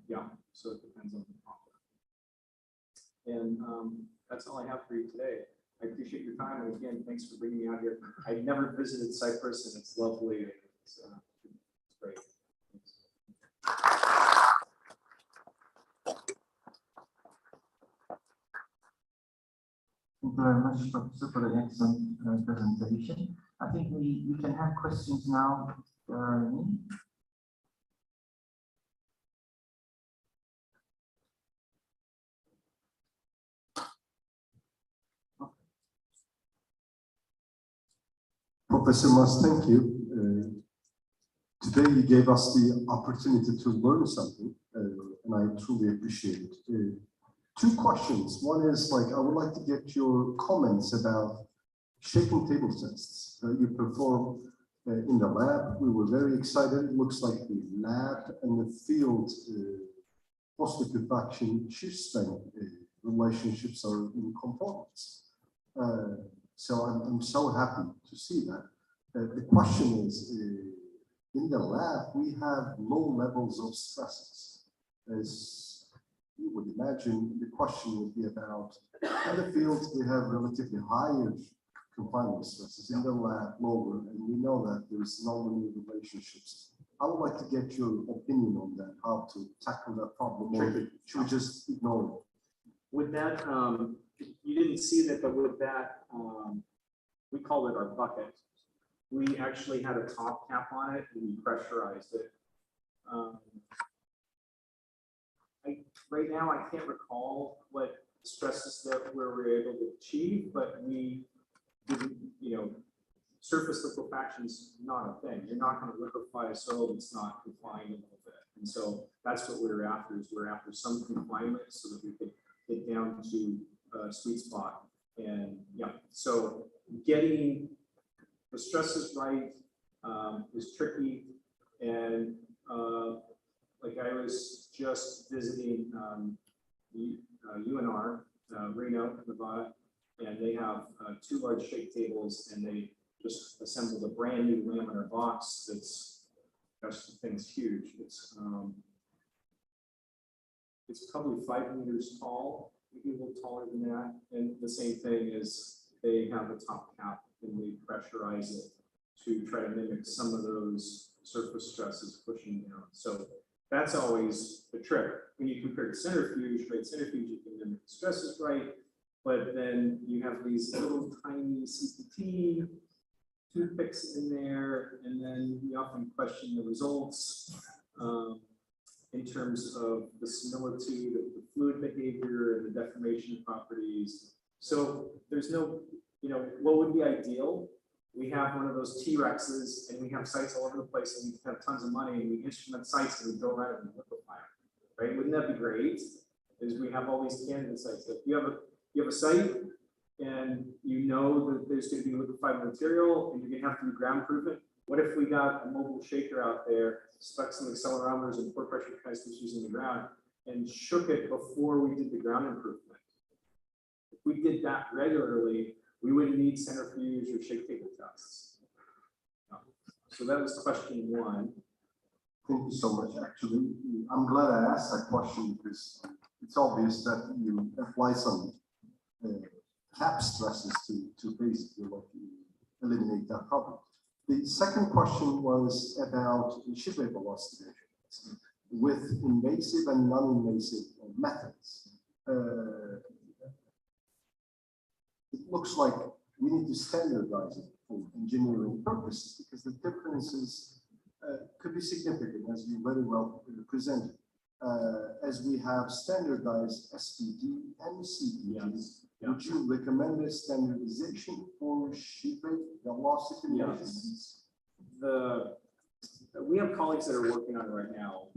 Speaker 6: Yeah, so it depends on the profit. And that's all I have for you today. I appreciate your time, and again, thanks for bringing me out here. I've never visited Cyprus, and it's lovely. It's great.
Speaker 22: Thank you very much, Professor, for the excellent presentation. I think we can have questions now.
Speaker 4: Professor Mas, thank you. Today you gave us the opportunity to learn something, and I truly appreciate it. Two questions. One is I would like to get your comments about shaking table tests that you perform in the lab. We were very excited. It looks like the lab and the field post-liquefaction shear strength relationships are in components. So I'm so happy to see that. The question is, in the lab, we have low levels of stresses. As you would imagine, the question would be about, in the field, we have relatively higher confinement stresses, in the lab, lower, and we know that there's non-linear relationships. I would like to get your opinion on that, how to tackle that problem, or should we just ignore it?
Speaker 6: With that, you didn't see that, but with that, we call it our bucket. We actually had a top cap on it and we pressurized it. Right now, I can't recall what stresses that we were able to achieve, but we didn't, you know, surface liquefaction is not a thing. You're not going to liquefy a soil that's not confined a little bit. And so that's what we're after, is we're after some confinement so that we could get down to a sweet spot. And yeah, so getting the stresses right is tricky. And like I was just visiting UNR, Reno, Nevada, and they have 2 large shake tables, and they just assembled a brand new laminar box that's, gosh, the thing's huge. It's probably 5 meters tall, maybe a little taller than that. And the same thing is they have the top cap and we pressurize it to try to mimic some of those surface stresses pushing down. So that's always the trick. When you compare to centrifuge, right? Centrifuge, you can mimic the stresses right, but then you have these little tiny CPT toothpicks in there, and then we often question the results in terms of the similitude of the fluid behavior and the deformation properties. So there's no, you know, what would be ideal? We have one of those T-Rexes and we have sites all over the place and we have tons of money and we instrument sites and we go around and liquefy them, right? Wouldn't that be great? Is we have all these candidate sites. If you have a site and you know that there's going to be liquefied material and you're going to have to do ground proof it. What if we got a mobile shaker out there, stuck some accelerometers and pore pressure transducers in the ground and shook it before we did the ground improvement? If we did that regularly, we wouldn't need centrifuge or shake table tests. So that was question 1.
Speaker 4: Thank you so much. Actually, I'm glad I asked that question because it's obvious that you apply some cap stresses to basically eliminate that problem. The second question was about ship wave velocity measurements with invasive and non-invasive methods. It looks like we need to standardize it for engineering purposes because the differences could be significant, as you very well presented. As we have standardized SPD and CPGs, would you recommend a standardization for ship wave velocity measurements?
Speaker 6: We have colleagues that are working on it right now.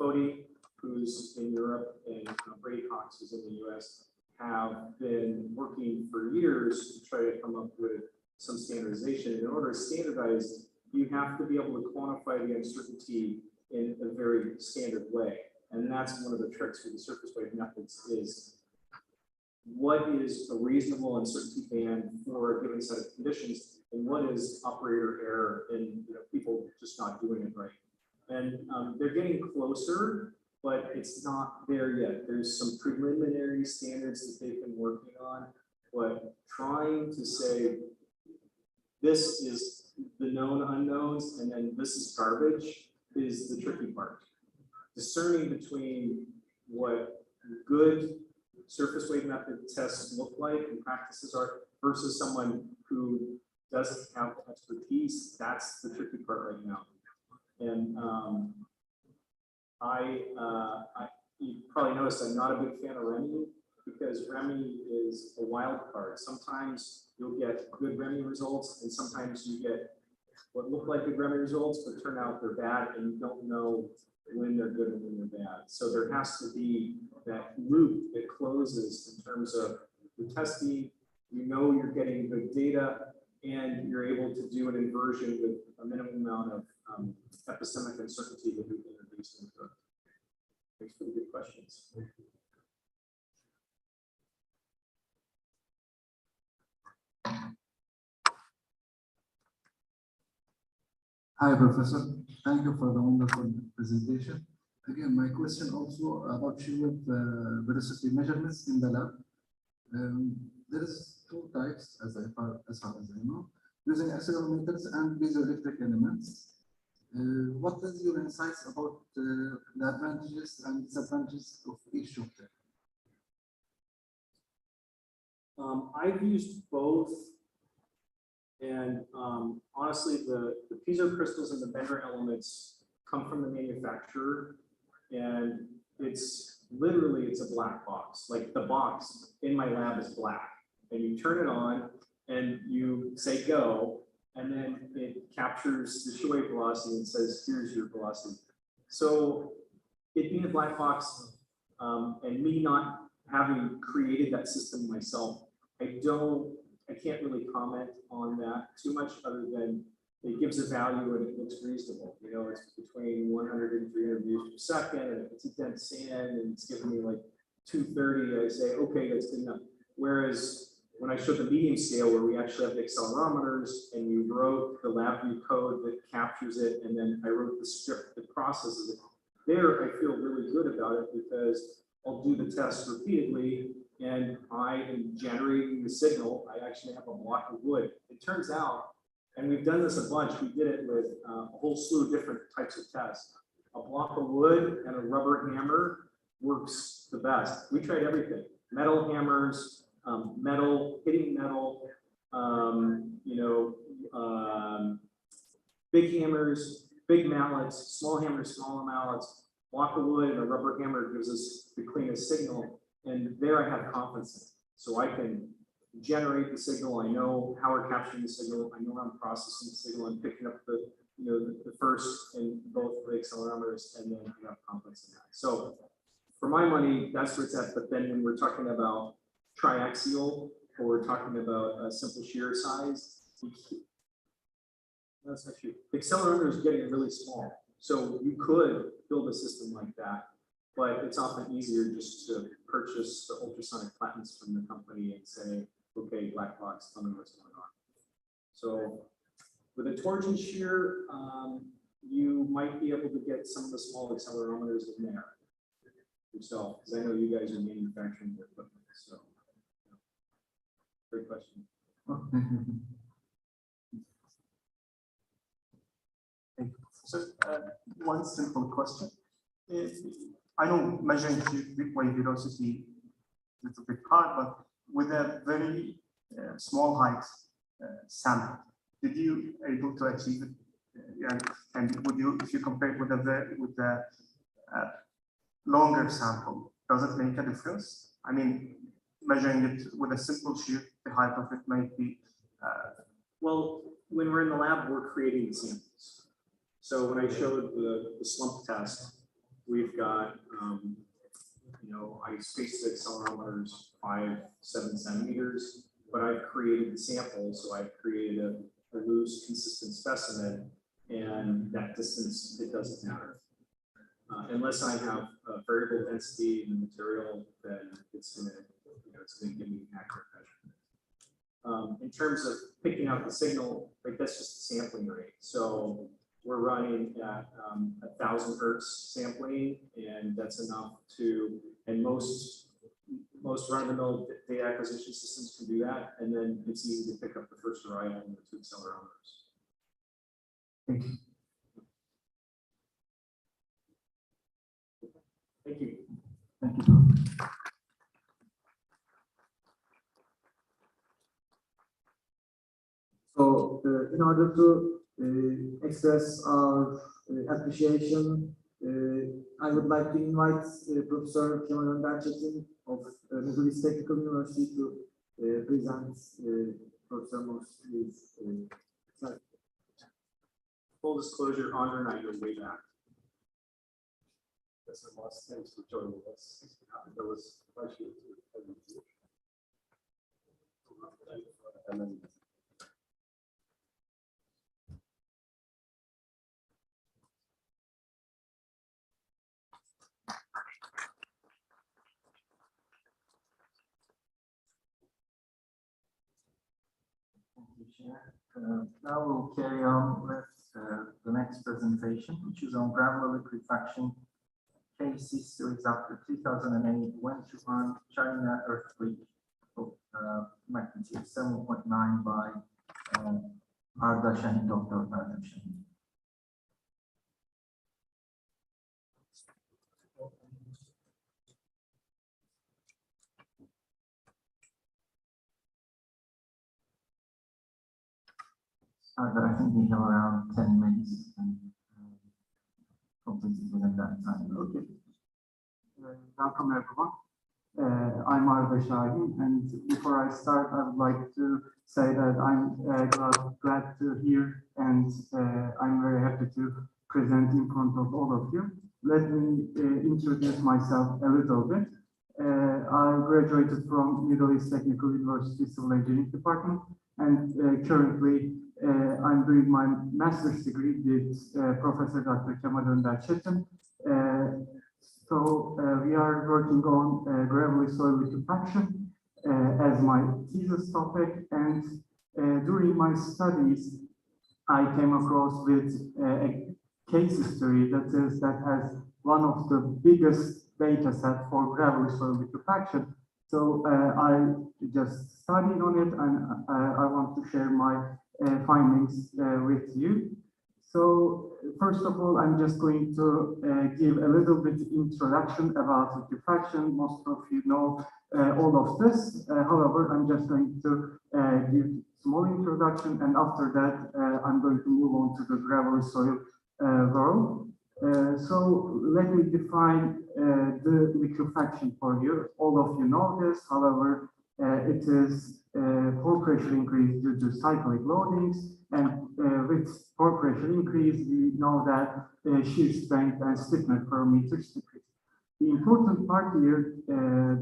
Speaker 6: Fodi, who's in Europe, and Brady Cox, who's in the US, have been working for years to try to come up with some standardization. In order to standardize, you have to be able to quantify the uncertainty in a very standard way. And that's one of the tricks with the surface wave methods is what is a reasonable uncertainty band for a given set of conditions, and what is operator error and people just not doing it right. And they're getting closer, but it's not there yet. There's some preliminary standards that they've been working on, but trying to say this is the known unknowns and then this is garbage is the tricky part. Discerning between what good surface wave method tests look like and practices are versus someone who doesn't have expertise, that's the tricky part right now. And you probably noticed I'm not a big fan of REMI because REMI is a wild card. Sometimes you'll get good REMI results and sometimes you get what look like good REMI results but turn out they're bad and you don't know when they're good and when they're bad. So there has to be that loop that closes in terms of the testing, you're getting good data and you're able to do an inversion with a minimum amount of epistemic uncertainty that we've introduced into it. Thanks for the good questions.
Speaker 10: Hi, Professor. Thank you for the wonderful presentation. Again, my question also about shear velocity measurements in the lab. There is two types, as far as I know, using accelerometers and piezoelectric elements. What is your insights about the advantages and disadvantages of each of them?
Speaker 6: I've used both, and honestly, the piezo crystals and the bender elements come from the manufacturer, and it's a black box. Like the box in my lab is black, and you turn it on, and you say go, and then it captures the shear wave velocity and says, here's your velocity. So it being a black box, and me not having created that system myself, I can't really comment on that too much other than it gives a value and it looks reasonable. It's between 100 and 300 views per second, and if it's a dense sand and it's giving me like 230, I say, okay, that's good enough. Whereas when I showed the medium scale where we actually have the accelerometers and you wrote the LabVIEW code that captures it, and then I wrote the script that processes it, there I feel really good about it because I'll do the test repeatedly and I am generating the signal. I actually have a block of wood. It turns out, and we've done this a bunch, we did it with a whole slew of different types of tests. A block of wood and a rubber hammer works the best. We tried everything. Metal hammers, hitting metal, big hammers, big mallets, small hammers, smaller mallets. Block of wood and a rubber hammer gives us the cleanest signal. And there I have confidence in. So I can generate the signal. I know how we're capturing the signal. I know how I'm processing the signal and picking up the first in both the accelerometers, and then I have confidence in that. So for my money, that's where it's at. But then when we're talking about triaxial or we're talking about a simple shear size, that's not true. The accelerometer is getting really small. So you could build a system like that, but it's often easier just to purchase the ultrasonic patents from the company and say, okay, black box, tell me what's going on. So with a torsion shear, you might be able to get some of the small accelerometers in there yourself, because I know you guys are manufacturing the equipment. So, great question.
Speaker 4: So one simple question. I know measuring wave velocity is a little bit hard, but with a very small height sample, did you able to achieve it? And would you, if you compare it with the longer sample, does it make a difference? I mean, measuring it with a simple shear, the height of it might be.
Speaker 6: Well, when we're in the lab, we're creating the samples. So when I showed the slump test, we've got, I spaced the accelerometers 5-7 centimeters, but I've created the sample. So I've created a loose, consistent specimen, and that distance, it doesn't matter. Unless I have a variable density in the material, then it's gonna, it's gonna give me an accurate measurement. In terms of picking out the signal, like that's just the sampling rate. So we're running at 1,000 hertz sampling, and that's enough to, and most run-of-the-mill data acquisition systems can do that, and then it's easy to pick up the first varietal and the two accelerometers.
Speaker 22: Thank you.
Speaker 6: Thank you.
Speaker 22: Thank you.
Speaker 2: So, in order to express our appreciation, I would like to invite Professor Kemal Önder of Middle East Technical University to present Professor Mosley's slide.
Speaker 6: Full disclosure, Andre and I go way back.
Speaker 3: That's the last. Thanks for joining us. That was actually and then
Speaker 22: Now we'll carry on with the next presentation, which is on granular liquefaction case histories after 2008 Wenchuan China earthquake of magnitude 7.9 by Arda Şahin, Dr. Arda Şahin. I think we have around 10 minutes and completed within that time.
Speaker 8: Okay. Welcome everyone. I'm Arda Şahin, and before I start, I would like to say that I'm glad to hear, and I'm very happy to present in front of all of you. Let me introduce myself a little bit. I graduated from Middle East Technical University Civil Engineering Department, and currently I'm doing my master's degree with Professor Dr. Kemal Önder. So we are working on gravelly soil liquefaction as my thesis topic, and during my studies I came across with a case history that has one of the biggest data set for gravelly soil liquefaction. So I just studied on it, and I want to share my findings with you. So first of all, I'm just going to give a little bit introduction about liquefaction. Most of you know all of this. However, I'm just going to give small introduction, and after that, I'm going to move on to the gravelly soil world. So let me define the liquefaction for you. All of you know this. However, it is pore pressure increase due to cyclic loadings, and with pore pressure increase, we know that shear strength and stiffness parameters decrease. The important part here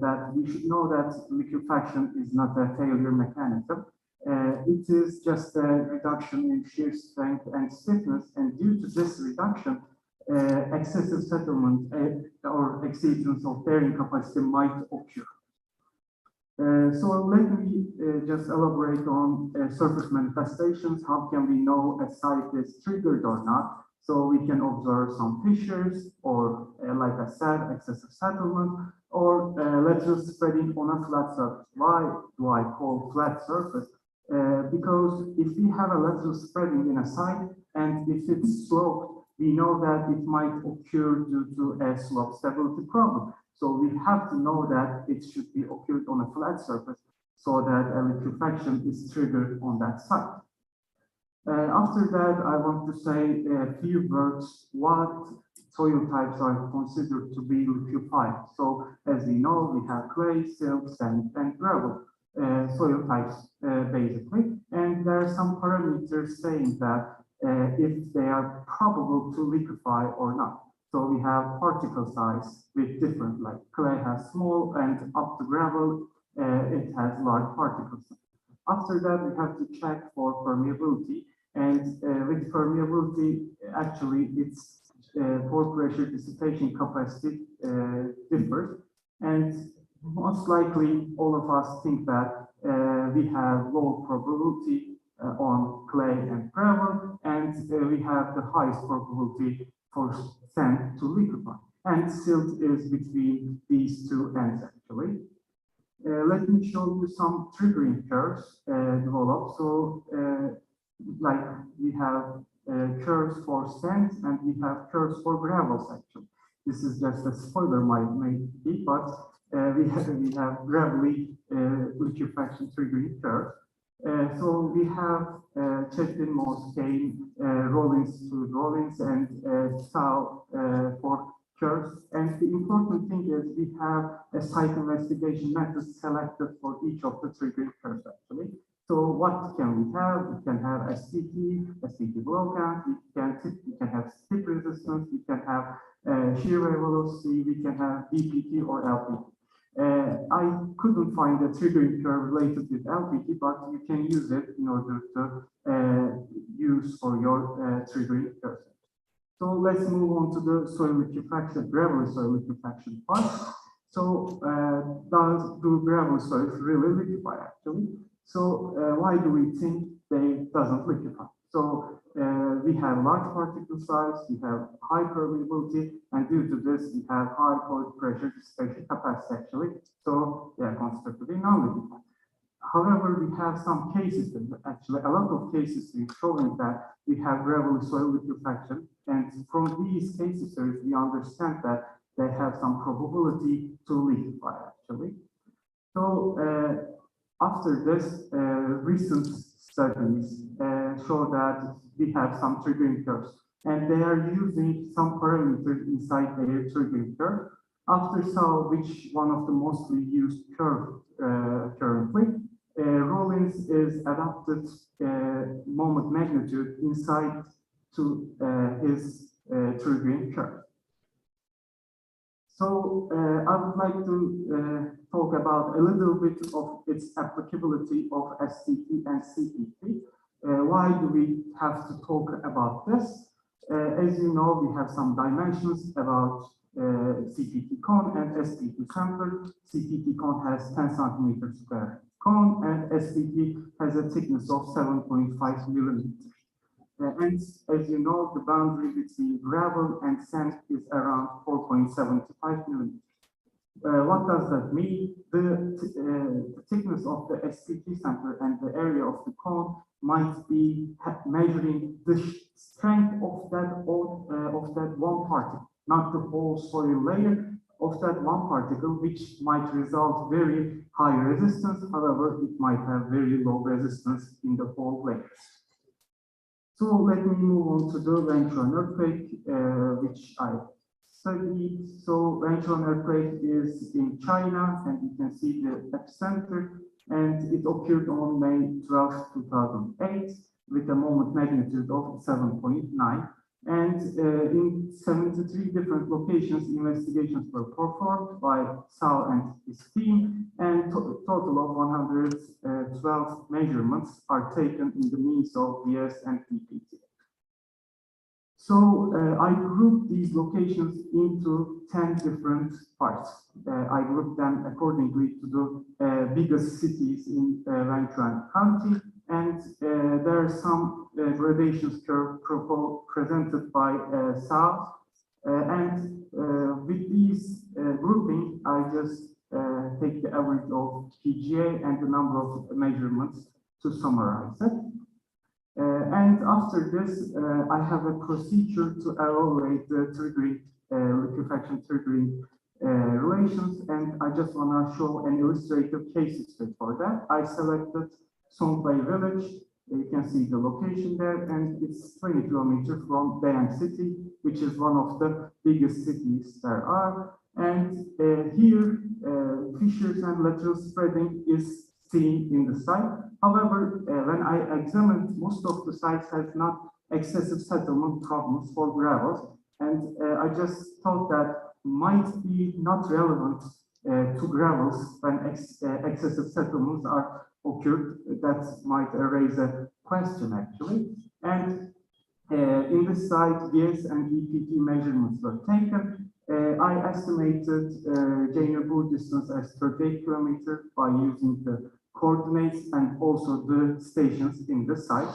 Speaker 8: that we should know that liquefaction is not a failure mechanism. It is just a reduction in shear strength and stiffness, and due to this reduction, excessive settlement or exceedance of bearing capacity might occur. So let me just elaborate on surface manifestations. How can we know a site is triggered or not? So we can observe some fissures, or like I said, excessive settlement, or lateral spreading on a flat surface. Why do I call flat surface? Because if we have a lateral spreading in a site, and if it's sloped, we know that it might occur due to a slope stability problem. So we have to know that it should be occurred on a flat surface so that a liquefaction is triggered on that site. After that, I want to say a few words what soil types are considered to be liquefied. So as we know, we have clay, silt, sand, and gravel soil types basically. And there are some parameters saying that if they are probable to liquefy or not. So we have particle size with different, like clay has small, and up to gravel, it has large particles. After that, we have to check for permeability, and with permeability, actually it's pore pressure dissipation capacity differs. And most likely, all of us think that we have low probability on clay and gravel, and we have the highest probability for sand to liquefy. And silt is between these two ends, actually. Let me show you some triggering curves developed. So, like we have curves for sand and we have curves for gravels, actually. This is just a spoiler, maybe, but we have gravelly liquefaction triggering curve. So we have checked-in-Morse cane, Rollins to Rollins, and Sao for curves. And the important thing is we have a site investigation method selected for each of the triggering curves, actually. So what can we have? We can have STT blowout, we can have slip resistance, we can have shear wave velocity, we can have DPT or LPT. I couldn't find a triggering curve related with LPT, but you can use it in order to use for your triggering curve. So let's move on to the soil liquefaction, gravelly soil liquefaction part. So do gravelly soils really liquefy, actually? So why do we think they doesn't liquefy? So we have large particle size, we have high permeability, and due to this, we have high pore pressure dissipation capacity, actually. So they are considered to be non-liquefying. However, we have some cases, actually a lot of cases showing that we have gravelly soil liquefaction, and from these cases, we understand that they have some probability to liquefy, actually. So after this, recent studies show that we have some triggering curves, and they are using some parameters inside their triggering curve. After Sao, which one of the mostly used curve currently, Rollins is adapted moment magnitude inside to his triggering curve. So I would like to talk about a little bit of its applicability of STT and CPT. Why do we have to talk about this? As you know, we have some dimensions about CPT cone and STT sampler. CPT cone has 10 centimeters square cone, and STT has a thickness of 7.5 millimeters. And as you know, the boundary between gravel and sand is around 4.75 millimeters. What does that mean? The thickness of the STT sampler and the area of the cone might be measuring the strength of that one particle, not the whole soil layer of that one particle, which might result very high resistance. However, it might have very low resistance in the whole layer. So let me move on to the Wenchuan earthquake, which I studied. So Wenchuan earthquake is in China, and you can see the epicenter, and it occurred on May 12, 2008, with a moment magnitude of 7.9. And in 73 different locations, investigations were performed by Sao and his team, and total of 112 measurements are taken in the means of VS and PPT. So I grouped these locations into 10 different parts. I grouped them accordingly to the biggest cities in Wenchuan County, and there are some gradations curve presented by Sao. And with these grouping, I just take the average of PGA and the number of measurements to summarize it. And after this, I have a procedure to evaluate the triggering, liquefaction triggering relations, and I just want to show an illustrative case history for that. I selected Songbai village. You can see the location there, and it's 20 kilometers from Dayang city, which is one of the biggest cities there are. And here, fissures and lateral spreading is seen in the site. However, when I examined, most of the sites has not excessive settlement problems for gravels, and I just thought that might be not relevant to gravels when excessive settlements are occurred. That might raise a question, actually. And In this site, VS and EPT measurements were taken. I estimated Jainur distance as 38 kilometers by using the coordinates and also the stations in the site.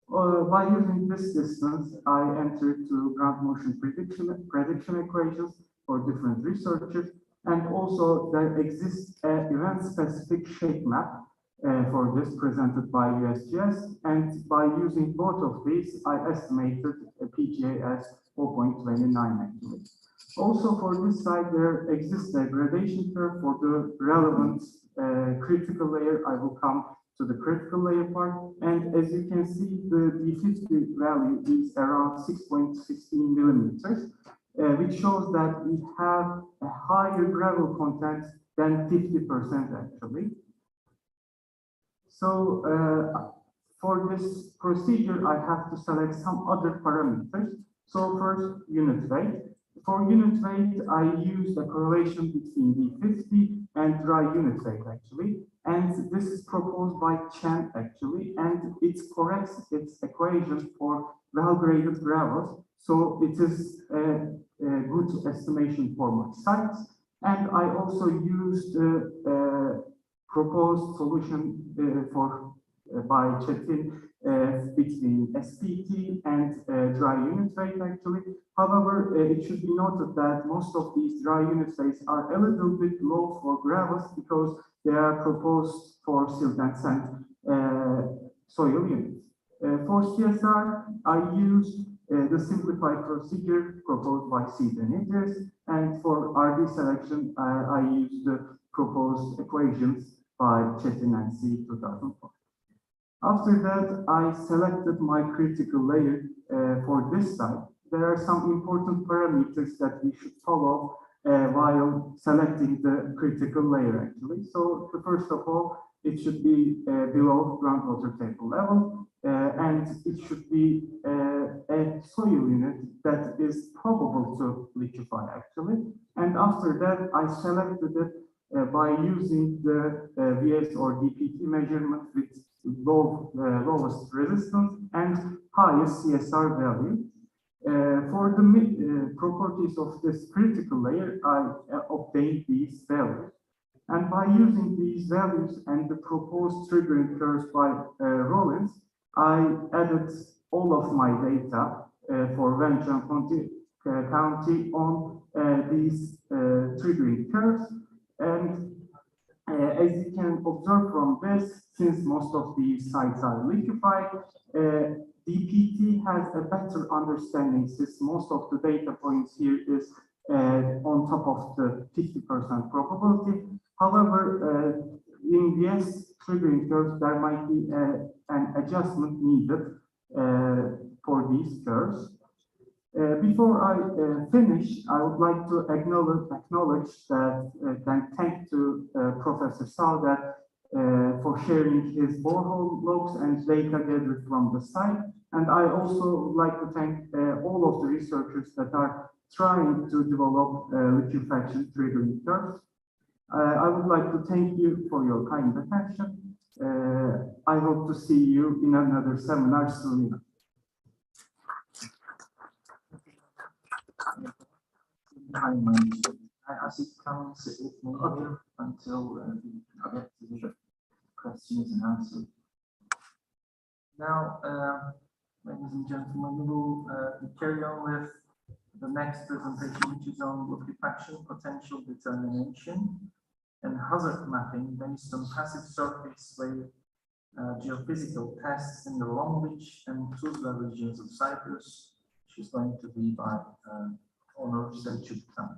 Speaker 8: By using this distance, I entered to ground motion prediction equations for different researchers, and also there exists an event-specific shape map for this presented by USGS, and by using both of these, I estimated a PGA as 4.29 actually. Also for this site, there exists a gradation curve for the relevant critical layer. I will come to the critical layer part, and as you can see, the D50 value is around 6.16 millimeters, which shows that we have a higher gravel content than 50% actually. So for this procedure, I have to select some other parameters. So first, unit weight. For unit weight, I used a correlation between D50 and dry unit weight actually. And this is proposed by Chen actually, and it corrects its equation for well-graded gravels. So it is a good estimation for my sites. And I also used proposed solution by Chetin between SPT and dry unit weight actually. However, it should be noted that most of these dry unit weights are a little bit low for gravels because they are proposed for silt and sand soil units. For CSR, I used the simplified procedure proposed by Seed and Idris, and for RD selection, I used the proposed equations by Chetin and C 2004. After that, I selected my critical layer for this site. There are some important parameters that we should follow while selecting the critical layer actually. So first of all, it should be below groundwater table level, and it should be a soil unit that is probable to liquefy actually. And after that, I selected it by using the VS or DPT measurement with lowest resistance and highest CSR value. For the properties of this critical layer, I obtained these values. And by using these values and the proposed triggering curves by Rollins, I added all of my data for Ventura County on these triggering curves. And as you can observe from this, since most of these sites are liquefied, DPT has a better understanding since most of the data points here is on top of the 50% probability. However, in VS triggering curves, there might be an adjustment needed for these curves. Before I finish, I would like to acknowledge that and thank to Professor Saudat for sharing his borehole logs and data gathered from the site. And I also would like to thank all of the researchers that are trying to develop liquefaction triggering curves. I would like to thank you for your kind attention. I hope to see you in another seminar soon.
Speaker 22: I ask you to come and sit with me here until we get to the questions and answers. Now, ladies and gentlemen, we will carry on with the next presentation, which is on liquefaction potential determination and hazard mapping based on passive surface layer geophysical tests in the Long Beach and Tuzla regions of Cyprus, which is going to be by Onur Selçukkan.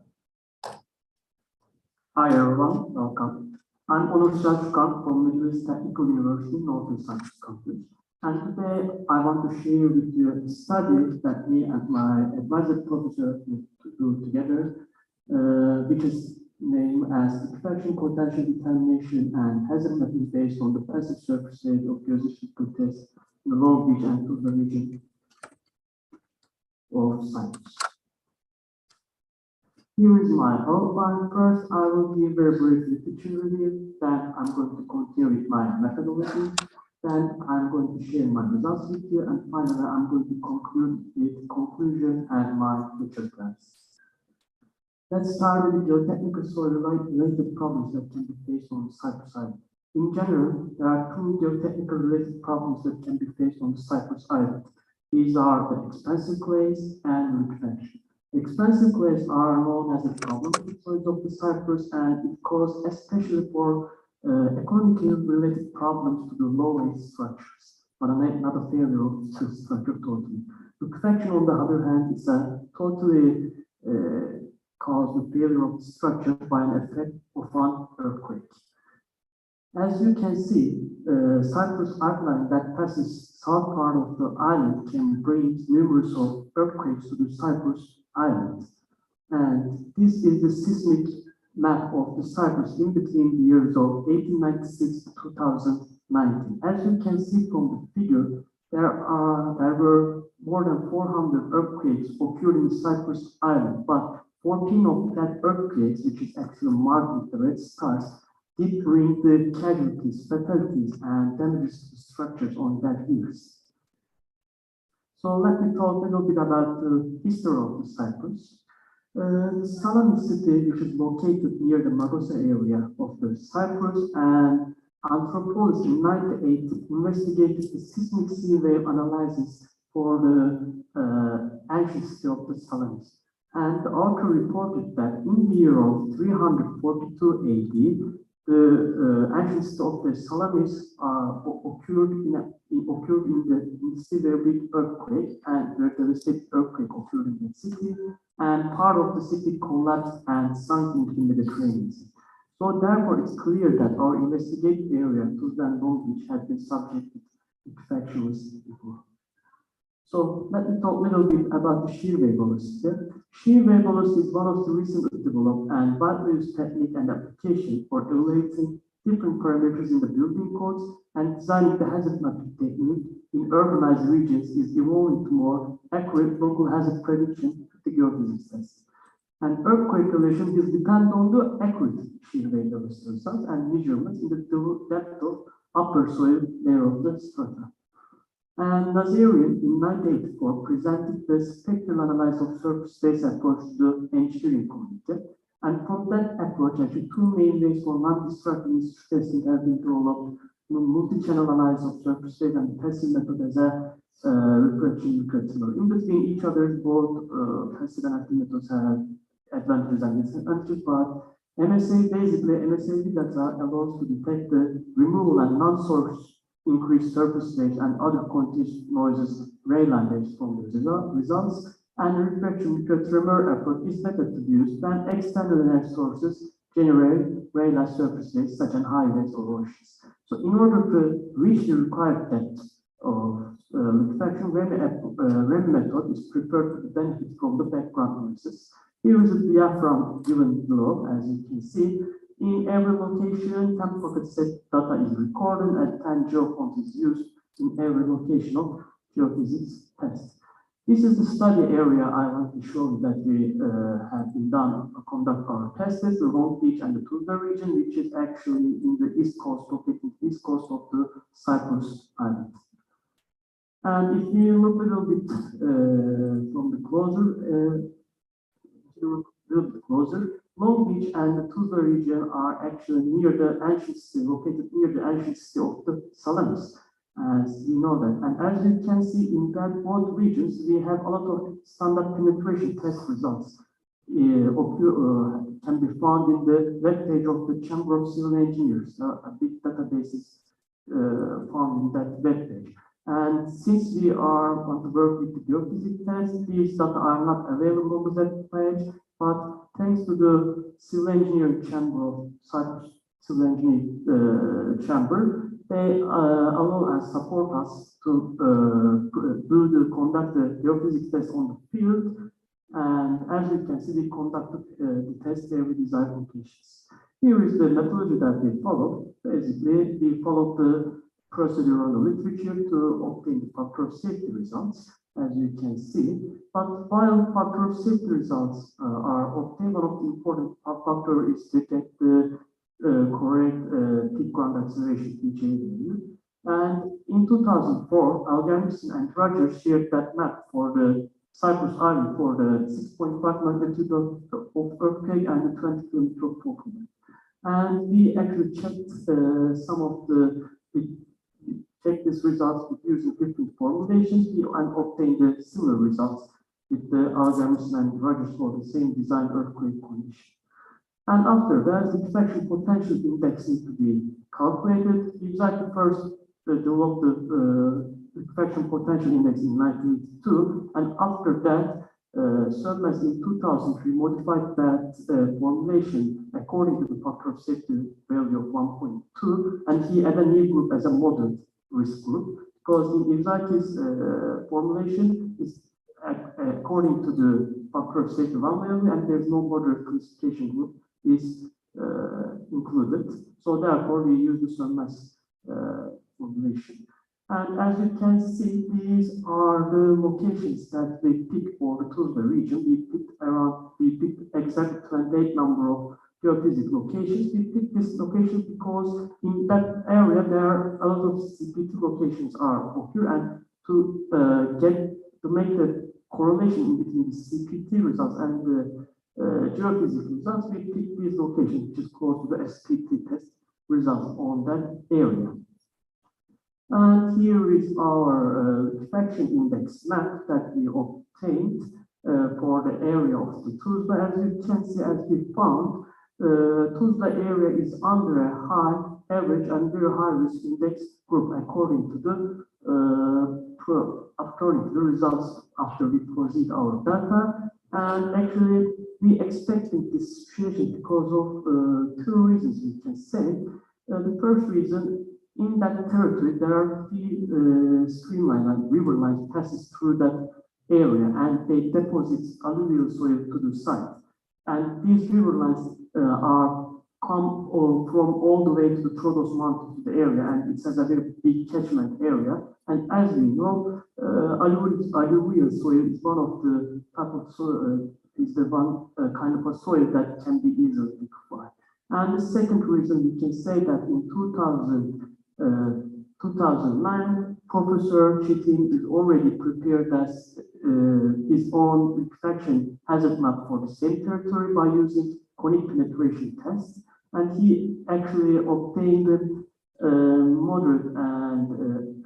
Speaker 8: Hi everyone, welcome. I'm Onur Selçukkan from Middle East Technical University, Northern Cyprus campus. And today I want to share with you a study that me and my advisor professor do together, which is named as liquefaction potential determination and hazard mapping based on the passive surface area of geophysical tests in the Long Beach and Tuzla region of Cyprus. Here is my outline. First, I will give a brief literature review. Then I'm going to continue with my methodology. Then I'm going to share my results with you, and finally I'm going to conclude with conclusion and my future plans. Let's start with your technical soil related problems that can be faced on the Cyprus Island. In general, there are two geotechnical related problems that can be faced on the Cyprus Island. These are the expensive clays and liquefaction. Expensive clays are known as the problematic soils of the Cyprus, and it causes especially for economically related problems to the low-waste structures, but not a failure of the structure totally. Liquefaction, on the other hand, is a totally cause the failure of the structure by an effect of an earthquake. As you can see, Cyprus outline that passes south part of the island can bring numerous of earthquakes to the Cyprus Island. And this is the seismic map of the Cyprus in between the years of 1896 to 2019. As you can see from the figure, there were more than 400 earthquakes occurred in Cyprus Island, but 14 of that earthquakes, which is actually marked with the red stars, did bring the casualties, fatalities, and damages to structures on that years. So let me talk a little bit about the history of the Cyprus. Salamis city, which is located near the Magosa area of the Cyprus, and anthropologists in 1980 investigated the seismic sea wave analysis for the ancient city of the Salamis. And the author reported that in the year of 342 AD, the ancient city of the Salamis occurred in the severe big earthquake, and the devastating earthquake occurred in the city, and part of the city collapsed and sunk into the Mediterranean Sea. So therefore, it's clear that our investigated area, Tuzla and Long Beach, has been subjected to liquefaction before. So let me talk a little bit about the shear wave velocity. Shear wave velocity is one of the recently developed and widely used technique and application for evaluating different parameters in the building codes, and designing the hazard mapping technique in urbanized regions is evolving to more accurate local hazard prediction to the geophysics test. And earthquake relation will depend on the accurate shear wave velocity results and measurements in the depth of upper soil layer of the strata. And Nazarian in 1984 presented the spectral analysis of surface space approach to the engineering community. And from that approach, actually two main ways for non-destructive testing have been developed: multi-channel analysis of surface space and passive method as a reflection criteria. In between each other, both passive and active methods have advantages and disadvantages, but MSA data allows to detect the removal and non-source increased surface space and other quantity noises, ray line based from the results, and the reflection tremor approach is better to be used than external energy sources generate ray line surface space such as highways or oceans. So in order to reach the required depth of liquefaction, REM method is preferred to benefit from the background analysis. Here is a diaphragm given below, as you can see. In every location, 10 pocket set data is recorded and 10 geopoints is used in every location of geophysics test. This is the study area I want to show you that we have been done to conduct our tests, the Long Beach and the Tuzla region, which is actually in the east coast, located east coast of the Cyprus Island. And if you look a little bit from the closer, Long Beach and the Tuzla region are actually near the ancient city, located near the ancient city of the Salamis, as we know that. And as you can see in that both regions, we have a lot of standard penetration test results can be found in the web page of the Chamber of Civil Engineers. A big database is found in that web page. And since we want to work with the geophysics test, these data are not available on the web page. But thanks to the Civil Engineering Chamber of Cyprus Civil Engineering Chamber, they allow and support us to conduct the geophysics test on the field. And as you can see, we conducted the test every desired locations. Here is the methodology that we followed. Basically, we followed the procedure on the literature to obtain the factor of safety results, as you can see. But while factor of safety results are obtained, one of the important factors is to detect the correct peak ground acceleration PGA value. And in 2004, Algermiston and Rogers shared that map for the Cyprus Island for the 6.5 magnitude of earthquake and the 20 kilometer of fault line. And we actually checked some of we checked these results with using different formulations and obtained the similar results with the Algermiston and Rogers for the same design earthquake condition. And after that, the diffraction potential index needs to be calculated. We exactly first developed the diffraction potential index in 1982, and after that, Sörmez in 2003 modified that formulation according to the factor of safety value of 1.2, and he added a new group as a moderate risk group, because in Izaki's formulation is according to the factor of safety 1 value, and there's no moderate classification group is included. So therefore, we use the Sörmez formulation. And as you can see, these are the locations that we picked for the Tuzla region. We picked exactly 28 number of geophysical locations. We picked this location because in that area there are a lot of CPT locations are occur, and to make the correlation in between the CPT results and the geophysical results, we picked these locations, which is close to the SPT test results on that area. And here is our diffraction index map that we obtained for the area of the Tuzla. As you can see, as we found, Tuzla area is under a high average and very high risk index group according to the results after we proceed our data. And actually, we expected this situation because of two reasons we can say. The first reason, in that territory, there are few streamline and river lines passes through that area, and they deposit alluvial soil to the site. And these river lines come from all the way to the Troodos Mountain to the area, and it has a very big catchment area. And as we know, alluvial soil is one of the type of soil, is the one kind of a soil that can be easily liquefied. And the second reason, we can say that in 2009, Professor Chitin is already prepared as his own liquefaction hazard map for the same territory by using conic penetration tests, and he actually obtained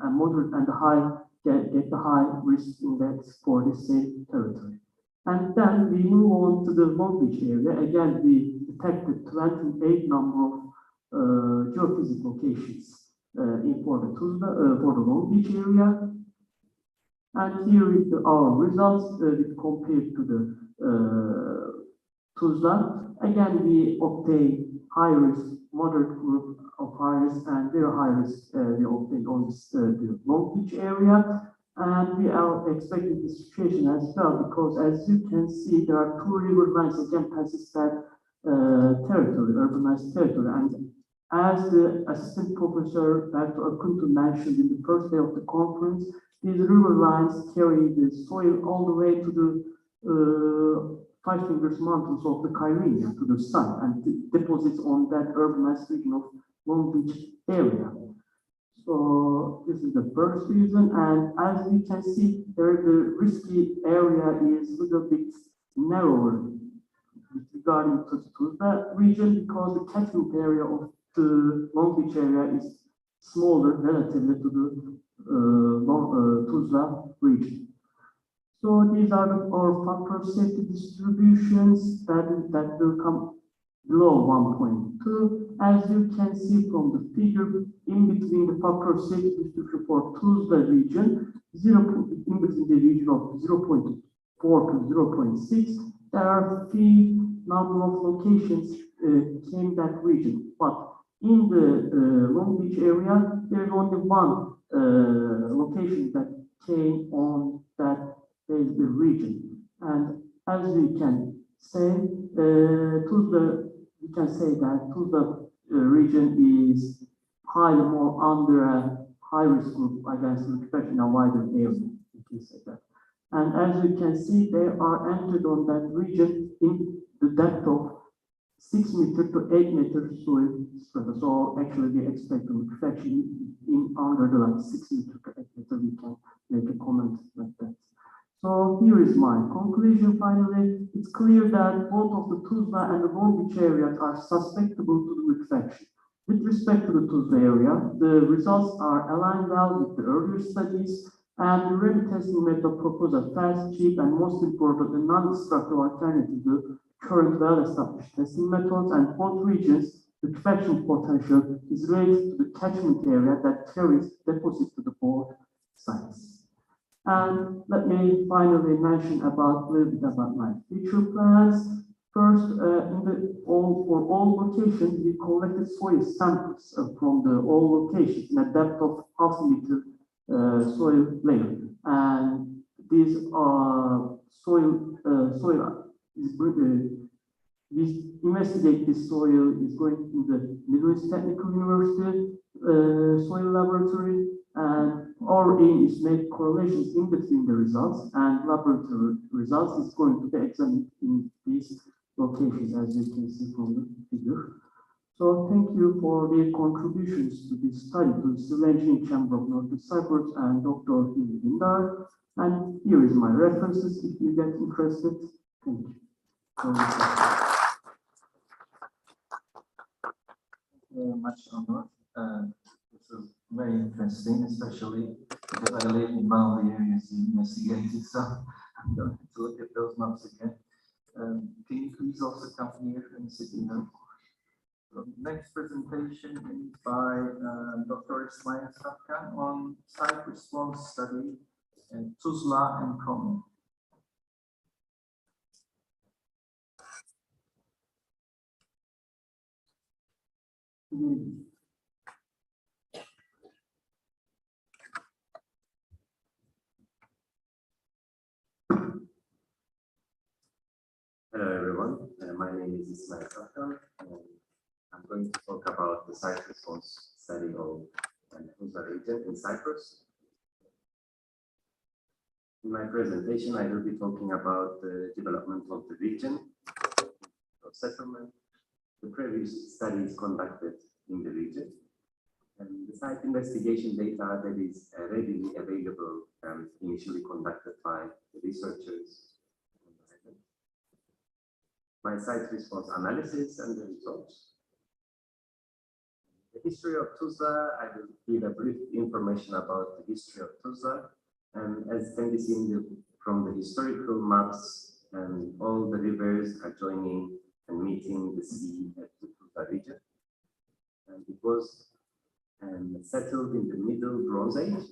Speaker 8: moderate and high get the high risk index for the same territory. And then we move on to the Long Beach area. Again, we detected 28 number of geophysical locations for the Long Beach area. And here is our results compared to the Tuzla. Again, we obtain high risk, moderate group of high risk, and very high risk we obtain on the Long Beach area. And we are expecting this situation as well, because as you can see, there are two river lines again passes that territory, urbanized territory. And as the assistant professor Dr. Akuntu mentioned in the first day of the conference, these river lines carry the soil all the way to the Five Fingers Mountains of the Kyrenia, to the sun, and deposits on that urbanized region of Long Beach area. So this is the first reason, and as we can see, the risky area is a little bit narrower regarding to the region, because the catchment area of the Long Beach area is smaller relatively to the Tuzla region. So these are our factor of safety distributions that will come below 1.2. As you can see from the figure, in between the factor of safety distribution for Tuzla region, in between the region of 0.4 to 0.6, there are few number of locations in that region. But in the Long Beach area, there is only one location that came on that region. And as we can say, we can say that Tuzla region is highly more under a high risk group against liquefaction in a wider area. We can say that. And as you can see, they are entered on that region in the depth of 6 meter to 8 meter soil strata. So actually we expect the liquefaction in under the like 6 meter to 8 meter, we can make a comment like that. So here is my conclusion finally. It's clear that both of the Tuzla and the Long Beach areas are susceptible to the liquefaction. With respect to the Tuzla area, the results are aligned well with the earlier studies, and the REM testing method proposed a fast, cheap, and most important, a non-destructive alternative to current well-established testing methods, and both regions, the liquefaction potential is related to the catchment area that carries deposits to the both sites. And let me finally mention about a little bit about my future plans. First, for all locations, we collected soil samples from all locations in a depth of ½ meter soil layer. And these we investigate this soil is going to the Middle East Technical University soil laboratory, and our aim is to make correlations in between the results, and laboratory results is going to be examined in these locations, as you can see from the figure. So thank you for their contributions to this study to the Civil Engineering Chamber of Northern Cyprus and Dr. Hindar. And here is my references if you get interested. Thank you.
Speaker 13: Very much, Onur. This is very interesting, especially because I live in one of the areas you investigated, so I'm going to look at those maps again. Can you please also come here and sit in the next presentation is by Dr. Ismail Safkan on site response study in Tuzla and Komi.
Speaker 14: Hello everyone, my name is Ismail Safkan, and I'm going to talk about the site response study of the Tuzla region in Cyprus. In my presentation, I will be talking about the development of the region, of settlement, the previous studies conducted in the region, and the site investigation data that is readily available and initially conducted by the researchers. My site response analysis and the results. The history of Tuzla, I will give a brief information about the history of Tuzla. And as can be seen from the historical maps, and all the rivers are joining and meeting the sea at the Tuzla region. And it was settled in the Middle Bronze Age,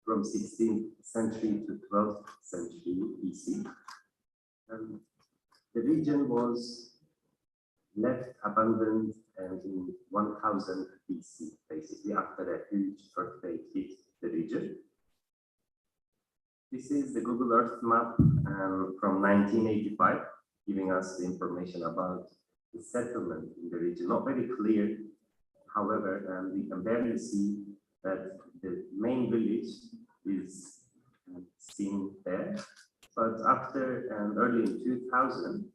Speaker 14: from 16th century to 12th century BC. The region was left abandoned and in 1000 BC, basically after a huge earthquake hit the region. This is the Google Earth map from 1985, giving us the information about the settlement in the region. Not very clear, however, we can barely see that the main village is seen there. But after early in 2000,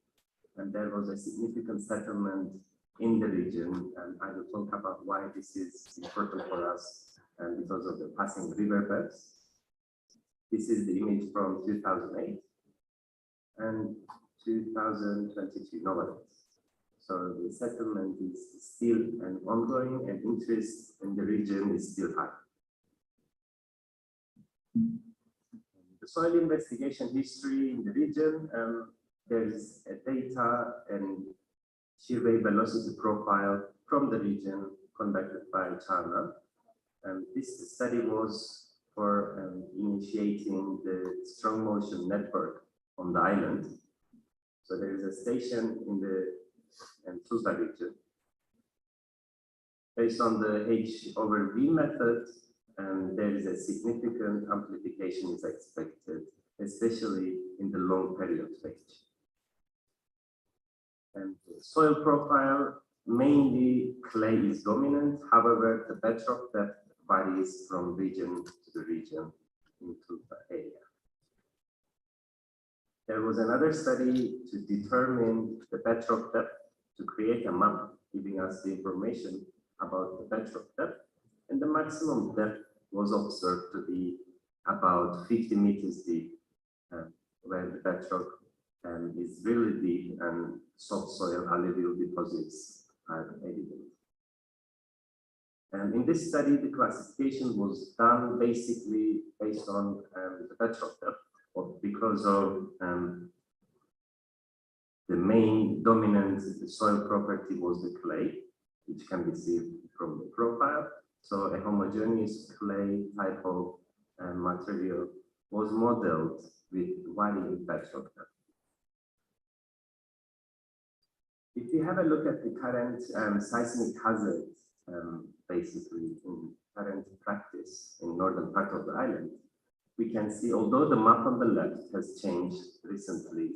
Speaker 14: and there was a significant settlement in the region, and I will talk about why this is important for us, and because of the passing riverbeds. This is the image from 2008 and 2022 nowadays. So the settlement is still ongoing, and interest in the region is still high. The soil investigation history in the region, there is a data and shear velocity profile from the region conducted by China. And this study was for initiating the strong motion network on the island. So there is a station in the Tuzla region. Based on the H over V method, there is a significant amplification is expected, especially in the long period range. And the soil profile, mainly clay is dominant. However, the bedrock depth varies from region to the region into the area. There was another study to determine the bedrock depth to create a map giving us the information about the bedrock depth, and the maximum depth was observed to be about 50 meters deep, where the bedrock is really deep and soft soil alluvial deposits are evident. And in this study, the classification was done basically based on the bedrock depth, because of the main dominant soil property was the clay, which can be seen from the profile. So a homogeneous clay type of material was modeled with varying bedrock depth. If we have a look at the current seismic hazards, basically in current practice in northern part of the island, we can see, although the map on the left has changed recently,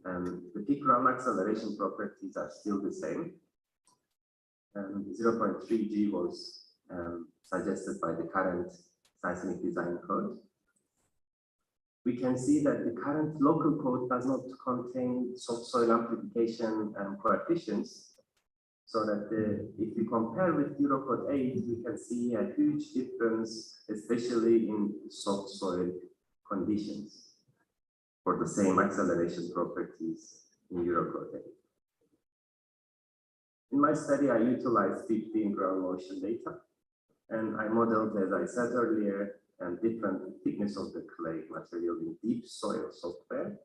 Speaker 14: the peak ground acceleration properties are still the same. 0.3 G was suggested by the current seismic design code. We can see that the current local code does not contain soft soil amplification coefficients, so that if we compare with Eurocode 8, we can see a huge difference, especially in soft soil conditions for the same acceleration properties in Eurocode 8. In my study, I utilized 15 ground motion data, and I modeled, as I said earlier, different thickness of the clay material in deep soil software,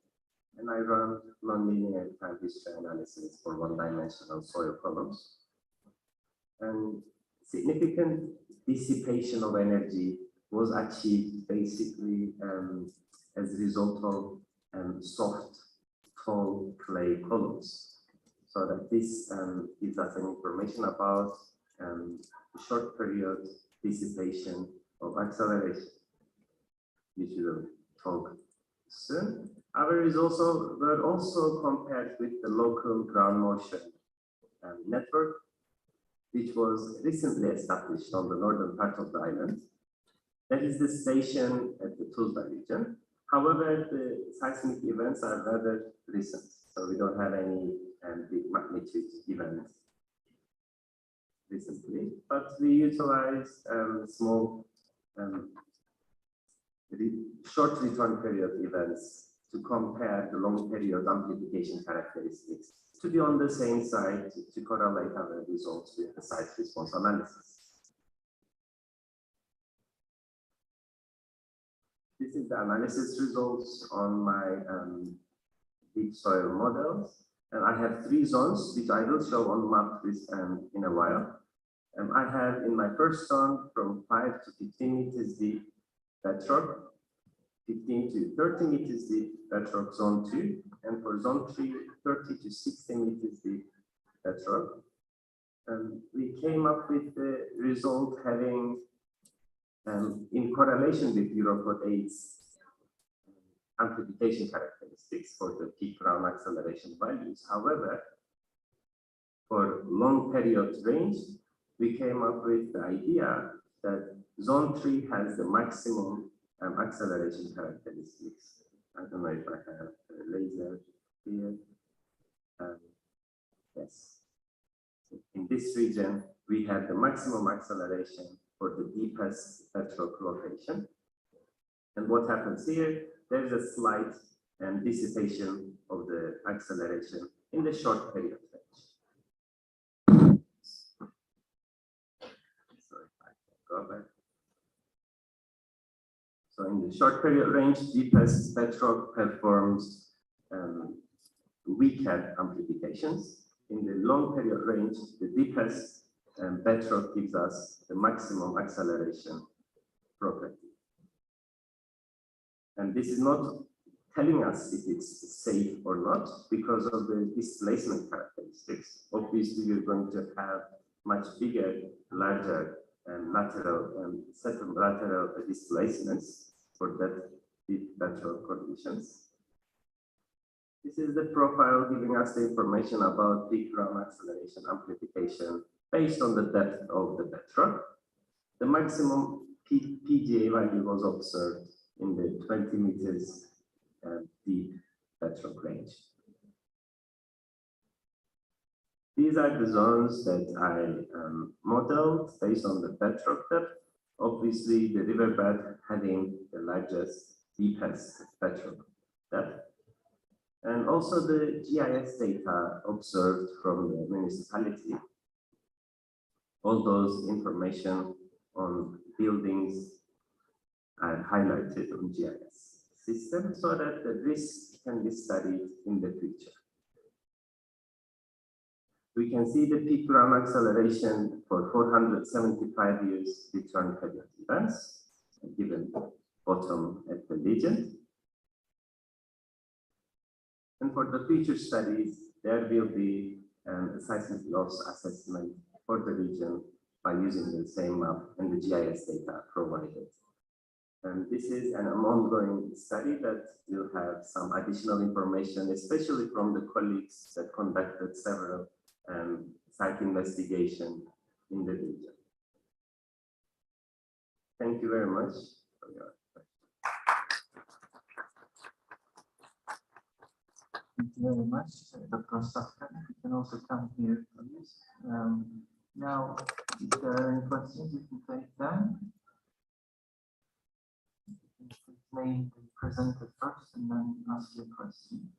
Speaker 14: and I ran nonlinear time history analysis for one-dimensional soil columns. And significant dissipation of energy was achieved basically as a result of soft, tall clay columns. So that this gives us an information about short period dissipation of acceleration, which we will talk soon. However, were also compared with the local ground motion network, which was recently established on the northern part of the island. That is the station at the Tuzla region. However, the seismic events are rather recent, so we don't have any big magnitude event recently, but we utilized small short return period events to compare the long period amplification characteristics to be on the same side to correlate our results with the site response analysis. This is the analysis results on my deep soil models. And I have 3 zones, which I will show on map this in a while. I have in my first zone from 5 to 15 meters deep bedrock, 15 to 30 meters deep bedrock zone 2, and for zone 3, 30 to 60 meters deep bedrock. We came up with the result having, in correlation with Eurocode 8's amplification characteristics for the peak ground acceleration values. However, for long period range, we came up with the idea that zone 3 has the maximum acceleration characteristics. I don't know if I have a laser here. Yes. In this region, we have the maximum acceleration for the deepest bedrock location. And what happens here? There's a slight dissipation of the acceleration in the short period range. Sorry, I can go back. So in the short period range, deepest bedrock performs weaker amplifications. In the long period range, the deepest bedrock gives us the maximum acceleration property. And this is not telling us if it's safe or not because of the displacement characteristics. Obviously, you're going to have much bigger, larger lateral lateral displacements for that deep bedrock conditions. This is the profile giving us the information about peak ground acceleration amplification based on the depth of the bedrock. The maximum PGA value was observed in the 20 meters deep bedrock range. These are the zones that I modeled based on the bedrock depth. Obviously, the riverbed having the largest, deepest bedrock depth. And also the GIS data observed from the municipality. All those information on buildings are highlighted on GIS system so that the risk can be studied in the future. We can see the peak ground acceleration for 475 years return period events, given bottom at the legend. And for the future studies, there will be a seismic loss assessment for the region by using the same map and the GIS data provided. And this is an ongoing study that will have some additional information, especially from the colleagues that conducted several site investigations in the region. Thank you very much for your
Speaker 13: Thank you very much, Dr. Safkan. You can also come here, please. Now, if there are any questions, you can take them. Name the presenter first and then ask your question.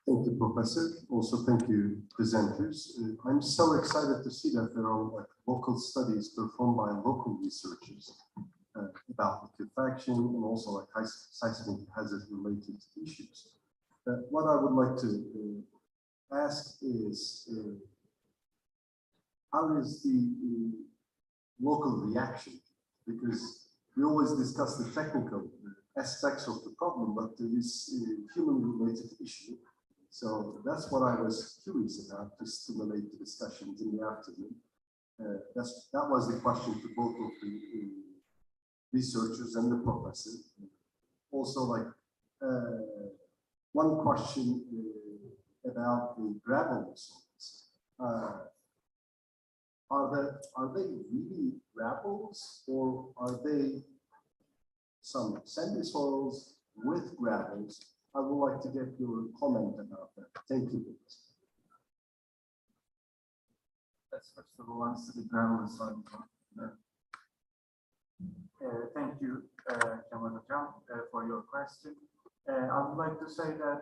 Speaker 4: Thank you, Professor. Also, thank you, presenters. I'm so excited to see that there are local studies performed by local researchers about liquefaction and also seismic hazard related issues. What I would like to ask is, how is the local reaction? Because we always discuss the technical aspects of the problem, but there is a human related issue. So that's what I was curious about to stimulate the discussions in the afternoon. That was the question to both of the researchers and the professor. Also, one question about the gravel soils. Are they really gravels, or are they some sandy soils with gravels? I would like to get your comment about that. Thank you.
Speaker 22: Let's first of all answer the gravel soil. Thank you, Kemal Hocam, for your question. I would like to say that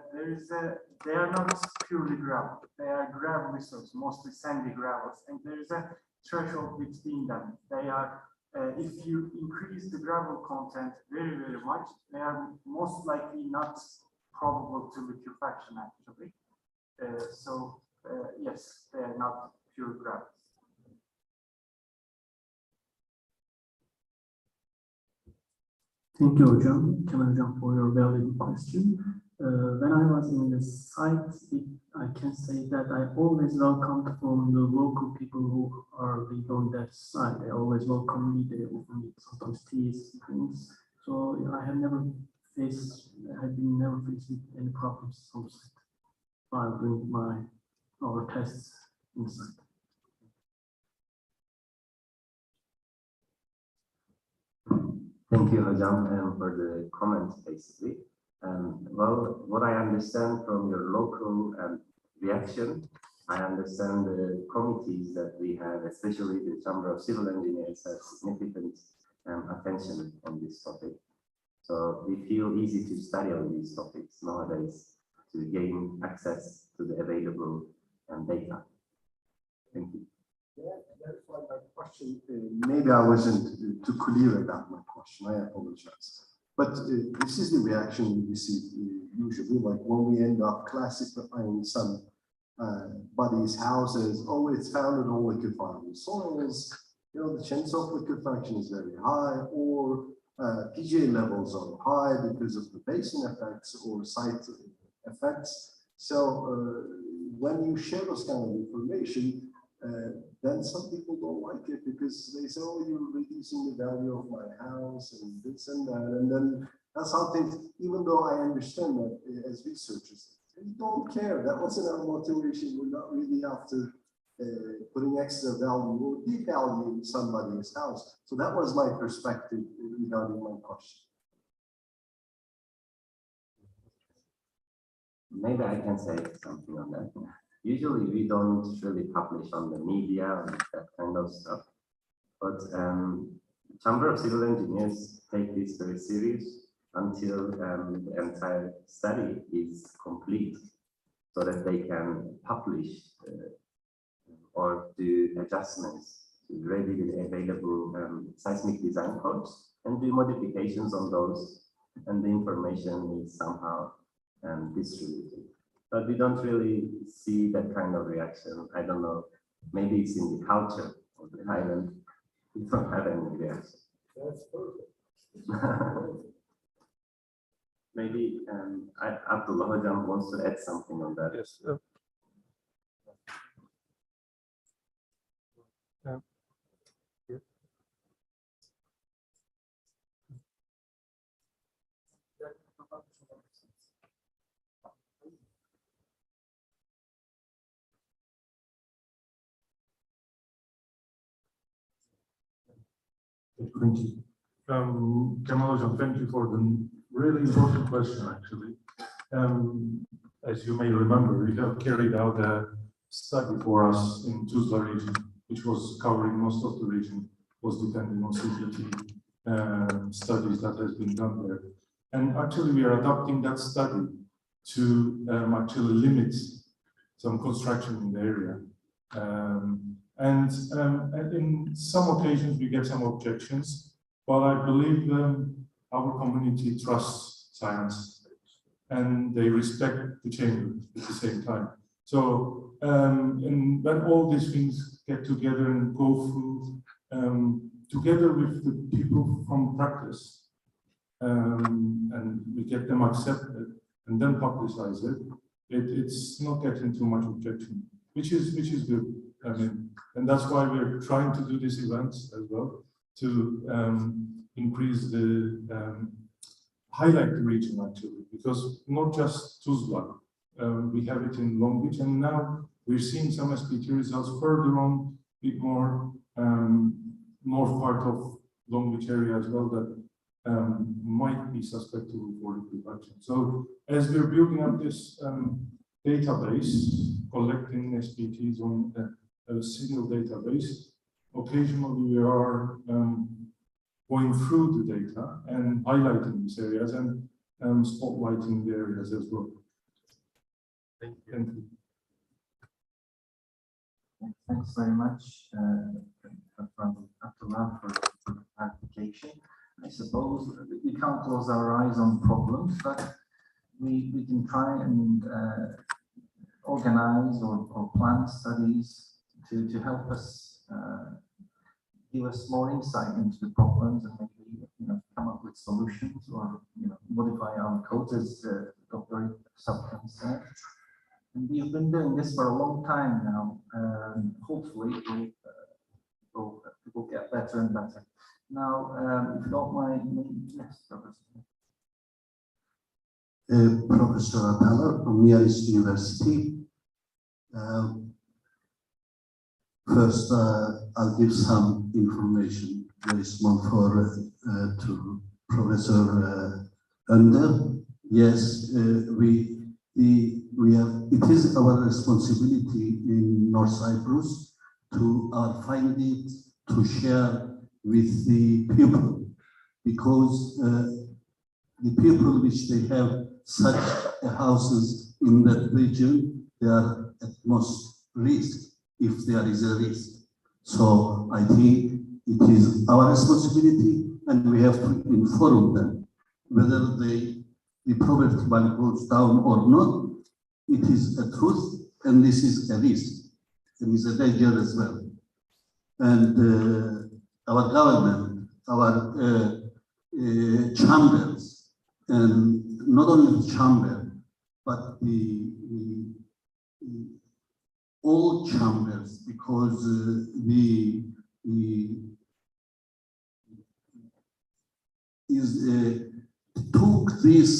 Speaker 22: they are not purely gravel. They are gravelly soils, mostly sandy gravels, and there is a threshold between them. They are, if you increase the gravel content very, very much, they are most likely not probable to liquefaction, actually. Yes, they are not pure gravels.
Speaker 8: Thank you, Hocam, Kemal Hocam, for your valuable question. When I was in the site, I can say that I always welcomed from the local people who are living on that site. They always welcome me. They offer me sometimes teas, drinks. So I have never been faced with any problems on site while doing our tests inside.
Speaker 14: Thank you, Hocam, for the comments, basically. Well, what I understand from your local reaction, I understand the committees that we have, especially the Chamber of Civil Engineers, have significant attention on this topic. So we feel easy to study on these topics nowadays to gain access to the available data. Thank you.
Speaker 4: Clarify my question. Maybe I wasn't too clear about my question. I apologize. But this is the reaction we receive usually, like when we end up classifying some bodies' houses. Oh, it's founded on liquefiable soils. You know, the chance of liquefaction is very high, or PGA levels are high because of the basin effects or site effects. So when you share those kind of information, then some people don't like it because they say, oh, you're reducing the value of my house and this and that. And then that's how things, even though I understand that as researchers, we don't care. That wasn't our motivation. We're not really after putting extra value or devaluing somebody's house. So that was my perspective regarding my question.
Speaker 14: Maybe I can say something on that. Usually we don't really publish on the media and that kind of stuff, but Chamber of Civil Engineers take this very serious until the entire study is complete, so that they can publish or do adjustments to readily available seismic design codes and do modifications on those, and the information is somehow distributed. But we don't really see that kind of reaction. I don't know, maybe it's in the culture of the island. We don't have any reaction.
Speaker 11: That's perfect.
Speaker 14: Maybe Abdullah Hojam wants to add something on that.
Speaker 7: Yes.
Speaker 1: Thank you. Kemal Hocam, thank you for the really important question, actually. As you may remember, we have carried out a study for us in Tuzla region, which was covering most of the region, was depending on CPT studies that has been done there. And actually, we are adopting that study to actually limit some construction in the area. And in some occasions, we get some objections, but I believe our community trusts science and they respect the chamber at the same time. So, and when all these things get together and go through, together with the people from practice, and we get them accepted and then publicize it, it's not getting too much objection, which is good. I mean, and that's why we're trying to do these events as well, to increase the highlight the region actually, because not just Tuzla, we have it in Long Beach, and now we're seeing some SPT results further on, a bit more north part of Long Beach area as well, that might be susceptible for liquefaction. So as we're building up this database, collecting SPTs on a single database, occasionally we are going through the data and highlighting these areas and spotlighting the areas as well.
Speaker 7: Thank you.
Speaker 1: Thank you.
Speaker 13: Thanks very much, from Abdullah for the clarification. I suppose we can't close our eyes on problems, but we can try and organize or plan studies to help us give us more insight into the problems and maybe come up with solutions or modify our codes, as Dr. Sabkan said. And we've been doing this for a long time now. Hopefully, it will get better and better. Now, if you don't mind, yes, Professor.
Speaker 4: Professor Atala from Nearest University. First, I'll give some information, very small, to Professor Önder. Yes, it is our responsibility in North Cyprus to find it, to share with the people, because the people which they have such houses in that region, they are at most risk, if there is a risk. So I think it is our responsibility, and we have to inform them whether the property value goes down or not. It is a truth, and this is a risk, and is a danger as well. And our government, our chambers, and not only the chamber, but all chambers, because took this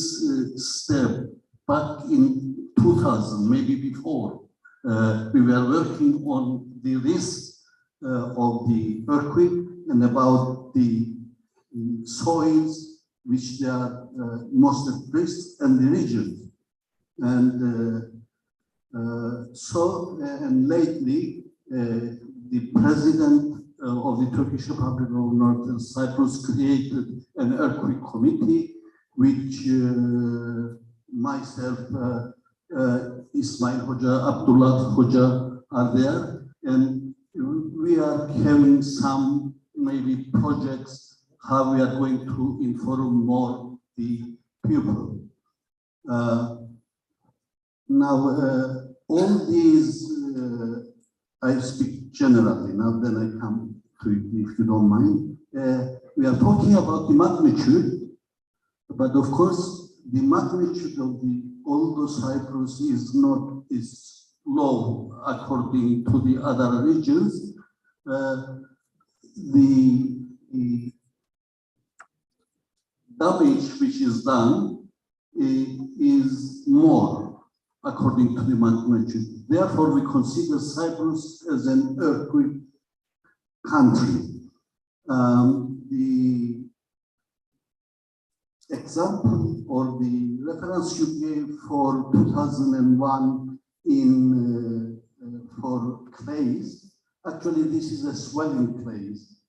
Speaker 4: step back in 2000, maybe before, We were working on the risk of the earthquake and about the soils which they are most at risk and the regions. And and lately, the president of the Turkish Republic of Northern Cyprus created an earthquake committee, which myself, Ismail Hoca, Abdullah Hoca are there, and we are having some maybe projects how we are going to inform more the people. Now, all these, I speak generally, now then I come to it, if you don't mind. We are talking about the magnitude, but of course, the magnitude of the Oldo Cyprus is low according to the other regions. The damage which is done is more according to the magnitude. Therefore, we consider Cyprus as an earthquake country. The example or the reference you gave for 2001 for clays, actually this is a swelling clays.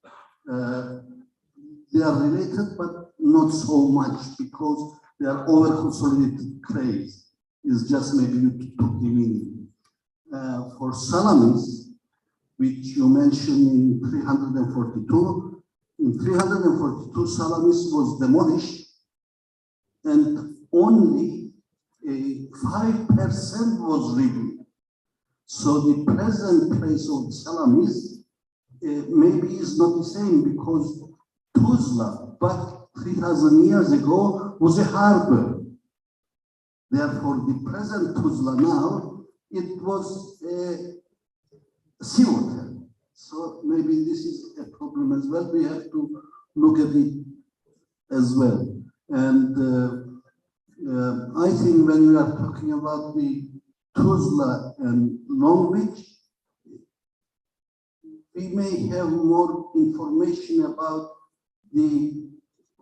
Speaker 4: They are related, but not so much because they are over-consolidated clays. Is just maybe you took the meaning. For salamis, which you mentioned in 342, in 342 salamis was demolished and only 5% was rebuilt. So the present place of salamis maybe is not the same because Tuzla, back 3,000 years ago, was a harbor. Therefore, the present Tuzla now, it was a seawater. So maybe this is a problem as well. We have to look at it as well. And I think when we are talking about the Tuzla and Long Beach, we may have more information about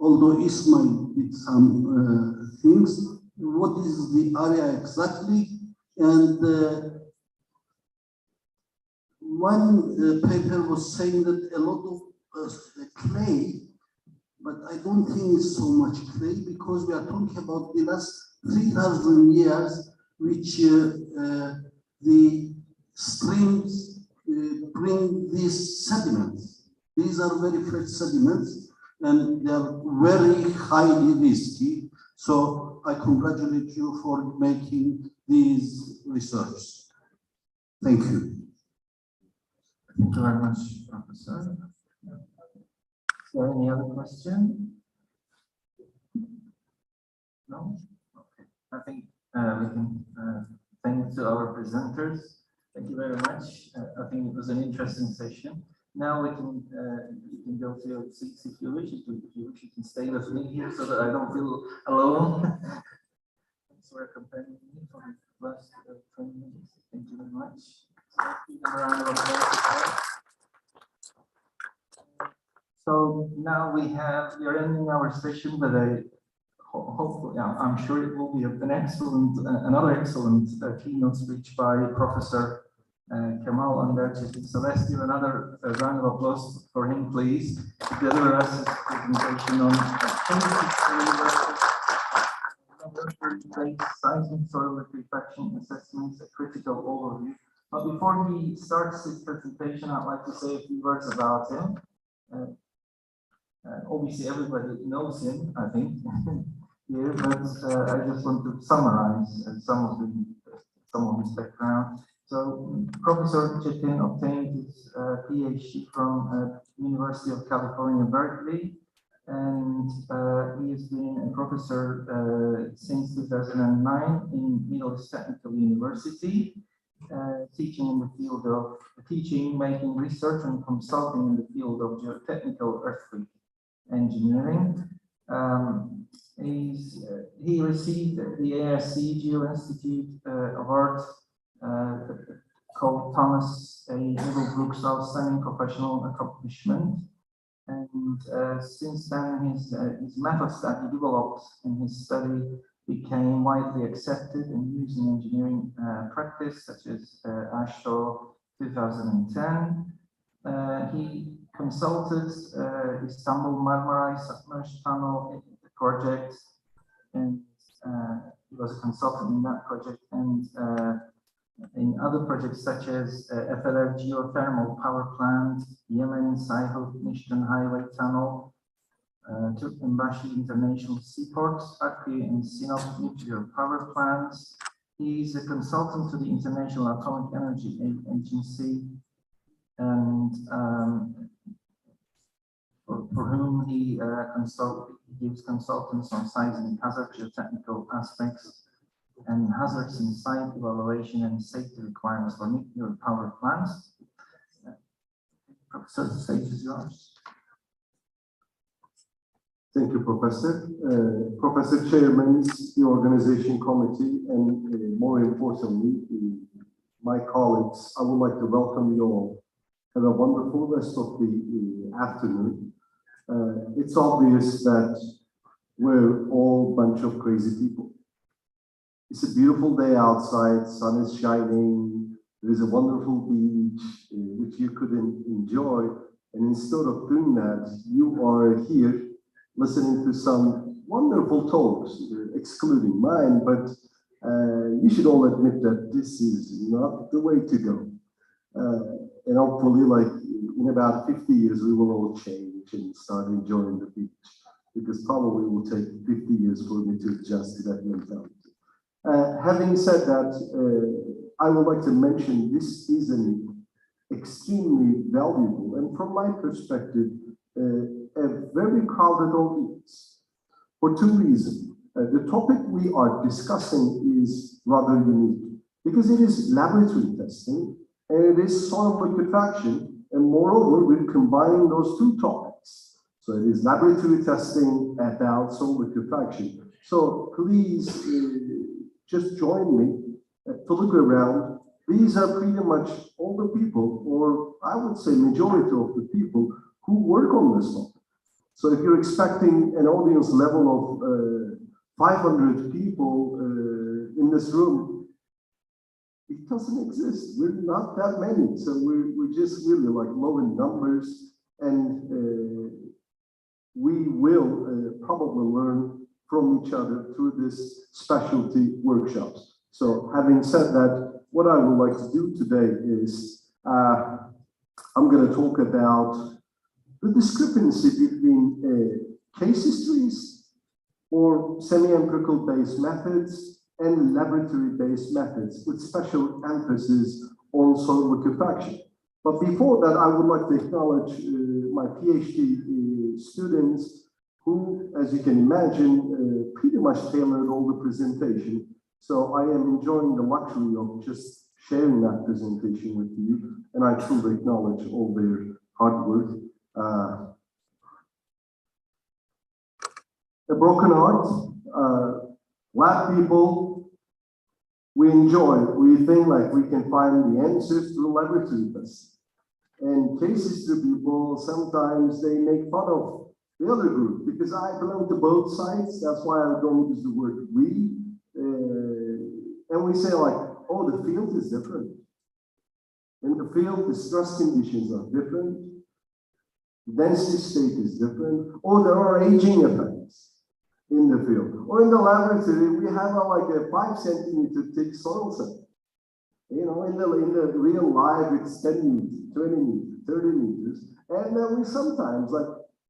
Speaker 4: although Ismail did some things, what is the area exactly? And one paper was saying that a lot of clay, but I don't think it's so much clay because we are talking about the last 3,000 years, which the streams bring these sediments. These are very fresh sediments and they are very highly risky. So I congratulate you for making these research. Thank you.
Speaker 13: Thank you very much, Professor. Is there any other question? No? Okay. I think we can thank to our presenters. Thank you very much. I think it was an interesting session. Now we can you can go to your seats if you wish. If you wish, you can stay with me here so that I don't feel alone. Thanks for accompanying me for the last 20 minutes. Thank you very much. So now we are ending our session, but hopefully, I'm sure it will be another excellent keynote speech by Professor Kemal Önder Çetin. So let's give another round of applause for him, please, to deliver us his presentation on seismic soil liquefaction assessments, a critical overview. But before he starts his presentation, I'd like to say a few words about him. Obviously, everybody knows him, I think, here, but I just want to summarize some of his background. So, Professor Çetin obtained his PhD from University of California, Berkeley, and he has been a professor since 2009 in Middle East Technical University. Teaching in the field of making research and consulting in the field of geotechnical earthquake engineering. He received the ARC Geo Institute Award
Speaker 22: called Thomas A. Middlebrooks Outstanding Professional Accomplishment. And since then, his methods that he developed in his study became widely accepted and used in engineering practice, such as AASHTO 2010. He consulted Istanbul Marmaray Submerged Tunnel project, and he was a consultant in that project, and in other projects such as FLR Geothermal Power Plant, Yemen Sayhut-Nishtan Highway Tunnel, Turkmenbashi International Seaport, Akri and Sinop Nuclear Power Plants. He is a consultant to the International Atomic Energy Agency, and for whom he gives consultants on seismic hazard, geotechnical aspects, and hazards in site evaluation and safety requirements for nuclear power plants. Professor, the stage is yours.
Speaker 4: Thank you, Professor. Professor chairmans, the organization committee, and more importantly, my colleagues, I would like to welcome you all. Have a wonderful rest of the afternoon. It's obvious that we're all a bunch of crazy people. It's a beautiful day outside, sun is shining, there is a wonderful beach which you could enjoy, and instead of doing that, you are here listening to some wonderful talks, excluding mine, but you should all admit that this is not the way to go. And hopefully, like in about 50 years, we will all change and start enjoying the beach, because probably it will take 50 years for me to adjust to that mentality. Having said that, I would like to mention this is an extremely valuable and, from my perspective, a very crowded audience for two reasons. The topic we are discussing is rather unique because it is laboratory testing and it is soil liquefaction, and moreover, we're combining those two topics. So it is laboratory testing about soil liquefaction. So please just join me to look around. These are pretty much all the people, or I would say majority of the people who work on this topic. So if you're expecting an audience level of 500 people in this room, it doesn't exist. We're not that many. So we're just really like low in numbers, and we will probably learn from each other through this specialty workshops. So having said that, what I would like to do today is I'm going to talk about the discrepancy between case histories or semi-empirical based methods and laboratory-based methods, with special emphasis on soil liquefaction. But before that, I would like to acknowledge my PhD students who, as you can imagine, pretty much tailored all the presentation. So I am enjoying the luxury of just sharing that presentation with you, and I truly acknowledge all their hard work. A broken heart, Black people, we enjoy, we think like we can find the answers through laboratory tests. And cases to people, sometimes they make fun of the other group, because I belong to both sides. That's why I don't use the word we. And we say like, oh, the field is different. In the field, the stress conditions are different. The density state is different. Or there are aging effects in the field. Or in the laboratory, we have like a 5 centimeter thick soil sample. You know, in the real life, it's 10 meters, 20 meters, 30 meters. And we sometimes like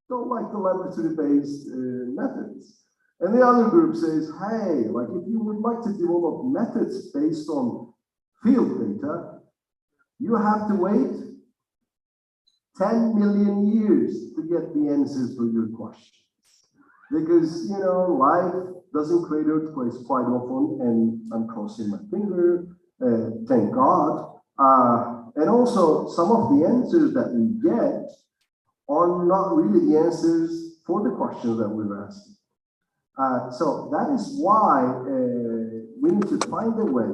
Speaker 4: don't like the laboratory-based methods. And the other group says, hey, like if you would like to develop methods based on field data, you have to wait 10 million years to get the answers for your questions. Because, you know, life doesn't create earthquakes quite often, and I'm crossing my finger, thank God. And also, some of the answers that we get are not really the answers for the questions that we're asking. So that is why we need to find a way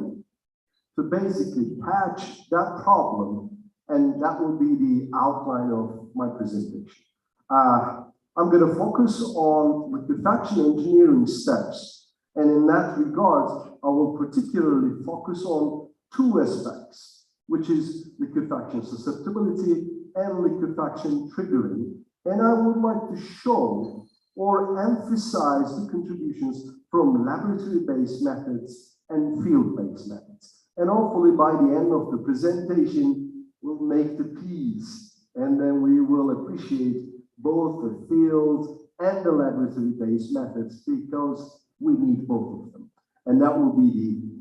Speaker 4: to basically patch that problem, and that will be the outline of my presentation. I'm going to focus on liquefaction engineering steps, and in that regard, I will particularly focus on two aspects, which is liquefaction susceptibility and liquefaction triggering. And I would like to show or emphasize the contributions from laboratory-based methods and field-based methods. And hopefully by the end of the presentation, we'll make the peace, and then we will appreciate both the field and the laboratory-based methods, because we need both of them. And that will be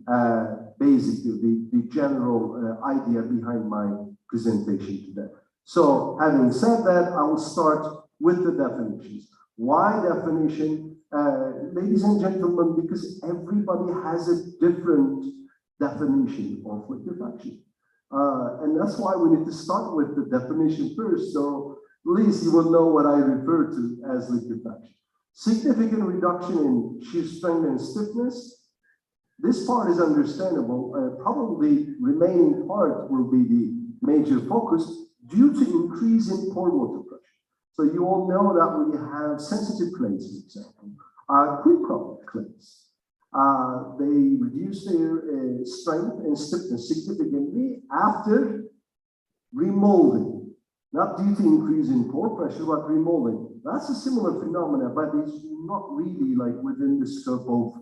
Speaker 4: the basically the general idea behind my presentation today. So having said that, I will start with the definitions. Why definition? Ladies and gentlemen, because everybody has a different definition of liquefaction. And that's why we need to start with the definition first, so at least you will know what I refer to as liquefaction. Significant reduction in shear strength and stiffness. This part is understandable. Probably remaining part will be the major focus due to increase in pore water pressure. So you all know that we have sensitive clays, for example, quick product clays. They reduce their strength and stiffness significantly after remolding, not due to increase in pore pressure, but remolding. That's a similar phenomenon, but it's not really like within the scope of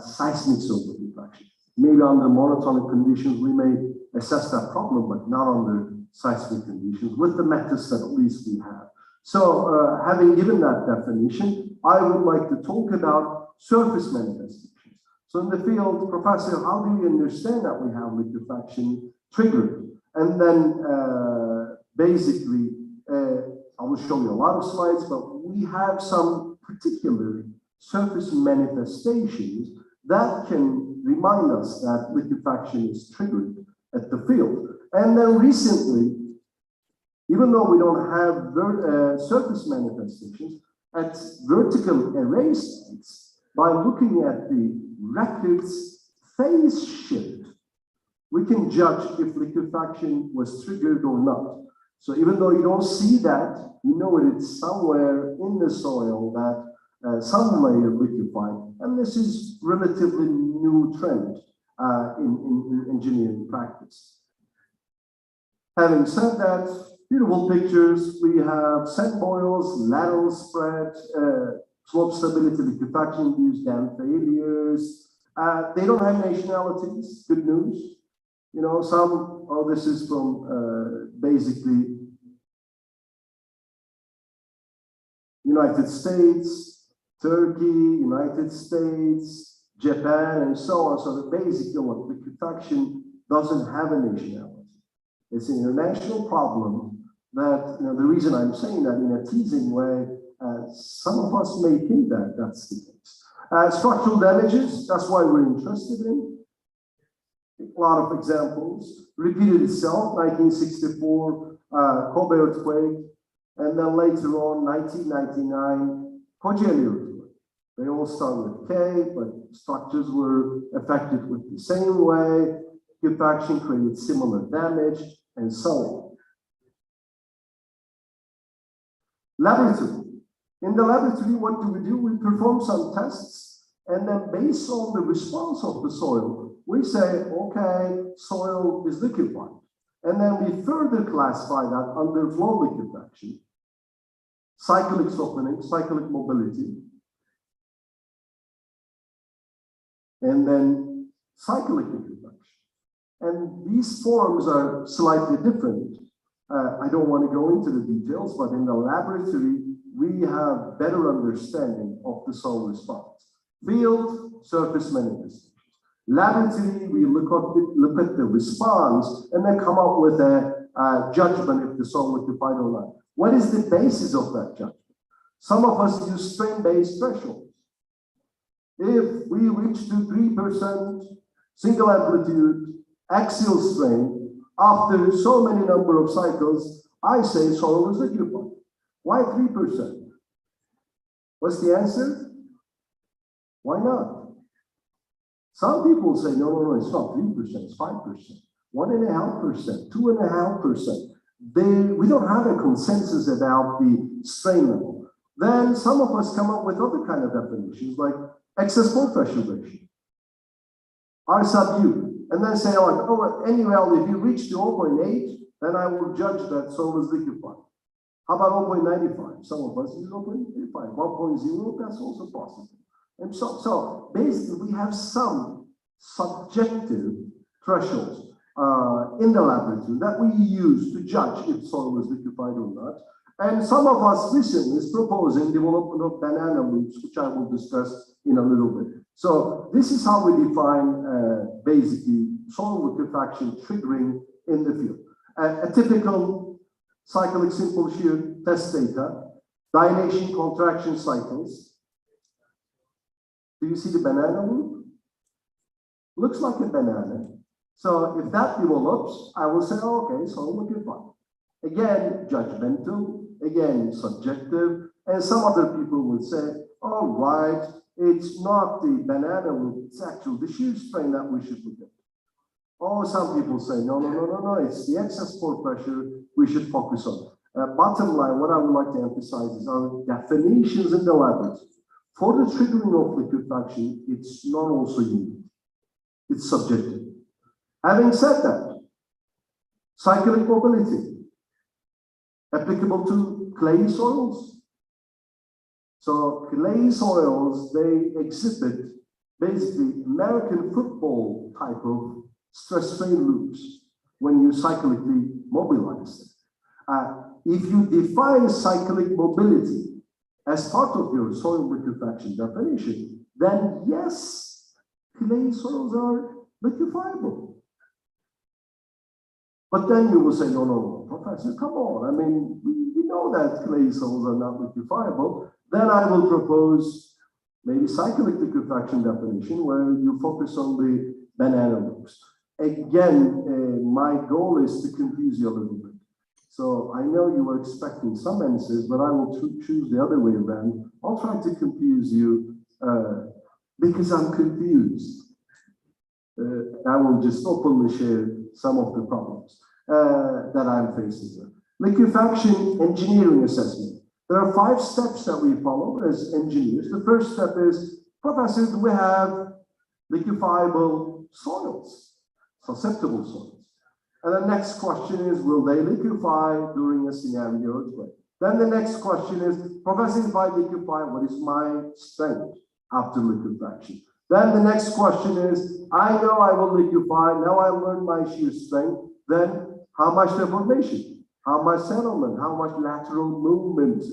Speaker 4: seismic soil liquefaction. Maybe under monotonic conditions, we may assess that problem, but not under seismic conditions with the methods that at least we have. So having given that definition, I would like to talk about surface manifestations. So in the field, Professor, how do we understand that we have liquefaction triggered? And then basically, I will show you a lot of slides, but we have some particular surface manifestations that can remind us that liquefaction is triggered at the field. And then recently, even though we don't have surface manifestations, at vertical array sites, by looking at the records phase shift, we can judge if liquefaction was triggered or not. So even though you don't see that, you know it's somewhere in the soil that some layer liquefied, and this is relatively new trend in engineering practice. Having said that, beautiful pictures. We have sand boils, lateral spread, slope stability, liquefaction use, dam failures. They don't have nationalities. Good news. You know, some, oh, this is from basically United States, Turkey, United States, Japan, and so on. So that basically what liquefaction doesn't have a nationality. It's an international problem that, you know, the reason I'm saying that in a teasing way, some of us may think that that's the case. Structural damages, that's why we're interested in. A lot of examples. Repeated itself, 1964, Kobe earthquake, and then later on, 1999, Kocaeli earthquake. They all start with K, but structures were affected with the same way. Liquefaction created similar damage, and so on. Laboratory. In the laboratory, what do? We perform some tests, and then based on the response of the soil, we say, okay, soil is liquefied. And then we further classify that under flow liquefaction, cyclic softening, cyclic mobility, and then cyclic liquefaction. And these forms are slightly different. I don't want to go into the details, but in the laboratory, we have better understanding of the soil response. Field, surface manifestations. Laboratory, we look at the response and then come up with a judgment if the soil liquefied or not. What is the basis of that judgment? Some of us use strain-based thresholds. If we reach to 3% single amplitude axial strain after so many number of cycles, I say soil is liquefied. Why 3%? What's the answer? Why not? Some people say, no, it's not 3%, it's 5%, 1.5%, 2.5%. We don't have a consensus about the strain level. Then some of us come up with other kind of definitions, like excess pore pressure ratio, R sub U, and then say, anyway, if you reach to 0.8, then I will judge that soil is liquefied. How about 0.95? Some of us use 0.85, 1.0, that's also possible. And so basically, we have some subjective thresholds in the laboratory that we use to judge if soil is liquefied or not. And some of us recently is proposing development of banana loops, which I will discuss in a little bit. So this is how we define basically soil liquefaction triggering in the field. A typical cyclic simple shear test data, dilation contraction cycles. Do you see the banana loop? Looks like a banana. So if that develops, I will say, okay, soil liquefied. Again, judgmental, again, subjective, and some other people would say, all right, it's not the banana loop, it's actually the shear strain that we should look at. Oh, some people say, no, it's the excess pore pressure we should focus on. Bottom line, what I would like to emphasize is our definitions in the laboratory. For the triggering of liquefaction, it's not also unique. It's subjective. Having said that, cyclic mobility, applicable to clay soils. So clay soils, they exhibit basically American football type of stress strain loops when you cyclically mobilize them. If you define cyclic mobility as part of your soil liquefaction definition, then yes, clay soils are liquefiable. But then you will say, no, Professor, come on. I mean, we know that clay soils are not liquefiable. Then I will propose maybe cyclic liquefaction definition where you focus on the banana loops. Again, my goal is to confuse you a little bit. So I know you were expecting some answers, but I will choose the other way around. I'll try to confuse you because I'm confused. I will just openly share some of the problems that I'm facing with. Liquefaction engineering assessment. There are 5 steps that we follow as engineers. The first step is, Professor, do we have liquefiable soils, susceptible soils? And the next question is, will they liquefy during a scenario earthquake? Then the next question is, Professor, if I liquefy, what is my strength after liquefaction? Then the next question is, I know I will liquefy, now I learned my shear strength, then how much deformation, how much settlement, how much lateral movement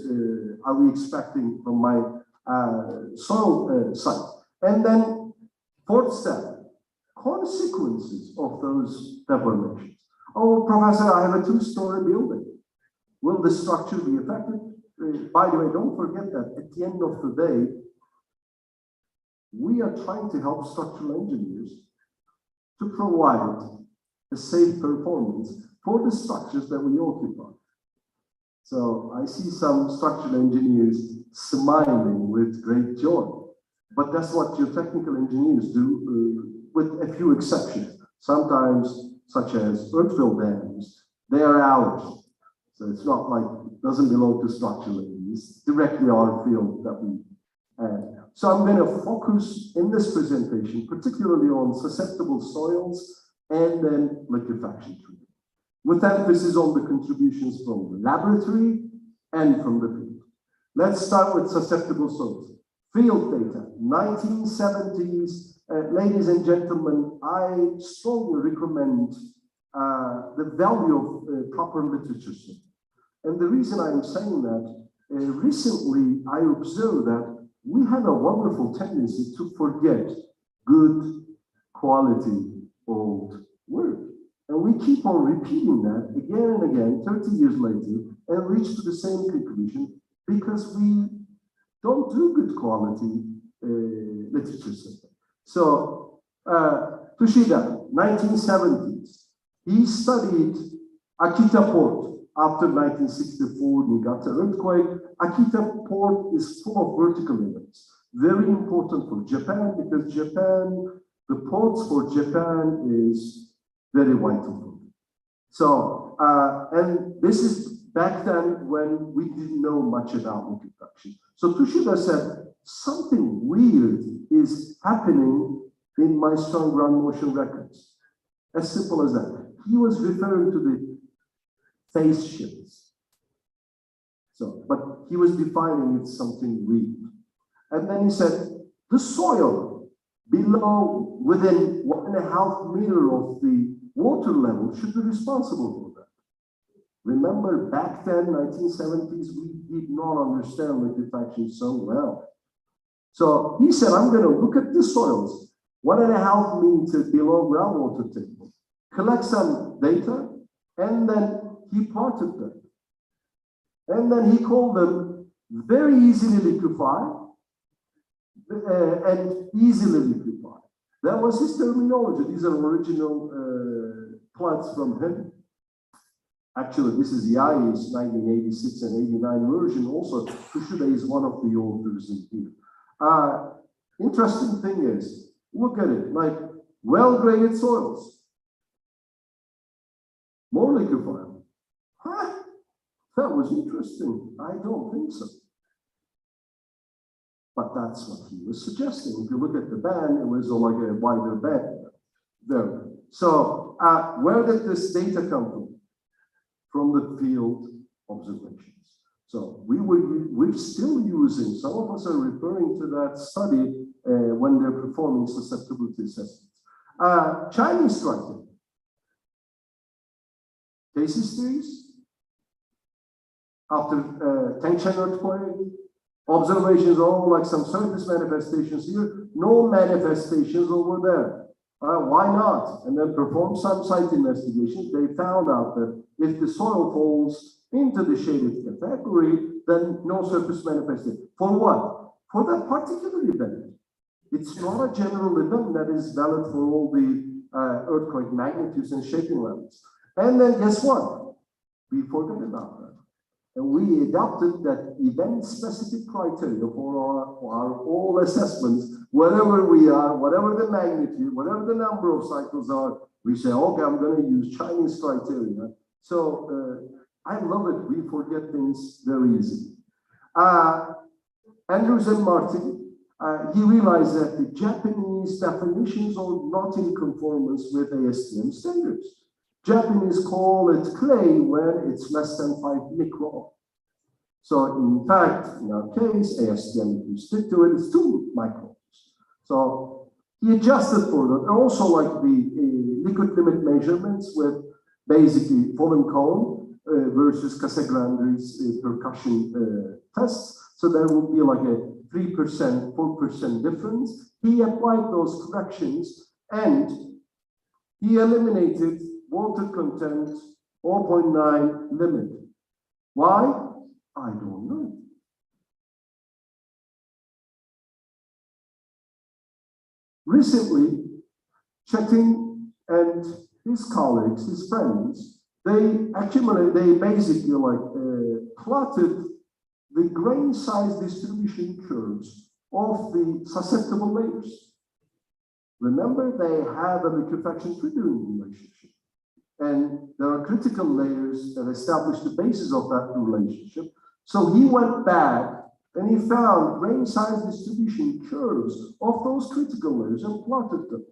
Speaker 4: are we expecting from my soil site? And then 4th step, consequences of those deformations. Oh, Professor, I have a 2-story building. Will the structure be affected? By the way, don't forget that at the end of the day, we are trying to help structural engineers to provide a safe performance for the structures that we occupy. So I see some structural engineers smiling with great joy, but that's what geotechnical engineers do with a few exceptions. Sometimes, such as earthfill dams, they are ours. So it's not like it doesn't belong to structural engineers, directly our field that we have. So I'm going to focus in this presentation, particularly on susceptible soils and then liquefaction treatment, with emphasis on the contributions from the laboratory and from the field. Let's start with susceptible soils. Field data, 1970s. Ladies and gentlemen, I strongly recommend the value of proper literature study. And the reason I'm saying that, recently I observed that we have a wonderful tendency to forget good quality old work. And we keep on repeating that again and again, 30 years later, and reach to the same conclusion because we don't do good quality literature study. So, Tushida, 1970s, he studied Akita Port after 1964 Niigata earthquake. Akita Port is full of vertical events, very important for Japan because Japan the ports for Japan is very vital. So, and this is back then when we didn't know much about liquefaction. So Tushida said, something weird is happening in my strong ground motion records. As simple as that. He was referring to the phase shifts. So, but he was defining it something weird. And then he said, the soil below, within 1.5 meters of the water level should be responsible for that. Remember, back then, 1970s, we did not understand liquefaction so well. So he said, I'm going to look at the soils, 1.5 meters below groundwater table, collect some data, and then he plotted them. And then he called them very easily liquefied and easily liquefied. That was his terminology. These are original plots from him. Actually, this is the IE's 1986 and 89 version. Also, Tushida is one of the authors in here. Interesting thing is, look at it, like well-graded soils, more liquefied. Huh? That was interesting. I don't think so. But that's what he was suggesting. If you look at the band, it was like a wider band there. So where did this data come from? From the field observations. So we're still using, some of us are referring to that study when they're performing susceptibility assessments. Chinese striking. Cases series. After Tangshan earthquake, observations all like some surface manifestations here, no manifestations over there. Why not? And then perform some site investigations. They found out that if the soil falls into the shaded category, then no surface manifestation. For what? For that particular event. It's not a general event that is valid for all the earthquake magnitudes and shaking levels. And then guess what? We forgot about that. And we adopted that event-specific criteria for our all assessments, wherever we are, whatever the magnitude, whatever the number of cycles are, we say, okay, I'm going to use Chinese criteria. So I love it. We forget things very easily. Andrews and Martin, he realized that the Japanese definitions are not in conformance with ASTM standards. Japanese call it clay when it's less than 5 micron. So in fact, in our case, ASTM, if you stick to it, it's 2 microns. So he adjusted for that. And also like the liquid limit measurements with basically fallen cone versus Casagrandi's percussion tests. So there would be like a 3%, 4% difference. He applied those corrections and he eliminated water content 0.9 limit. Why? I don't know. Recently, Chetin and his colleagues, his friends, they basically like plotted the grain size distribution curves of the susceptible layers. Remember, they have a liquefaction triggering relationship. And there are critical layers that establish the basis of that relationship. So he went back and he found grain size distribution curves of those critical layers and plotted them.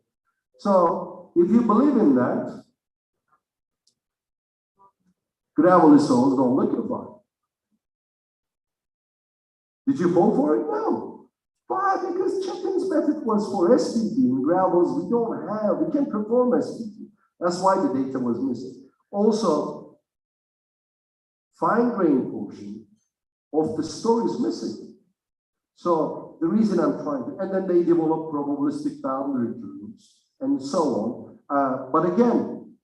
Speaker 4: So if you believe in that, gravelly soils don't liquefy. Did you fall for it? No. Why? Because Chetin's method was for SPT. In gravels, we can't perform SPT. That's why the data was missing. Also, fine grain portion of the story is missing. So the reason I'm trying to, and then they develop probabilistic boundary terms and so on. But again,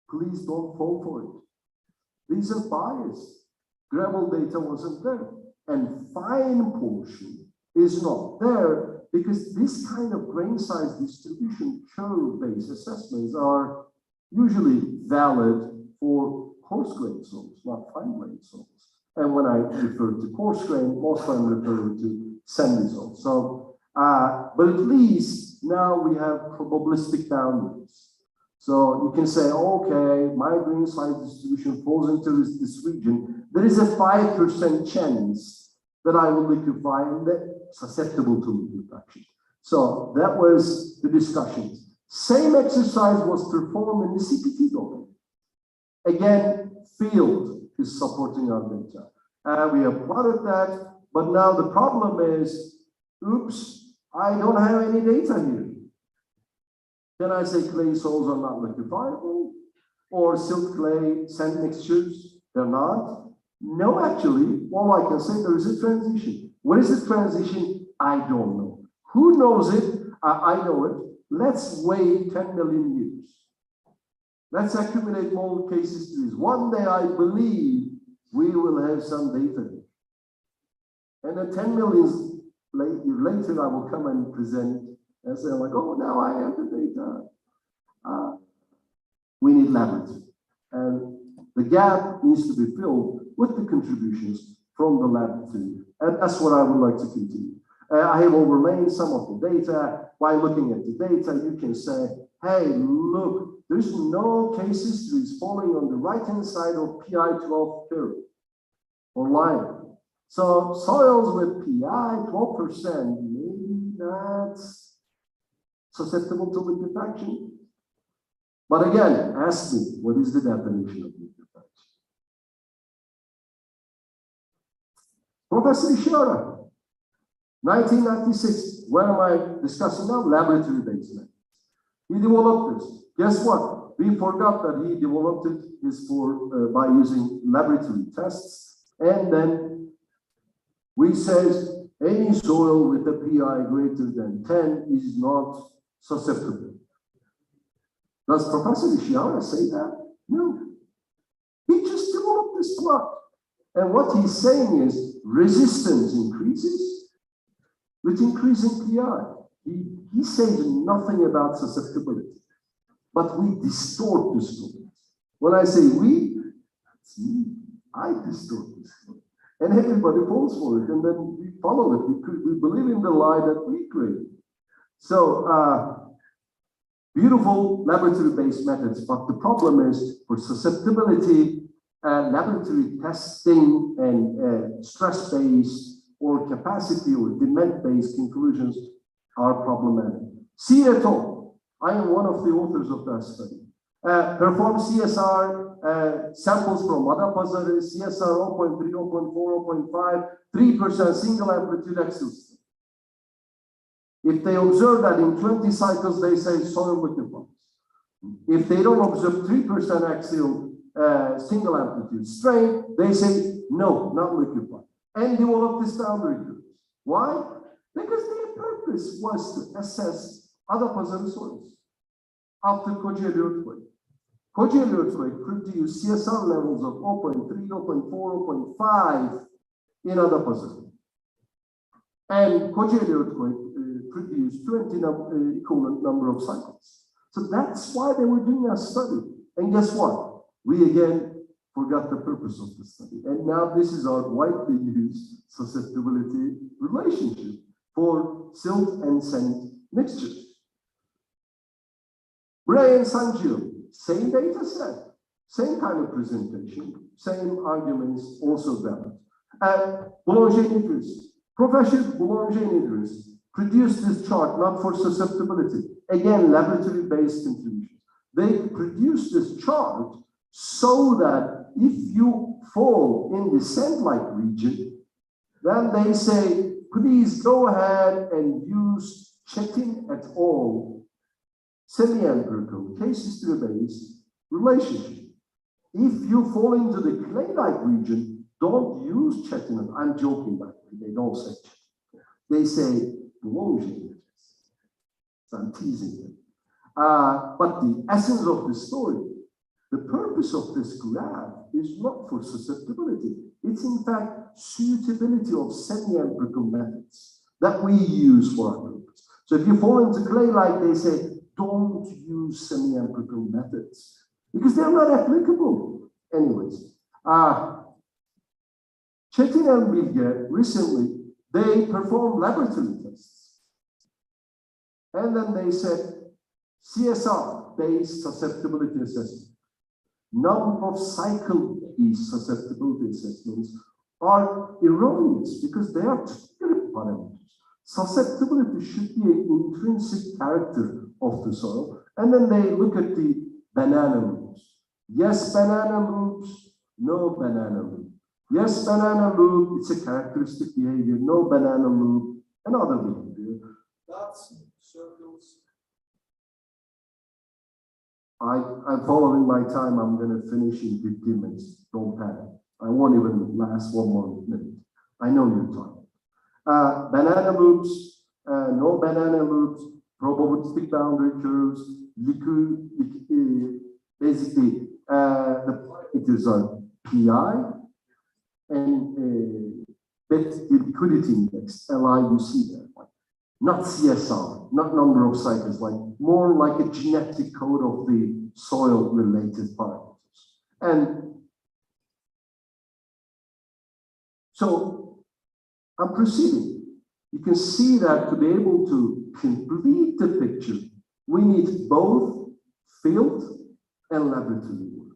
Speaker 4: please don't fall for it. These are biased. Gravel data wasn't there. And fine portion is not there because this kind of grain size distribution curve-based assessments are usually valid for coarse grain soils, not fine grain soils. And when I refer to coarse grain, most I'm referring to sandy soils. So But at least now we have probabilistic boundaries. So you can say, okay, my green size distribution falls into this region. There is a 5% chance that I will liquefy and that's susceptible to liquefaction. So that was the discussions. Same exercise was performed in the CPT domain. Again, field is supporting our data. We have plotted that, but now the problem is, oops, I don't have any data here. Can I say clay soils are not liquefiable? Or silt clay sand mixtures, they're not? No, actually, all I can say, there is a transition. What is the transition? I don't know. Who knows it? I know it. Let's wait 10 million years. Let's accumulate more case histories. One day, I believe we will have some data. And then 10 million later, I will come and present and say, like, oh, now I have the data. We need laboratory. And the gap needs to be filled with the contributions from the laboratory. And that's what I would like to continue. I have overlaid some of the data. By looking at the data, you can say, hey, look, there's no case histories falling on the right-hand side of PI12 curve or line. So soils with PI 12%, maybe that's susceptible to liquefaction. But again, ask me, what is the definition of liquefaction? Professor Ishara, 1996, where am I discussing now? Laboratory-based methods. He developed this. Guess what? We forgot that he developed it is for by using laboratory tests. And then we says any soil with a PI greater than 10 is not susceptible. Does Professor Ishihara say that? No. He just developed this plot. And what he's saying is resistance increases with increasing PI. He says nothing about susceptibility, but we distort the story. When I say we, it's me. I distort the story. And everybody falls for it, and then we follow it. We believe in the lie that we create. So, beautiful laboratory-based methods, but the problem is for susceptibility, laboratory testing and stress-based or capacity or demand-based conclusions are problematic. See et al. I am one of the authors of that study. Perform CSR samples from Adapazarı, CSR 0.3, 0.4, 0.5, 3% single amplitude axial system. If they observe that in 20 cycles, they say soil liquefies. If they don't observe 3% axial single amplitude strain, they say no, not liquefied. And develop this boundary curves. Why? Because their purpose was to assess Adapazarı soils after Kocaeli earthquake. Kocaeli earthquake produced CSR levels of 0.3, 0.4, 0.5 in Adapazarı. And Kocaeli earthquake produced 20 equivalent number of cycles. So that's why they were doing a study. And guess what? We again forgot the purpose of the study. And now this is our widely used susceptibility relationship for silt and sand mixtures. Bray and Sangio, same data set, same kind of presentation, same arguments also valid. And Boulanger and Idris, Professor Boulanger and Idris produced this chart not for susceptibility, again, laboratory-based contributions. They produced this chart so that if you fall in the sand-like region, then they say, please go ahead and use Chetin et al. Semi-empirical case history-based relationship. If you fall into the clay-like region, don't use Chetin. I'm joking, by the way. They don't say Chetin. They say Boulanger. So I'm teasing them. But the essence of the story, the purpose of this graph is not for susceptibility. It's in fact suitability of semi-empirical methods that we use for our purpose. So if you fall into clay-like, they say, don't use semi-empirical methods because they're not applicable. Anyways, Chetin and Bilge recently, they performed laboratory tests And then they said, CSR-based susceptibility assessment. Number of cycle-based susceptibility assessments are erroneous because they are triggering parameters. Susceptibility should be an intrinsic character of the soil. And then they look at the banana loops. Yes, banana loops, no banana loop. Yes, banana loop, it's a characteristic behavior. No banana loop, another behavior.
Speaker 11: Dots, circles.
Speaker 4: I'm following my time. I'm going to finish in 15 minutes. Don't panic. I won't even last one more minute. I know you're tired. Banana loops, no banana loops, probabilistic boundary curves, basically, it is a PI and liquidity index, LIUC there. Not CSR, not number of cycles, like more like a genetic code of the soil-related parameters. And so I'm proceeding. You can see that to be able to complete the picture, we need both field and laboratory work.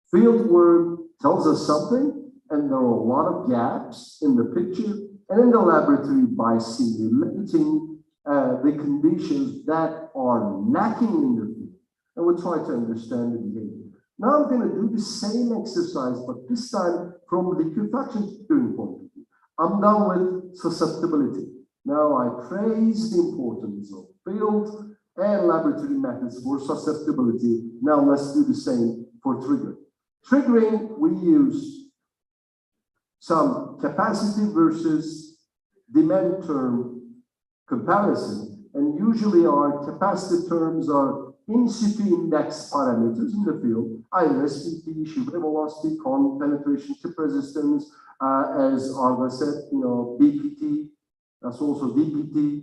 Speaker 4: Field work tells us something, and there are a lot of gaps in the picture. And in the laboratory, by simulating the conditions that are lacking in the field, and we'll try to understand the behavior. Now I'm going to do the same exercise, but this time from liquefaction theory point of view. I'm done with susceptibility. Now I praise the importance of field and laboratory methods for susceptibility. Now let's do the same for triggering. Triggering, we use some capacity versus demand term comparison. And usually our capacity terms are in situ index parameters in the field, either SPT, Shibre velocity, con penetration, tip resistance, as Arda said, BPT, that's also DPT.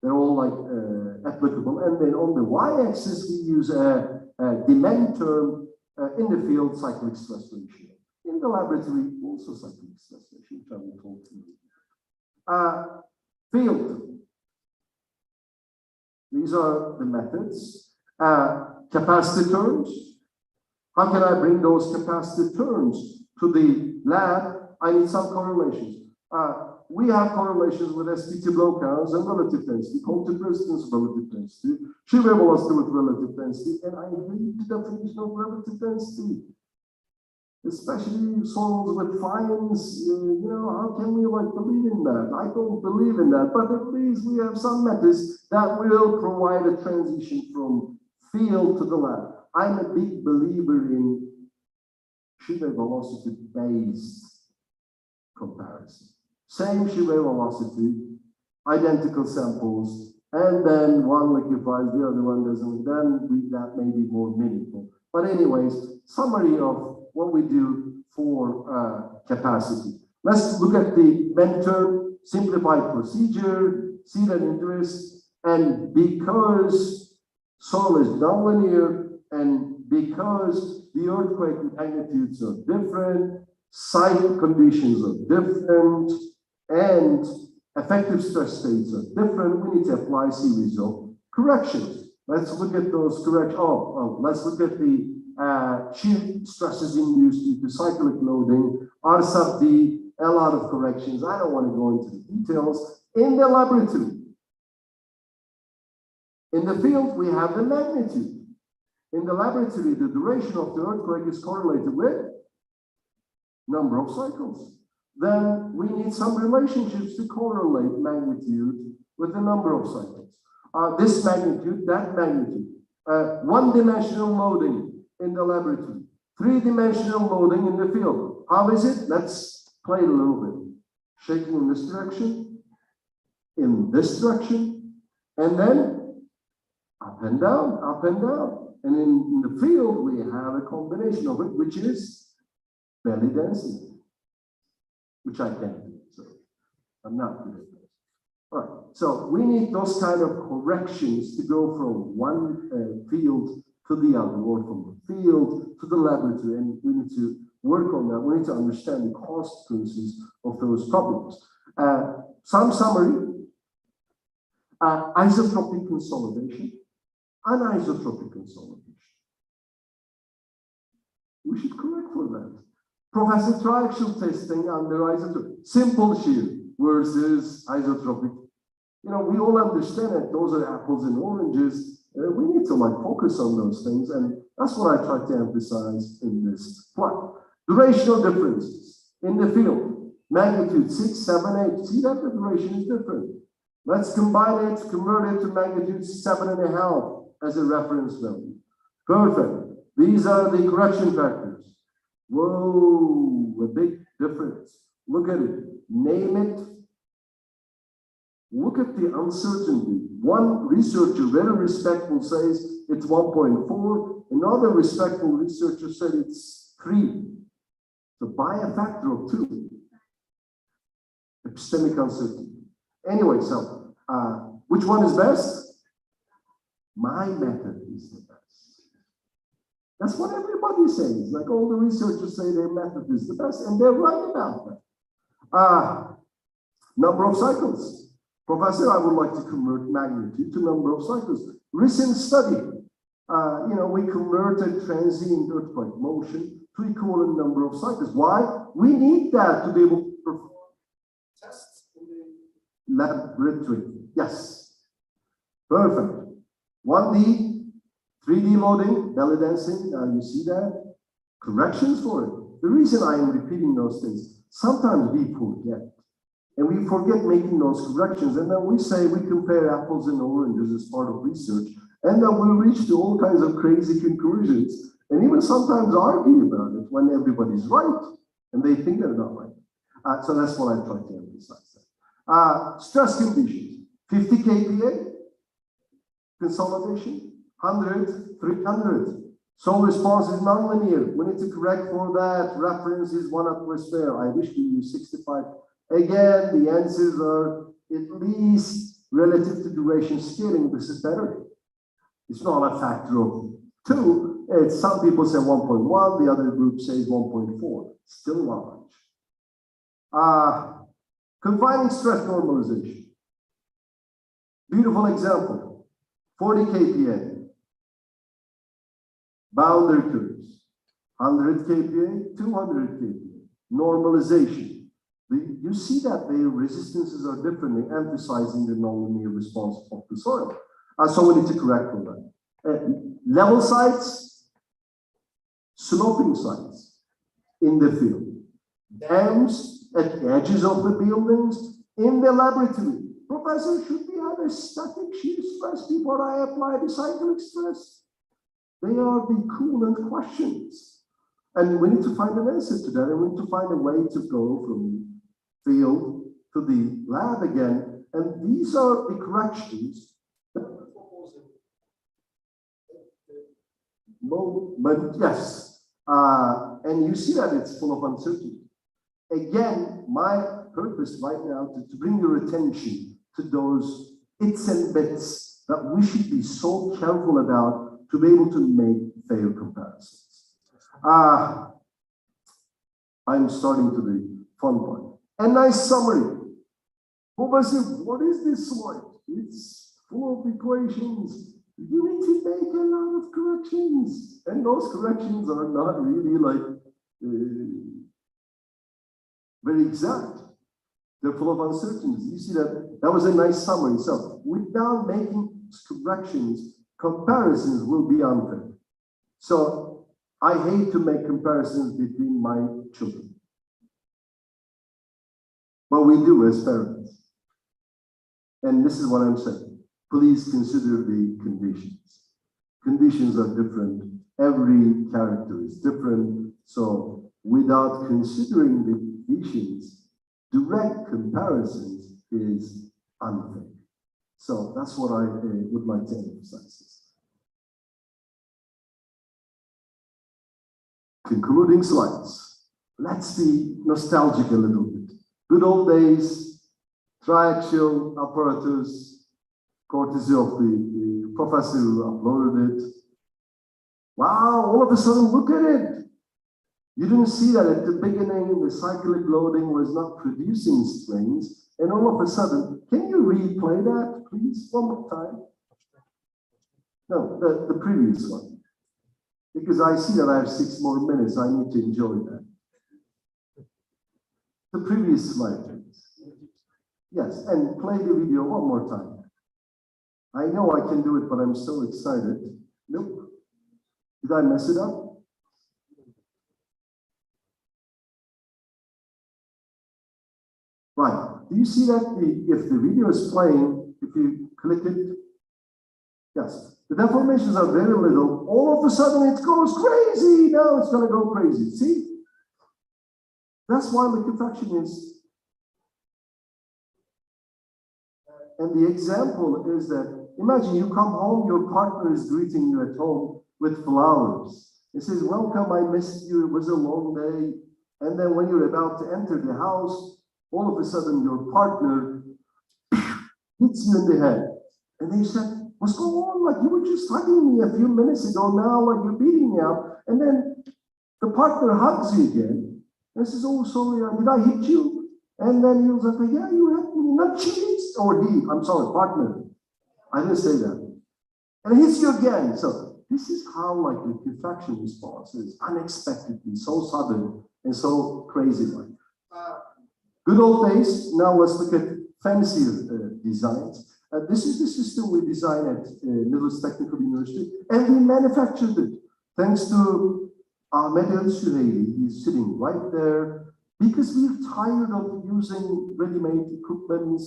Speaker 4: They're all like applicable. And then on the y-axis, we use a demand term in the field, cyclic stress ratio. In the laboratory, also cyclic stress ratio, which I will talk to you. Field. These are the methods. Capacity terms. How can I bring those capacity terms to the lab? I need some correlations. We have correlations with SPT blow counts and relative density, contact resistance relative density, shear velocity with relative density, and I hate the definition of relative density. Especially soils with fines, how can we believe in that? I don't believe in that, but at least we have some methods that will provide a transition from field to the lab. I'm a big believer in shear velocity based comparison. Same shear velocity, identical samples, and then one liquefies, the other one doesn't, then that may be more meaningful. But anyways, summary of what we do for capacity. Let's look at the mentor simplified procedure, see that interest, and because soil is nonlinear and because the earthquake magnitudes are different, site conditions are different, and effective stress states are different, we need to apply a series of corrections. Let's look at those corrections. Let's look at the shear stresses induced due to cyclic loading, R sub D, a lot of corrections. I don't want to go into the details. In the laboratory, in the field, we have the magnitude. In the laboratory, the duration of the earthquake is correlated with number of cycles. Then we need some relationships to correlate magnitude with the number of cycles. This magnitude, that magnitude. One-dimensional loading in the laboratory, three-dimensional loading in the field. How is it? Let's play it a little bit. Shaking in this direction, in this direction, and then up and down, up and down. And in the field, we have a combination of it, which is belly density, which I can't do. So I'm not good at this. All right. So we need those kind of corrections to go from one field to the other, or from the field to the laboratory, and we need to work on that. We need to understand the consequences of those problems. Some summary. Isotropic consolidation, anisotropic consolidation. We should correct for that. Professor triaxial testing under isotropic, simple shear versus isotropic. You know, we all understand that those are apples and oranges. We need to like focus on those things, and that's what I try to emphasize in this plot. Durational differences in the field, magnitude 6, 7, 8. See that the duration is different. Let's combine it, convert it to magnitude 7.5 as a reference value. Perfect. These are the correction factors. Whoa, a big difference. Look at it. Name it. Look at the uncertainty. One researcher, very respectful, says it's 1.4. Another respectful researcher said it's 3. So by a factor of 2. Epistemic uncertainty. Anyway, so which one is best? My method is the best. That's what everybody says. Like all the researchers say their method is the best, and they're right about that. Number of cycles. Professor, I would like to convert magnitude to number of cycles. Recent study, we converted transient earthquake motion to equivalent number of cycles. Why? We need that to be able to perform tests in the laboratory. Yes. Perfect. 1D, 3D loading, belly dancing, you see that? Corrections for it. The reason I am repeating those things, sometimes we forget. And we forget making those corrections. And then we say we compare apples and oranges as part of research. And then we reach to all kinds of crazy conclusions. And even sometimes argue about it when everybody's right. And they think they're not right. So that's what I try to emphasize. Stress conditions. 50 kPa. Consolidation. 100, 300. So response is nonlinear. We need to correct for that. Reference is 1 atmosphere. I wish we use 65. Again, the answers are at least relative to duration scaling. This is better. It's not a factor of 2. It's some people say 1.1, the other group says 1.4. Still large. Confining stress normalization. Beautiful example. 40 kPa. Boundary curves. 100 kPa, 200 kPa. Normalization. You see that their resistances are different, emphasizing the nonlinear response of the soil. So we need to correct for that. Level sites, sloping sites in the field. Dams at the edges of the buildings, in the laboratory. Professor, should we have a static shear stress before I apply the cyclic stress? They are the coolant questions. And we need to find an answer to that, and we need to find a way to go from field to the lab again. And these are the corrections. But yes, and you see that it's full of uncertainty. Again, my purpose right now is to bring your attention to those its and bits that we should be so careful about to be able to make fair comparisons. I'm starting to the fun part. A nice summary. Professor, what is this slide? It's full of equations. You need to make a lot of corrections. And those corrections are not really like very exact. They're full of uncertainties. You see that was a nice summary. So without making corrections, comparisons will be unfair. So I hate to make comparisons between my children. But we do as parents. And this is what I'm saying. Please consider the conditions. Conditions are different. Every character is different. So without considering the conditions, direct comparisons is unfair. So that's what I would like to emphasize. Concluding slides. Let's be nostalgic a little bit. Good old days, triaxial apparatus, courtesy of the professor who uploaded it. Wow, all of a sudden, look at it. You didn't see that at the beginning, the cyclic loading was not producing strains, and all of a sudden, can you replay that, please, one more time. No, the previous one. Because I see that I have 6 more minutes, I need to enjoy that. The previous slide, please. Yes, and play the video one more time. I know I can do it, but I'm so excited. Nope. Did I mess it up? Right. Do you see that if the video is playing, if you click it, yes, the deformations are very little. All of a sudden it goes crazy. Now it's going to go crazy. See? That's why liquefaction is. And the example is that, imagine you come home, your partner is greeting you at home with flowers. It says, welcome, I missed you, it was a long day. And then when you're about to enter the house, all of a sudden your partner hits you in the head. And they said, what's going on? Like, you were just hugging me a few minutes ago, now like you're beating me up. And then the partner hugs you again and says, oh, sorry, did I hit you? And then he was like, yeah, you hit me, not cheating. Or he, I'm sorry, partner. I didn't say that. And it hits you again. So this is how like the liquefaction response is unexpectedly so sudden and so crazy like. Good old days. Now let's look at fancier designs. This is the system we designed at Middle East Technical University, and we manufactured it thanks to Ahmed El Süheyli. He's sitting right there because we're tired of using ready-made equipment.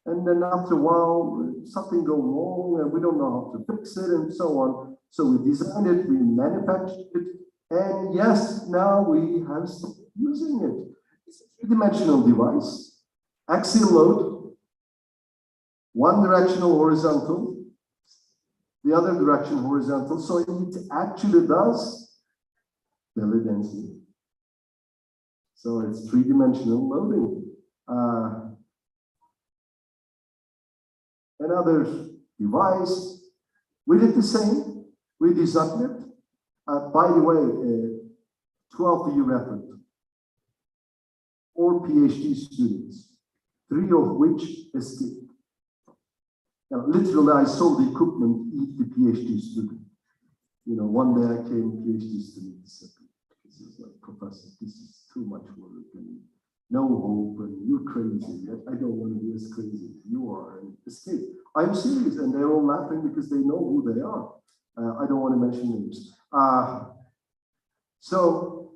Speaker 4: And then after a while, something goes wrong and we don't know how to fix it and so on. So we designed it, we manufactured it, and yes, now we have stopped using it. It's a three-dimensional device, axial load, one directional horizontal, the other direction horizontal. So it actually does belly density. So it's three-dimensional loading. Another device, we did the same, we designed it. By the way, 12-year effort, all PhD students, 3 of which escaped. Now, literally, I saw the equipment eat the PhD student. You know, one day I came, PhD student disappeared. This is like, professor, this is too much work and no hope, and you're crazy. I don't want to be as crazy as you are, and escape. I'm serious, and they're all laughing because they know who they are. I don't want to mention names. So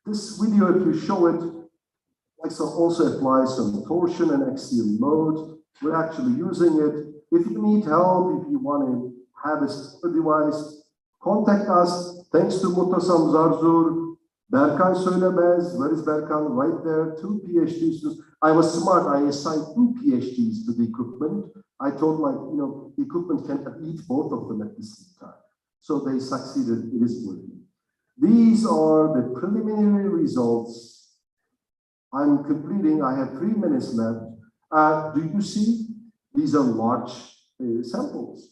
Speaker 4: this video, if you show it, also applies some torsion and axial load. We're actually using it. If you need help, if you want to have a device, contact us. Thanks to Mutasam Zarzur, Berkan Söylemez, where is Berkan? Right there, 2 PhD students. I was smart, I assigned 2 PhDs to the equipment. I told the equipment cannot eat both of them at the same time. So they succeeded, it is working. These are the preliminary results. I'm completing, I have 3 minutes left. Do you see? These are large samples.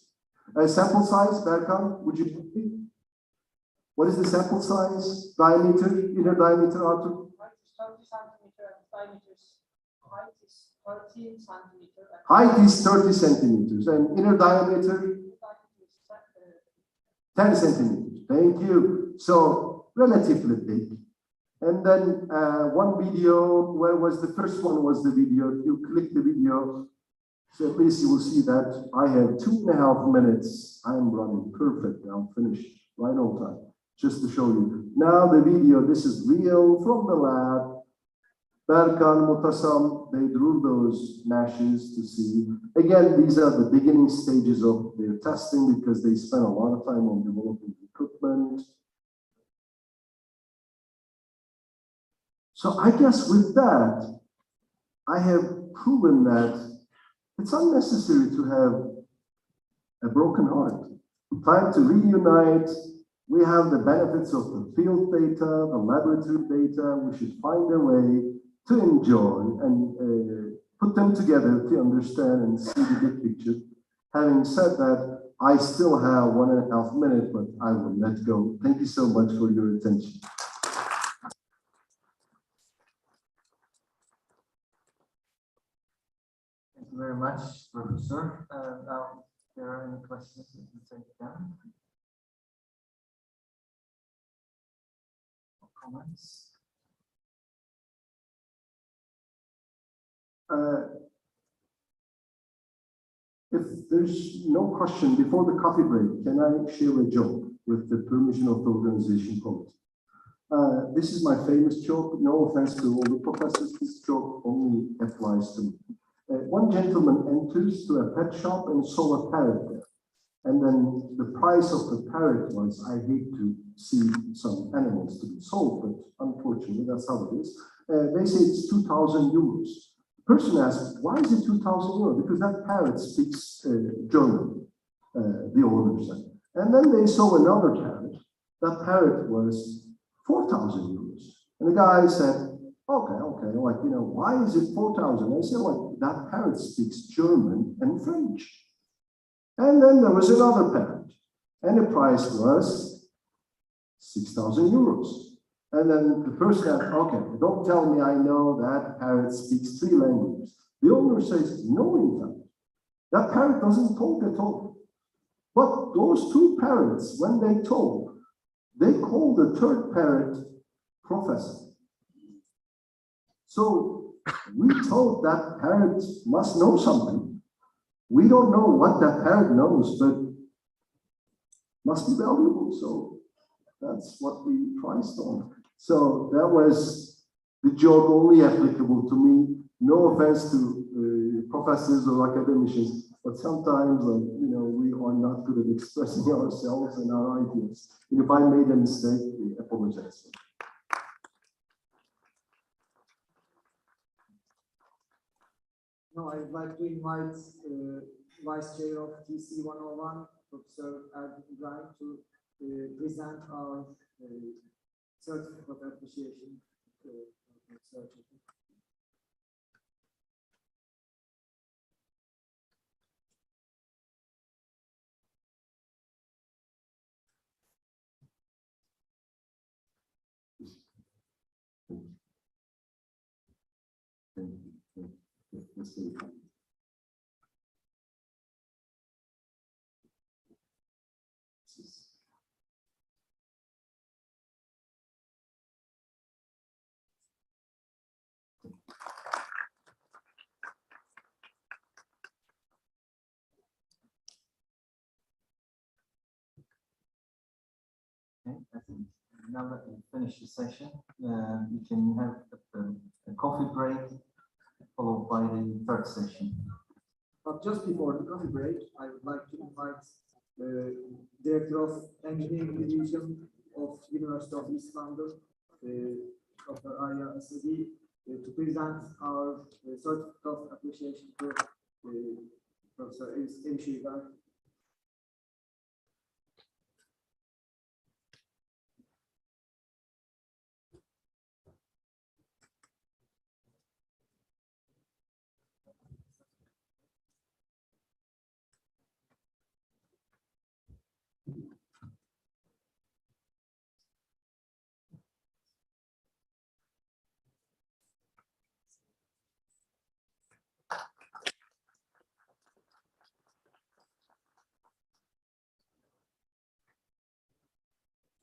Speaker 4: Sample size, Berkan, would you repeat? What is the sample size, diameter, inner diameter, Arthur? Height is 30 centimeters and inner diameter 10 centimeters. Thank you. So relatively big. And then one video, where was the first one was the video. If you click the video, so at least you will see that I have 2.5 minutes. I am running perfect. I'm finished right on time. Just to show you. Now the video, this is real from the lab. Berkan, Mutasam, they drew those meshes to see. Again, these are the beginning stages of their testing because they spent a lot of time on developing equipment. So I guess with that, I have proven that it's unnecessary to have a broken heart. Time to reunite. We have the benefits of the field data, the laboratory data. We should find a way to enjoy and put them together to understand and see the big picture. Having said that, I still have 1.5 minutes, but I will let go. Thank you so much for your attention.
Speaker 13: very much, Professor. Now, if there are any questions, we can take them. Or comments?
Speaker 4: If there's no question, before the coffee break, can I share a joke with the permission of the organization committee? This is my famous joke. No offense to all the professors, this joke only applies to me. One gentleman enters to a pet shop and saw a parrot there. And then the price of the parrot was, I hate to see some animals to be sold, but unfortunately, that's how it is. They say it's 2,000 euros. The person asked, why is it 2,000 euros? Because that parrot speaks German, the owner said. And then they saw another parrot. That parrot was 4,000 euros. And the guy said, okay, like, you know, why is it 4,000? I said, like, that parrot speaks German and French. And then there was another parrot, and the price was 6,000 euros. And then the person said, okay, don't tell me I know that parrot speaks 3 languages. The owner says, no, in fact, that parrot doesn't talk at all. But those 2 parrots, when they talk, they call the 3rd parrot professor. So we thought that parrot must know something. We don't know what that parrot knows, but must be valuable. So that's what we priced on. So that was the joke only applicable to me. No offense to professors or academicians, but sometimes, you know, we are not good at expressing ourselves and our ideas. And if I made a mistake, I apologize.
Speaker 2: Now, I would like to invite Vice Chair of TC101, Professor Ibrahim, to present our certificate of appreciation.
Speaker 13: Okay, I think now that we've finished the session, we can have a coffee break, followed by the 3rd session.
Speaker 2: But just before the coffee break, I would like to invite the Director of Engineering Division of University of East London, Dr. Arya Asadi, to present our certificate of appreciation to Professor Evşigar.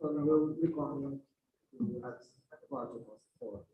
Speaker 2: So we will reconvene at 4:15.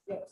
Speaker 20: Yes.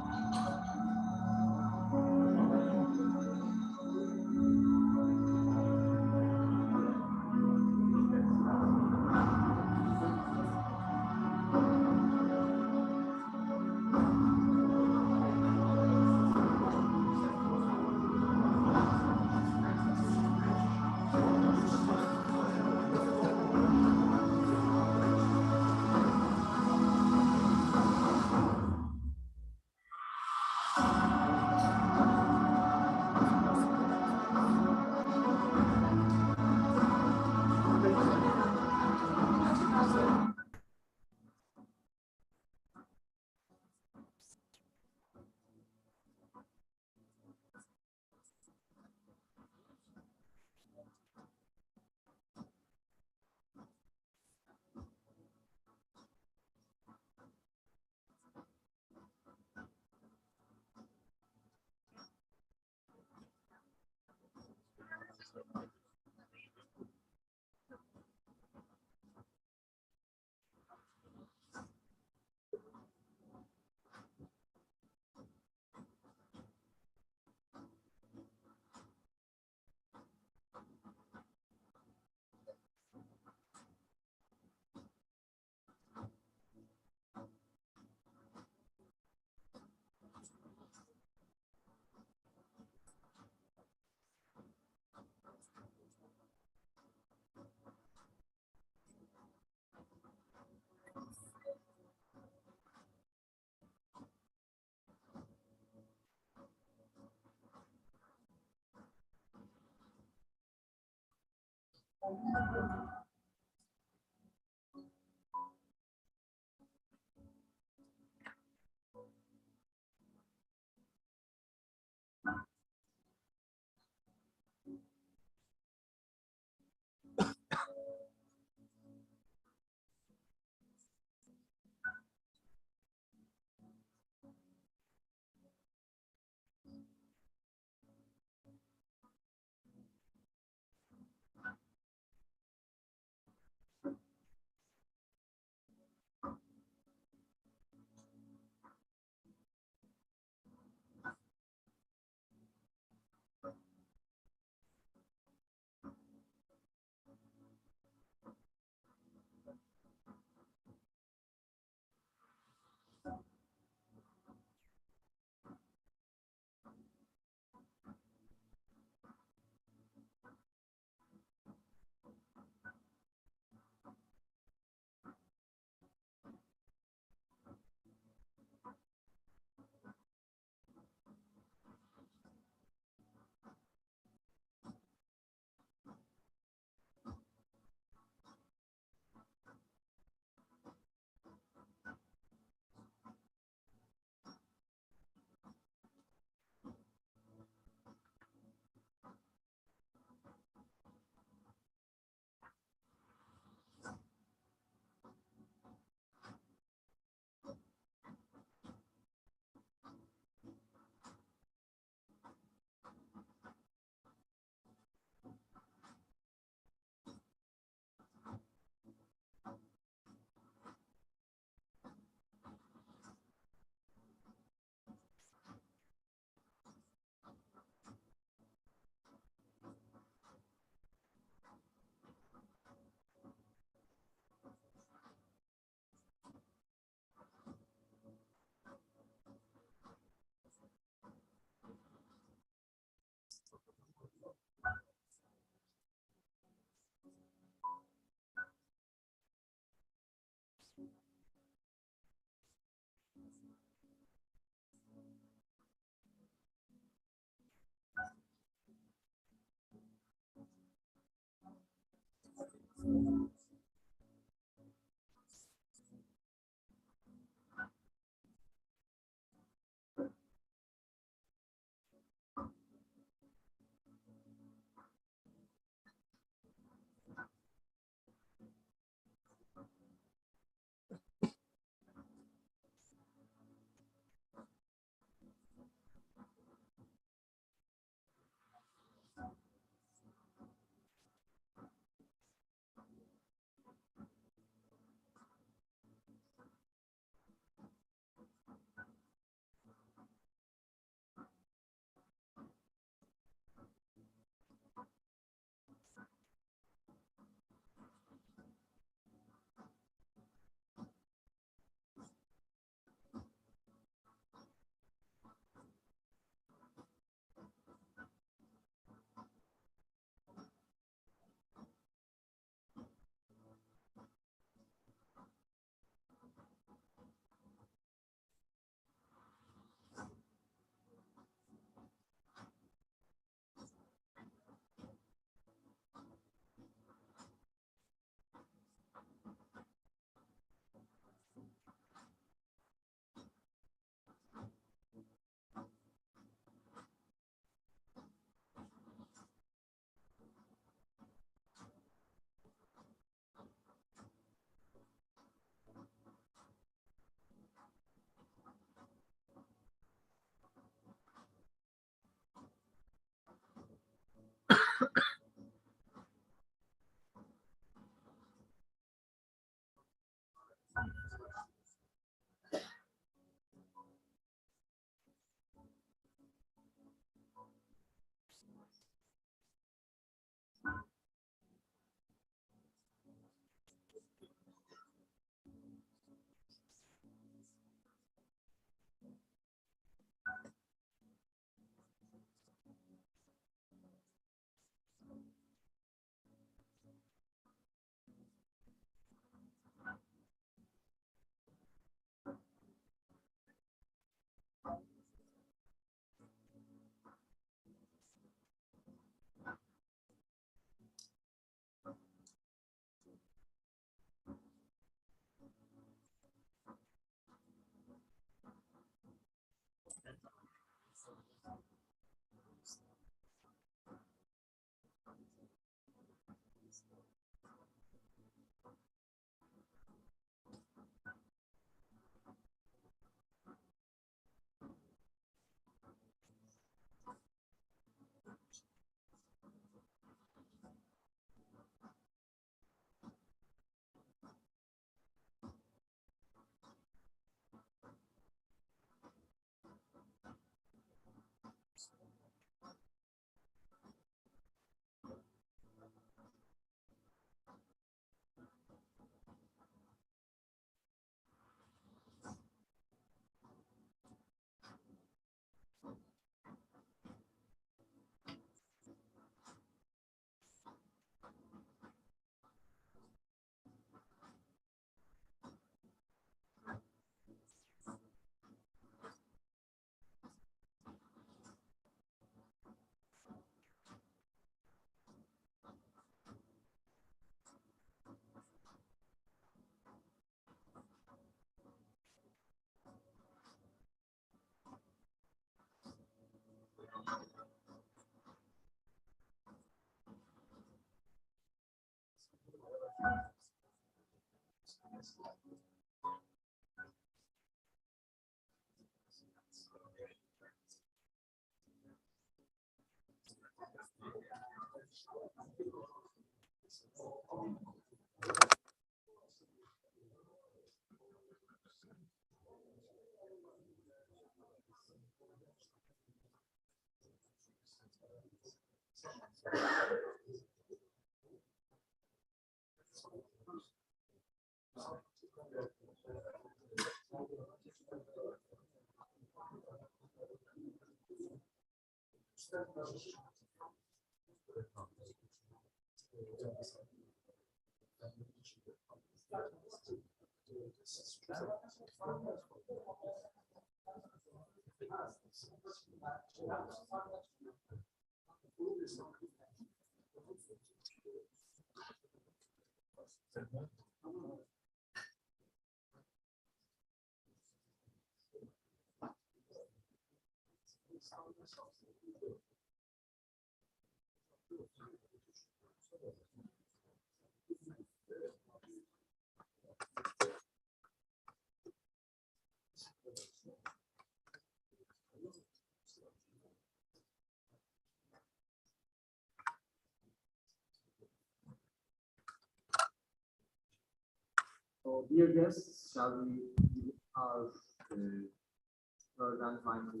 Speaker 2: So, dear guests, shall we begin our third and final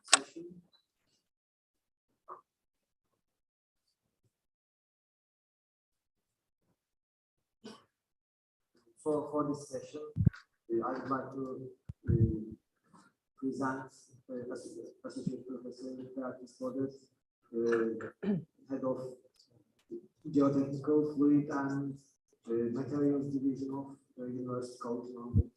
Speaker 2: session? So, for this session, I would like to present Associate Professor Fergus Borders, Head of Geotechnical Fluid and Materials Division of the University College London.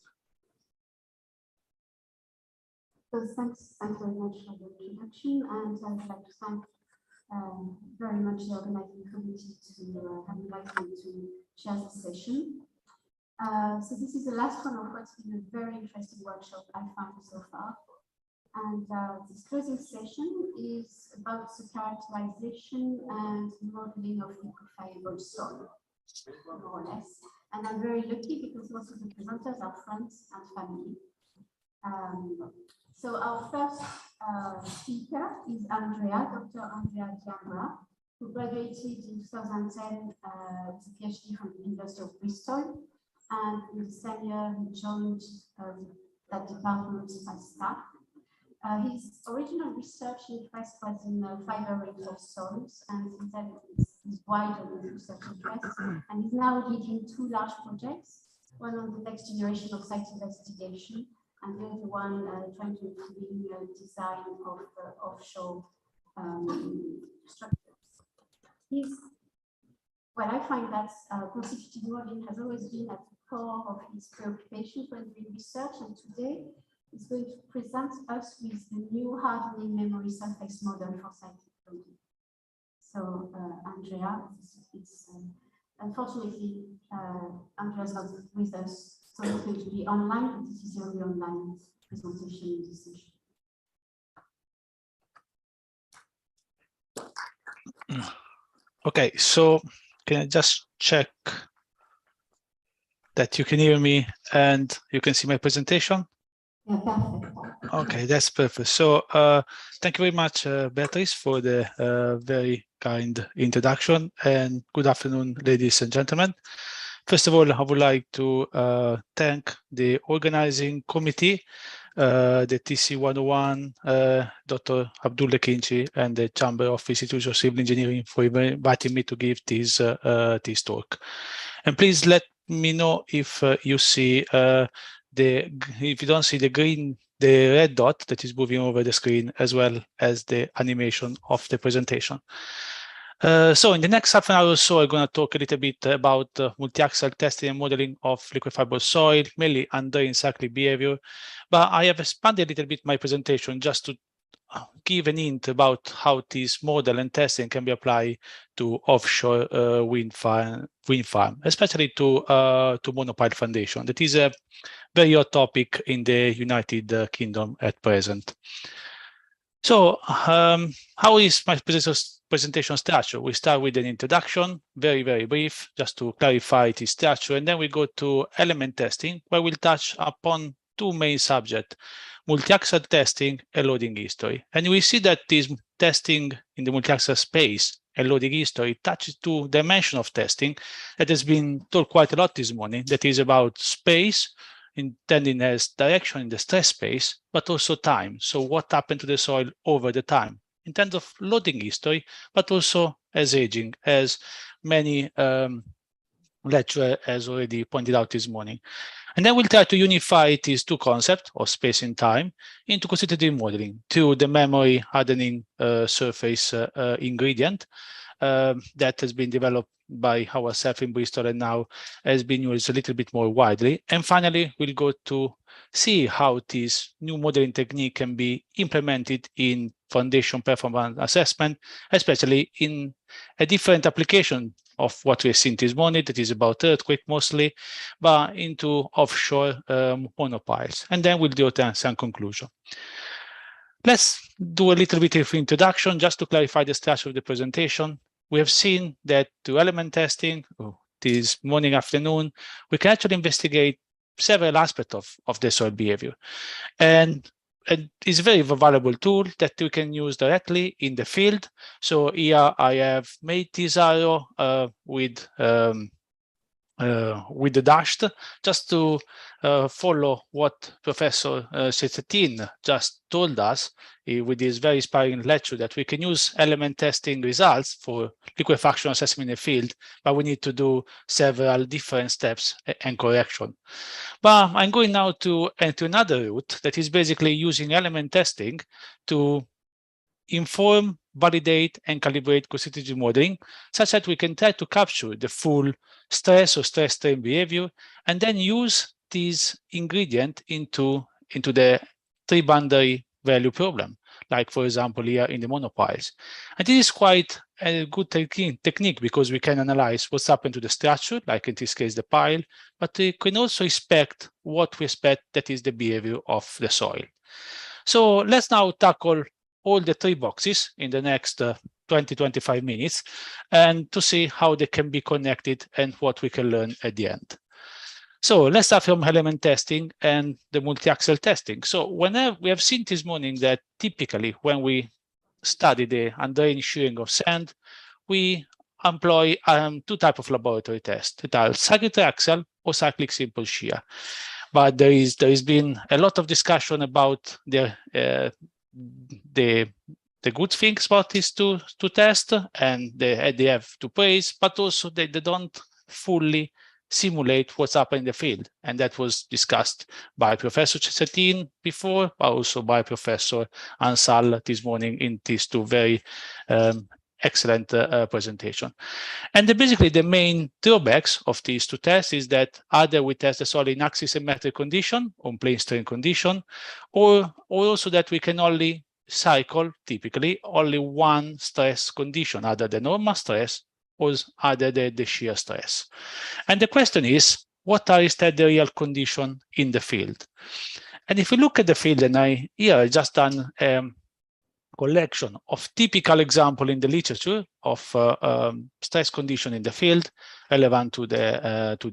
Speaker 15: So thanks very much for the introduction, and I would like to thank very much the organizing committee to have invited me to share this session. So this is the last one of what's been a very interesting workshop I found so far. And this closing session is about the characterization and modeling of liquefiable soil, more or less. And I'm very lucky because most of the presenters are friends and family. So our first speaker is Dr. Andrea Diambra, who graduated in 2010 with a PhD from the University of Bristol. And in the same year, he joined that department as staff. His original research interest was in fiber reinforced soils, and he's wider in research interest, and he's now leading two large projects, one on the next generation of site investigation, and the other one trying to improve design of offshore structures. Well, I find that constitutive modeling has always been at the core of his preoccupations when doing research, and today he's going to present us with the new hardening memory surface model for scientific building. So, Andrea, unfortunately, Andrea's not with us, so it's going to be online, but this is the only online presentation in this session.
Speaker 16: Okay, so can I just check that you can hear me and you can see my presentation?
Speaker 15: Yeah, perfect.
Speaker 16: Okay, that's perfect. So thank you very much, Beatrice, for the very kind introduction, and good afternoon, ladies and gentlemen. First of all, I would like to thank the organizing committee, the TC101, Dr. Abdul Lekinci, and the Chamber of Institutes of Civil Engineering for inviting me to give this talk. And please let me know if you see if you don't see the red dot that is moving over the screen, as well as the animation of the presentation. So in the next half an hour or so, I'm going to talk a little bit about multi-axial testing and modeling of liquid fiber soil, mainly under in-cyclic behavior. But I have expanded a little bit my presentation just to give an hint about how this model and testing can be applied to offshore wind farm, especially to monopile foundation. That is a very hot topic in the United Kingdom at present. So how is my presentation structure? We start with an introduction, very, very brief, just to clarify the structure, and then we go to element testing, where we'll touch upon two main subjects, multi-axial testing and loading history. And we see that this testing in the multi-axial space and loading history touches two dimensions of testing that has been told quite a lot this morning, that is about space, intending as direction in the stress space, but also time. So what happened to the soil over the time in terms of loading history, but also as aging, as many lecturers has already pointed out this morning. And then we'll try to unify these two concepts of space and time into constitutive modeling through the memory hardening surface ingredient that has been developed by ourselves in Bristol and now has been used a little bit more widely. And finally, we'll go to see how this new modeling technique can be implemented in foundation performance assessment, especially in a different application of what we've seen this morning, that is about earthquake mostly, but into offshore monopiles. And then we'll do some conclusion. Let's do a little bit of introduction just to clarify the structure of the presentation. We have seen that through element testing this morning, afternoon, we can actually investigate several aspects of the soil behavior. And it's a very valuable tool that we can use directly in the field. So here I have made this arrow with the dashed, just to follow what Professor Cetin just told us with his very inspiring lecture, that we can use element testing results for liquefaction assessment in the field, but we need to do several different steps and correction. But I'm going now to another route that is basically using element testing to inform, validate, and calibrate constitutive modeling, such that we can try to capture the full stress or stress strain behavior, and then use this ingredient into the three-boundary value problem, like, for example, here in the monopiles. And this is quite a good technique because we can analyze what's happened to the structure, like in this case, the pile, but we can also expect what we expect, that is the behavior of the soil. So let's now tackle all the three boxes in the next 20-25 minutes, and to see how they can be connected and what we can learn at the end. So let's start from element testing and the multi-axial testing. So whenever we have seen this morning that typically when we study the undrained shearing of sand, we employ two types of laboratory tests that are cyclic triaxial or cyclic simple shear. but there is been a lot of discussion about the good things about these two tests, and they have to praise, but also they don't fully simulate what's happening in the field. And that was discussed by Professor Cesetin before, but also by Professor Ansal this morning in these two very excellent presentation. And basically the main drawbacks of these two tests is that either we test the soil in axisymmetric condition, on plane strain condition, or also that we can only cycle typically only one stress condition, either the normal stress or either the shear stress. And the question is, what are instead the real condition in the field? And if we look at the field, and here I just done collection of typical example in the literature of stress condition in the field relevant to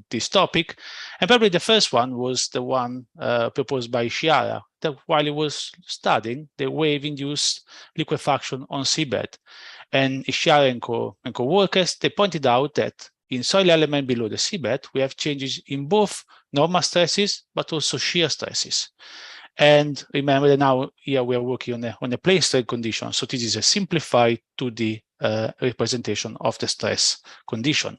Speaker 16: this topic. And probably the first one was the one proposed by Sciarra, that while he was studying the wave-induced liquefaction on seabed. And Sciarra and co-workers, they pointed out that in soil element below the seabed, we have changes in both normal stresses, but also shear stresses. And remember that now here we are working on a plane strain condition. So this is a simplified 2D representation of the stress condition.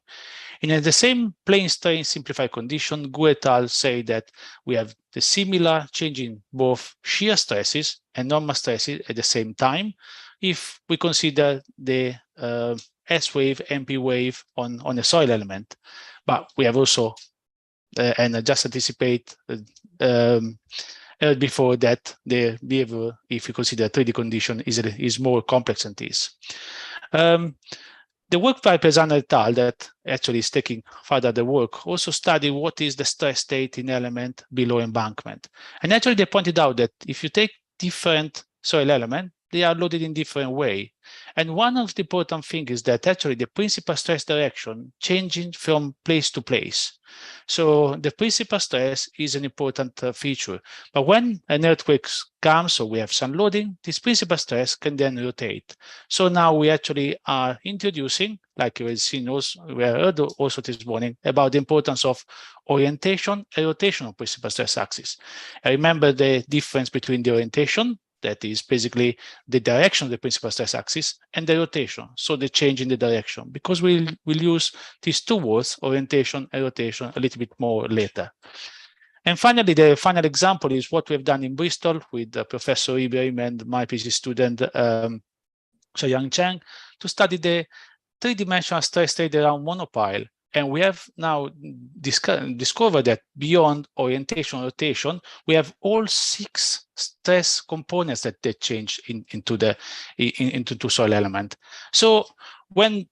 Speaker 16: In the same plane strain simplified condition, Gu et al. Say that we have the similar change in both shear stresses and normal stresses at the same time, if we consider the S wave, MP wave on a soil element. But we have also, and I just anticipate before that, the behavior, if you consider 3D condition, is more complex than this. The work by Pesano et al. That actually is taking further the work also study what is the stress state in element below embankment. And actually they pointed out that if you take different soil elements, they are loaded in different way. And one of the important things is that actually the principal stress direction changing from place to place. So the principal stress is an important feature. But when an earthquake comes or we have some loading, this principal stress can then rotate. So now we actually are introducing, like you have seen also, we heard also this morning, about the importance of orientation and rotation of principal stress axis. I remember the difference between the orientation, that is basically the direction of the principal stress axis, and the rotation, so the change in the direction, because we'll use these two words, orientation and rotation, a little bit more later. And finally, the final example is what we've done in Bristol with Professor Ibrahim and my PhD student, Shayang Cheng, to study the three-dimensional stress state around monopile. And we have now discovered that beyond orientation, rotation, we have all 6 stress components that they change into two soil element. So when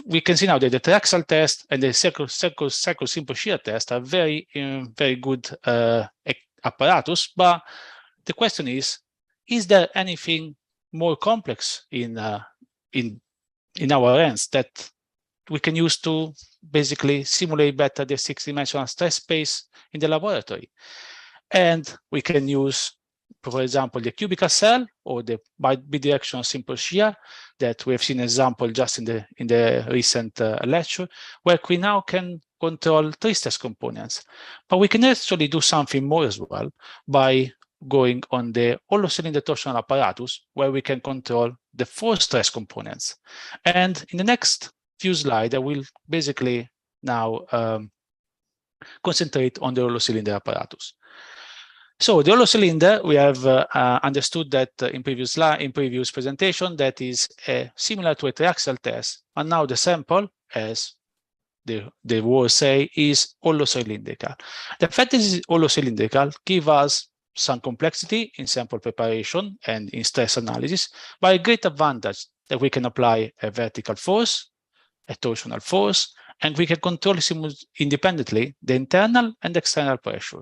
Speaker 16: we can see now that the triaxial test and the circle simple shear test are very good apparatus. But the question is there anything more complex in our hands that we can use to basically simulate better the 6-dimensional stress space in the laboratory? And we can use, for example, the cubical cell or the bidirectional simple shear that we have seen an example just in the recent lecture, where we now can control 3 stress components. But we can actually do something more as well by going on the hollow cylinder torsional apparatus, where we can control the 4 stress components. And in the next few slides, I will basically now concentrate on the hollow cylinder apparatus. So the hollow cylinder, we have understood that in previous presentation, that is similar to a triaxial test, and now the sample, as the words say, is hollow cylindrical. The fact that it is hollow cylindrical gives us some complexity in sample preparation and in stress analysis, but a great advantage that we can apply a vertical force, a torsional force, and we can control independently the internal and external pressure.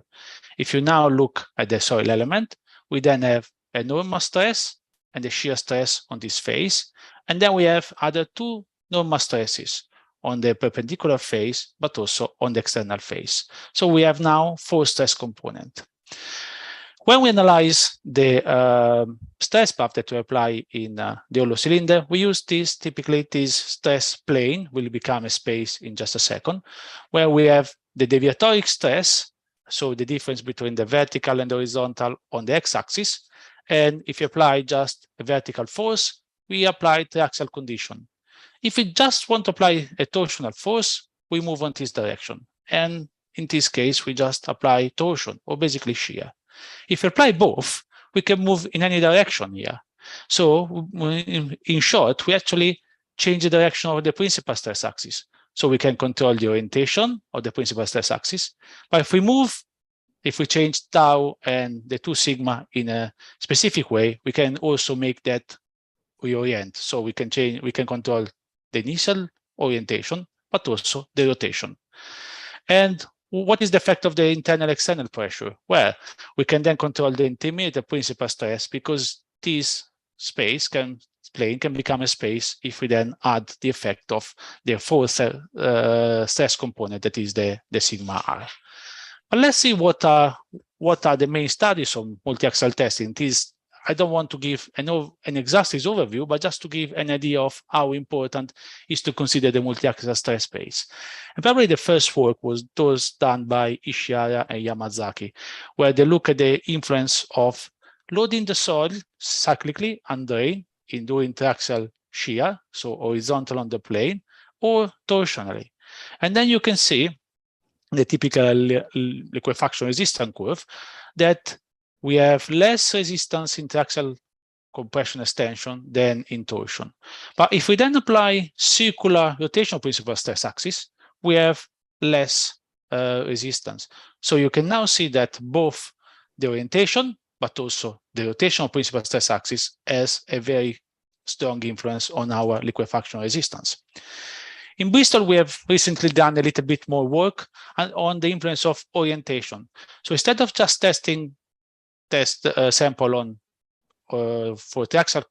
Speaker 16: If you now look at the soil element, we then have a normal stress and a shear stress on this face, and then we have other 2 normal stresses on the perpendicular face, but also on the external face. So we have now 4 stress components. When we analyze the stress path that we apply in the hollow cylinder, we use typically this stress plane, will become a space in just a second, where we have the deviatoric stress so the difference between the vertical and the horizontal on the x-axis. And if you apply just a vertical force, we apply the axial condition. If we just want to apply a torsional force, we move on this direction. And in this case, we just apply torsion, or basically shear. If we apply both, we can move in any direction here. So in short, we actually change the direction of the principal stress axis. So we can control the orientation of the principal stress axis. But if we change tau and the 2 sigma in a specific way, we can also make that reorient. So we can control the initial orientation, but also the rotation. And what is the effect of the internal external pressure? Well, we can then control the intermediate principal stress, because this plane can become a space if we then add the effect of the fourth stress component, that is the sigma r. But let's see what are the main studies on multi-axial testing. I don't want to give an exhaustive overview, but just to give an idea of how important is to consider the multi-axial stress space. And probably the first work was those done by Ishihara and Yamazaki, where they look at the influence of loading the soil cyclically and drain in doing triaxial shear, so horizontal on the plane, or torsionally. And then you can see the typical liquefaction resistance curve that we have less resistance in triaxial compression extension than in torsion. But if we then apply circular rotational principal stress axis, we have less resistance. So you can now see that both the orientation, but also the rotational principal stress axis has a very strong influence on our liquefaction resistance. In Bristol, we have recently done a little bit more work on the influence of orientation. So instead of just testing sample on for triaxial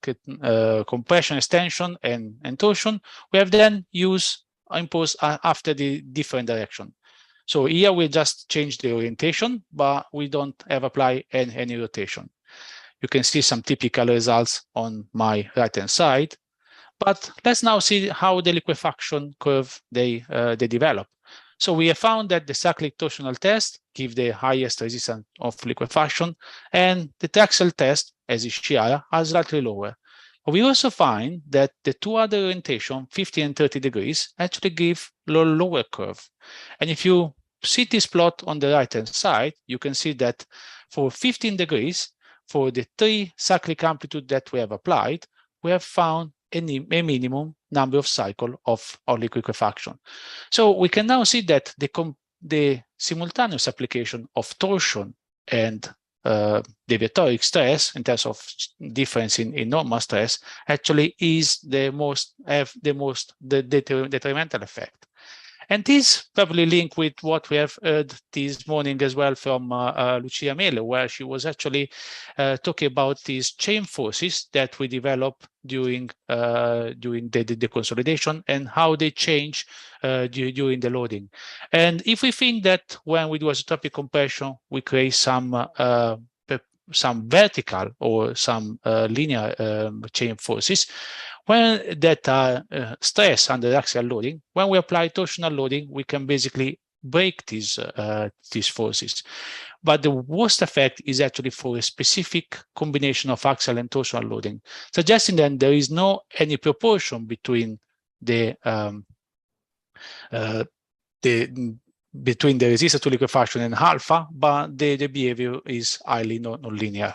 Speaker 16: compression, extension, and torsion, we have then imposed after the different direction. So here we just change the orientation, but we don't have applied any rotation. You can see some typical results on my right-hand side. But let's now see how the liquefaction curve they develop. So we have found that the cyclic torsional test give the highest resistance of liquefaction, and the triaxial test, as is Ishihara, are slightly lower. But we also find that the two other orientation, 50 and 30 degrees, actually give lower curve. And if you see this plot on the right-hand side, you can see that for 15 degrees, for the 3 cyclic amplitude that we have applied, we have found a minimum number of cycles of liquefaction. So we can now see that the simultaneous application of torsion and deviatoric stress in terms of difference in normal stress actually is the detrimental effect. And this probably linked with what we have heard this morning as well from Lucia Mele, where she was actually talking about these chain forces that we develop during the consolidation and how they change during the loading. And if we think that when we do isotropic compression, we create some vertical or some linear chain forces, when that are stress under axial loading, when we apply torsional loading, we can basically break these forces. But the worst effect is actually for a specific combination of axial and torsional loading, suggesting that there is no any proportion between the resistance to liquefaction and alpha, but the behavior is highly non-linear.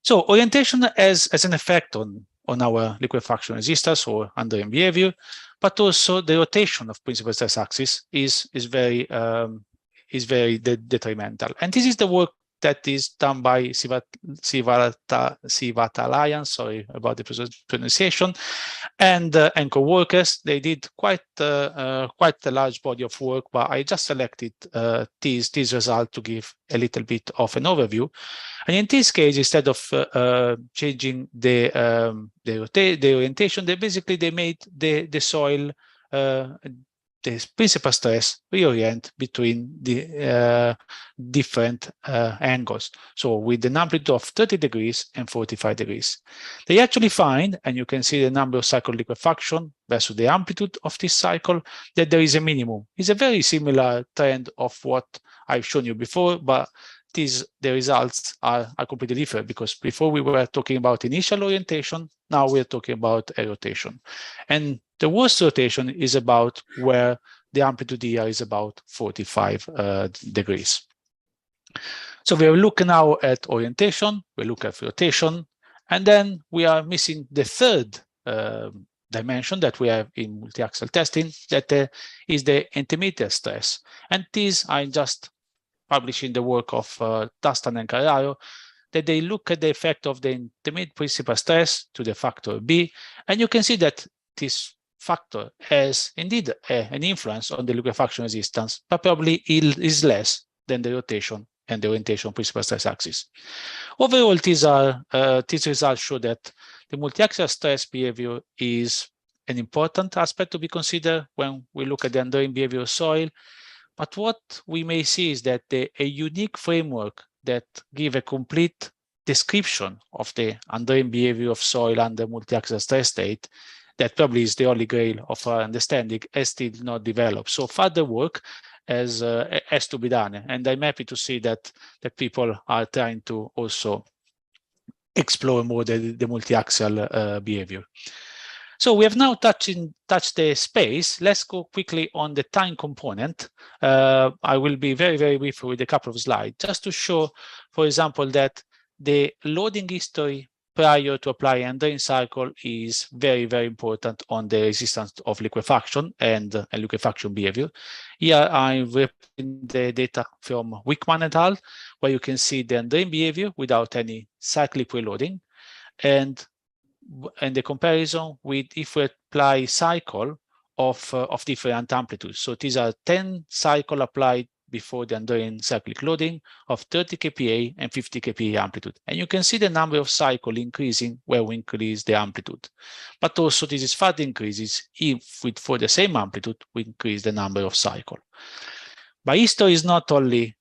Speaker 16: So orientation has an effect on our liquefaction resistance or underlying behavior, but also the rotation of principal stress axis is very detrimental. And this is the work that is done by Sivatalayan, sorry about the pronunciation, and co-workers. They did quite a large body of work, but I just selected these results to give a little bit of an overview. And in this case, instead of changing the orientation, they made the soil the principal stress reorient between the different angles. So with an amplitude of 30 degrees and 45 degrees. They actually find, and you can see the number of cycle liquefaction versus the amplitude of this cycle, that there is a minimum. It's a very similar trend of what I've shown you before, but the results are completely different, because before we were talking about initial orientation, now we're talking about a rotation. And the worst rotation is about where the amplitude here is about 45 degrees. So we look now at orientation, we look at rotation, and then we are missing the third dimension that we have in multi-axial testing, that is the intermediate stress. And these I just published in the work of Tastan and Carraro, that they look at the effect of the intermediate principal stress to the factor B, and you can see that this factor has indeed an influence on the liquefaction resistance, but probably is less than the rotation and the orientation principal stress axis. Overall, these results show that the multi-axial stress behavior is an important aspect to be considered when we look at the underlying behavior of soil. But what we may see is that a unique framework that gives a complete description of the underlying behavior of soil under multi-axial stress state, that probably is the holy grail of our understanding, has still not developed. So further work has to be done, and I'm happy to see that people are trying to also explore more the multi-axial behavior. So we have now touched the space. Let's go quickly on the time component. I will be very, very brief with a couple of slides, just to show, for example, that the loading history prior to applying a drain cycle is very, very important on the resistance of liquefaction and liquefaction behavior. Here I'm representing the data from Wickman et al., where you can see the drain behavior without any cyclic preloading, and the comparison with if we apply cycle of different amplitudes. So these are 10 cycle applied before the drain cyclic loading of 30 kPa and 50 kPa amplitude. And you can see the number of cycle increasing where we increase the amplitude. But also this is further increases if for the same amplitude we increase the number of cycle. But history is not only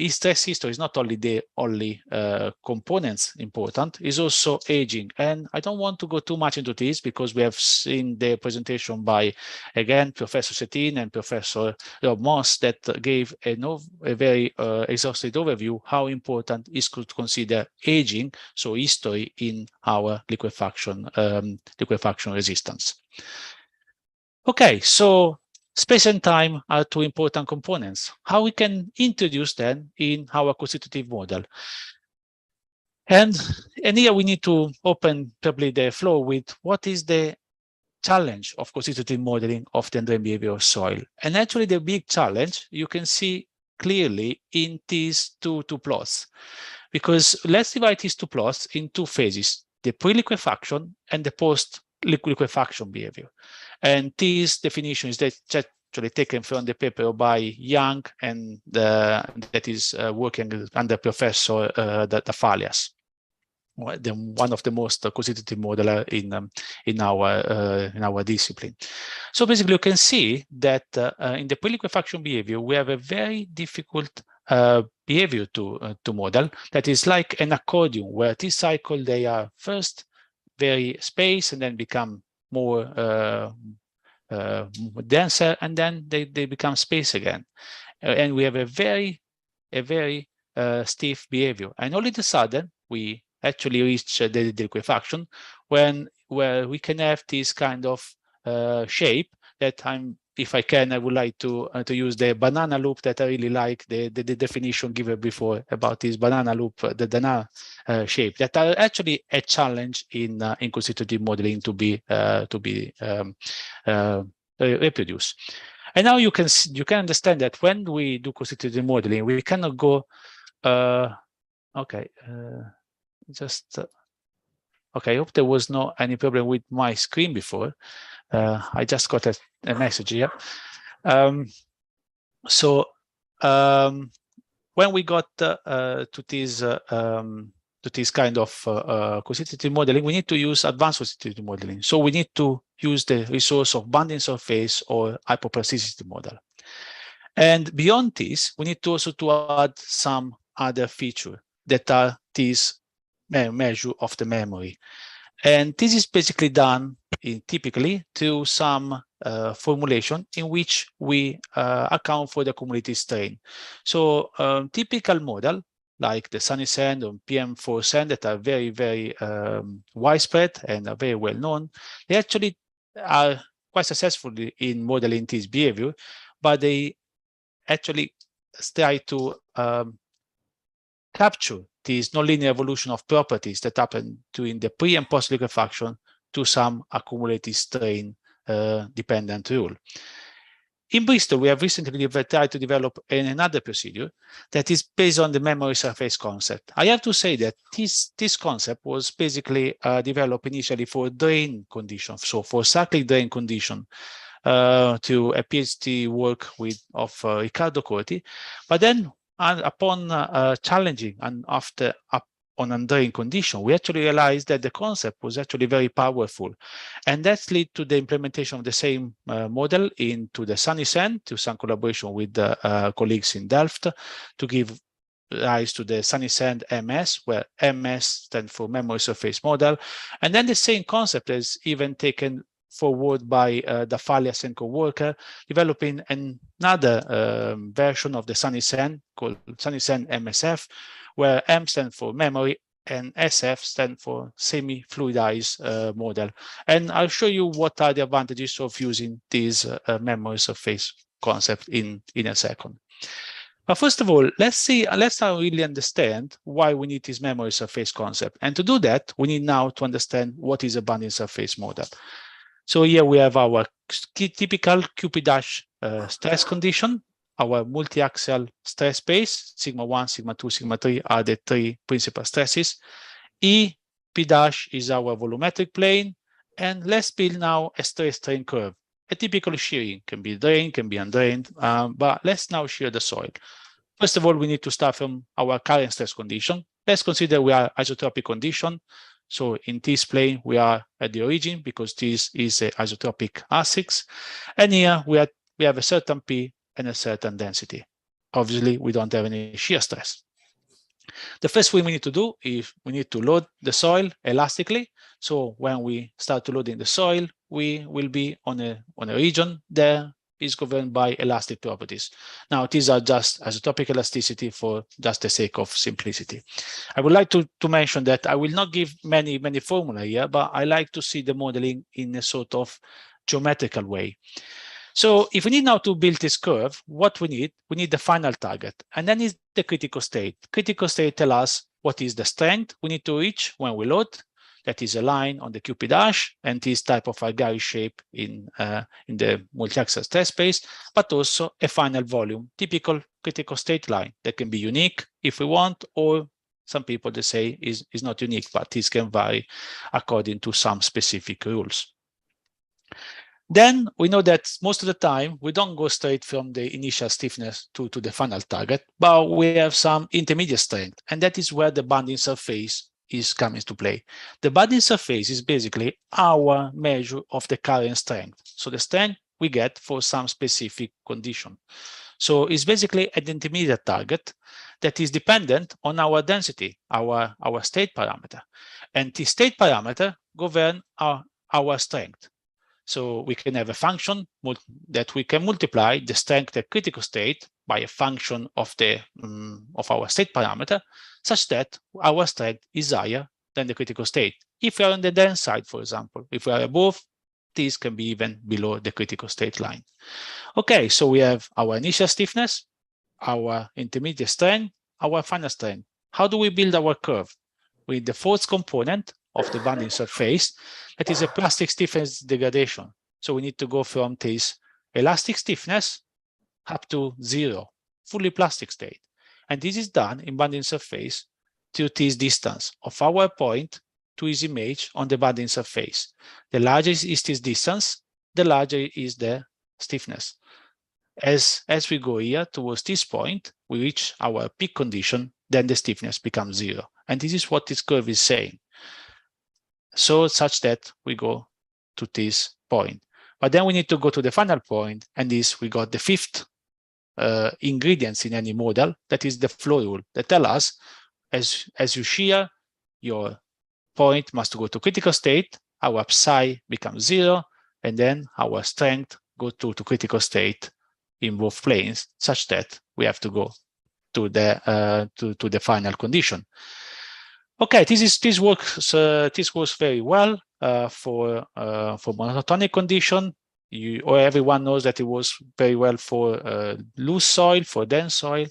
Speaker 16: stress history is not only the only components important, is also aging. And I don't want to go too much into this because we have seen the presentation by, again, Professor Cetin and Professor Rob Moss that gave a very exhaustive overview how important is to consider aging, so history in our liquefaction resistance. Okay, so space and time are two important components. How we can introduce them in our constitutive model. And here we need to open probably the flow with what is the challenge of constitutive modeling of the underlying behavior of soil. And actually the big challenge you can see clearly in these two plots. Because let's divide these two plots in two phases, the pre-liquefaction and the post-liquefaction behavior. And this definition is actually taken from the paper by Young, and that is working under Professor Dafalias, one of the most constitutive modeler in our discipline. So basically, you can see that in the pre-liquefaction behavior, we have a very difficult behavior to model. That is like an accordion, where this cycle they are first very spaced and then become more denser, and then they become space again, and we have a very stiff behavior. And all of a sudden we actually reach the liquefaction where we can have this kind of shape that if I can, I would like to use the banana loop that I really like, the definition given before about this banana loop, the banana shape, that are actually a challenge in constitutive modeling to be reproduced. And now you can understand that when we do constitutive modeling, we cannot go. Okay, okay. I hope there was no any problem with my screen before. I just got a message here. When we got to this this kind of quantitative modeling, we need to use advanced quantitative modeling. So we need to use the resource of bonding surface or hyperplasticity model. And beyond this, we need to also to add some other feature that are these measure of the memory. And this is basically done typically through some formulation in which we account for the cumulative strain. So typical model like the sunny sand or PM4 sand that are very, very widespread and are very well known, they actually are quite successful in modeling this behavior, but they actually try to capture this nonlinear evolution of properties that happen during the pre and post liquefaction to some accumulated strain dependent rule. In Bristol, we have recently tried to develop another procedure that is based on the memory surface concept. I have to say that this concept was basically developed initially for drain conditions, so for cyclic drain condition, to a PhD work of Riccardo Corti, but then upon challenging and after on undrained condition, we actually realized that the concept was actually very powerful. And that's led to the implementation of the same model into the sunny sand, to some collaboration with the colleagues in Delft, to give rise to the sunny sand MS, where MS stands for memory surface model. And then the same concept is even taken forward by the Falias and co-worker, developing another version of the sunny sand called sunny sand MSF, where M stands for memory and SF stands for semi-fluidized model. And I'll show you what are the advantages of using this memory surface concept in a second. But first of all, let's now really understand why we need this memory surface concept. And to do that, we need now to understand what is a bonding surface model. So here we have our typical Cupid-dash stress condition, our multi-axial stress space, sigma 1, sigma 2, sigma 3 are the three principal stresses. E, P dash is our volumetric plane. And let's build now a stress strain curve. A typical shearing can be drained, can be undrained, but let's now shear the soil. First of all, we need to start from our current stress condition. Let's consider we are isotropic condition. So in this plane, we are at the origin because this is an isotropic R6. And here we have a certain P and a certain density. Obviously, we don't have any shear stress. The first thing we need to do is we need to load the soil elastically. So when we start to load in the soil, we will be on a region that is governed by elastic properties. Now, these are just isotropic elasticity for just the sake of simplicity. I would like to mention that I will not give many formula here, but I like to see the modeling in a sort of geometrical way. So if we need now to build this curve, what we need the final target, and then is the critical state. Critical state tells us what is the strength we need to reach when we load. That is a line on the Cupid dash and this type of Algari shape in the multi-axial stress space, but also a final volume, typical critical state line that can be unique if we want, or some people they say is not unique, but this can vary according to some specific rules. Then we know that most of the time we don't go straight from the initial stiffness to the final target, but we have some intermediate strength, and that is where the bonding surface is coming to play. The bonding surface is basically our measure of the current strength. So the strength we get for some specific condition. So it's basically an intermediate target that is dependent on our density, our state parameter. And the state parameter governs our strength. So we can have a function that we can multiply the strength at critical state by a function of our state parameter, such that our strength is higher than the critical state. If we are on the dense side, for example, if we are above, this can be even below the critical state line. Okay, so we have our initial stiffness, our intermediate strength, our final strength. How do we build our curve? With the fourth component of the bonding surface, that is a plastic stiffness degradation. So we need to go from this elastic stiffness up to 0, fully plastic state. And this is done in bonding surface to this distance of our point to its image on the bonding surface. The larger is this distance, the larger is the stiffness. As we go here towards this point, we reach our peak condition, then the stiffness becomes 0. And this is what this curve is saying. So such that we go to this point. But then we need to go to the final point, and this we got the fifth ingredients in any model, that is the flow rule, that tell us as you shear, your point must go to critical state, our psi becomes 0, and then our strength go to critical state in both planes, such that we have to go to the final condition. Okay, this works very well for monotonic condition. Or everyone knows that it works very well for loose soil, for dense soil.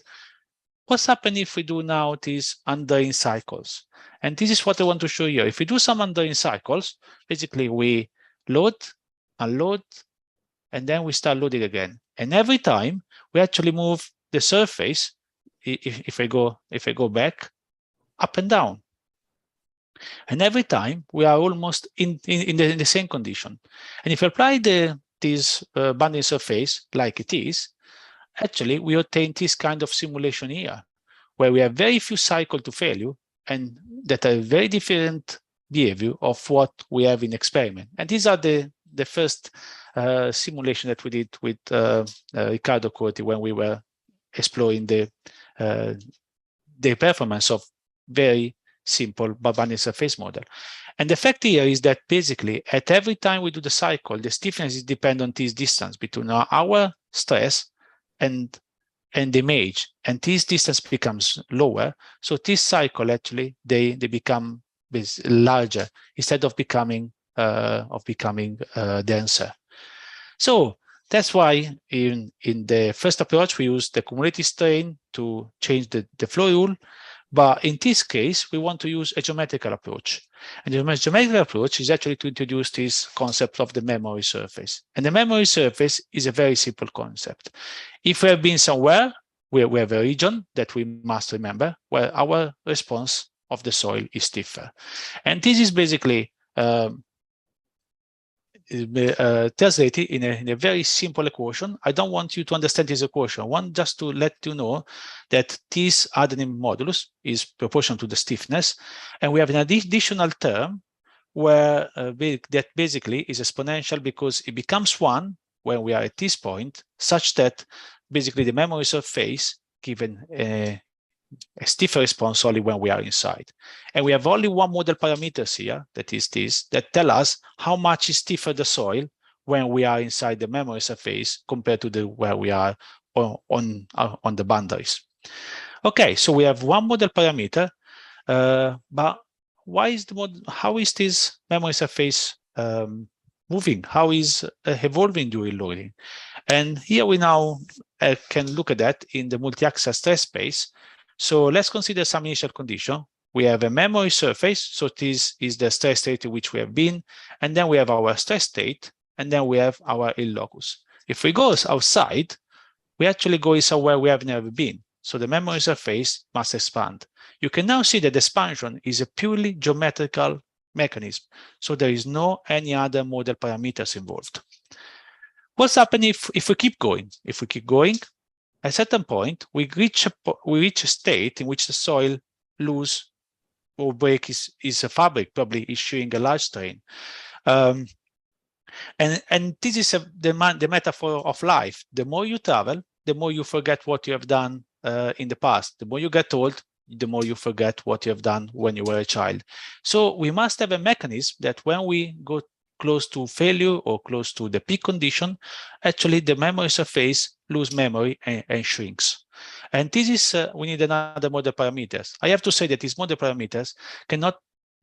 Speaker 16: What's happening if we do now these undering cycles? And this is what I want to show you. If we do some undering cycles, basically we load, unload, and then we start loading again. And every time we actually move the surface, if I go back, up and down. And every time we are almost in the same condition. And if you apply this bounding surface like it is, actually we obtain this kind of simulation here, where we have very few cycles to failure and that are very different behavior of what we have in experiment. And these are the first simulation that we did with Riccardo Corti when we were exploring the performance of very simple bounding surface model. And the fact here is that basically at every time we do the cycle, the stiffness is dependent on this distance between our stress and the image, and this distance becomes lower. So this cycle actually they become larger instead of becoming denser. So that's why in the first approach we use the cumulative strain to change the flow rule. But in this case, we want to use a geometrical approach. And the geometrical approach is actually to introduce this concept of the memory surface. And the memory surface is a very simple concept. If we have been somewhere, we have a region that we must remember where our response of the soil is stiffer. And this is basically translated in a very simple equation. I don't want you to understand this equation. I want just to let you know that this hardening modulus is proportional to the stiffness, and we have an additional term where that basically is exponential because it becomes 1 when we are at this point, such that basically the memory surface given a stiffer response only when we are inside. And we have only one model parameters here, that is this, that tell us how much is stiffer the soil when we are inside the memory surface compared to where we are on the boundaries. Okay, so we have one model parameter, but how is this memory surface moving? How is evolving during loading? And here we now can look at that in the multi-axial stress space. So let's consider some initial condition. We have a memory surface, so this is the stress state in which we have been, and then we have our stress state, and then we have our yield locus. If we go outside, we actually go somewhere we have never been. So the memory surface must expand. You can now see that the expansion is a purely geometrical mechanism. So there is no any other model parameters involved. What's happening if we keep going? If we keep going, at a certain point, we reach a state in which the soil lose or break is a fabric, probably issuing a large strain. And this is the metaphor of life. The more you travel, the more you forget what you have done in the past. The more you get old, the more you forget what you have done when you were a child. So we must have a mechanism that when we go close to failure or close to the peak condition, actually the memory surface lose memory and shrinks. And this is, we need another model parameters. I have to say that these model parameters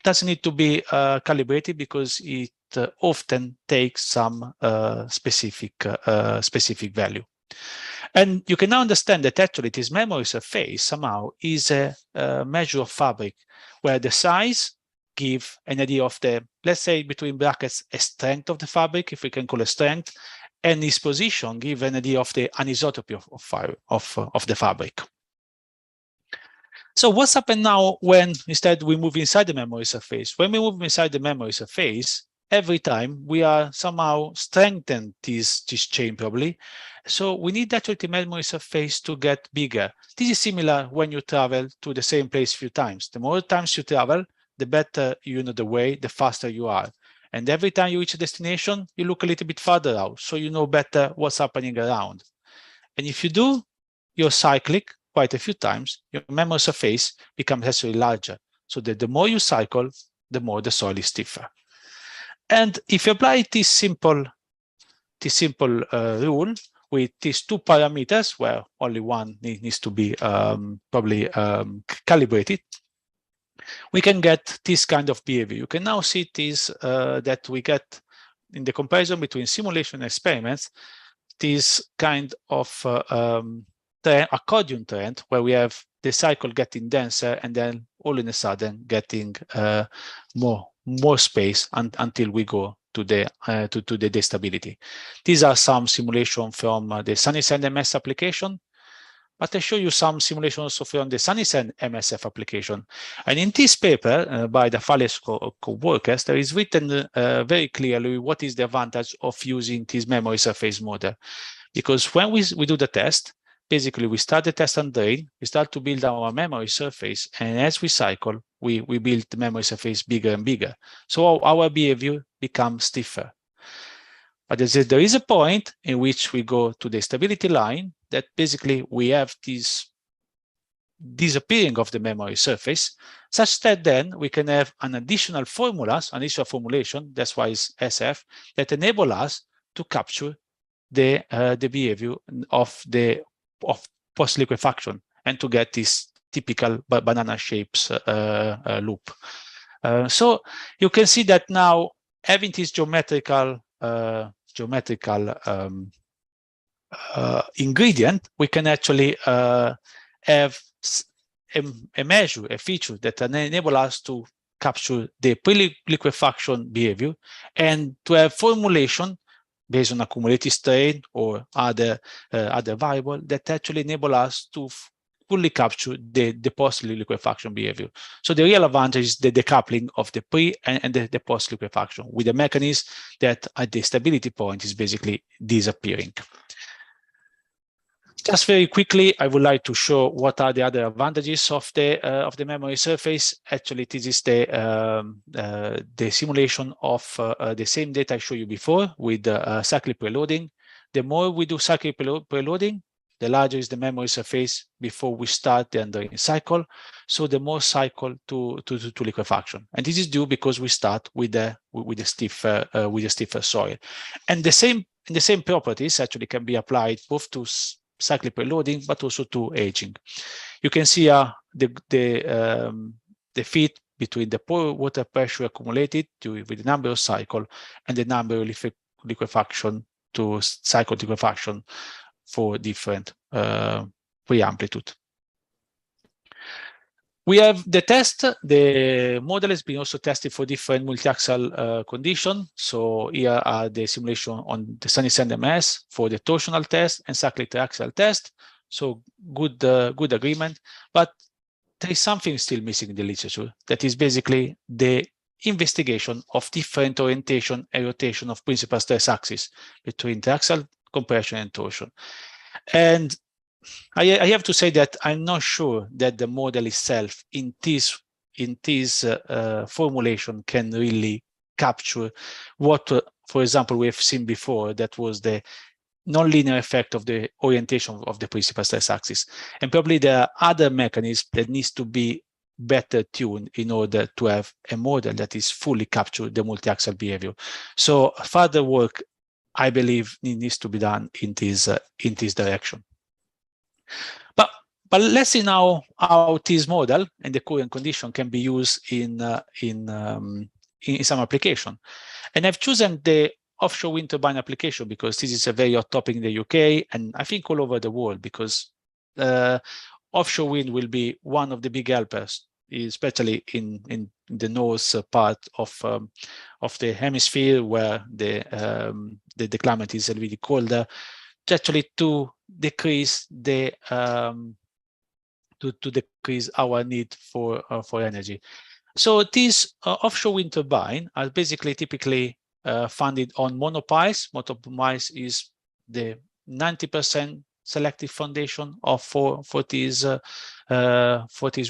Speaker 16: doesn't need to be calibrated because it often takes some specific value. And you can now understand that actually this memory surface somehow is a measure of fabric where the size give an idea of the, let's say between brackets, a strength of the fabric, if we can call it strength, and its position give an idea of the anisotropy of the fabric. So what's happened now when instead we move inside the memory surface? When we move inside the memory surface, every time we are somehow strengthen this chain probably, So we need actually the memory surface to get bigger. This is similar when you travel to the same place a few times. The more times you travel, the better you know the way, the faster you are. And every time you reach a destination, you look a little bit further out, so you know better what's happening around. And if you do your cyclic quite a few times, your memory surface becomes actually larger. So that the more you cycle, the more the soil is stiffer. And if you apply this simple rule with these two parameters, where only one needs to be probably calibrated, we can get this kind of behavior. You can now see this that we get in the comparison between simulation and experiments, this kind of accordion trend where we have the cycle getting denser and then all in a sudden getting more space until we go to the destability. These are some simulation from the SunnySand MS application, but I show you some simulation also from the SunnySand MSF application. And in this paper by the Fales co-workers, there is written very clearly what is the advantage of using this memory surface model. Because when we do the test, basically we start the test and drain, we start to build our memory surface, and as we cycle, we build the memory surface bigger and bigger. So our behavior becomes stiffer. But there is a point in which we go to the stability line that basically we have this disappearing of the memory surface, such that then we can have an additional formulation, that's why it's SF, that enable us to capture the behavior of post-liquefaction and to get this typical banana shapes loop. So you can see that now having this geometrical ingredient, we can actually have a measure, a feature that enable us to capture the pre-liquefaction behavior and to have formulation based on accumulated strain or other variable that actually enable us to fully capture the post-liquefaction behavior. So the real advantage is the decoupling of the pre and the post-liquefaction with a mechanism that at the stability point is basically disappearing. Just very quickly, I would like to show what are the other advantages of the memory surface. Actually, this is the simulation of the same data I showed you before with cyclic preloading. The more we do cyclic preloading, the larger is the memory surface before we start the undrain cycle. So the more cycle to liquefaction, and this is due because we start with a stiffer soil, and the same properties actually can be applied both to cyclic preloading, but also to aging. You can see the fit between the pore water pressure accumulated with the number of cycle and the number of liquefaction to cycle liquefaction for different pre-amplitude. We have the test. The model has been also tested for different multi-axial conditions. So here are the simulation on the SunnySand MS for the torsional test and cyclic triaxial test. So good agreement, but there is something still missing in the literature. That is basically the investigation of different orientation and rotation of principal stress axis between triaxial compression and torsion. And I have to say that I'm not sure that the model itself in this formulation can really capture what, for example, we have seen before, that was the nonlinear effect of the orientation of the principal stress axis. And probably there are other mechanisms that needs to be better tuned in order to have a model that is fully capture the multi-axial behavior. So further work, I believe, needs to be done in this direction. But let's see now how this model and the current condition can be used in some application. And I've chosen the offshore wind turbine application because this is a very hot topic in the UK and I think all over the world, because offshore wind will be one of the big helpers, especially in the north part of the hemisphere where the climate is a little bit colder, actually to decrease our need for energy. So these offshore wind turbine are basically typically funded on monopiles. Monopiles is the 90% selective foundation of for this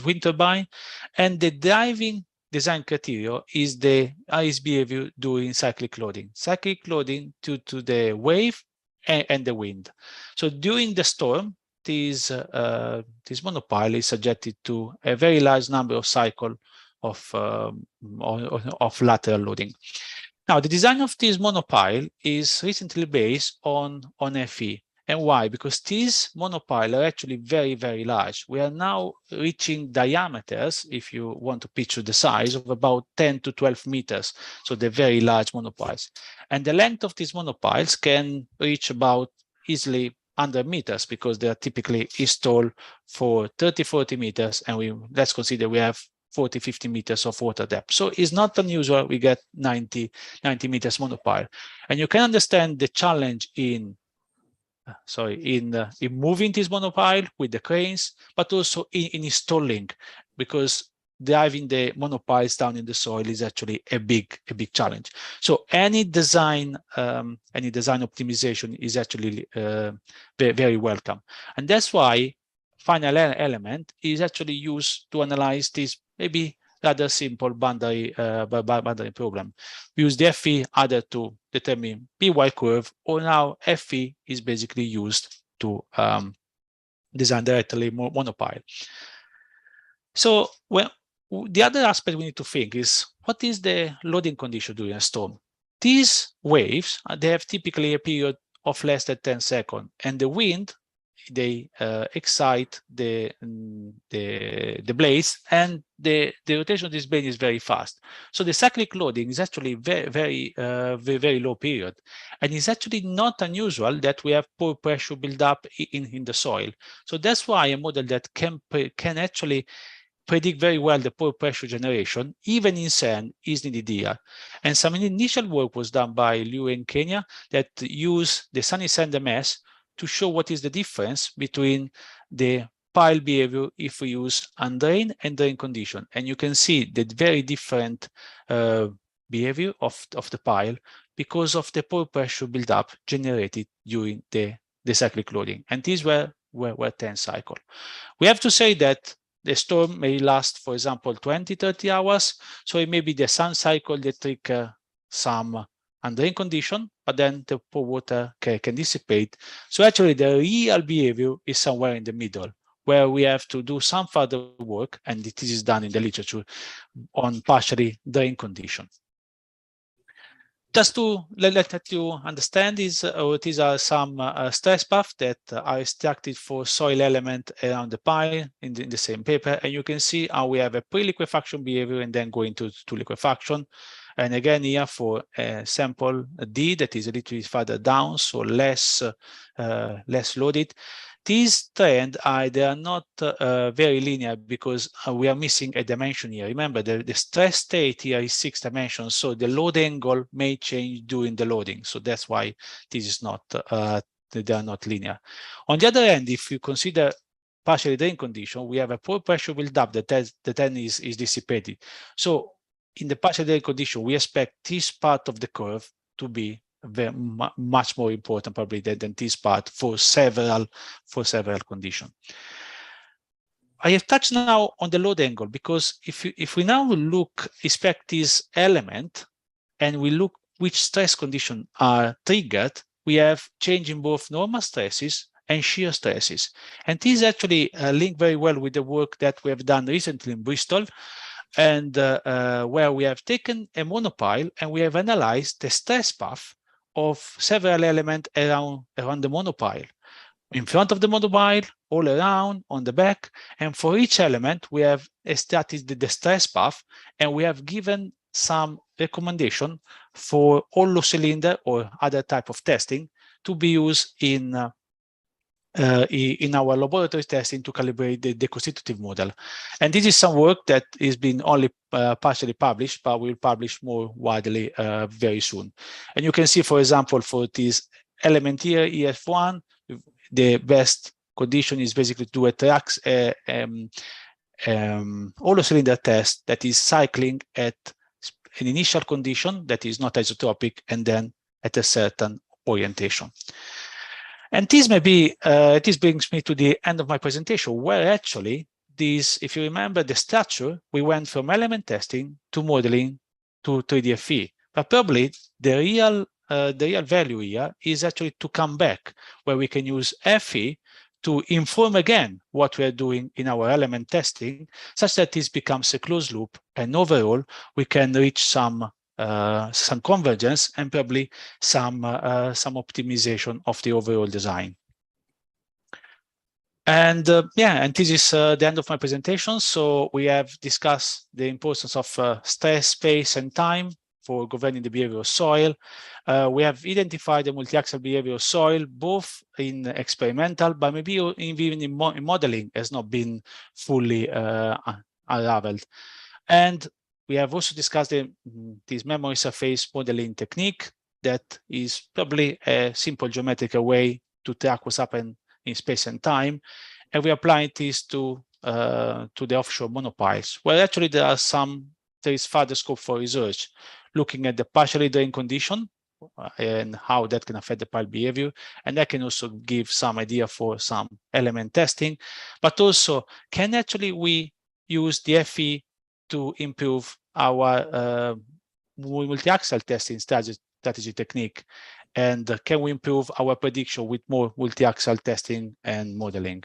Speaker 16: wind turbine, and the driving design criteria is the behavior during cyclic loading. Cyclic loading due to the wave and the wind. So during the storm, this monopile is subjected to a very large number of cycles of lateral loading. Now, the design of this monopile is recently based on FE. And why? Because these monopiles are actually very, very large. We are now reaching diameters, if you want to picture the size, of about 10 to 12 meters. So they're very large monopiles. And the length of these monopiles can reach about easily 100 meters because they are typically installed for 30, 40 meters. And let's consider we have 40, 50 meters of water depth. So it's not unusual we get 90 meters monopile. And you can understand the challenge in moving this monopile with the cranes, but also in installing, because driving the monopiles down in the soil is actually a big challenge. So any design optimization is actually very welcome. And that's why final element is actually used to analyze this maybe rather simple boundary problem. We use the FE either to determine PY curve, or now FE is basically used to design directly monopile. So, well, the other aspect we need to think is, what is the loading condition during a storm? These waves, they have typically a period of less than 10 seconds, and the wind, they excite the blades, and the rotation of this blade is very fast. So the cyclic loading is actually very low period, and it's actually not unusual that we have pore pressure build up in the soil. So that's why a model that can actually predict very well the pore pressure generation, even in sand, is needed here. And some initial work was done by Liu in Kenya that used the sunny sand MS to show what is the difference between the pile behavior if we use undrained and drain condition. And you can see the very different behavior of the pile because of the pore pressure buildup generated during the cyclic loading. And these were 10 cycles. We have to say that the storm may last, for example, 20, 30 hours. So it may be the sun cycle that trigger some undrained condition, but then the pore water can dissipate. So actually the real behavior is somewhere in the middle, where we have to do some further work, and this is done in the literature, on partially drained condition. Just to let you understand, these are some stress paths that are extracted for soil element around the pile in the same paper. And you can see how we have a pre-liquefaction behavior and then go into liquefaction. And again, here for sample D, that is a little bit further down, so less loaded. These trends they are not very linear because we are missing a dimension here. Remember, the stress state here is 6 dimensions, so the load angle may change during the loading. So that's why this is not they are not linear. On the other hand, if you consider partially drained condition, we have a pore pressure buildup that then is dissipated. So in the partial drained condition, we expect this part of the curve to be much more important probably than this part for several conditions. I have touched now on the load angle because if we now inspect this element and we look which stress conditions are triggered, we have change in both normal stresses and shear stresses. And this actually linked very well with the work that we have done recently in Bristol, and where we have taken a monopile and we have analyzed the stress path of several elements around the monopile. In front of the monopile, all around, on the back, and for each element, we have extracted the stress path, and we have given some recommendation for hollow cylinder or other type of testing to be used in our laboratory testing to calibrate the constitutive model. And this is some work that is being only partially published, but will publish more widely very soon. And you can see, for example, for this element here, EF1, the best condition is basically to do a hollow cylinder test that is cycling at an initial condition that is not isotropic and then at a certain orientation. And this brings me to the end of my presentation, where actually this, if you remember the structure, we went from element testing to modeling to 3DFE. But probably the real value here is actually to come back, where we can use FE to inform again what we are doing in our element testing, such that this becomes a closed loop, and overall we can reach some convergence and probably some optimization of the overall design. And and this is the end of my presentation. So we have discussed the importance of stress, space, and time for governing the behavior of soil. We have identified the multi-axial behavior of soil, both in experimental, but maybe even in modeling has not been fully unraveled. And we have also discussed this memory surface modeling technique that is probably a simple geometrical way to track what's happened in space and time. And we apply this to the offshore monopiles, where actually there is further scope for research, looking at the partially drained condition and how that can affect the pile behavior. And that can also give some idea for some element testing, but also can actually we use the FE to improve our multi-axial testing strategy technique, and can we improve our prediction with more multi-axial testing and modeling.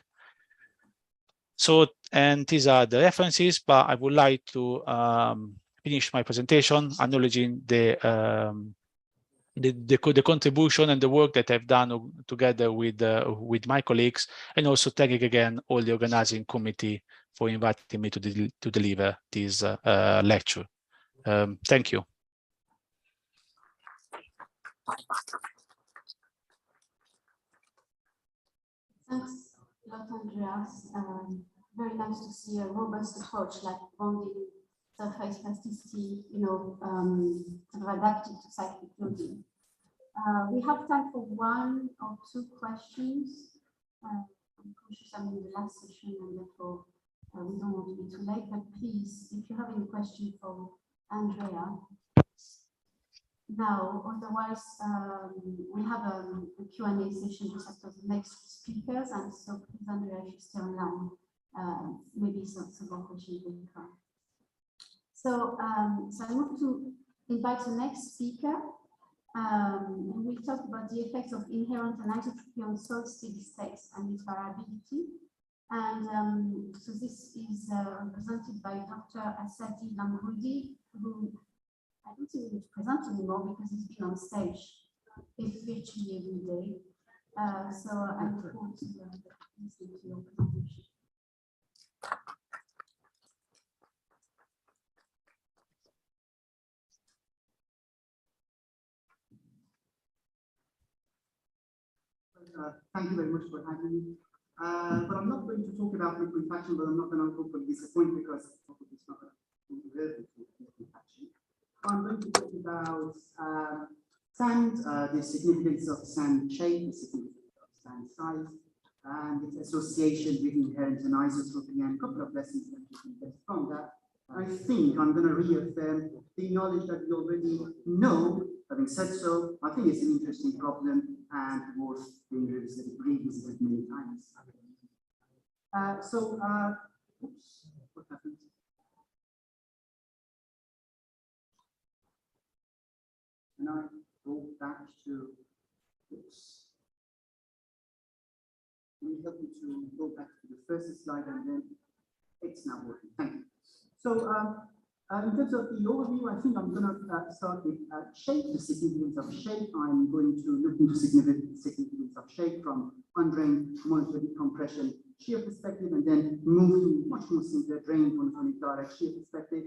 Speaker 16: So, and these are the references, but I would like to finish my presentation acknowledging the contribution and the work that I've done together with my colleagues, and also thanking again all the organizing committee for inviting me to deliver this lecture. Thank you.
Speaker 15: Thanks a lot, Andreas. Very nice to see a robust approach like bonding surface plasticity, adapted to cyclic loading. We have time for one or two questions. I'm conscious I'm in the last session, and therefore we don't want to be too late, but please, if you have any question for Andrea, now, otherwise, we have a Q&A session just after the next speakers, and so please, Andrea, if you stay online, maybe some more questions will come. So, I want to invite the next speaker. And we'll talk about the effects of inherent anisotropy on soil steady states and its variability. And so this is presented by Dr. Asadi Lamroudi, who I don't think we need to present anymore because he's been on stage virtually every day. So I look forward to listening to your presentation.
Speaker 17: Thank you very much for having me. But I'm not going to talk about liquefaction, but I'm not going to hopefully disappoint because it's not going to be liquefaction. I'm going to talk about sand, the significance of sand shape, the significance of sand size, and its association with inherent anisotropy, and a couple of lessons that you can get from that. I think I'm going to reaffirm the knowledge that we already know. Having said so, I think it's an interesting problem and worth being revisited many times. Oops, what happened? And I go back to, oops. Can you help me to go back to the first slide, and then it's now working. Thank you. So, in terms of the overview, I think I'm going to start with shape, the significance of shape. I'm going to look into significance of shape from undrained monotonic compression shear perspective, and then move to much more simpler drained monotonic direct shear perspective.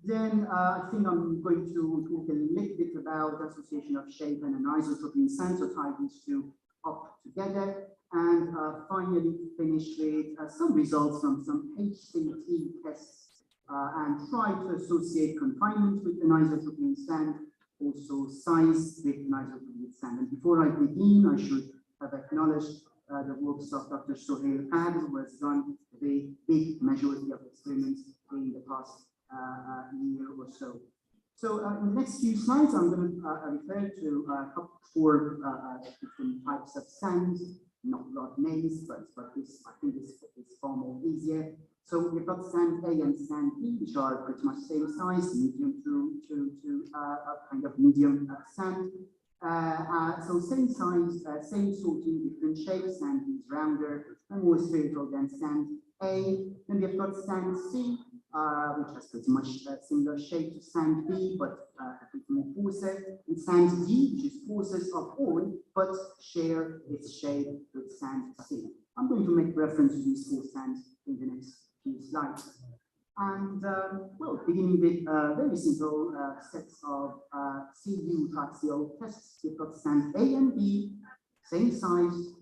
Speaker 17: Then I think I'm going to talk a little bit about the association of shape and anisotropy in sand, so tie these two up together, and finally finish with some results from some HCT tests and try to associate confinement with anisotropy in sand, also size with anisotropy in sand. And before I begin, I should have acknowledged the works of Dr. Sohail Ad, who has done the big majority of experiments in the past year or so. So in the next few slides, I'm going to refer to four different types of sand, not a lot of names, but this I think is far more easier. So we've got sand A and sand B, which are pretty much same size, medium to kind of medium sand. So same size, same sorting, different shapes. Sand B is rounder and more spherical than sand A. Then we've got sand C, which has pretty much similar shape to sand B, but a bit more porous. And sand D, which is porous of all, but share its shape with sand C. I'm going to make reference to these four sands in the next few slides. And well, beginning with very simple sets of CU triaxial tests. We've got sand A and B, same size,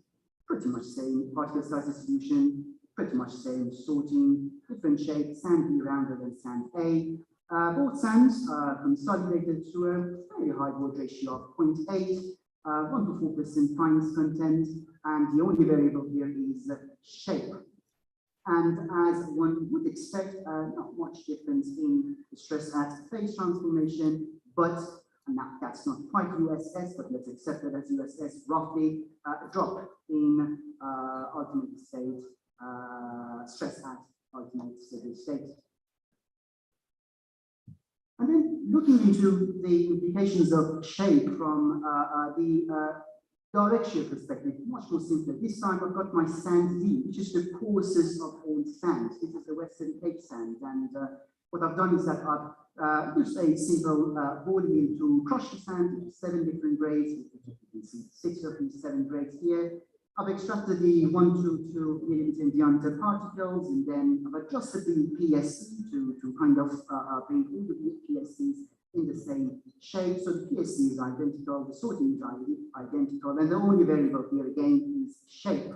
Speaker 17: pretty much same particle size distribution, pretty much same sorting, different shape, sand B rounder than sand A. Both sands consolidated to a very high word ratio of 0.8, 1 to 4% fines content, and the only variable here is shape. And as one would expect, not much difference in the stress at phase transformation, but that's not quite USS, but let's accept it as USS, roughly a drop in ultimate state, stress at ultimate steady state. And then looking into the implications of shape from the direct shear perspective, much more simpler. This time I've got my sand D, which is the coarsest of all sands. This is the Western Cape sand. And what I've done is that I've used a simple volume to crush the sand, 7 different grades. You can see 6 of these 7 grades here. I've extracted the 122 millimeter diameter particles, and then I've adjusted the PSC to kind of bring all the PSCs in the same shape. So the PSC is identical, the sorting is identical, and the only variable here again is shape.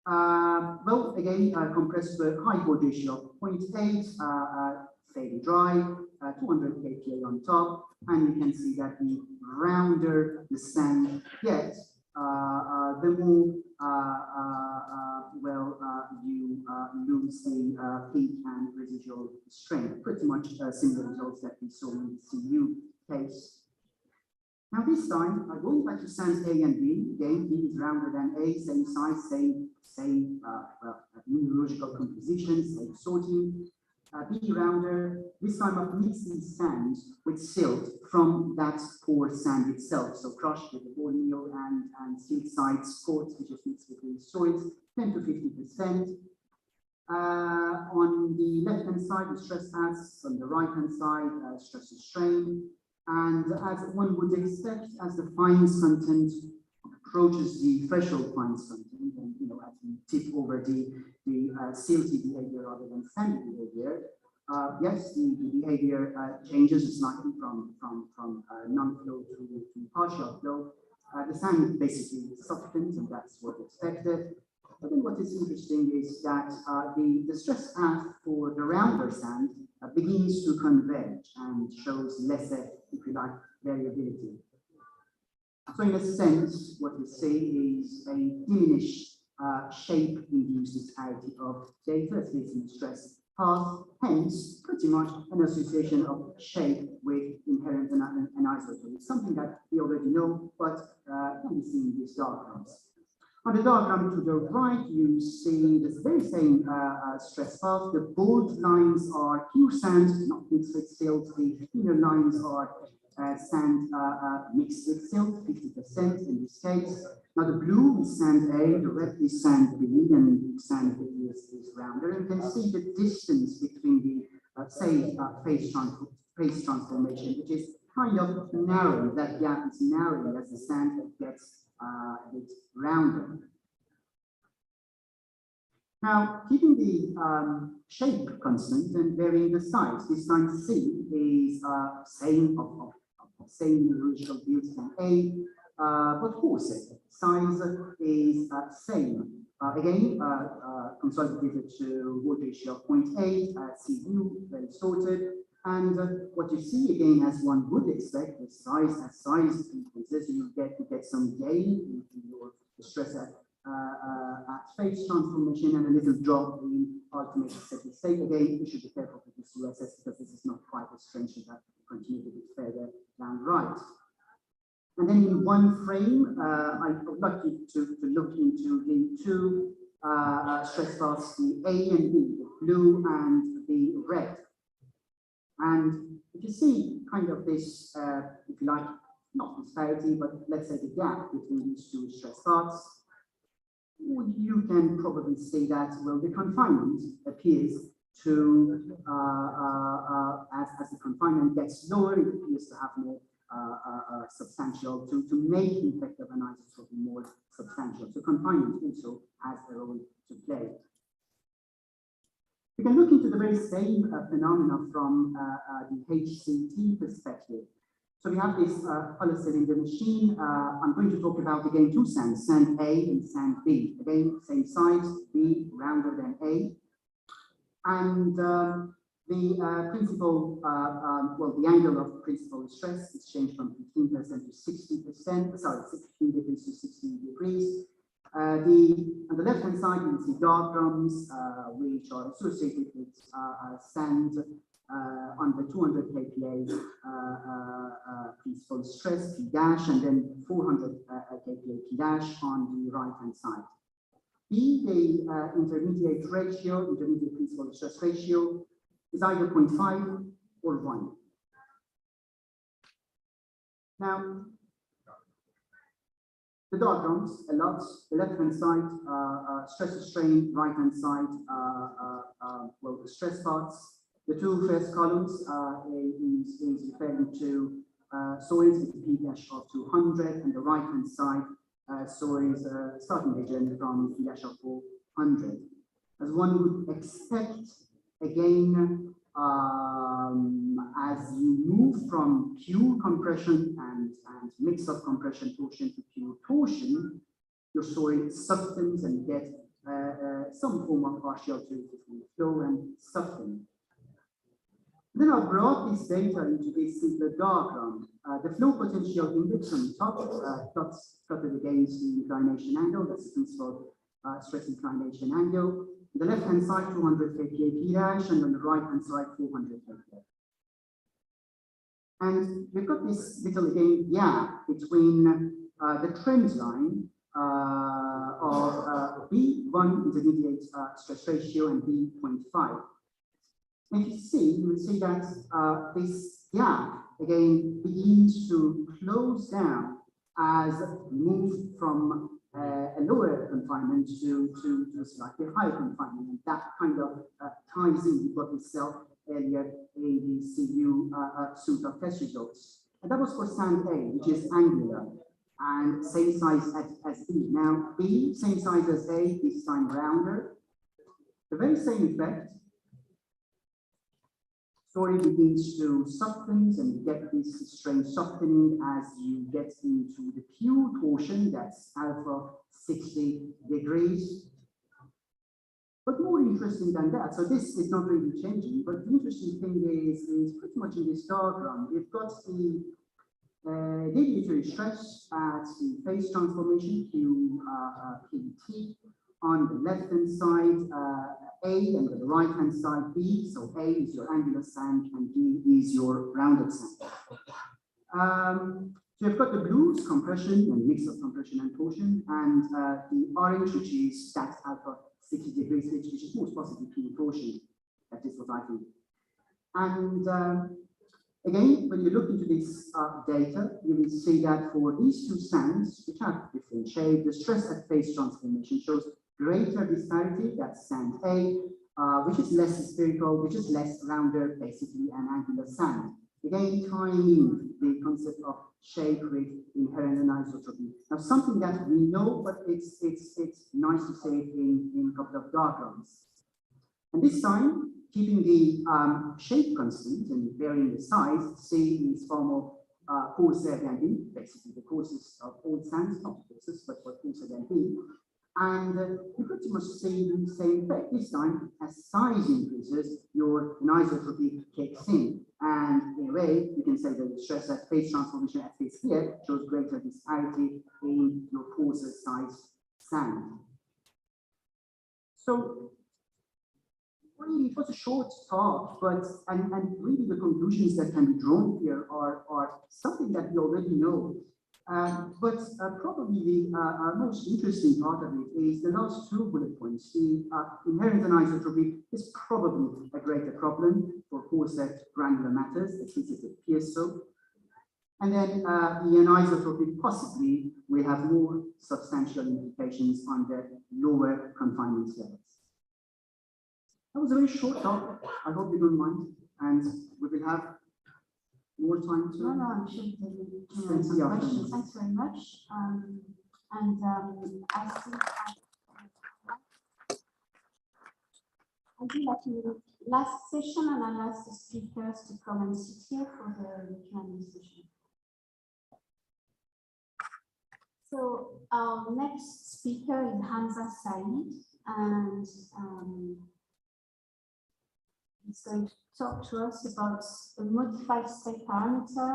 Speaker 17: Well, again, compressed to a high word ratio of 0.8, fairly dry, 200 kPa on top, and you can see that the rounder the sand gets, the more you lose the peak and residual strength. Pretty much similar results that we saw in the CU case. Now this time, going back to sands A and B, again, B is rounder than A, same size, same mineralogical composition, same sorting. B rounder, this time I've mixed these sands with silt from that poor sand itself. So crushed with the ball meal and silt side scorch, which is mixed between soils, 10 to 50%. On the left-hand side, the stress pass. On the right-hand side, stress and strain. And as one would expect, as the fines content approaches the threshold fines content, and as we tip over the silty behavior rather than sandy behavior, yes, the behavior changes slightly from non-flow to partial flow. The sand basically softens, and that's what expected. But then what is interesting is that the stress path for the rounder sand begins to converge and shows lesser, if you like, variability. So in a sense, what we see is a diminished shape-induced disparity of data, at least in the stress path, hence pretty much an association of shape with inherent anisotropy. It's something that we already know, but can be seen in these diagrams. On the diagram to the right, you see this very same stress path. The bold lines are pure sand, not mixed with silt. The thinner lines are sand mixed with silt, 50% in this case. Now the blue is sand A, the red is sand B, and sand B is rounder. And you can see the distance between the phase transformation, which is kind of narrowing. That gap is narrowing as the sand gets a bit rounder. Now, keeping the shape constant and varying the size, this time C is same mineralogical build than A, but coarser. Size is same. Again, consolidated to word ratio of 0.8, CU, very sorted. And what you see again, as one would expect, as size increases, you get some gain in your stress at phase transformation and a little drop in ultimate steady state. Again, we should be careful with this USS because this is not quite as stringent as continue a bit further down right. And then in one frame, I would like you to look into the two stress bars, the A and B, the blue and the red. And if you see kind of this, if you like, not disparity, but let's say the gap between these two stress bars, you can probably see that, well, the confinement appears to, as the confinement gets lower, it appears to have more substantial, to make the effect of an isotropy more substantial. So confinement also has a role to play. We can look into the very same phenomena from the HCT perspective. So we have this polycylinder machine. I'm going to talk about again two sands, sand A and sand B. Again, same size, B rounder than A. And the principal, well, the angle of principal stress is changed from 15% to 60%, sorry, 15 degrees to 60 degrees. On the left-hand side, you will see diagrams which are associated with sand on the 200 kPa principal stress P dash, and then 400 kPa P dash on the right-hand side. B, the intermediate ratio, intermediate principal stress ratio, is either 0.5 or 1. Now, the diagrams a lot. The left-hand side, stress strain, right-hand side, well, the stress parts. The two first columns is referring to soils with P dash of 200, and the right-hand side soils starting region from P dash of 400. As one would expect, again, as you move from pure compression and mix of compression torsion to pure torsion, your soil softens and get some form of partial turbidity from the flow and soften. Then I brought this data into this simpler diagram. The flow potential index on top plotted against the inclination angle, that's the principal stress inclination angle. On the left-hand side, 200 kPa P dash, and on the right-hand side, 400 kPa. And we've got this little, again, gap between the trend line of B1 intermediate stress ratio and B.5. And if you see, you will see that this gap, again, begins to close down as we move from a lower confinement to a slightly higher confinement. And that kind of ties in with what we saw earlier in the CU suite of test results. And that was for sand A, which is angular and same size as B. Now, B, same size as A, this time rounder. The very same effect. Soil begins to soften, and you get this strain softening as you get into the pure torsion, that's alpha 60 degrees. But more interesting than that, so this is not really changing, but the interesting thing is pretty much in this diagram, we've got the deviatory stress at the phase transformation, QT, on the left-hand side, A, and on the right-hand side, B. So A is your angular sand, and B is your rounded sand. So you've got the blues, compression and mix of compression and torsion, and the orange, which is that alpha 60 degrees, which is most possibly pure torsion. That is what I think. And again, when you look into this data, you will see that for these two sands, which have different shape, the stress at phase transformation shows greater disparity, that's sand A, which is less spherical, which is less rounder, basically an angular sand. Again, tying in the concept of shape with inherent anisotropy. Now, something that we know, but it's nice to say it in a couple of diagrams. And this time, keeping the shape constant and varying the size, C is far more coarser than B, basically the coarsest of all sands, not the coarsest, but coarser than B. And you pretty much see the same effect. This time, as size increases, your anisotropy kicks in. And in a way, you can say that the stress at phase transformation at phase here shows greater disparity in your coarser size sand. So, really, it was a short talk, but, and really the conclusions that can be drawn here are something that we already know. But probably the most interesting part of it is the last two bullet points. The inherent anisotropy is probably a greater problem for coarset granular matters, at least it appears so. And then the anisotropy possibly will have more substantial implications on the lower confinement levels. That was a very short talk. I hope you don't mind. And we will have more time to.
Speaker 15: No, I'm sure there will be some questions. Thanks very much. I think I'll do like in the last session, and I'll ask the speakers to come and sit here for the Q&A session. So our next speaker is Hamza Said, and he's going to talk to us about a modified state parameter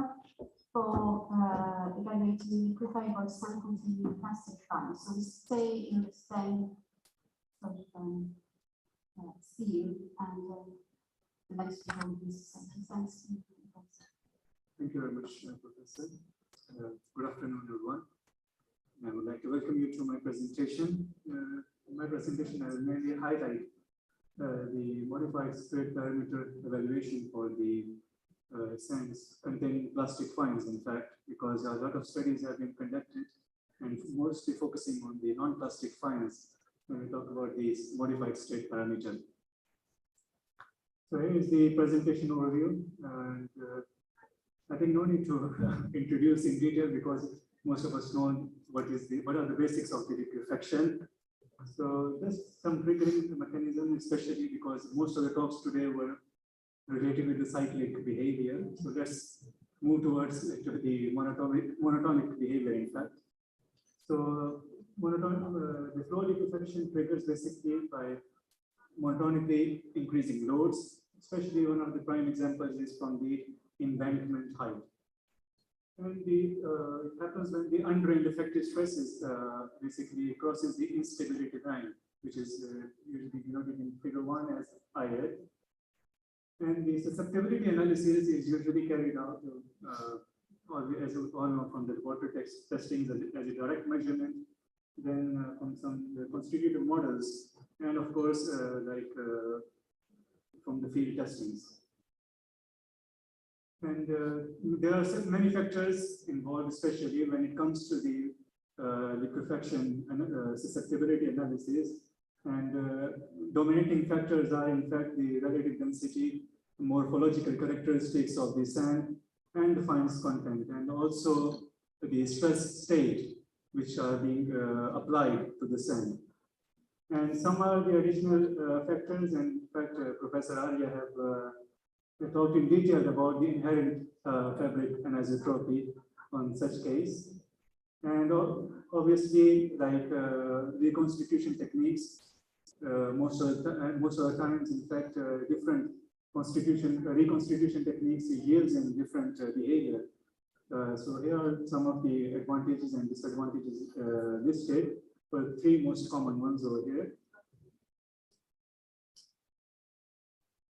Speaker 15: for evaluating liquefiable sand containing plastic fines. So we stay in the same sort of theme, and the next one is thanks.
Speaker 9: Thank you very much, Professor. Good afternoon, everyone. I would like to welcome you to my presentation. In my presentation, I will mainly highlight the modified spread parameter evaluation for the sands containing plastic fines, in fact, because a lot of studies have been conducted and mostly focusing on the non-plastic fines when we talk about these modified state parameter. So here is the presentation overview, and I think no need to introduce in detail because most of us know what are the basics of the liquefaction. So just some triggering mechanism, especially because most of the talks today were related with the cyclic behavior. So let's move towards the monotonic behavior, in fact. So the flow liquefaction triggers basically by monotonically increasing loads, especially one of the prime examples is from the embankment height. And it happens when the undrained effective stresses basically crosses the instability line, which is usually denoted in figure 1 as IA. And the susceptibility analysis is usually carried out, as you all know, from the water testing as a direct measurement, then from some constitutive models, and of course, from the field testings. And there are many factors involved, especially when it comes to the liquefaction and susceptibility analysis. And dominating factors are, in fact, the relative density, morphological characteristics of the sand, and the fines content, and also the stress state which are being applied to the sand. And some are the additional factors, and in fact, Professor Arya have talked in detail about the inherent fabric anisotropy on such case. And obviously, like reconstitution techniques, most of the times, in fact, different reconstitution techniques yields in different behavior. So here are some of the advantages and disadvantages listed, but three most common ones over here.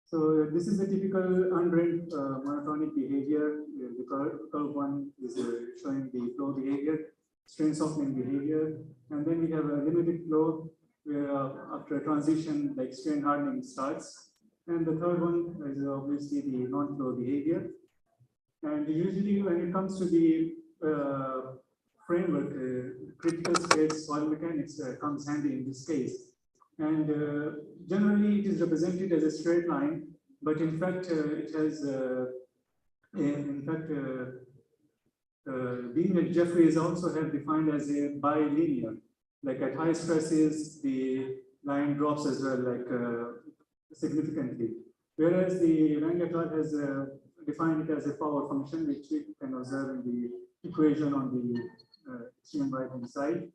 Speaker 9: So this is a typical undrained monotonic behavior. The curve one is showing the flow behavior, strain softening behavior, and then we have a limited flow where after a transition, like strain hardening starts. And the third one is obviously the non-flow behavior. And usually when it comes to the framework, critical state soil mechanics comes handy in this case. And generally it is represented as a straight line, but in fact it has, Dean and Jeffries also have defined as a bilinear. Like at high stresses, the line drops as well, like significantly. Whereas the Wang et al. Has defined it as a power function, which we can observe in the equation on the extreme right hand side.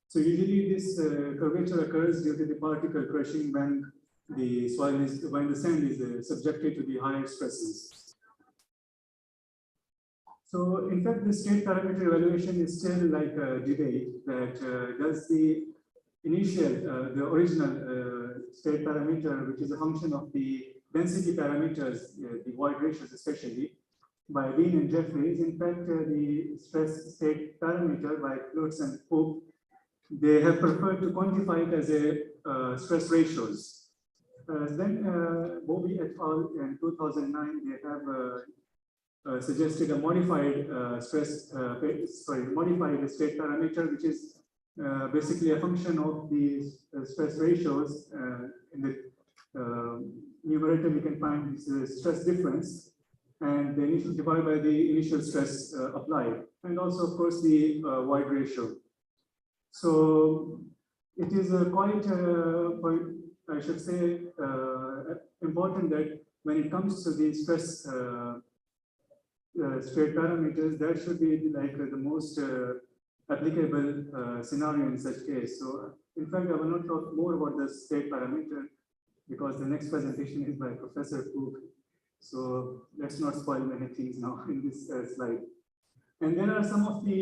Speaker 9: So usually this curvature occurs due to the particle crushing when the soil is, when the sand is subjected to the higher stresses. So in fact, the state parameter evaluation is still like a debate that does the initial, the original state parameter, which is a function of the density parameters, the void ratios especially, by Bean and Jeffries. In fact, the stress state parameter by Klutz and Cook, they have preferred to quantify it as a stress ratios. Then Bobby et al. In 2009, they have suggested a modified modified state parameter, which is basically a function of these stress ratios. In the numerator, we can find this stress difference, and the initial divided by the initial stress applied, and also, of course, the void ratio. So it is quite, I should say, important that when it comes to the stress state parameters, that should be like the most applicable scenario in such case. So in fact, I will not talk more about the state parameter because the next presentation is by Professor Cook. So let's not spoil many things now in this slide. And there are some of the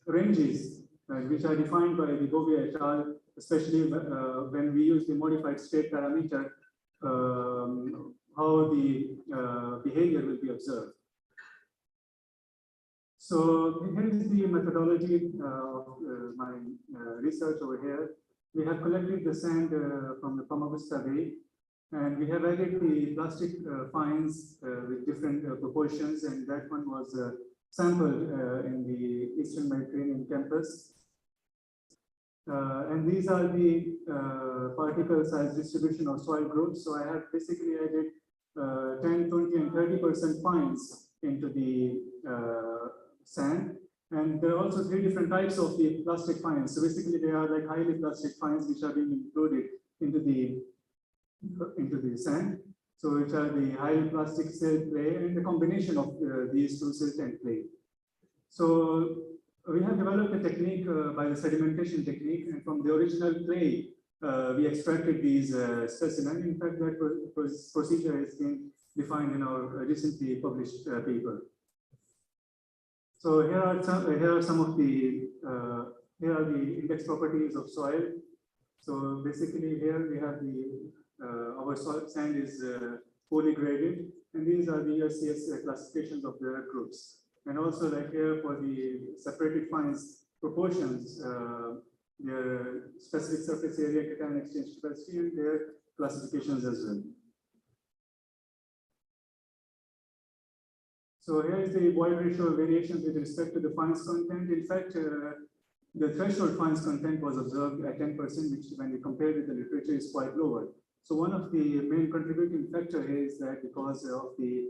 Speaker 9: ranges which are defined by the Bobby et al., especially when we use the modified state parameter, how the behavior will be observed. So here is the methodology of my research over here. We have collected the sand from the Famagusta Bay, and we have added the plastic fines with different proportions, and that one was sampled in the Eastern Mediterranean campus. And these are the particle size distribution of soil groups. So I have basically added 10, 20, and 30% fines into the sand. And there are also 3 different types of the plastic fines. So basically they are like highly plastic fines which are being included into the sand. So which are the highly plastic silt clay and the combination of these two silt and clay. So we have developed a technique by the sedimentation technique, and from the original clay, we extracted these specimens. In fact, that procedure has been defined in our recently published paper. So here are some of the index properties of soil. So basically here we have the our soil sand is poorly graded, and these are the ERCS classifications of the groups. And also like here for the separated fines proportions, their specific surface area, cation exchange capacity, and their classifications as well. So here is the void ratio variation with respect to the fines content. In fact, the threshold fines content was observed at 10%, which when we compare with the literature is quite lower. So one of the main contributing factor is that because of the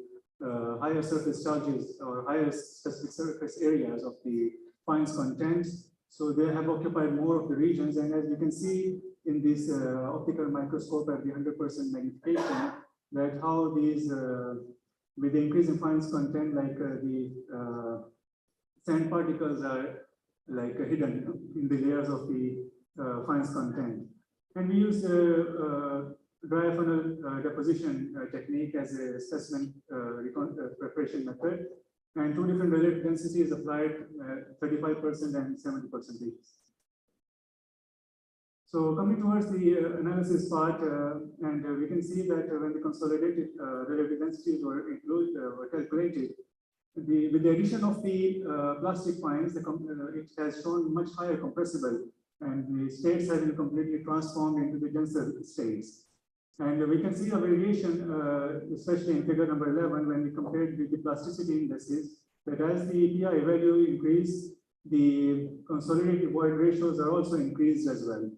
Speaker 9: higher surface charges or higher specific surface areas of the fines content, so they have occupied more of the regions. And as you can see in this optical microscope at the 100% magnification, that how these with the increase in fines content, like the sand particles are like hidden in the layers of the fines content. And we use dry funnel deposition technique as a specimen preparation method, and 2 different relative densities applied, 35% and 70%. So coming towards the analysis part, and we can see that when the consolidated relative densities were calculated, with the addition of the plastic fines, it has shown much higher compressible, and the states have been completely transformed into the denser states. And we can see a variation, especially in figure number 11, when we compared with the plasticity indices, that as the PI value increased, the consolidated void ratios are also increased as well.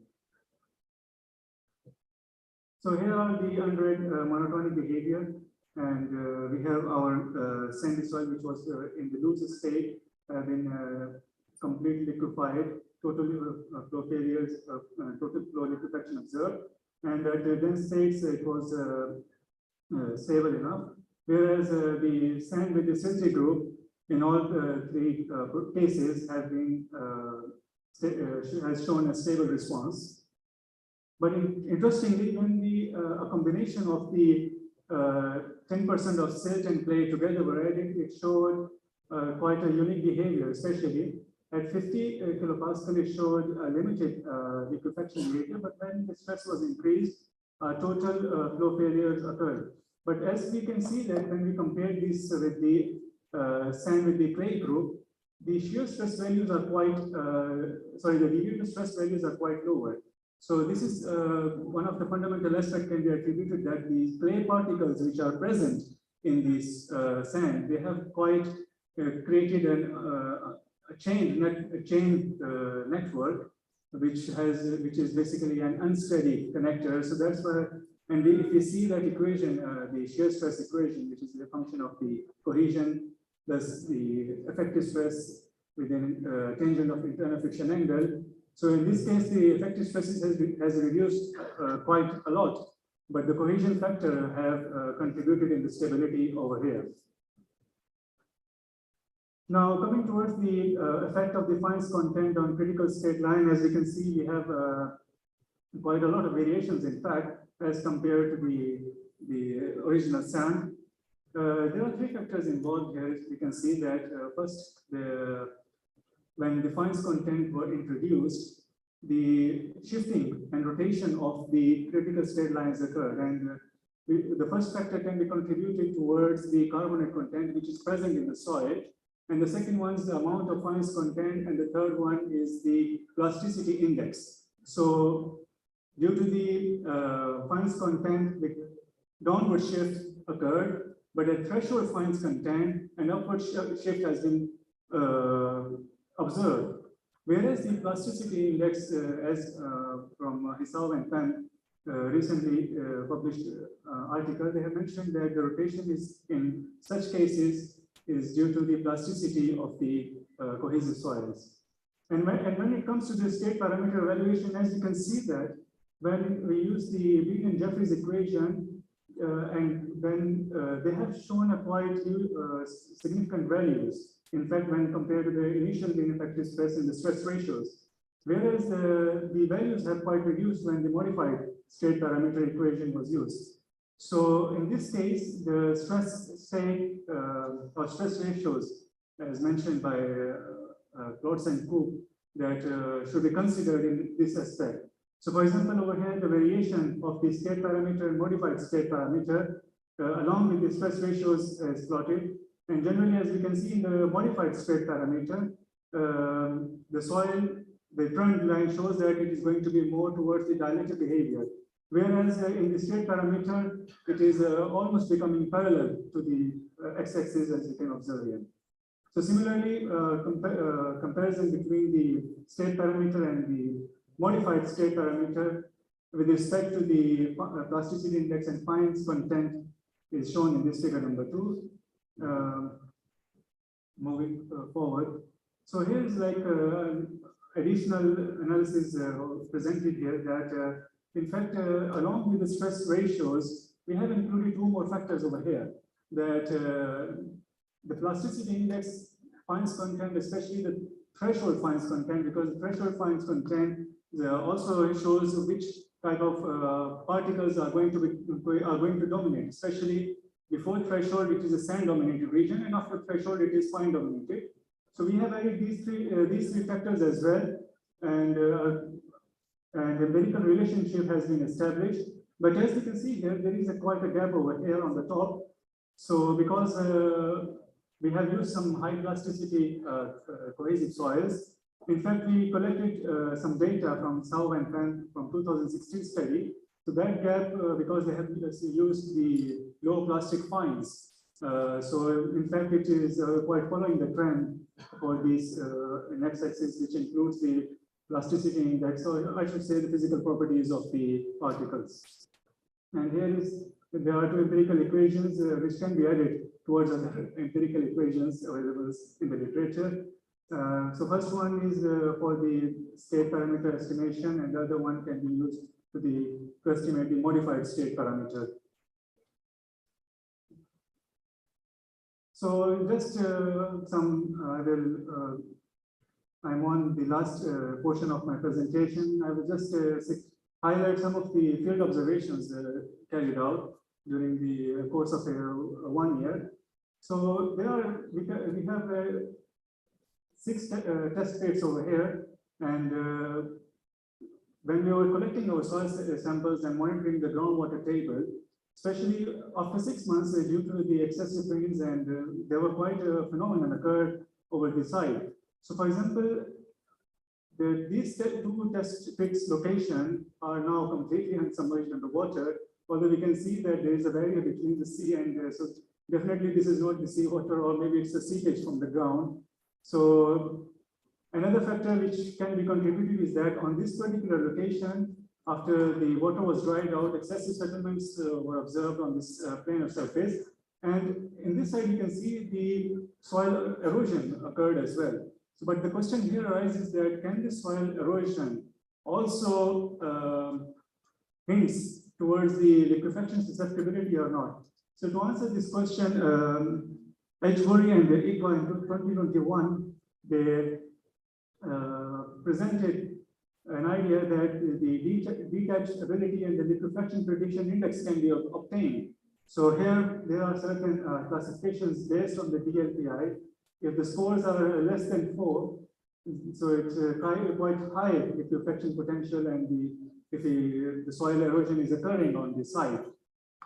Speaker 9: So here are the unread monotonic behavior, and we have our sandy soil, which was in the loose state, been completely liquefied, total flow failures, total flow liquefaction observed, and at the dense states it was stable enough. Whereas the sand with the silty group in all 3 cases has shown a stable response. But interestingly, when a combination of the 10% of silt and clay together were added, it showed quite a unique behavior, especially
Speaker 17: At 50 kilopascal, it showed a limited liquefaction behavior, but when the stress was increased, total flow failures occurred. But as we can see that when we compare this with the sand with the clay group, the shear stress values are quite, the deviated stress values are quite lower. So this is one of the fundamental aspects can be attributed that these clay particles which are present in this sand, they have quite created a chain network which is basically an unsteady connector. So that's why, and if we see that equation, the shear stress equation, which is the function of the cohesion plus the effective stress within tangent of internal friction angle. So in this case, the effective stresses has reduced quite a lot, but the cohesion factor have contributed in the stability over here. Now, coming towards the effect of the fines content on critical state line, as you can see, we have quite a lot of variations, in fact, as compared to the original sand. There are three factors involved here. You can see that first, when the fines content were introduced, the shifting and rotation of the critical state lines occurred. And the first factor can be contributed towards the carbonate content, which is present in the soil. And the second one is the amount of fines content. And the third one is the plasticity index. So due to the fines content, the downward shift occurred, but at threshold fines content, an upward shift has been observed. Whereas the plasticity index, as from Hisao and Pan recently published article, they have mentioned that the rotation is in such cases is due to the plasticity of the cohesive soils. And when it comes to the state parameter evaluation, as you can see that when we use the Beaton-Jeffries equation, and when they have shown a quite significant values, in fact, when compared to the initial mean effective stress and the stress ratios, whereas the values have quite reduced when the modified state parameter equation was used. So in this case, the stress state or stress ratios, as mentioned by Klotz and Cook, that should be considered in this aspect. So for example, over here, the variation of the state parameter and modified state parameter, along with the stress ratios is plotted. And generally, as you can see in the modified state parameter, the soil, the trend line shows that it is going to be more towards the dilated behavior. Whereas in the state parameter, it is almost becoming parallel to the x-axis, as you can observe here. So similarly, comparison between the state parameter and the modified state parameter with respect to the plasticity index and fines content is shown in this figure number 2. Moving forward. So here's like additional analysis presented here that in fact, along with the stress ratios, we have included 2 more factors over here, that the plasticity index fines content, especially the threshold fines content, because the threshold fines content also shows which type of particles are going to dominate, especially before threshold, it is a sand dominated region, and after threshold, it is fine dominated. So we have added these three factors as well, and a empirical relationship has been established. But as you can see here, there is quite a gap over here on the top. So because we have used some high plasticity cohesive soils, in fact, we collected some data from Sao and Pan from 2016 study. So that gap, because they have used the low plastic fines. So in fact, it is quite following the trend for these x-axis, which includes the plasticity index, or I should say the physical properties of the particles. And there are 2 empirical equations which can be added towards other empirical equations available in the literature. So first one is for the state parameter estimation, and the other one can be used to estimate the modified state parameter. So just I'm on the last portion of my presentation. I will just highlight some of the field observations carried out during the course of 1 year. So we have
Speaker 8: 6 test pits over here, and when we were collecting our soil samples and monitoring the groundwater table, especially after 6 months, due to the excessive rains, and there were quite a phenomenon occurred over the site. So, for example, these 2 test pits location are now completely unsubmerged underwater, although we can see that there is a barrier between the sea and so definitely this is not the seawater, or maybe it's the seepage from the ground. So another factor which can be contributed is that on this particular location, after the water was dried out, excessive settlements were observed on this plane of surface. And in this side, you can see the soil erosion occurred as well. So, but the question here arises that can the soil erosion also hints towards the liquefaction susceptibility or not? So to answer this question, Edgebury and IGWA in 2021, they presented an idea that the detachability and the liquefaction prediction index can be obtained. So here there are certain classifications based on the DLPI. If the scores are less than 4, so it's quite high liquefaction potential, and if the soil erosion is occurring on the site.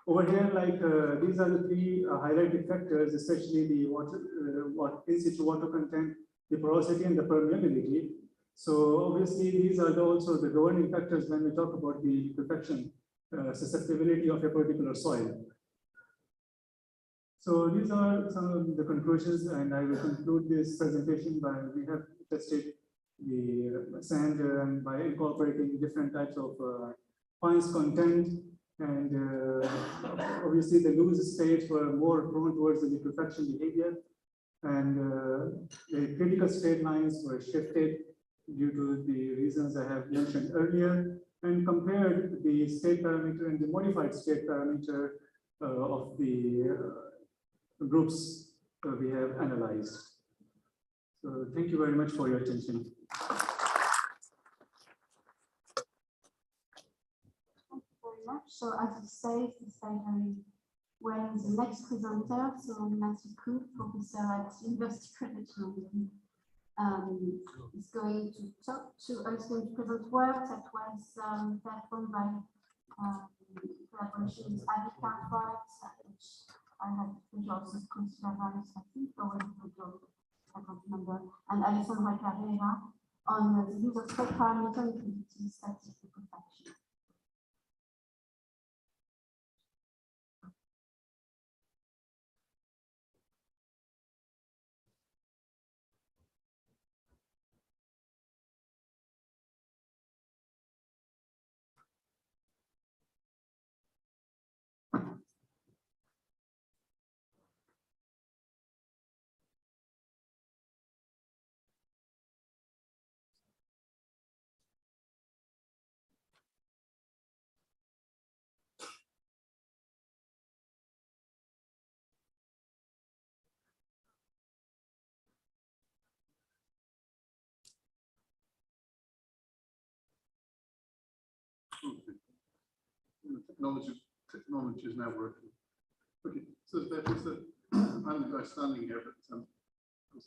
Speaker 8: Over here, like these are the 3 highlighted factors, especially the water, in situ water content, the porosity, and the permeability. So obviously, these are also the governing factors when we talk about the liquefaction susceptibility of a particular soil. So these are some of the conclusions, and I will conclude this presentation by we have tested the sand and by incorporating different types of fines content, and obviously the loose states were more prone towards the liquefaction behavior, and the critical state lines were shifted due to the reasons I have mentioned earlier, and compared the state parameter and the modified state parameter of the groups we have analyzed. So thank you very much for your attention.
Speaker 15: Thank you very much. So as you say, very well the next presenter, so Matthew Cook, professor at University College London, is going to talk to us, going to present work that was performed by collaboration with Habitat Rights, which I had the pleasure also to consider rights, I think, or I can't remember, and Alessandra Carrera on the use of state parameter in predicting static liquefaction.
Speaker 3: Technology is now working. Okay, so that is I'm the guy standing here, but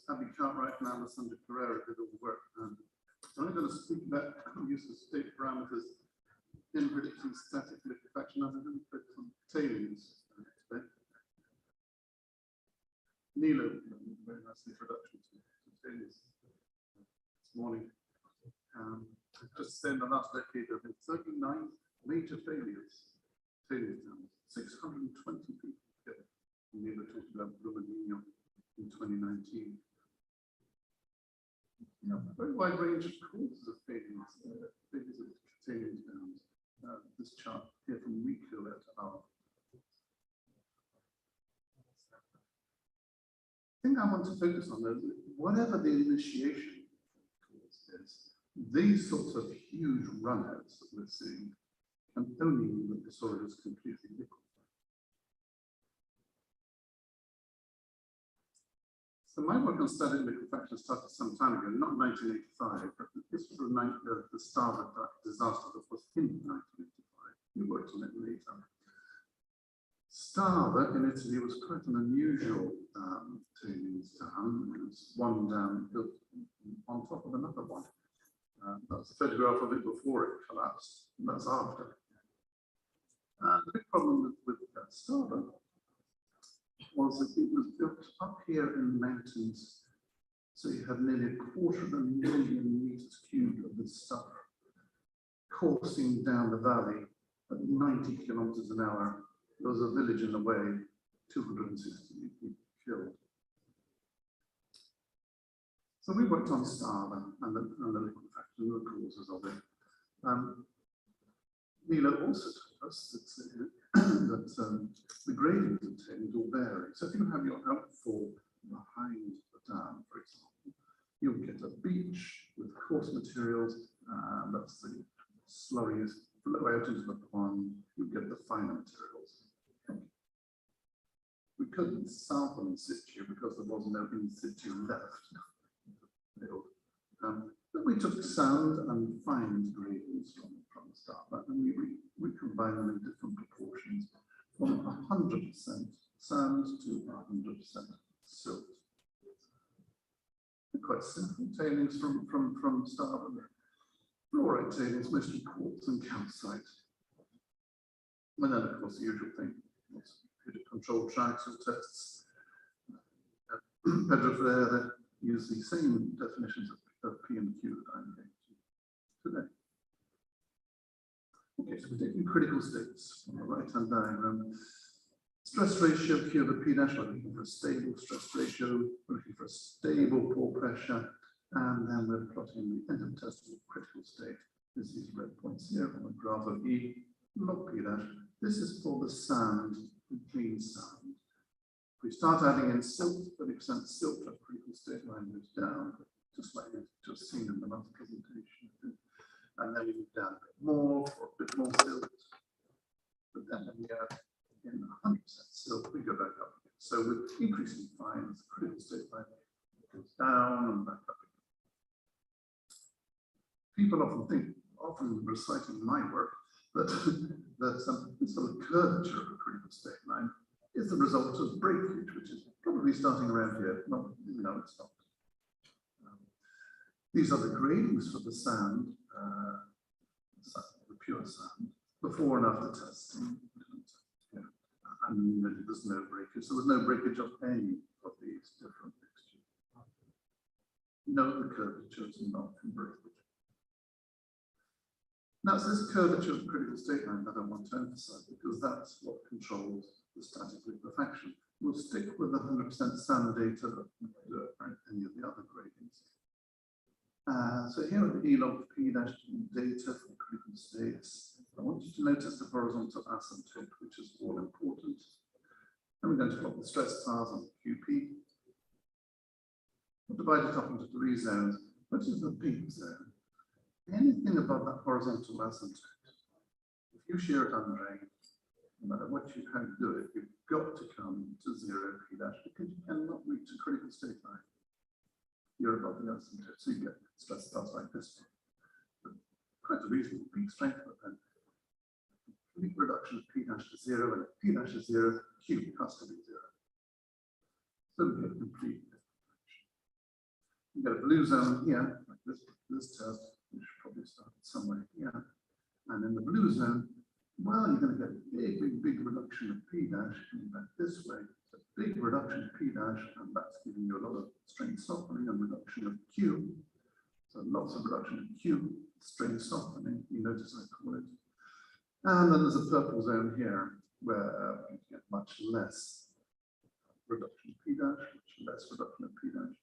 Speaker 3: Abby Cartwright and Alessandra Carrera did all the work. So I'm going to speak about the use of state parameters in predicting static liquefaction. I'm going to focus on tailings today. Nilo, very nice introduction to tailings this morning. Just in the last decade, there have been 39 major failures. Tailings dams, 620 people together. Nilo talked about Brumadinho in 2019. A very wide range of causes of failures, failures of tailings dams. This chart here from Rico at our. The thing I want to focus on is whatever the initiation cause is, these sorts of huge runouts that we're seeing can only mean that the soil is completely liquefied. So my work on static liquefaction started some time ago, not 1985, but this was the Stava disaster that was in 1985. We worked on it later. Stava in Italy was quite an unusual tailings dam. There's one dam built on top of another one. That's a photograph of it before it collapsed. That's after. The big problem with Starbuck was that it was built up here in the mountains. So you had nearly 250,000 meters cubed of this stuff coursing down the valley at 90 kilometers an hour. There was a village in the way, 260 people killed. So we worked on Starbuck and the liquefaction and the causes of it. Nilo also told us that the gradients of tailings will vary. So if you have your outfall behind the dam, for example, you'll get a beach with coarse materials, that's the slurries flow out into the pond, you get the finer materials. We couldn't sample in situ because there was no in situ left. But we took sound and fine gradients from the start, and we combined them in different proportions from 100% sand to 100% silt. They're quite simple tailings from starboard. Fluoride tailings, mostly quartz and calcite. And then, of course, the usual thing, controlled triaxial tests. Pedro Freire used the same definitions of P and Q that I'm going to today. Okay, so we're taking critical states on the right-hand diagram. Stress ratio, Q over P dash, we're looking for a stable stress ratio, we're looking for a stable pore pressure, and then we're plotting the intertestable critical state. This is red points here on the graph of E, log P dash. This is for the sand, the clean sand. If we start adding in silt, 30% silt, that critical state line moves down, just like we've just seen in the last presentation. And then we move down a bit more, for a bit more silt. But then when we add in 100% silt, we go back up again. So with increasing fines, the critical state line goes down and back up again. People often reciting my work, that this sort of curvature of a critical state line is the result of breakage, which is probably starting around here. No, it's not. These are the gradings for the sand, the pure sand, before and after testing. And really there's no breakage. So there's no breakage of any of these different mixtures. No, the curvature is not from breakage. Now, it's this curvature of the critical state line that I want to emphasize, because that's what controls the static liquefaction. We'll stick with the 100% sand data, any of the other gradings. So here are the E log P dash data for critical states. I want you to notice the horizontal asymptote, which is all important. And we're going to plot the stress paths on QP. We'll divide it up into 3 zones. What is the pink zone? Anything above that horizontal asymptote, if you shear it undrained, no matter how you do it, you've got to come to 0 P dash, because you cannot reach a critical state line. You're above the asymptote, so you get stress paths like this one. Quite a reasonable peak strength, but then complete reduction of P dash to 0, and if P dash is 0, Q has to be 0. So we get complete liquefaction. You get a blue zone here, like this test, which probably started somewhere here. And in the blue zone, well, you're going to get a big reduction of P dash coming back this way. A big reduction of P dash, and that's giving you a lot of strain softening and reduction of Q. So lots of reduction of Q, strain softening, you notice I call it. And then there's a purple zone here where you get much less reduction of P dash, much less reduction of P dash.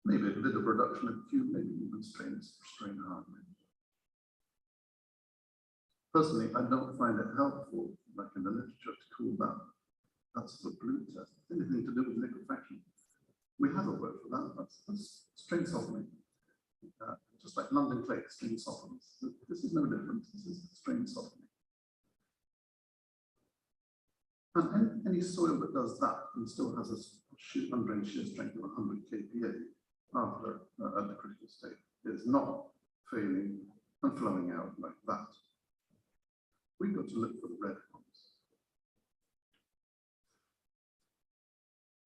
Speaker 3: Maybe a bit of reduction of Q, maybe even strain hardening. Personally, I don't find it helpful, like in the literature, to call that. That's the blue test. Anything to do with liquefaction. We have a word for that. That's strain softening. Just like London clay, strain softens. This is no different. This is strain softening. And any soil that does that and still has a undrained shear strength of 100 kPa after at the critical state is not failing and flowing out like that. We've got to look for the red ones.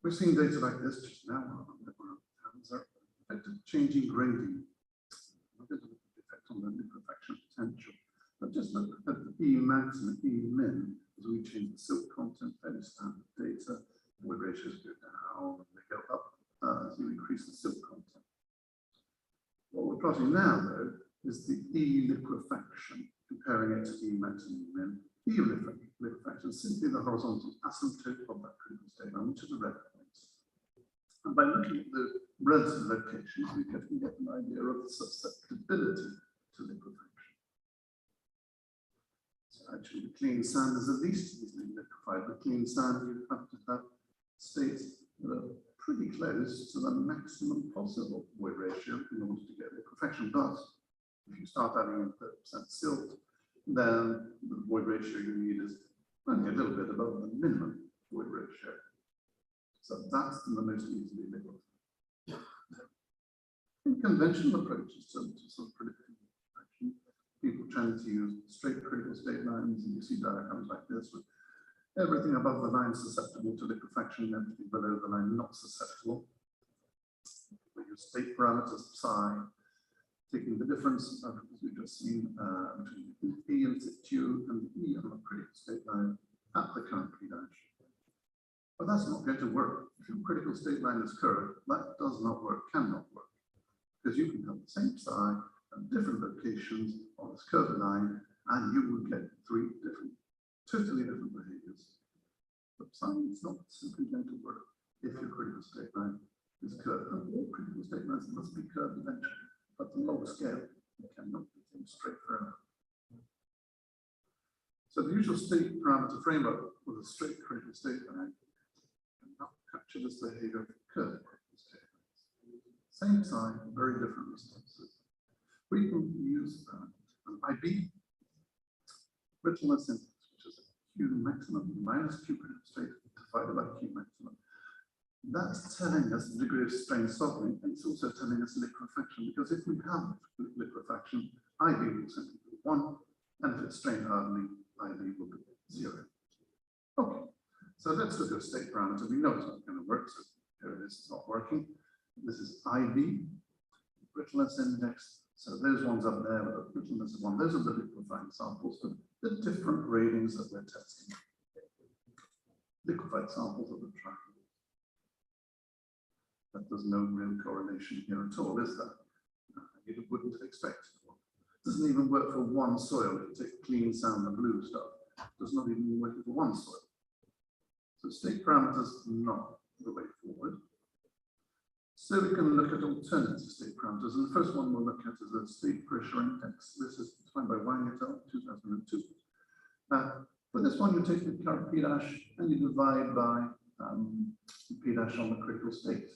Speaker 3: We've seen data like this just now. Effective changing gradient. Look at the effect on the liquefaction potential. But just look at the E max and the E min as we change the silt content, fairly standard data. Void ratios go down and they go up as you increase the silt content. What we're plotting now, though, is the E liquefaction, comparing it to E max and E min. E liquefaction is simply the horizontal asymptote of that critical state line, which is the red point. And by looking at the relative locations, we can get an idea of the susceptibility to liquefaction. So actually, the clean sand is the least easily liquefied. The clean sand, you have to have states that are pretty close to the maximum possible void ratio in order to get liquefaction. But if you start adding in 30% silt, then the void ratio you need is only a little bit above the minimum void ratio. So that's the most easily liquefied. In conventional approaches to sort of predicting liquefaction, people tend to use straight critical state lines, and you see diagrams like this with everything above the line susceptible to liquefaction, and everything below the line not susceptible. We use state parameters psi, taking the difference, as we've just seen, between the E in situ and the E on the critical state line at the current P dash. But that's not going to work. If your critical state line is curved, that does not work, cannot work. Because you can have the same psi at different locations on this curved line, and you will get three different, totally different behaviors. But psi is not simply going to work if your critical state line is curved. And all critical state lines must be curved eventually. At the log scale, you cannot be things straight forever. So the usual state parameter framework with a straight critical state line cannot capture this behavior of curved critical state lines. Same sign, very different responses. We can use an IB brittleness index, which is a Q maximum minus Q critical state divided by Q maximum. That's telling us the degree of strain softening, and it's also telling us liquefaction, because if we have liquefaction, IB will simply be 1, and if it's strain hardening, IB will be 0. Okay, so let's look at a state parameter. We know it's not going to work, so here it is, it's not working. This is IB, brittleness index. So those ones up there with the brittleness of 1, those are the liquefying samples for the different ratings that we're testing. Liquefied samples of the triangle. But there's no real correlation here at all, is there? You wouldn't have expected one. It doesn't even work for one soil. If you take clean sand and blue stuff, it does not even work for one soil. So state parameters are not the way forward. So we can look at alternative state parameters. And the first one we'll look at is the state pressure index. This is defined by Wang et al. 2002. For this one, you take the current P dash and you divide by P dash on the critical state.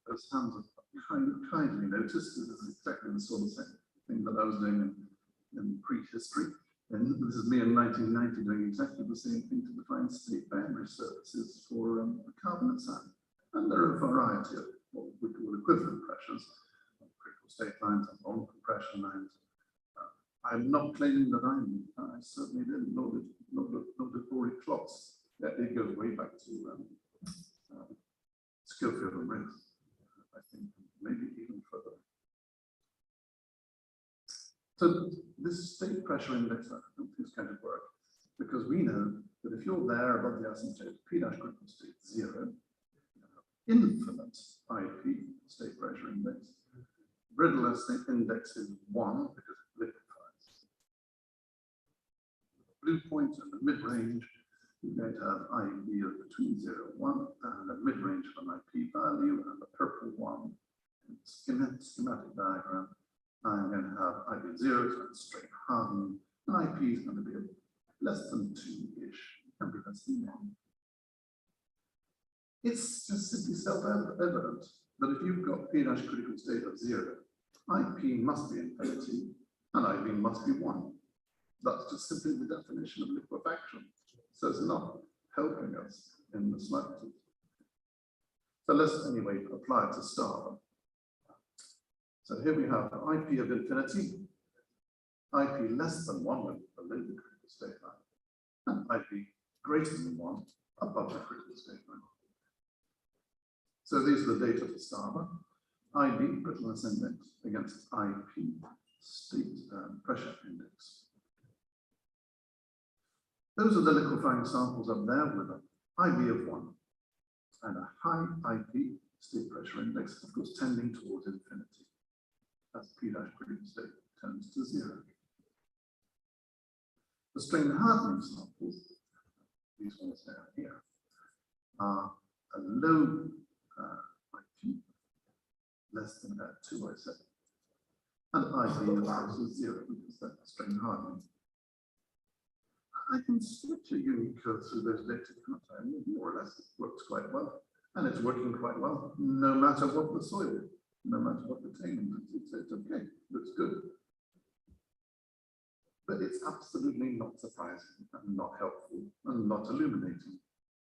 Speaker 3: Those hands are kindly noticed. This is exactly the sort of thing that I was doing in prehistory. And this is me in 1990 doing exactly the same thing to define state boundary surfaces for carbonate sand. And there are a variety of what we call equivalent pressures, critical state lines and bond compression lines. I'm not claiming that I certainly didn't, nor did Rory Klotz. It goes way back to Schofield and Riggs. I think maybe even further. So this state pressure index, I don't think is going to work, because we know that if you're there above the asymptote P dash critical state 0, infinite IP state pressure index, brittleness index is 1 because it liquefies. Blue point in the mid-range, you're going to have IP of between 0 and 1, and a mid-range of an IP value, and the purple one in the schematic diagram. I'm going to have IP 0, so it's straight hardened, and IP is going to be less than 2-ish, can be less than 1. It's just simply self-evident that if you've got P dash critical state of 0, IP must be infinity, and IP must be 1. That's just simply the definition of liquefaction. So it's not helping us in the slightest. So let's anyway apply it to star. So here we have IP of infinity, IP less than 1 with below the critical state line, and IP greater than 1 above the critical state line. So these are the data for Starboard. IB, brittleness index, against IP, state pressure index. Those are the liquefying samples up there with an IB of 1 and a high IP state pressure index, of course, tending towards infinity as P' critical state turns to 0. The strain hardening samples, these ones down here, are a low IP, less than 2 I said, and IP of course is 0 because that's strain hardening. I can switch a unique curve through those data, can't I? More or less, it works quite well. And it's working quite well, no matter what the soil, no matter what the tailings, it's okay, looks good. But it's absolutely not surprising and not helpful and not illuminating.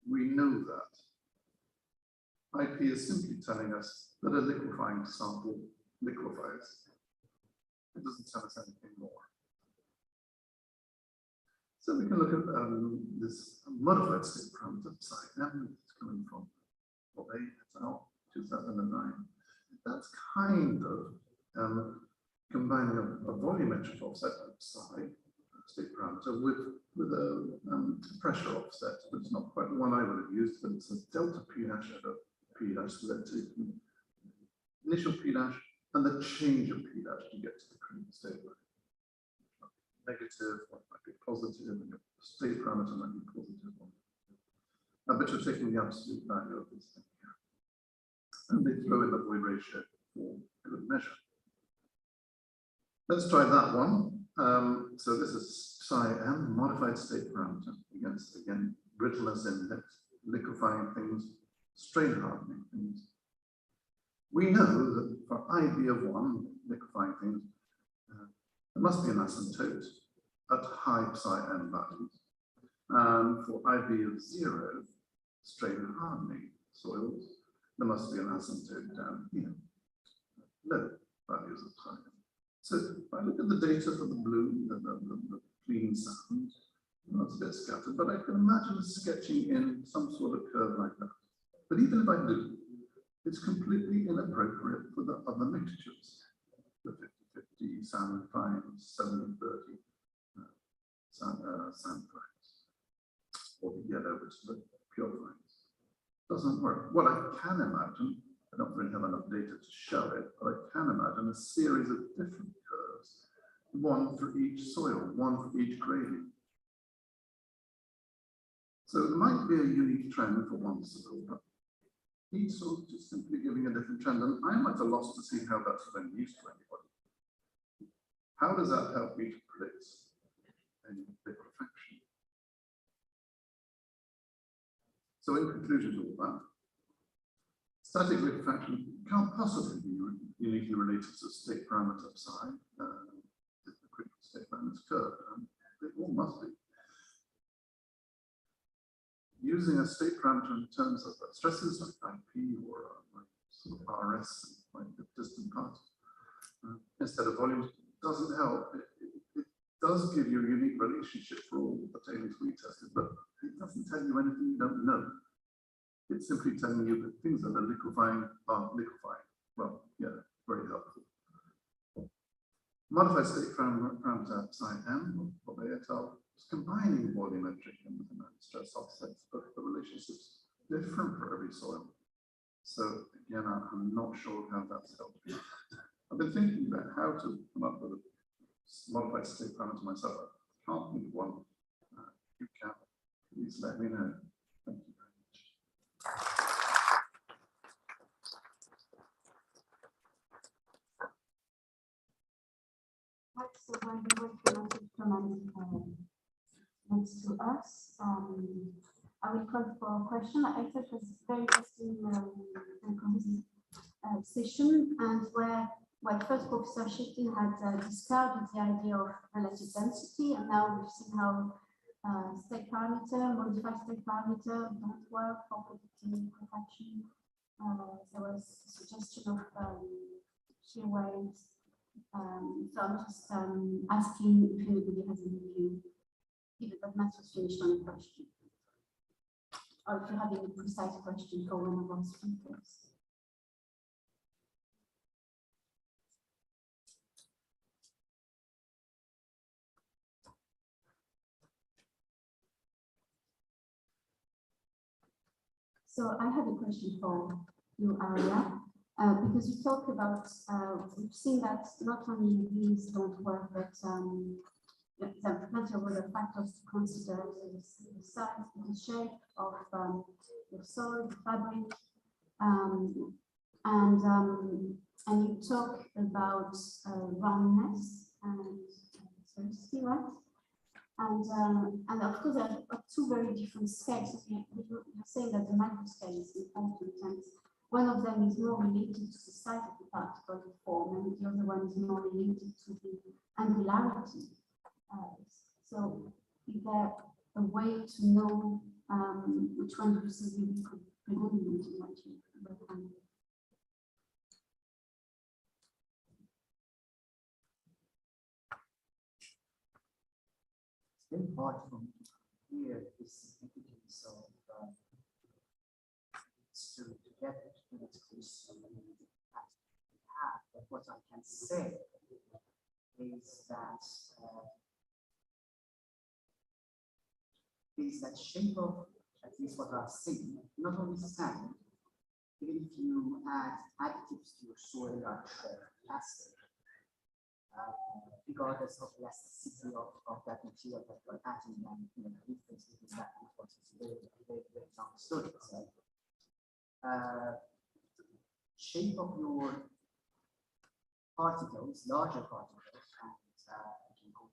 Speaker 3: We know that. IP is simply telling us that a liquefying sample liquefies. It doesn't tell us anything more. So we can look at this modified state parameter psi m. It's coming from Bobbay et al. 2009. That's kind of combining a volumetric offset of psi state parameter with a pressure offset, but it's not quite the one I would have used, but it's a delta P' at a P' so that taking initial P' and the change of P' to get to the critical state line. Negative, one might be positive, and your state parameter might be positive. But you're taking the absolute value of this thing here. And they throw in the void ratio for good measure. Let's try that one. So this is psi m, modified state parameter, against, again, brittleness index, liquefying things, strain hardening things. We know that for IB of 1, liquefying things, there must be an asymptote at high psi m values. And for IB of 0, strain hardening soils, there must be an asymptote down here, low values of psi m. So if I look at the data for the blue, the clean sand, well, it's a bit scattered, but I can imagine sketching in some sort of curve like that. But even if I do, it's completely inappropriate for the other mixtures. The 50-50 sand fines, 70-30 sand fines, or the yellow, which is the pure fines. Doesn't work. What I can imagine, I don't really have enough data to show it, but I can imagine a series of different curves, one for each soil, one for each gradient. So there might be a unique trend for one soil, but each soil is just simply giving a different trend, and I'm at a loss to see how that's of any use to anybody. How does that help me to predict any liquefaction? So in conclusion to all that, static liquefaction can't possibly be uniquely related to state parameter psi, if the critical state line is curved, and it all must be. Using a state parameter in terms of stresses like IP or like sort of RS, like the distant part, instead of volumes, doesn't help. It does give you a unique relationship for all the tailings we tested, but it doesn't tell you anything you don't know. It's simply telling you that things that are liquefying are liquefying. Well, yeah, very helpful. Modified state parameter psi m, Bobbay et al. Is combining volumetric and stress offsets, but the relationship's different for every soil. So again, I'm not sure how that's helped me. I've been thinking about how to come up with a modified state parameter myself. I can't think of one. You can. Please let me know. Thank you very much.
Speaker 15: So when we were comment next to us, I will call for a question. I thought it was a very interesting and cohesive session, and where first Professor Shifting had discarded the idea of relative density, and now we've seen how state parameter, modified state parameter don't work for predicting liquefaction. There was a suggestion of shear waves. So I'm just asking if anybody has any view, given that Matt was finished on a question. or if you have any precise question for one of our speakers. So I have a question for you, Aria, because you talked about, we've seen that not only these don't work, but there are plenty of other factors to consider, the size, the shape of the soil, the fabric, and you talk about roundness and solidity, right? And of course, there are two very different scales. You're saying that the micro scale is important, and one of them is more related to the size of the particle, the form, and the other one is more related to the angularity. So, is there a way to know which one you see really predominant in what you recommend?
Speaker 22: It's very hard for me to hear the significance of to get to its close to have. But what I can say is that shape of, at least what I've seen, not only sand, even if you add additives to your soil like plastic, regardless of elasticity of that material that you're adding, and the difference between that and what is very understood. Shape of your particles, larger particles, and you can go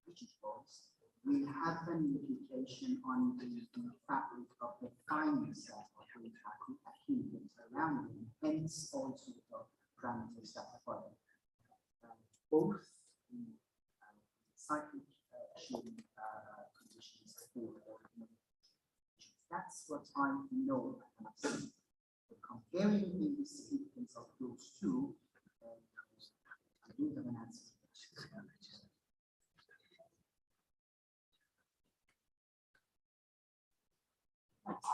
Speaker 22: rigid balls, will have an implication on the fabric of the fineness that will accumulate around them, hence also the parameters that follow. Both the cyclic shearing conditions for that's what I know and I've seen. Comparing the significance of those two, I don't have an answer.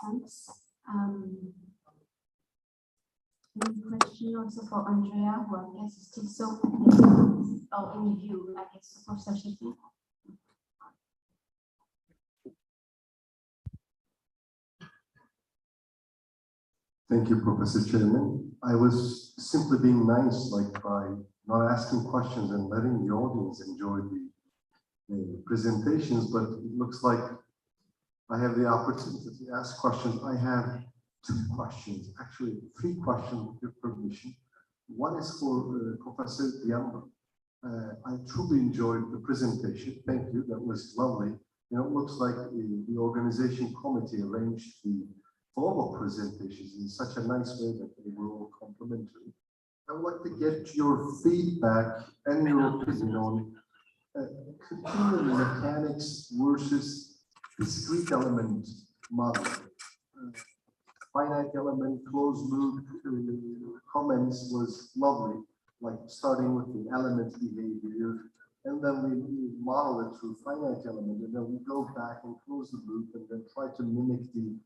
Speaker 15: Thanks. Any question also for Andrea, who I guess is still so, or any view, I guess, for Sashiti?
Speaker 4: Thank you, Professor Chairman. I was simply being nice, like by not asking questions and letting the audience enjoy the presentations, but it looks like I have the opportunity to ask questions. I have two questions, actually three questions with your permission. One is for Professor Diamba. I truly enjoyed the presentation. Thank you, that was lovely. You know, it looks like the organization committee arranged the follow-up presentations in such a nice way that they were all complementary. I would like to get your feedback and your opinion on continuum mechanics versus discrete element model. Finite element closed loop comments was lovely, like starting with the element behavior, and then we model it through finite element, and then we go back and close the loop and then try to mimic the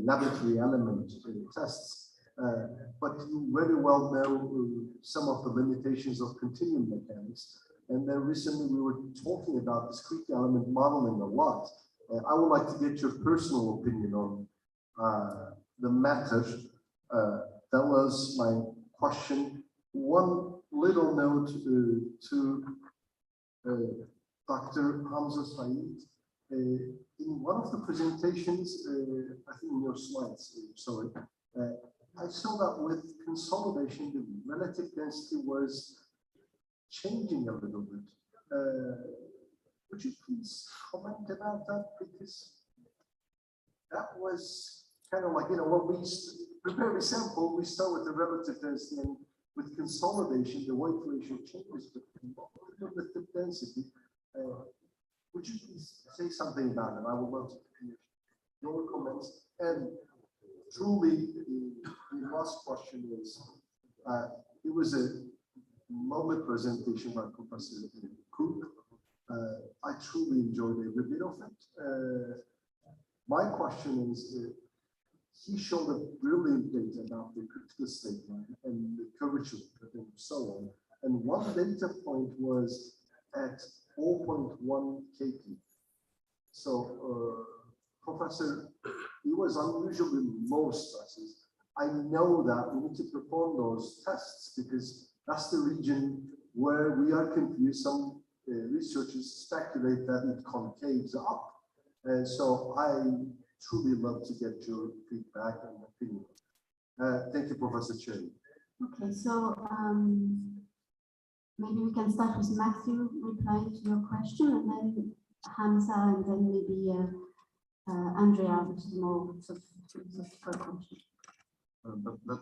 Speaker 4: laboratory element tests. But you very well know some of the limitations of continuum mechanics. And then recently we were talking about discrete element modeling a lot. I would like to get your personal opinion on the matter. That was my question. One little note to Dr. Hamza Saeed. In one of the presentations, I think in your slides, sorry, I saw that with consolidation, the relative density was changing a little bit. Would you please comment about that? Because that was kind of like, you know, when we prepare a sample, we start with the relative density, and with consolidation, the weight ratio changes with the relative density. Would you please say something about it? I would love to hear your comments. And truly, the last question is, it was a lovely presentation by Professor Cook. I truly enjoyed every bit of it. My question is, he showed a brilliant data about the critical state line and the curvature and so on. And one data point was at 0.1 kp. So, Professor, it was unusually low stresses. I know that we need to perform those tests because that's the region where we are confused. Some researchers speculate that it concaves up. And so I truly love to get your feedback and opinion. Thank you, Professor Cherry.
Speaker 15: Okay, so maybe we can start with Matthew replying to your question, and then Hamza, and then maybe Andrea, which is more sort of philosophical question.
Speaker 3: But the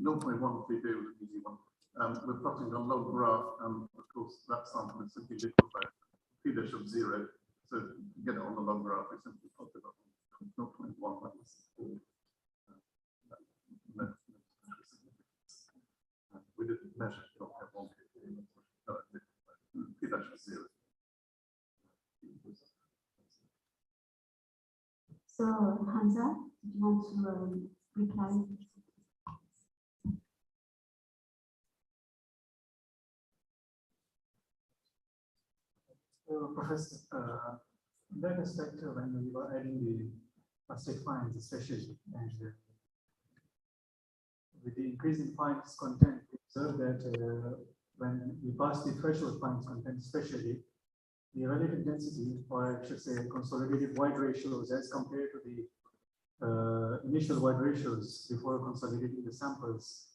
Speaker 3: 0.1 PK was an easy one. We're plotting a log graph, and of course that sample is simply liquefied, p dash of 0. So to get it on the log graph, we simply plot it on 0.1 minus 4. We didn't measure 0.1 PK, p dash of 0.
Speaker 15: So Hamza, do you want to reply?
Speaker 8: Professor, in that respect, when we were adding the plastic fines, especially, and with the increase in fines content, we observed that when we pass the threshold fines content, especially, the relative density, or I should say consolidated wide ratios as compared to the initial wide ratios before consolidating the samples,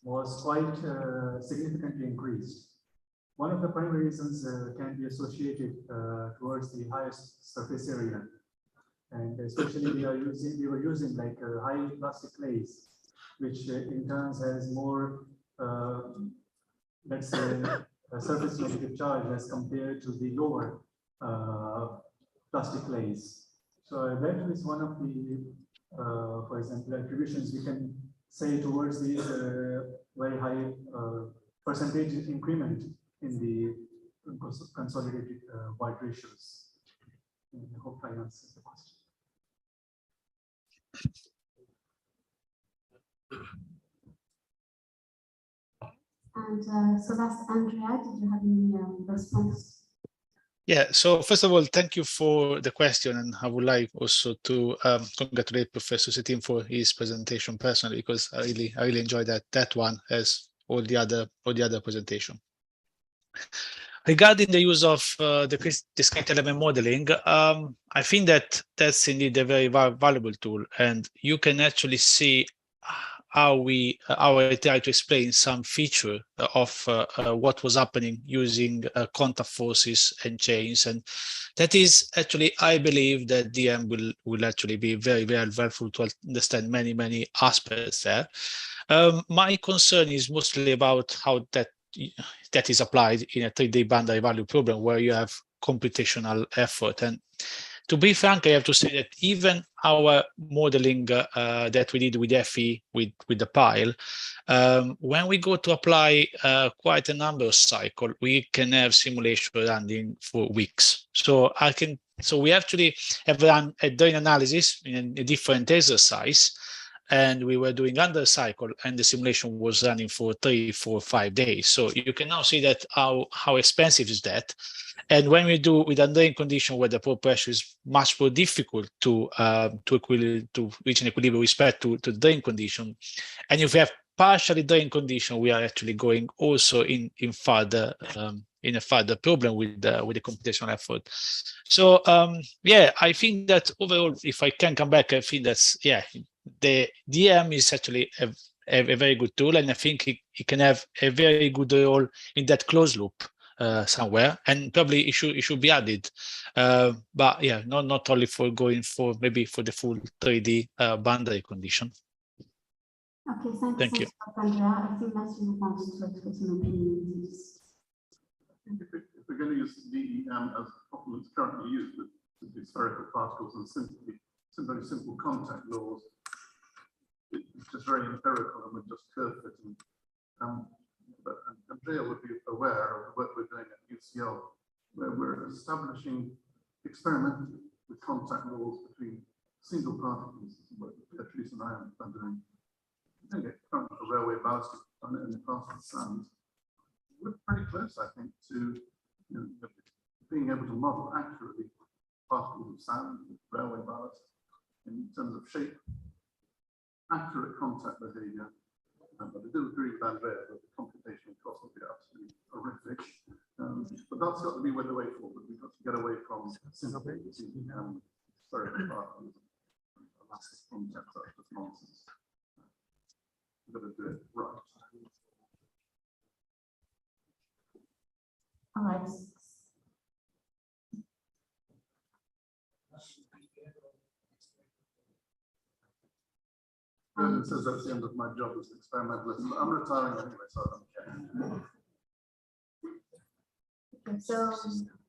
Speaker 8: was quite significantly increased. One of the primary reasons can be associated towards the highest surface area, and especially we were using like high plastic clays, which in turn has more, let's say, surface negative charge as compared to the lower plastic clays. So that is one of the, for example, attributions we can say towards these very high percentage increment in the consolidated wide ratios. I hope I answered the question.
Speaker 15: And so that's Andrea. Did you have any response?
Speaker 16: Yeah, so first of all, thank you for the question, and I would like also to congratulate Professor Setin for his presentation personally, because I really enjoyed that one as all the other presentation. Regarding the use of the discrete element modeling, I think that that's indeed a very valuable tool, and you can actually see how I try to explain some feature of what was happening using contact forces and chains, and that is actually, I believe that DM will actually be very helpful to understand many aspects there. My concern is mostly about how that is applied in a 3D boundary value problem where you have computational effort. And to be frank, I have to say that even our modeling that we did with FE, with the pile, when we go to apply quite a number of cycles, we can have simulation running for weeks. So we actually have done a doing analysis in a different exercise, and we were doing under cycle, and the simulation was running for 3, 4, 5 days. So you can now see that how expensive is that. And when we do with under condition where the pore pressure is much more difficult to reach an equilibrium with respect to the drain condition, and if we have partially drain condition, we are actually going also in a further problem with the computational effort. So yeah, I think that overall, if I can come back, I think that's, yeah, the DM is actually a very good tool, and I think it can have a very good role in that closed loop somewhere, and probably it should be added. But yeah, not only for going for maybe for the full 3D boundary condition.
Speaker 15: Okay,
Speaker 16: thank you.
Speaker 15: Andrea. I think Matthew wants to express an opinion.
Speaker 3: If we're going to use DEM as often it's currently used with spherical particles and very simple contact laws, it's just very empirical and we're just curve fitting. But Andrea would be aware of what we're doing at UCL, where we're establishing experimentally with contact laws between single particles, what Beatrice and I are doing. I think it current for railway ballast on it in the class of sand. We're pretty close, I think, to being able to model accurately particles of sand with railway ballast in terms of shape, accurate contact behavior. But I do agree with Andrea that the computational cost will be absolutely horrific. But that's got to be the way forward. We've got to get away from spherical particles. Elastic concepts are just nonsense. We've got to do it right.
Speaker 15: All right.
Speaker 3: Brendan says that's the end of my job as an experimentalist, but I'm retiring anyway, so I don't care.
Speaker 15: Okay, so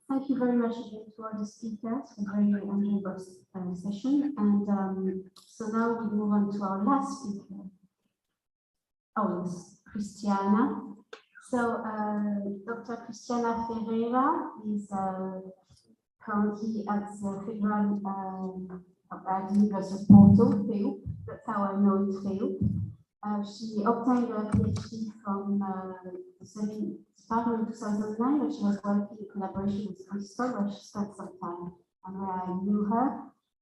Speaker 15: thank you very much again to all the speakers for a very enjoyable session. And so now we move on to our last speaker. Oh, yes, Christiana. So Dr. Christiana Ferreira is currently at the Federal at the University of Porto, FEU. That's how I know it, FEU. She obtained a PhD from the same department in 2009, where she was working in collaboration with Bristol, where she spent some time and where I knew her.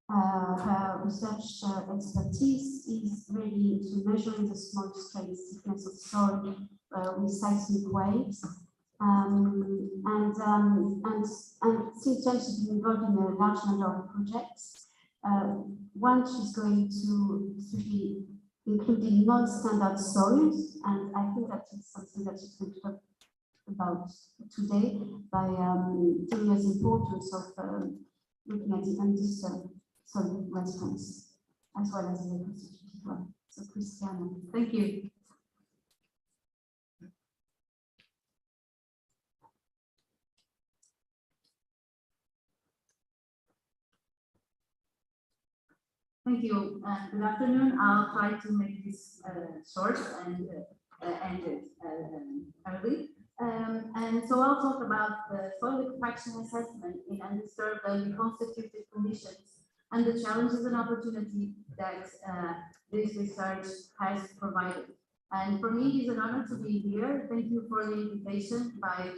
Speaker 15: Her research expertise is really into measuring the small strain stiffness of soil with seismic waves. And since then, she's been involved in a large number of projects. One, she's going to be including non-standard soils, and I think that is something that she's going to talk about today by telling us the importance of looking at the undisturbed soil response as well as the constitutive one. So, Christiana, thank you.
Speaker 18: Thank you. Good afternoon. I'll try to make this short and end it early. And so I'll talk about the soil liquefaction assessment in undisturbed and reconstituted conditions and the challenges and opportunity that this research has provided. And for me, it is an honor to be here. Thank you for the invitation by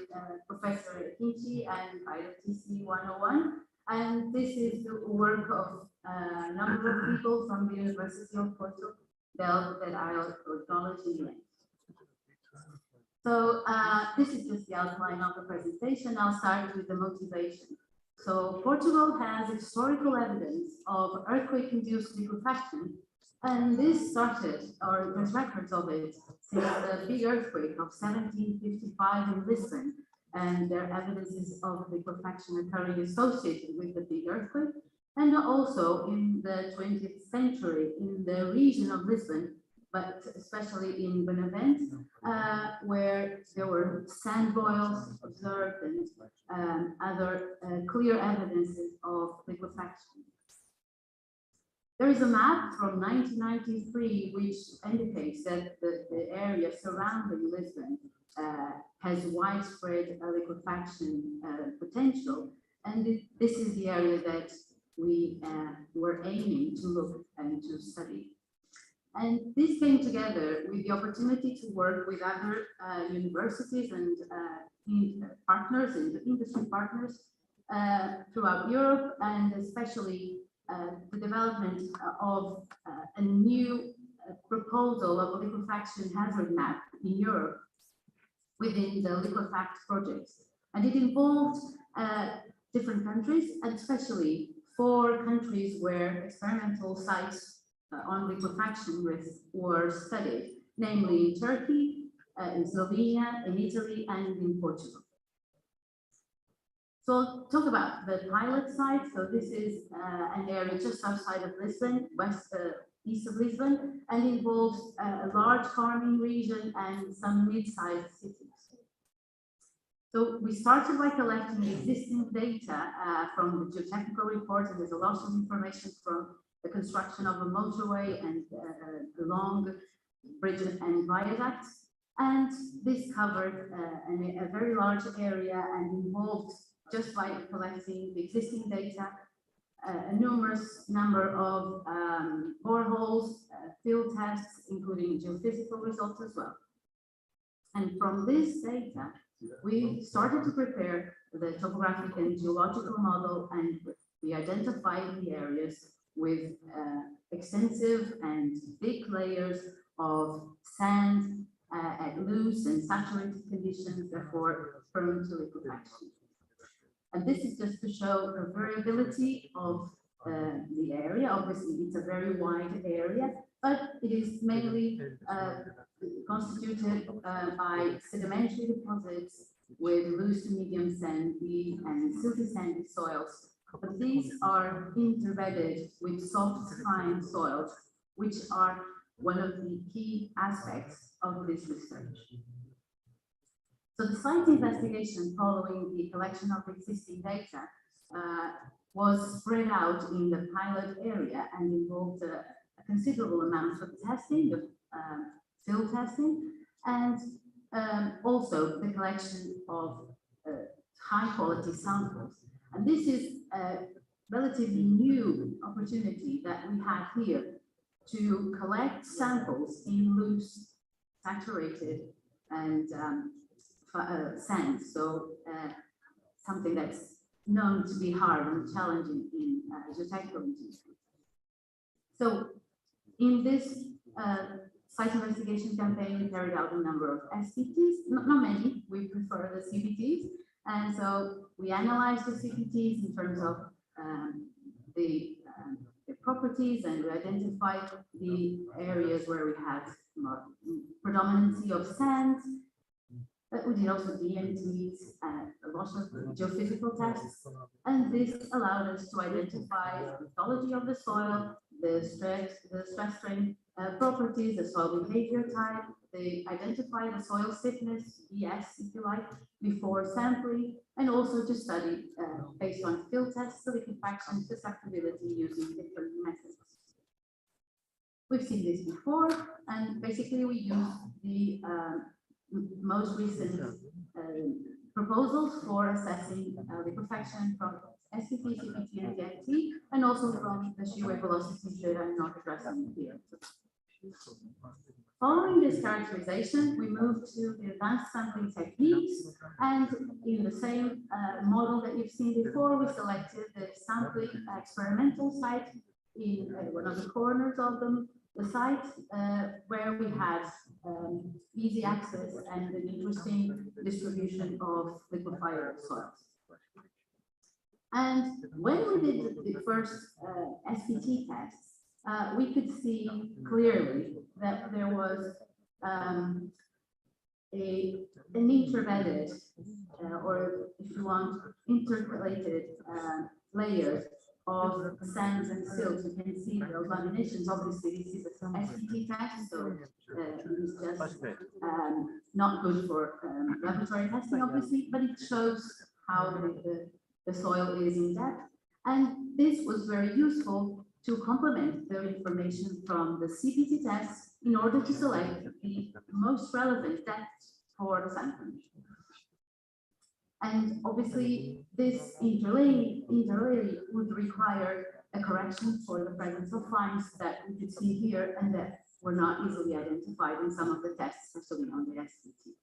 Speaker 18: Professor Kinchi and by the TC101. And this is the work of a number of people from the University of Porto that I'll acknowledge in the end. So this is just the outline of the presentation. I'll start with the motivation. So Portugal has historical evidence of earthquake-induced liquefaction, and this started, or there's records of it, since the big earthquake of 1755 in Lisbon. And there are evidences of liquefaction occurring associated with the big earthquake, and also in the 20th century in the region of Lisbon, but especially in Benavente, where there were sand boils observed and other clear evidences of liquefaction. There is a map from 1993 which indicates that the area surrounding Lisbon has widespread liquefaction potential, and this is the area that we were aiming to look and to study. And this came together with the opportunity to work with other universities and partners, and industry partners throughout Europe, and especially the development of a new proposal of a liquefaction hazard map in Europe within the Liquefact projects. And it involved different countries, and especially 4 countries where experimental sites on liquefaction risks were studied, namely in Turkey, in Slovenia, in Italy, and in Portugal. So I'll talk about the pilot site. So this is an area just outside of Lisbon, east of Lisbon, and involves a large farming region and some mid-sized cities. So we started by collecting existing data from the geotechnical report, and there's a lot of information from the construction of a motorway and a long bridge and viaduct. And this covered a very large area and involved, just by collecting the existing data, a numerous number of boreholes, field tests, including geophysical results as well. And from this data, we started to prepare the topographic and geological model, and we identified the areas with extensive and thick layers of sand at loose and saturated conditions, therefore prone to liquefaction. And this is just to show the variability of the area. Obviously, it's a very wide area, but it is mainly constituted by sedimentary deposits with loose to medium sandy and silty sandy soils. But these are interbedded with soft fine soils, which are one of the key aspects of this research. So the site investigation following the collection of existing data was spread out in the pilot area and involved a considerable amount of testing, of field testing, and also the collection of high quality samples. And this is a relatively new opportunity that we have here to collect samples in loose, saturated, and sand. So something that's known to be hard and challenging in geotechnical engineering. So in this site investigation campaign, we carried out a number of SPTs, not many, we prefer the CPTs. And so we analyzed the CPTs in terms of the properties, and we identified the areas where we had predominancy of sand. But we did also DNTs, a lot of geophysical tests, and this allowed us to identify the lithology of the soil, the stress strain properties, the soil behavior type. They identify the soil stiffness, ES, if you like, before sampling, and also to study based on field tests, the liquefaction susceptibility using different methods. We've seen this before, and basically we use the most recent proposals for assessing liquefaction from SPT, CPT, and DNT, and also from the shear wave velocities that I'm not addressing here. Following this characterization, we moved to the advanced sampling techniques, and in the same model that you've seen before, we selected the sampling experimental site in one of the corners of the site, where we had easy access and an interesting distribution of liquefier soils. And when we did the first SPT tests, we could see clearly that there was an interbedded, or if you want, intercalated layers of sands and silts. You can see those laminations. Obviously, this is a SPT test, so it is just not good for laboratory testing, obviously, but it shows how the soil is in depth. And this was very useful to complement the information from the CPT tests in order to select the most relevant depth for the sampling. And obviously, this interlay would require a correction for the presence of fines that we could see here and that were not easily identified in some of the tests, especially on the SPT.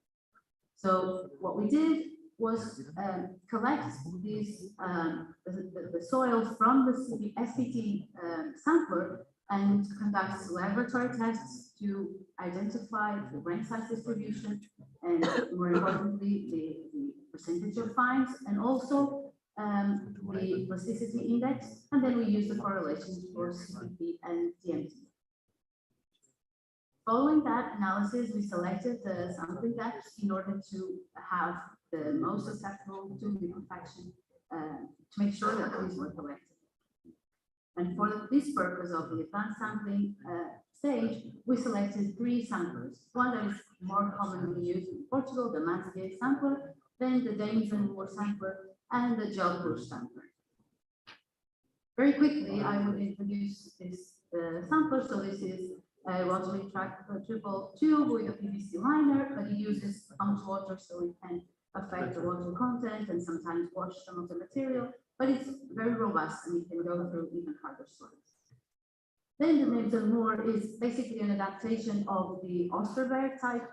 Speaker 18: So what we did was collect these the soil from the SPT sampler and conduct laboratory tests to identify the grain size distribution and, more importantly, the percentage of fines, and also the plasticity index, and then we use the correlations for CPT and DMT. Following that analysis, we selected the sampling depths in order to have the most susceptible to liquefaction, to make sure that these were collected. And for this purpose of the advanced sampling stage, we selected 3 samplers. One that is more commonly used in Portugal, the Massier sampler, then the Dames and Moore sampler, and the gel push sampler. Very quickly, I would introduce this sampler. So this is a rotary track triple tube with a PVC liner, but it uses pumped water, so it can affect the water content and sometimes wash some of the material, but it's very robust and it can go through even harder soils. Then the Nibs Moor is basically an adaptation of the Osterberg type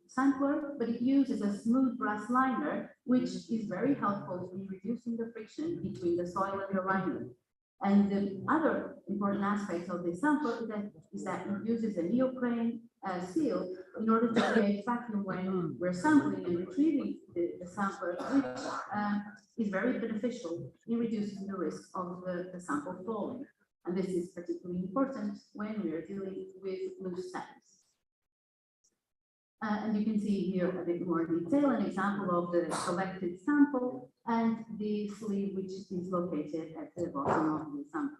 Speaker 18: sampler, but it uses a smooth brass liner, which is very helpful in reducing the friction between the soil and the liner. And the other important aspect of this sampler is that it uses a neoprene seal in order to create vacuum when we're sampling and retrieving the sampler, which is very beneficial in reducing the risk of the sample falling. And this is particularly important when we are dealing with loose sands. And you can see here a bit more detail, an example of the collected sample and the sleeve which is located at the bottom of the sample.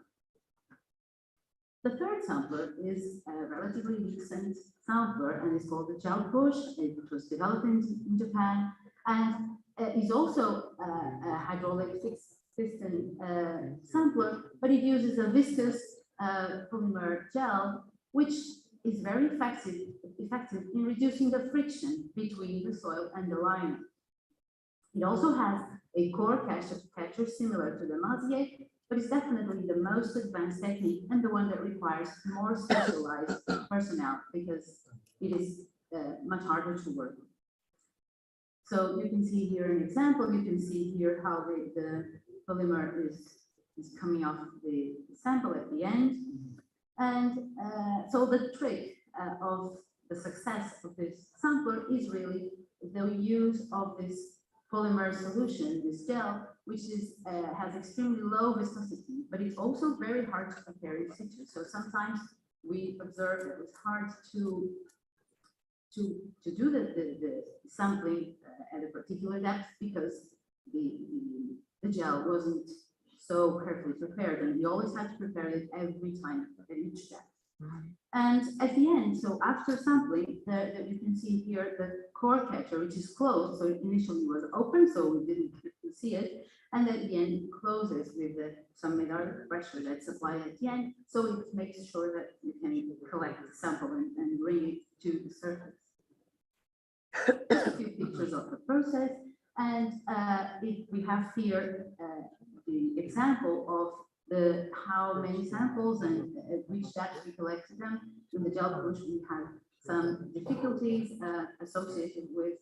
Speaker 18: The third sampler is a relatively recent sampler and is called the gel push. It was developed in Japan and is also a hydraulic fixed piston sampler, but it uses a viscous polymer gel, which is very effective in reducing the friction between the soil and the liner. It also has a core catcher similar to the Mazier, but it's definitely the most advanced technique and the one that requires more specialized personnel because it is much harder to work with. So you can see here an example. You can see here how the polymer is coming off the sample at the end. And so the trick of the success of this sampler is really the use of this polymer solution, this gel, which is has extremely low viscosity, but it's also very hard to prepare in situ. So sometimes we observe that it's hard to do the sampling at a particular depth because the gel wasn't so carefully prepared, and we always had to prepare it every time at each depth. And at the end, so after sampling, you can see here the core catcher, which is closed. So it initially was open, so we didn't see it. And at the end, it closes with some hydraulic pressure that's applied at the end. So it makes sure that you can collect the sample and bring it to the surface. Just a few pictures of the process. And we have here the example of how many samples and at which depth we collected them. In the gel push, we had some difficulties associated with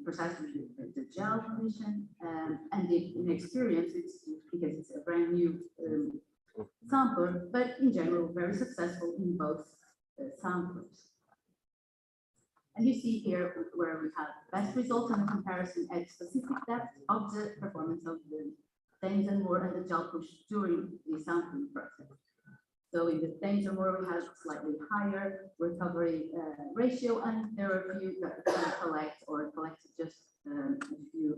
Speaker 18: precisely the gel condition, and in experience, it's because it's a brand new sampler, but in general, very successful in both samplers. And you see here where we have best results in the comparison at specific depth of the performance of the Thames and Moor and the gel push during the sampling process. So in the Thames and Moor, we have slightly higher recovery ratio, and there are a few that we collect or collected just a few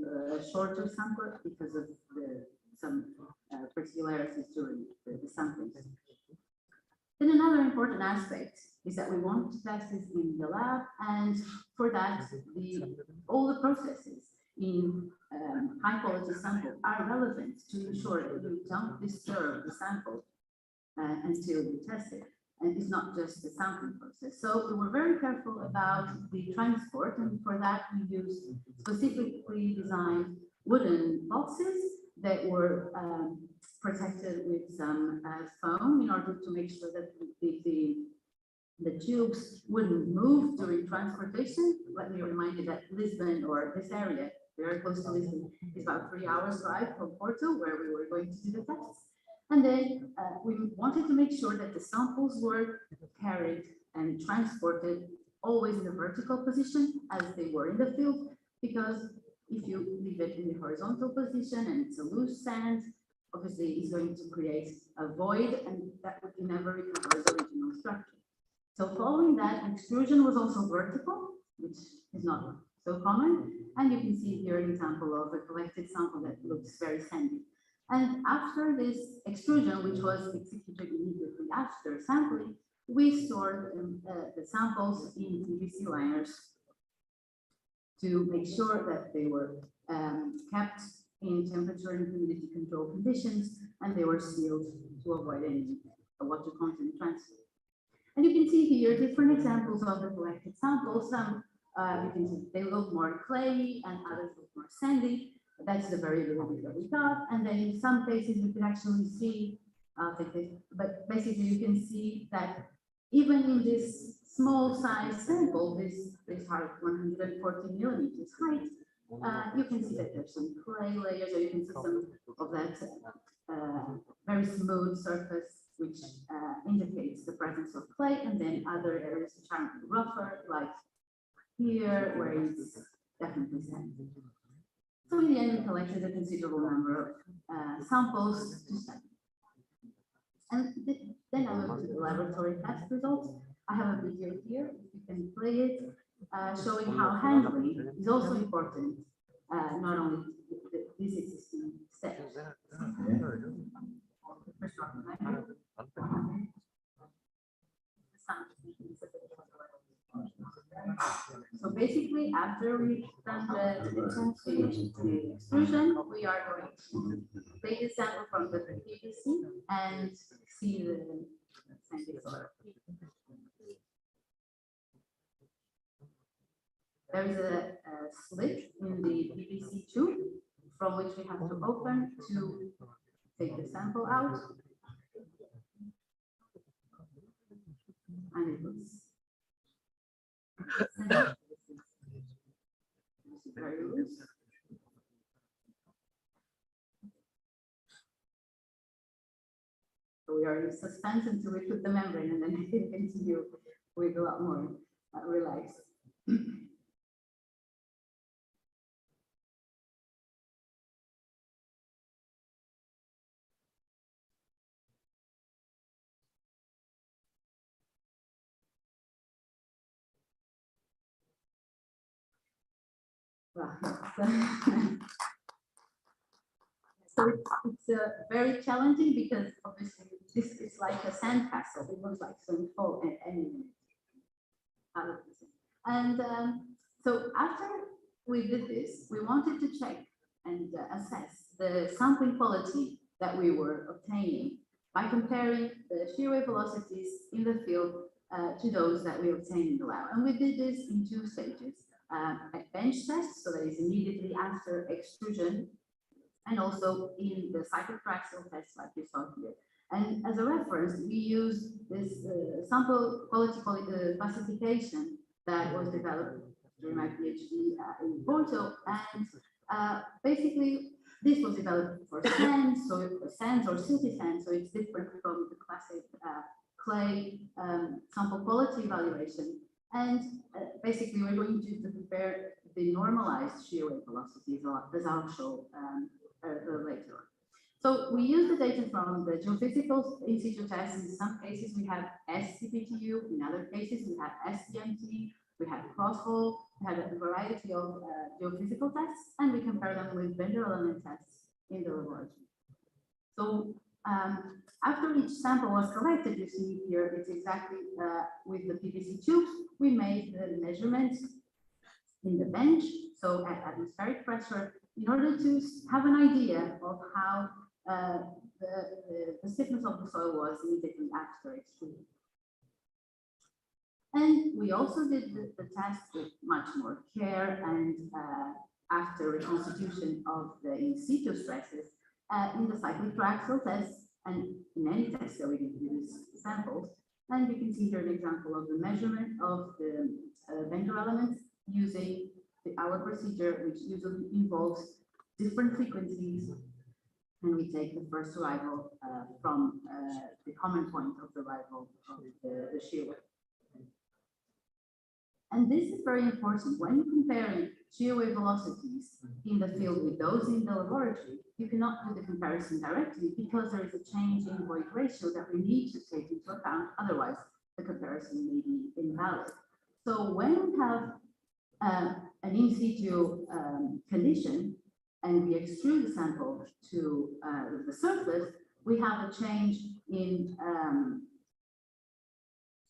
Speaker 18: shorter samplers because of some particularities during the sampling. Then another important aspect is that we want to test this in the lab, and for that, all the processes in high quality sample are relevant to ensure that you don't disturb the sample until you test it. And it's not just the sampling process. So we were very careful about the transport, and for that we used specifically designed wooden boxes that were protected with some foam in order to make sure that the tubes wouldn't move during transportation. Let me remind you that Lisbon, or this area, very close to Lisbon, is about 3 hours drive from Porto, where we were going to do the tests. And then we wanted to make sure that the samples were carried and transported always in a vertical position as they were in the field, because if you leave it in the horizontal position and it's a loose sand, obviously it's going to create a void, and that would never recover the original structure. So following that, extrusion was also vertical, which is not so common. And you can see here an example of a collected sample that looks very sandy. And after this extrusion, which was executed immediately after sampling, we stored the samples in PVC liners to make sure that they were kept in temperature and humidity control conditions, and they were sealed to avoid any water content transfer. And you can see here different examples of the collected samples. Some You can see they look more clayey and others look more sandy. That's the very little bit that we got. And then in some cases you can actually see, but basically you can see that even in this small size sample, this height 140 millimeters height, you can see that there's some clay layers, or you can see some of that very smooth surface, which indicates the presence of clay, and then other areas which are rougher, like here, where it's definitely sandy. So in the end, we collected a considerable number of samples to study. And then I moved to the laboratory test results. I have a video here, if you can play it, showing how handling is also important, not only these existing steps. So basically, after we've done the extrusion, we are going to take a sample from the PVC and see the sandy color. There is a slit in the PVC tube from which we have to open to take the sample out. And it looks very loose. So we are in suspense until we put the membrane, and then we can continue with a lot more relaxed. So it's very challenging because obviously this is like a sandcastle. It looks like some fall at any minute. And so after we did this, we wanted to check and assess the sampling quality that we were obtaining by comparing the shear wave velocities in the field to those that we obtained in the lab. And we did this in two stages. A bench test, so that is immediately after extrusion, and also in the cyclotraxyl test like you saw here. And as a reference, we use this sample quality classification that was developed during my PhD in Porto. And basically, this was developed for sands, so sands or silty sands, so it's different from the classic clay sample quality evaluation. And basically, we're going to compare the normalized shear wave velocities, as I'll show later on. So we use the data from the geophysical in situ tests. In some cases, we have SCPTU. In other cases, we have SDMT. We have cross-hole. We have a variety of geophysical tests, and we compare them with vendor element tests in the laboratory. So after each sample was collected, you see here, it's exactly with the PVC tubes, we made the measurements in the bench, so at atmospheric pressure, in order to have an idea of how the stiffness of the soil was immediately after extrusion. And we also did the test with much more care and after reconstitution of the in situ stresses in the cyclotraxyl test and in any test that we did use samples. And you can see here an example of the measurement of the vendor elements using our procedure, which usually involves different frequencies, and we take the first arrival from the common point of the arrival of the shear wave. And this is very important. When you're comparing shear wave velocities in the field with those in the laboratory, you cannot do the comparison directly because there is a change in void ratio that we need to take into account. Otherwise, the comparison may be invalid. So when we have an in situ condition and we extrude the sample to the surface, we have a change in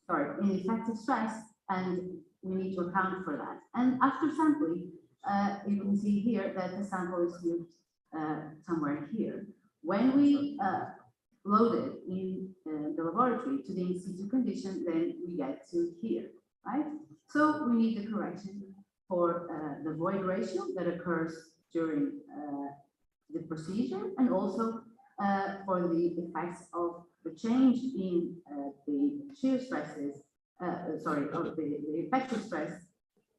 Speaker 18: effective stress, and we need to account for that. And after sampling, you can see here that the sample is moved somewhere here. When we load it in the laboratory to the in situ condition, then we get to here. right? So we need the correction for the void ratio that occurs during the procedure, and also for the effects of the change in the shear stresses, of the effective stress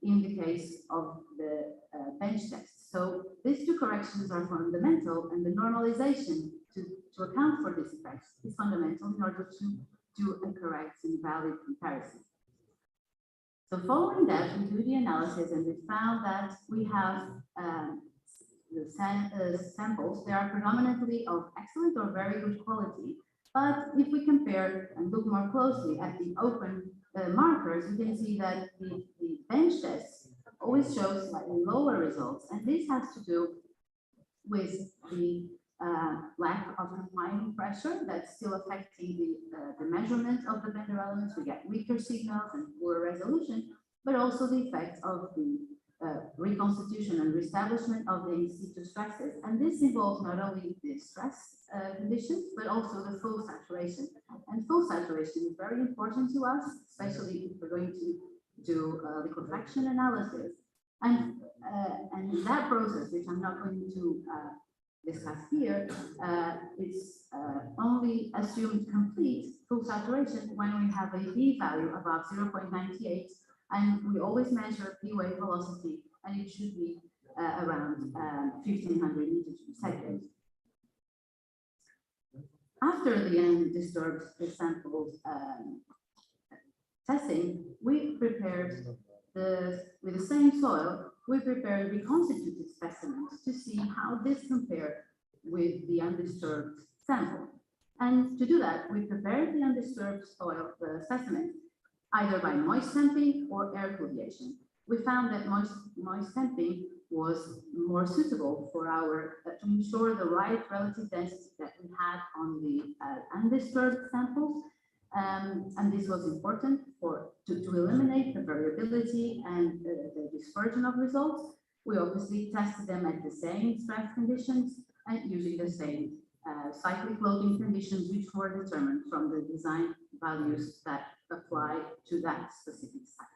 Speaker 18: in the case of the bench test. So these two corrections are fundamental, and the normalization to account for these effects is fundamental in order to do a correct and valid comparison. So following that, we do the analysis, and we found that we have the samples. They are predominantly of excellent or very good quality. But if we compare and look more closely at the open markers, you can see that the bench tests always show slightly lower results. And this has to do with the lack of confining pressure that's still affecting the measurement of the Bender elements. We get weaker signals and poor resolution, but also the effects of the reconstitution and reestablishment of the in situ stresses. And this involves not only the stress conditions, but also the full saturation. And full saturation is very important to us, especially if we're going to do liquefaction analysis. And that process, which I'm not going to discuss here, is only assumed complete full saturation when we have a V value above 0.98, and we always measure P wave velocity, and it should be around 1500 meters per second. After the undisturbed samples testing, we prepared with the same soil, we prepared reconstituted specimens to see how this compared with the undisturbed sample. And to do that, we prepared the undisturbed soil specimen either by moist tamping or air fluviation. We found that moist tamping was more suitable for our to ensure the right relative density that we had on the undisturbed samples. And this was important to eliminate the variability and the dispersion of results. We obviously tested them at the same stress conditions and using the same cyclic loading conditions, which were determined from the design values that apply to that specific site.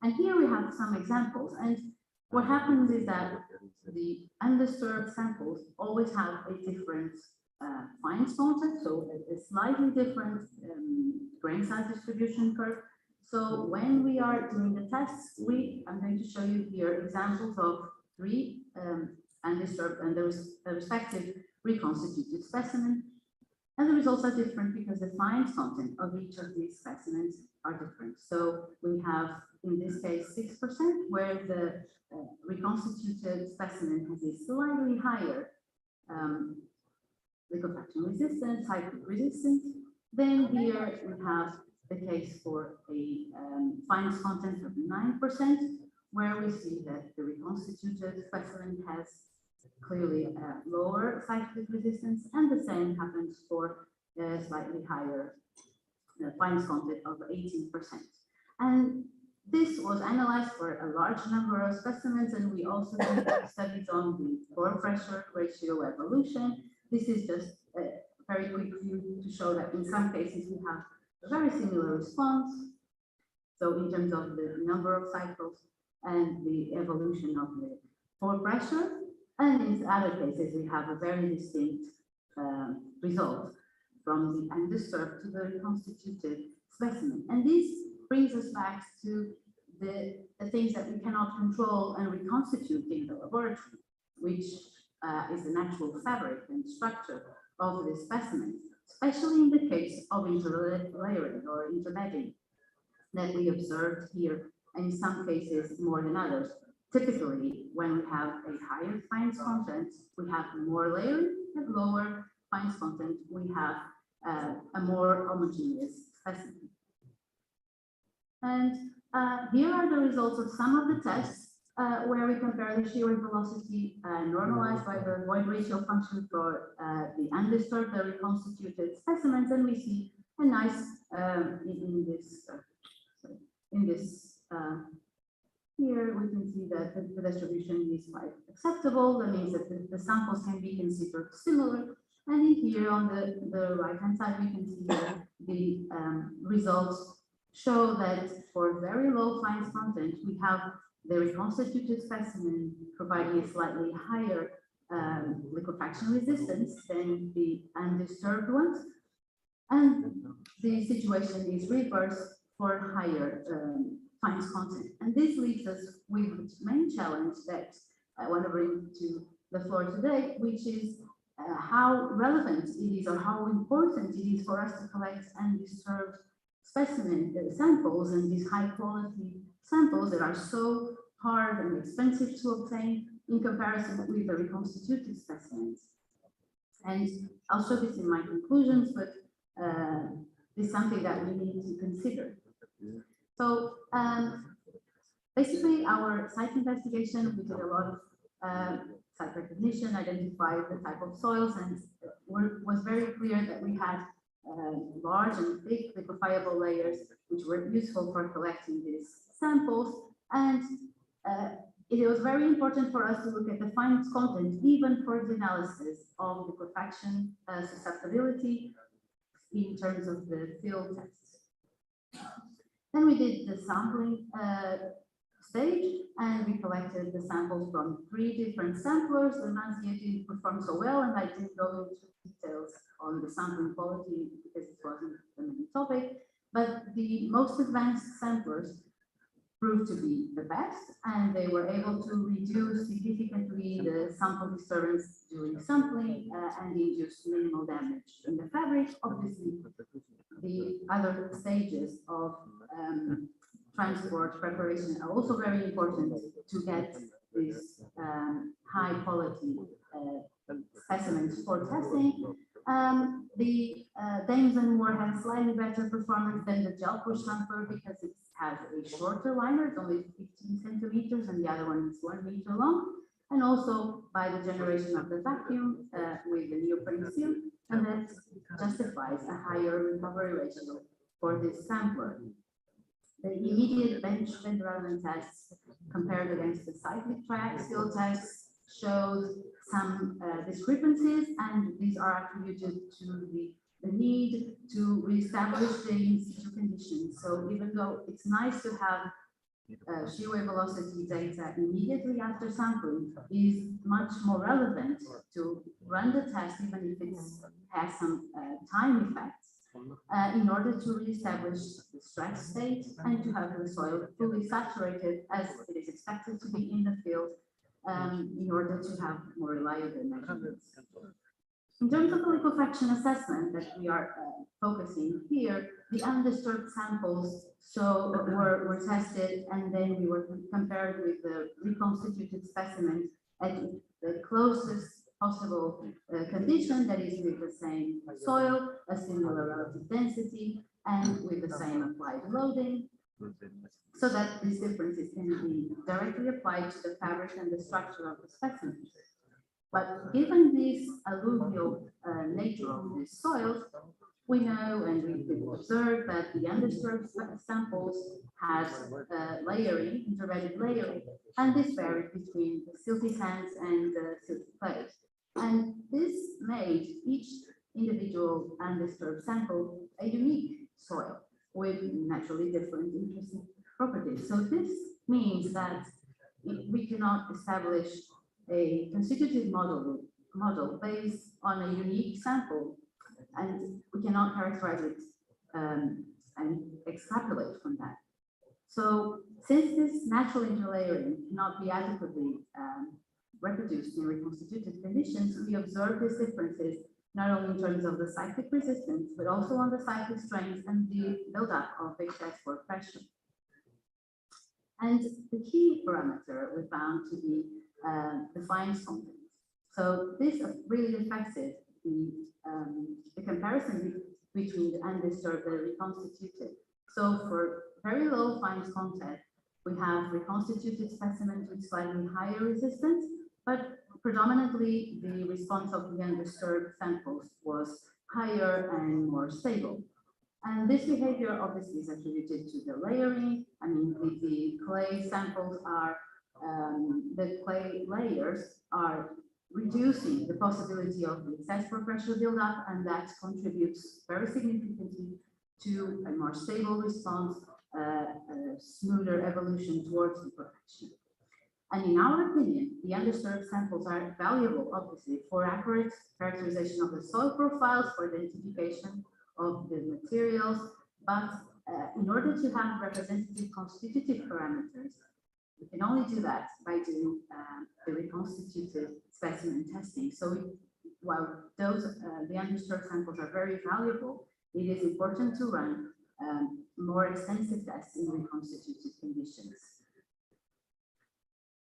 Speaker 18: And here we have some examples. And what happens is that the undisturbed samples always have a different fines content, so a slightly different grain size distribution curve. So when we are doing the tests, I'm going to show you here examples of 3 undisturbed and the respective reconstituted specimen. And the results are different because the fines content of each of these specimens are different. So we have, in this case, 6%, where the reconstituted specimen has a slightly higher liquefaction resistance, cyclic resistance. Then here we have the case for a fines content of 9%, where we see that the reconstituted specimen has clearly a lower cyclic resistance, and the same happens for a slightly higher fines content of 18%. And this was analyzed for a large number of specimens, and we also did studies on the pore pressure ratio evolution. This is just a very quick view to show that in some cases we have a very similar response. So in terms of the number of cycles and the evolution of the pore pressure, and in other cases we have a very distinct result from the undisturbed to the reconstituted specimen. And this brings us back to the things that we cannot control and reconstitute in the laboratory, which is the natural fabric and structure of the specimen, especially in the case of interlayering or interbedding that we observed here, and in some cases more than others. Typically, when we have a higher fines content, we have more layering, and lower fines content, we have a more homogeneous specimen. And here are the results of some of the tests where we compare the shear wave velocity normalized by the void ratio function for the undisturbed, the reconstituted specimens, and we see a nice here we can see that the distribution is quite acceptable. That means that the samples can be considered similar. And in here on the right hand side, we can see the results show that for very low fines content, we have the reconstituted specimen providing a slightly higher liquefaction resistance than the undisturbed ones. And the situation is reversed for higher fines content. And this leaves us with the main challenge that I want to bring to the floor today, which is how relevant it is or how important it is for us to collect undisturbed specimen samples and these high quality samples that are so hard and expensive to obtain in comparison with the reconstituted specimens. And I'll show this in my conclusions, but it's something that we need to consider. So basically our site investigation, we did a lot of site recognition, identified the type of soils, and was very clear that we had large and thick liquefiable layers which were useful for collecting these samples. And it was very important for us to look at the fines content even for the analysis of liquefaction susceptibility in terms of the field tests. Then we did the sampling stage, and we collected the samples from 3 different samplers. The ones here didn't perform so well, and I didn't go into details on the sampling quality because it wasn't the main topic. But the most advanced samplers proved to be the best, and they were able to reduce significantly the sample disturbance during sampling and induce minimal damage in the fabric. Obviously, the other stages of transport preparation are also very important to get these high quality specimens for testing. The Dames and Moore had a slightly better performance than the gel push sampler because it has a shorter liner, it's only 15 centimeters, and the other one is 1 meter long. And also by the generation of the vacuum with the neoprene seal, and that justifies a higher recovery ratio for this sampler. The immediate bench environment tests compared against the cyclic triaxial tests showed some discrepancies, and these are attributed to the need to reestablish the in situ conditions. So even though it's nice to have shear wave velocity data immediately after sampling, is much more relevant to run the test even if it has some time effects in order to reestablish the stress state and to have the soil fully saturated as it is expected to be in the field in order to have more reliable measurements. In terms of the liquefaction assessment that we are focusing here, the undisturbed samples were tested, and then we were compared with the reconstituted specimens at the closest possible condition, that is with the same soil, a similar relative density, and with the same applied loading, so that these differences can be directly applied to the fabric and the structure of the specimen. But given this alluvial nature of these soils, we know and we can observe that the undisturbed samples has layering, interbedded layering, and this varied between the silty sands and the silty clays. And this made each individual undisturbed sample a unique soil with naturally different interesting properties. So this means that we cannot establish a constitutive model based on a unique sample, and we cannot characterize it and extrapolate from that. So since this natural interlayering cannot be adequately reproduced in reconstituted conditions, we observe these differences not only in terms of the cyclic resistance, but also on the cyclic strains and the buildup of fixed export pressure. And the key parameter we found to be the fines content. So this really affected the comparison between the undisturbed and reconstituted. So for very low fines content, we have reconstituted specimens with slightly higher resistance, but predominantly the response of the undisturbed samples was higher and more stable. And this behavior obviously is attributed to the layering. I mean, the clay samples are, the clay layers are reducing the possibility of the excess pressure buildup, and that contributes very significantly to a more stable response, a smoother evolution towards liquefaction. And in our opinion, the undisturbed samples are valuable, obviously, for accurate characterization of the soil profiles, for identification of the materials, but in order to have representative constitutive parameters, we can only do that by doing the reconstituted specimen testing. So while those, the undisturbed samples are very valuable, it is important to run more extensive tests in reconstituted conditions.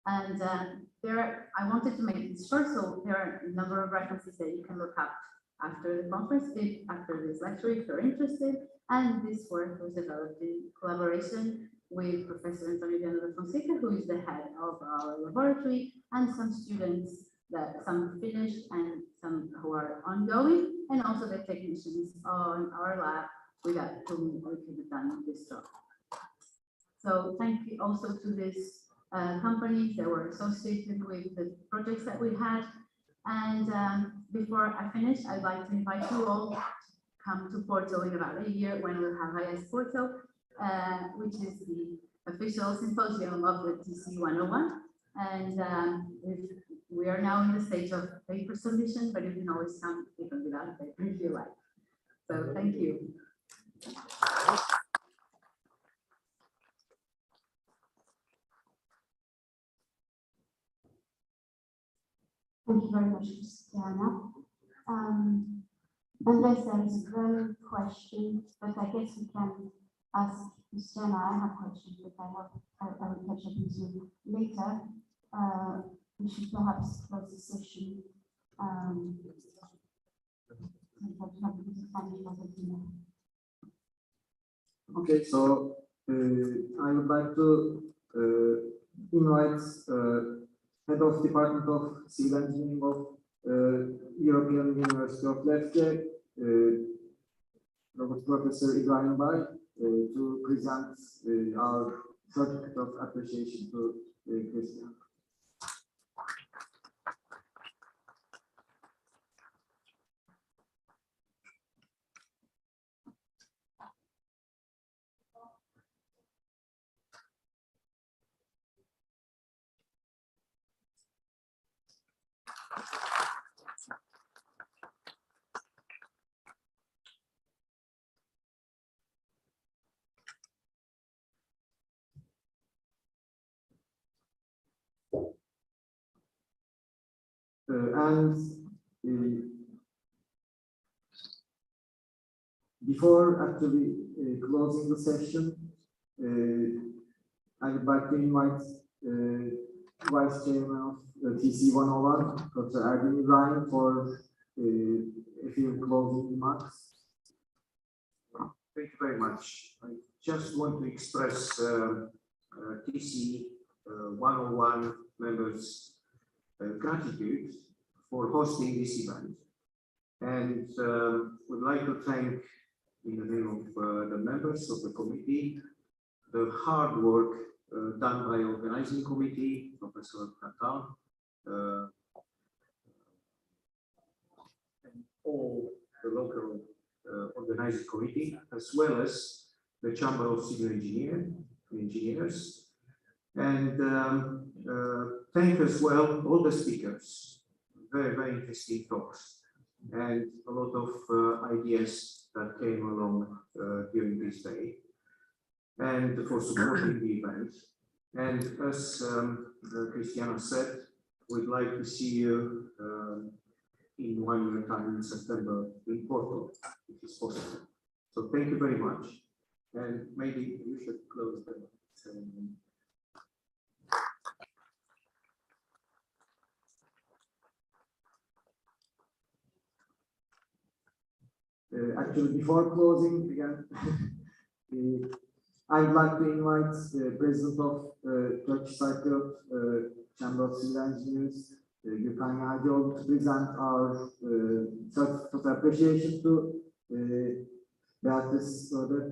Speaker 18: And I wanted to make it short, so there are a number of references that you can look up after the conference, after this lecture, if you're interested. And this work was developed in collaboration with Professor Antonio Viana da Fonseca, who is the head of our laboratory, and some students, some finished and some who are ongoing, and also the technicians on our lab without whom we could have done this job. So thank you also to these companies that were associated with the projects that we had. And before I finish, I'd like to invite you all to come to Porto in about a year when we'll have IS Porto, which is the official symposium of the TC101. And we are now in the stage of paper submission, but you can always come even without a paper if you like. So thank you.
Speaker 15: Thank you very much, Christiana. Unless there is a relevant question, but I guess we can ask Christiana. I have questions, but I will catch up with you later. We should perhaps close the session.
Speaker 2: Okay, so I would like to invite Head of Department of Civil Engineering of European University of Lefke, Professor Ibrahim Bay, to present our certificate of appreciation to Christian. Before actually closing the session, I would like to invite Vice Chairman of TC101, Dr. Erdem Ibrahim, for a few closing remarks.
Speaker 12: Thank you very much. I just want to express TC101 members' gratitude for hosting this event, and would like to thank, in the name of the members of the committee, the hard work done by organizing committee, Professor Katal, and all the local organizing committee, as well as the Chamber of Civil Engineers, and thank as well all the speakers. Very, very interesting talks and a lot of ideas that came along during this day, and for supporting the event. And as Christiana said, we'd like to see you in 1 year time in September in Porto, if it's possible. So thank you very much. And maybe you should close the ceremony.
Speaker 2: Actually, before closing, again, I'd like to invite the President of Turkish Cypriot Chamber of Civil Engineers, Gökhan Yağcıoğlu, to present our certificate of appreciation to the artists so that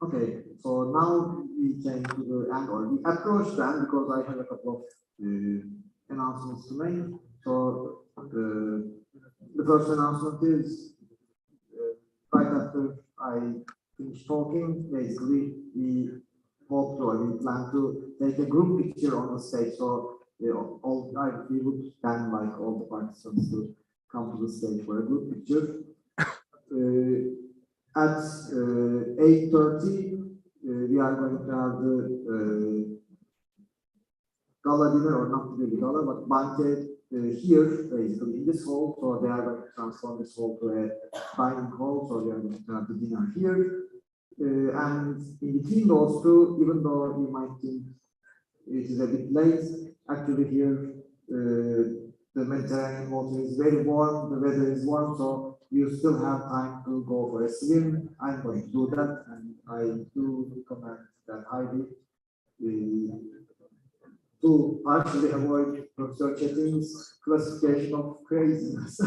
Speaker 2: Okay, so now we came to the end, or we approached the end because I have a couple of announcements to make. So the first announcement is right after I finish talking, basically we hope to, or we plan to take a group picture on the stage. So we would then like all the participants to come to the stage for a group picture. At 8:30, we are going to have the gala dinner, or not really gala, but banquet here, basically in this hall. So they are going to transform this hall to a dining hall. So we are going to have the dinner here. And in between those two, even though you might think it is a bit late, actually here the Mediterranean water is very warm, the weather is warm, so you still have time to go for a swim. I'm going to do that, and I do recommend that highly to partially avoid Professor Chetin's classification of craziness.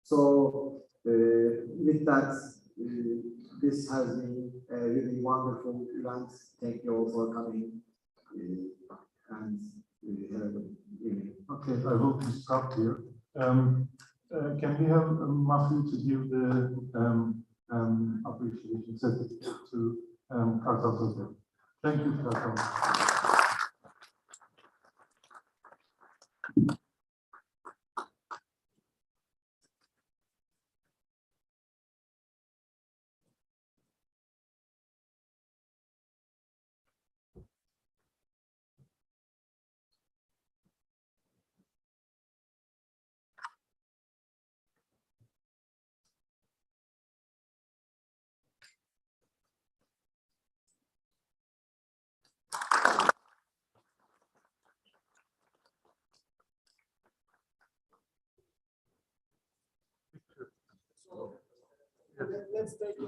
Speaker 2: So with that, this has been a really wonderful event. Thank you all for coming, and have a good evening.
Speaker 1: Okay, I will stop here. Can we have Matthew to give the appreciation certificate to Kartal? Thank you, Kartal.
Speaker 11: Let's take it.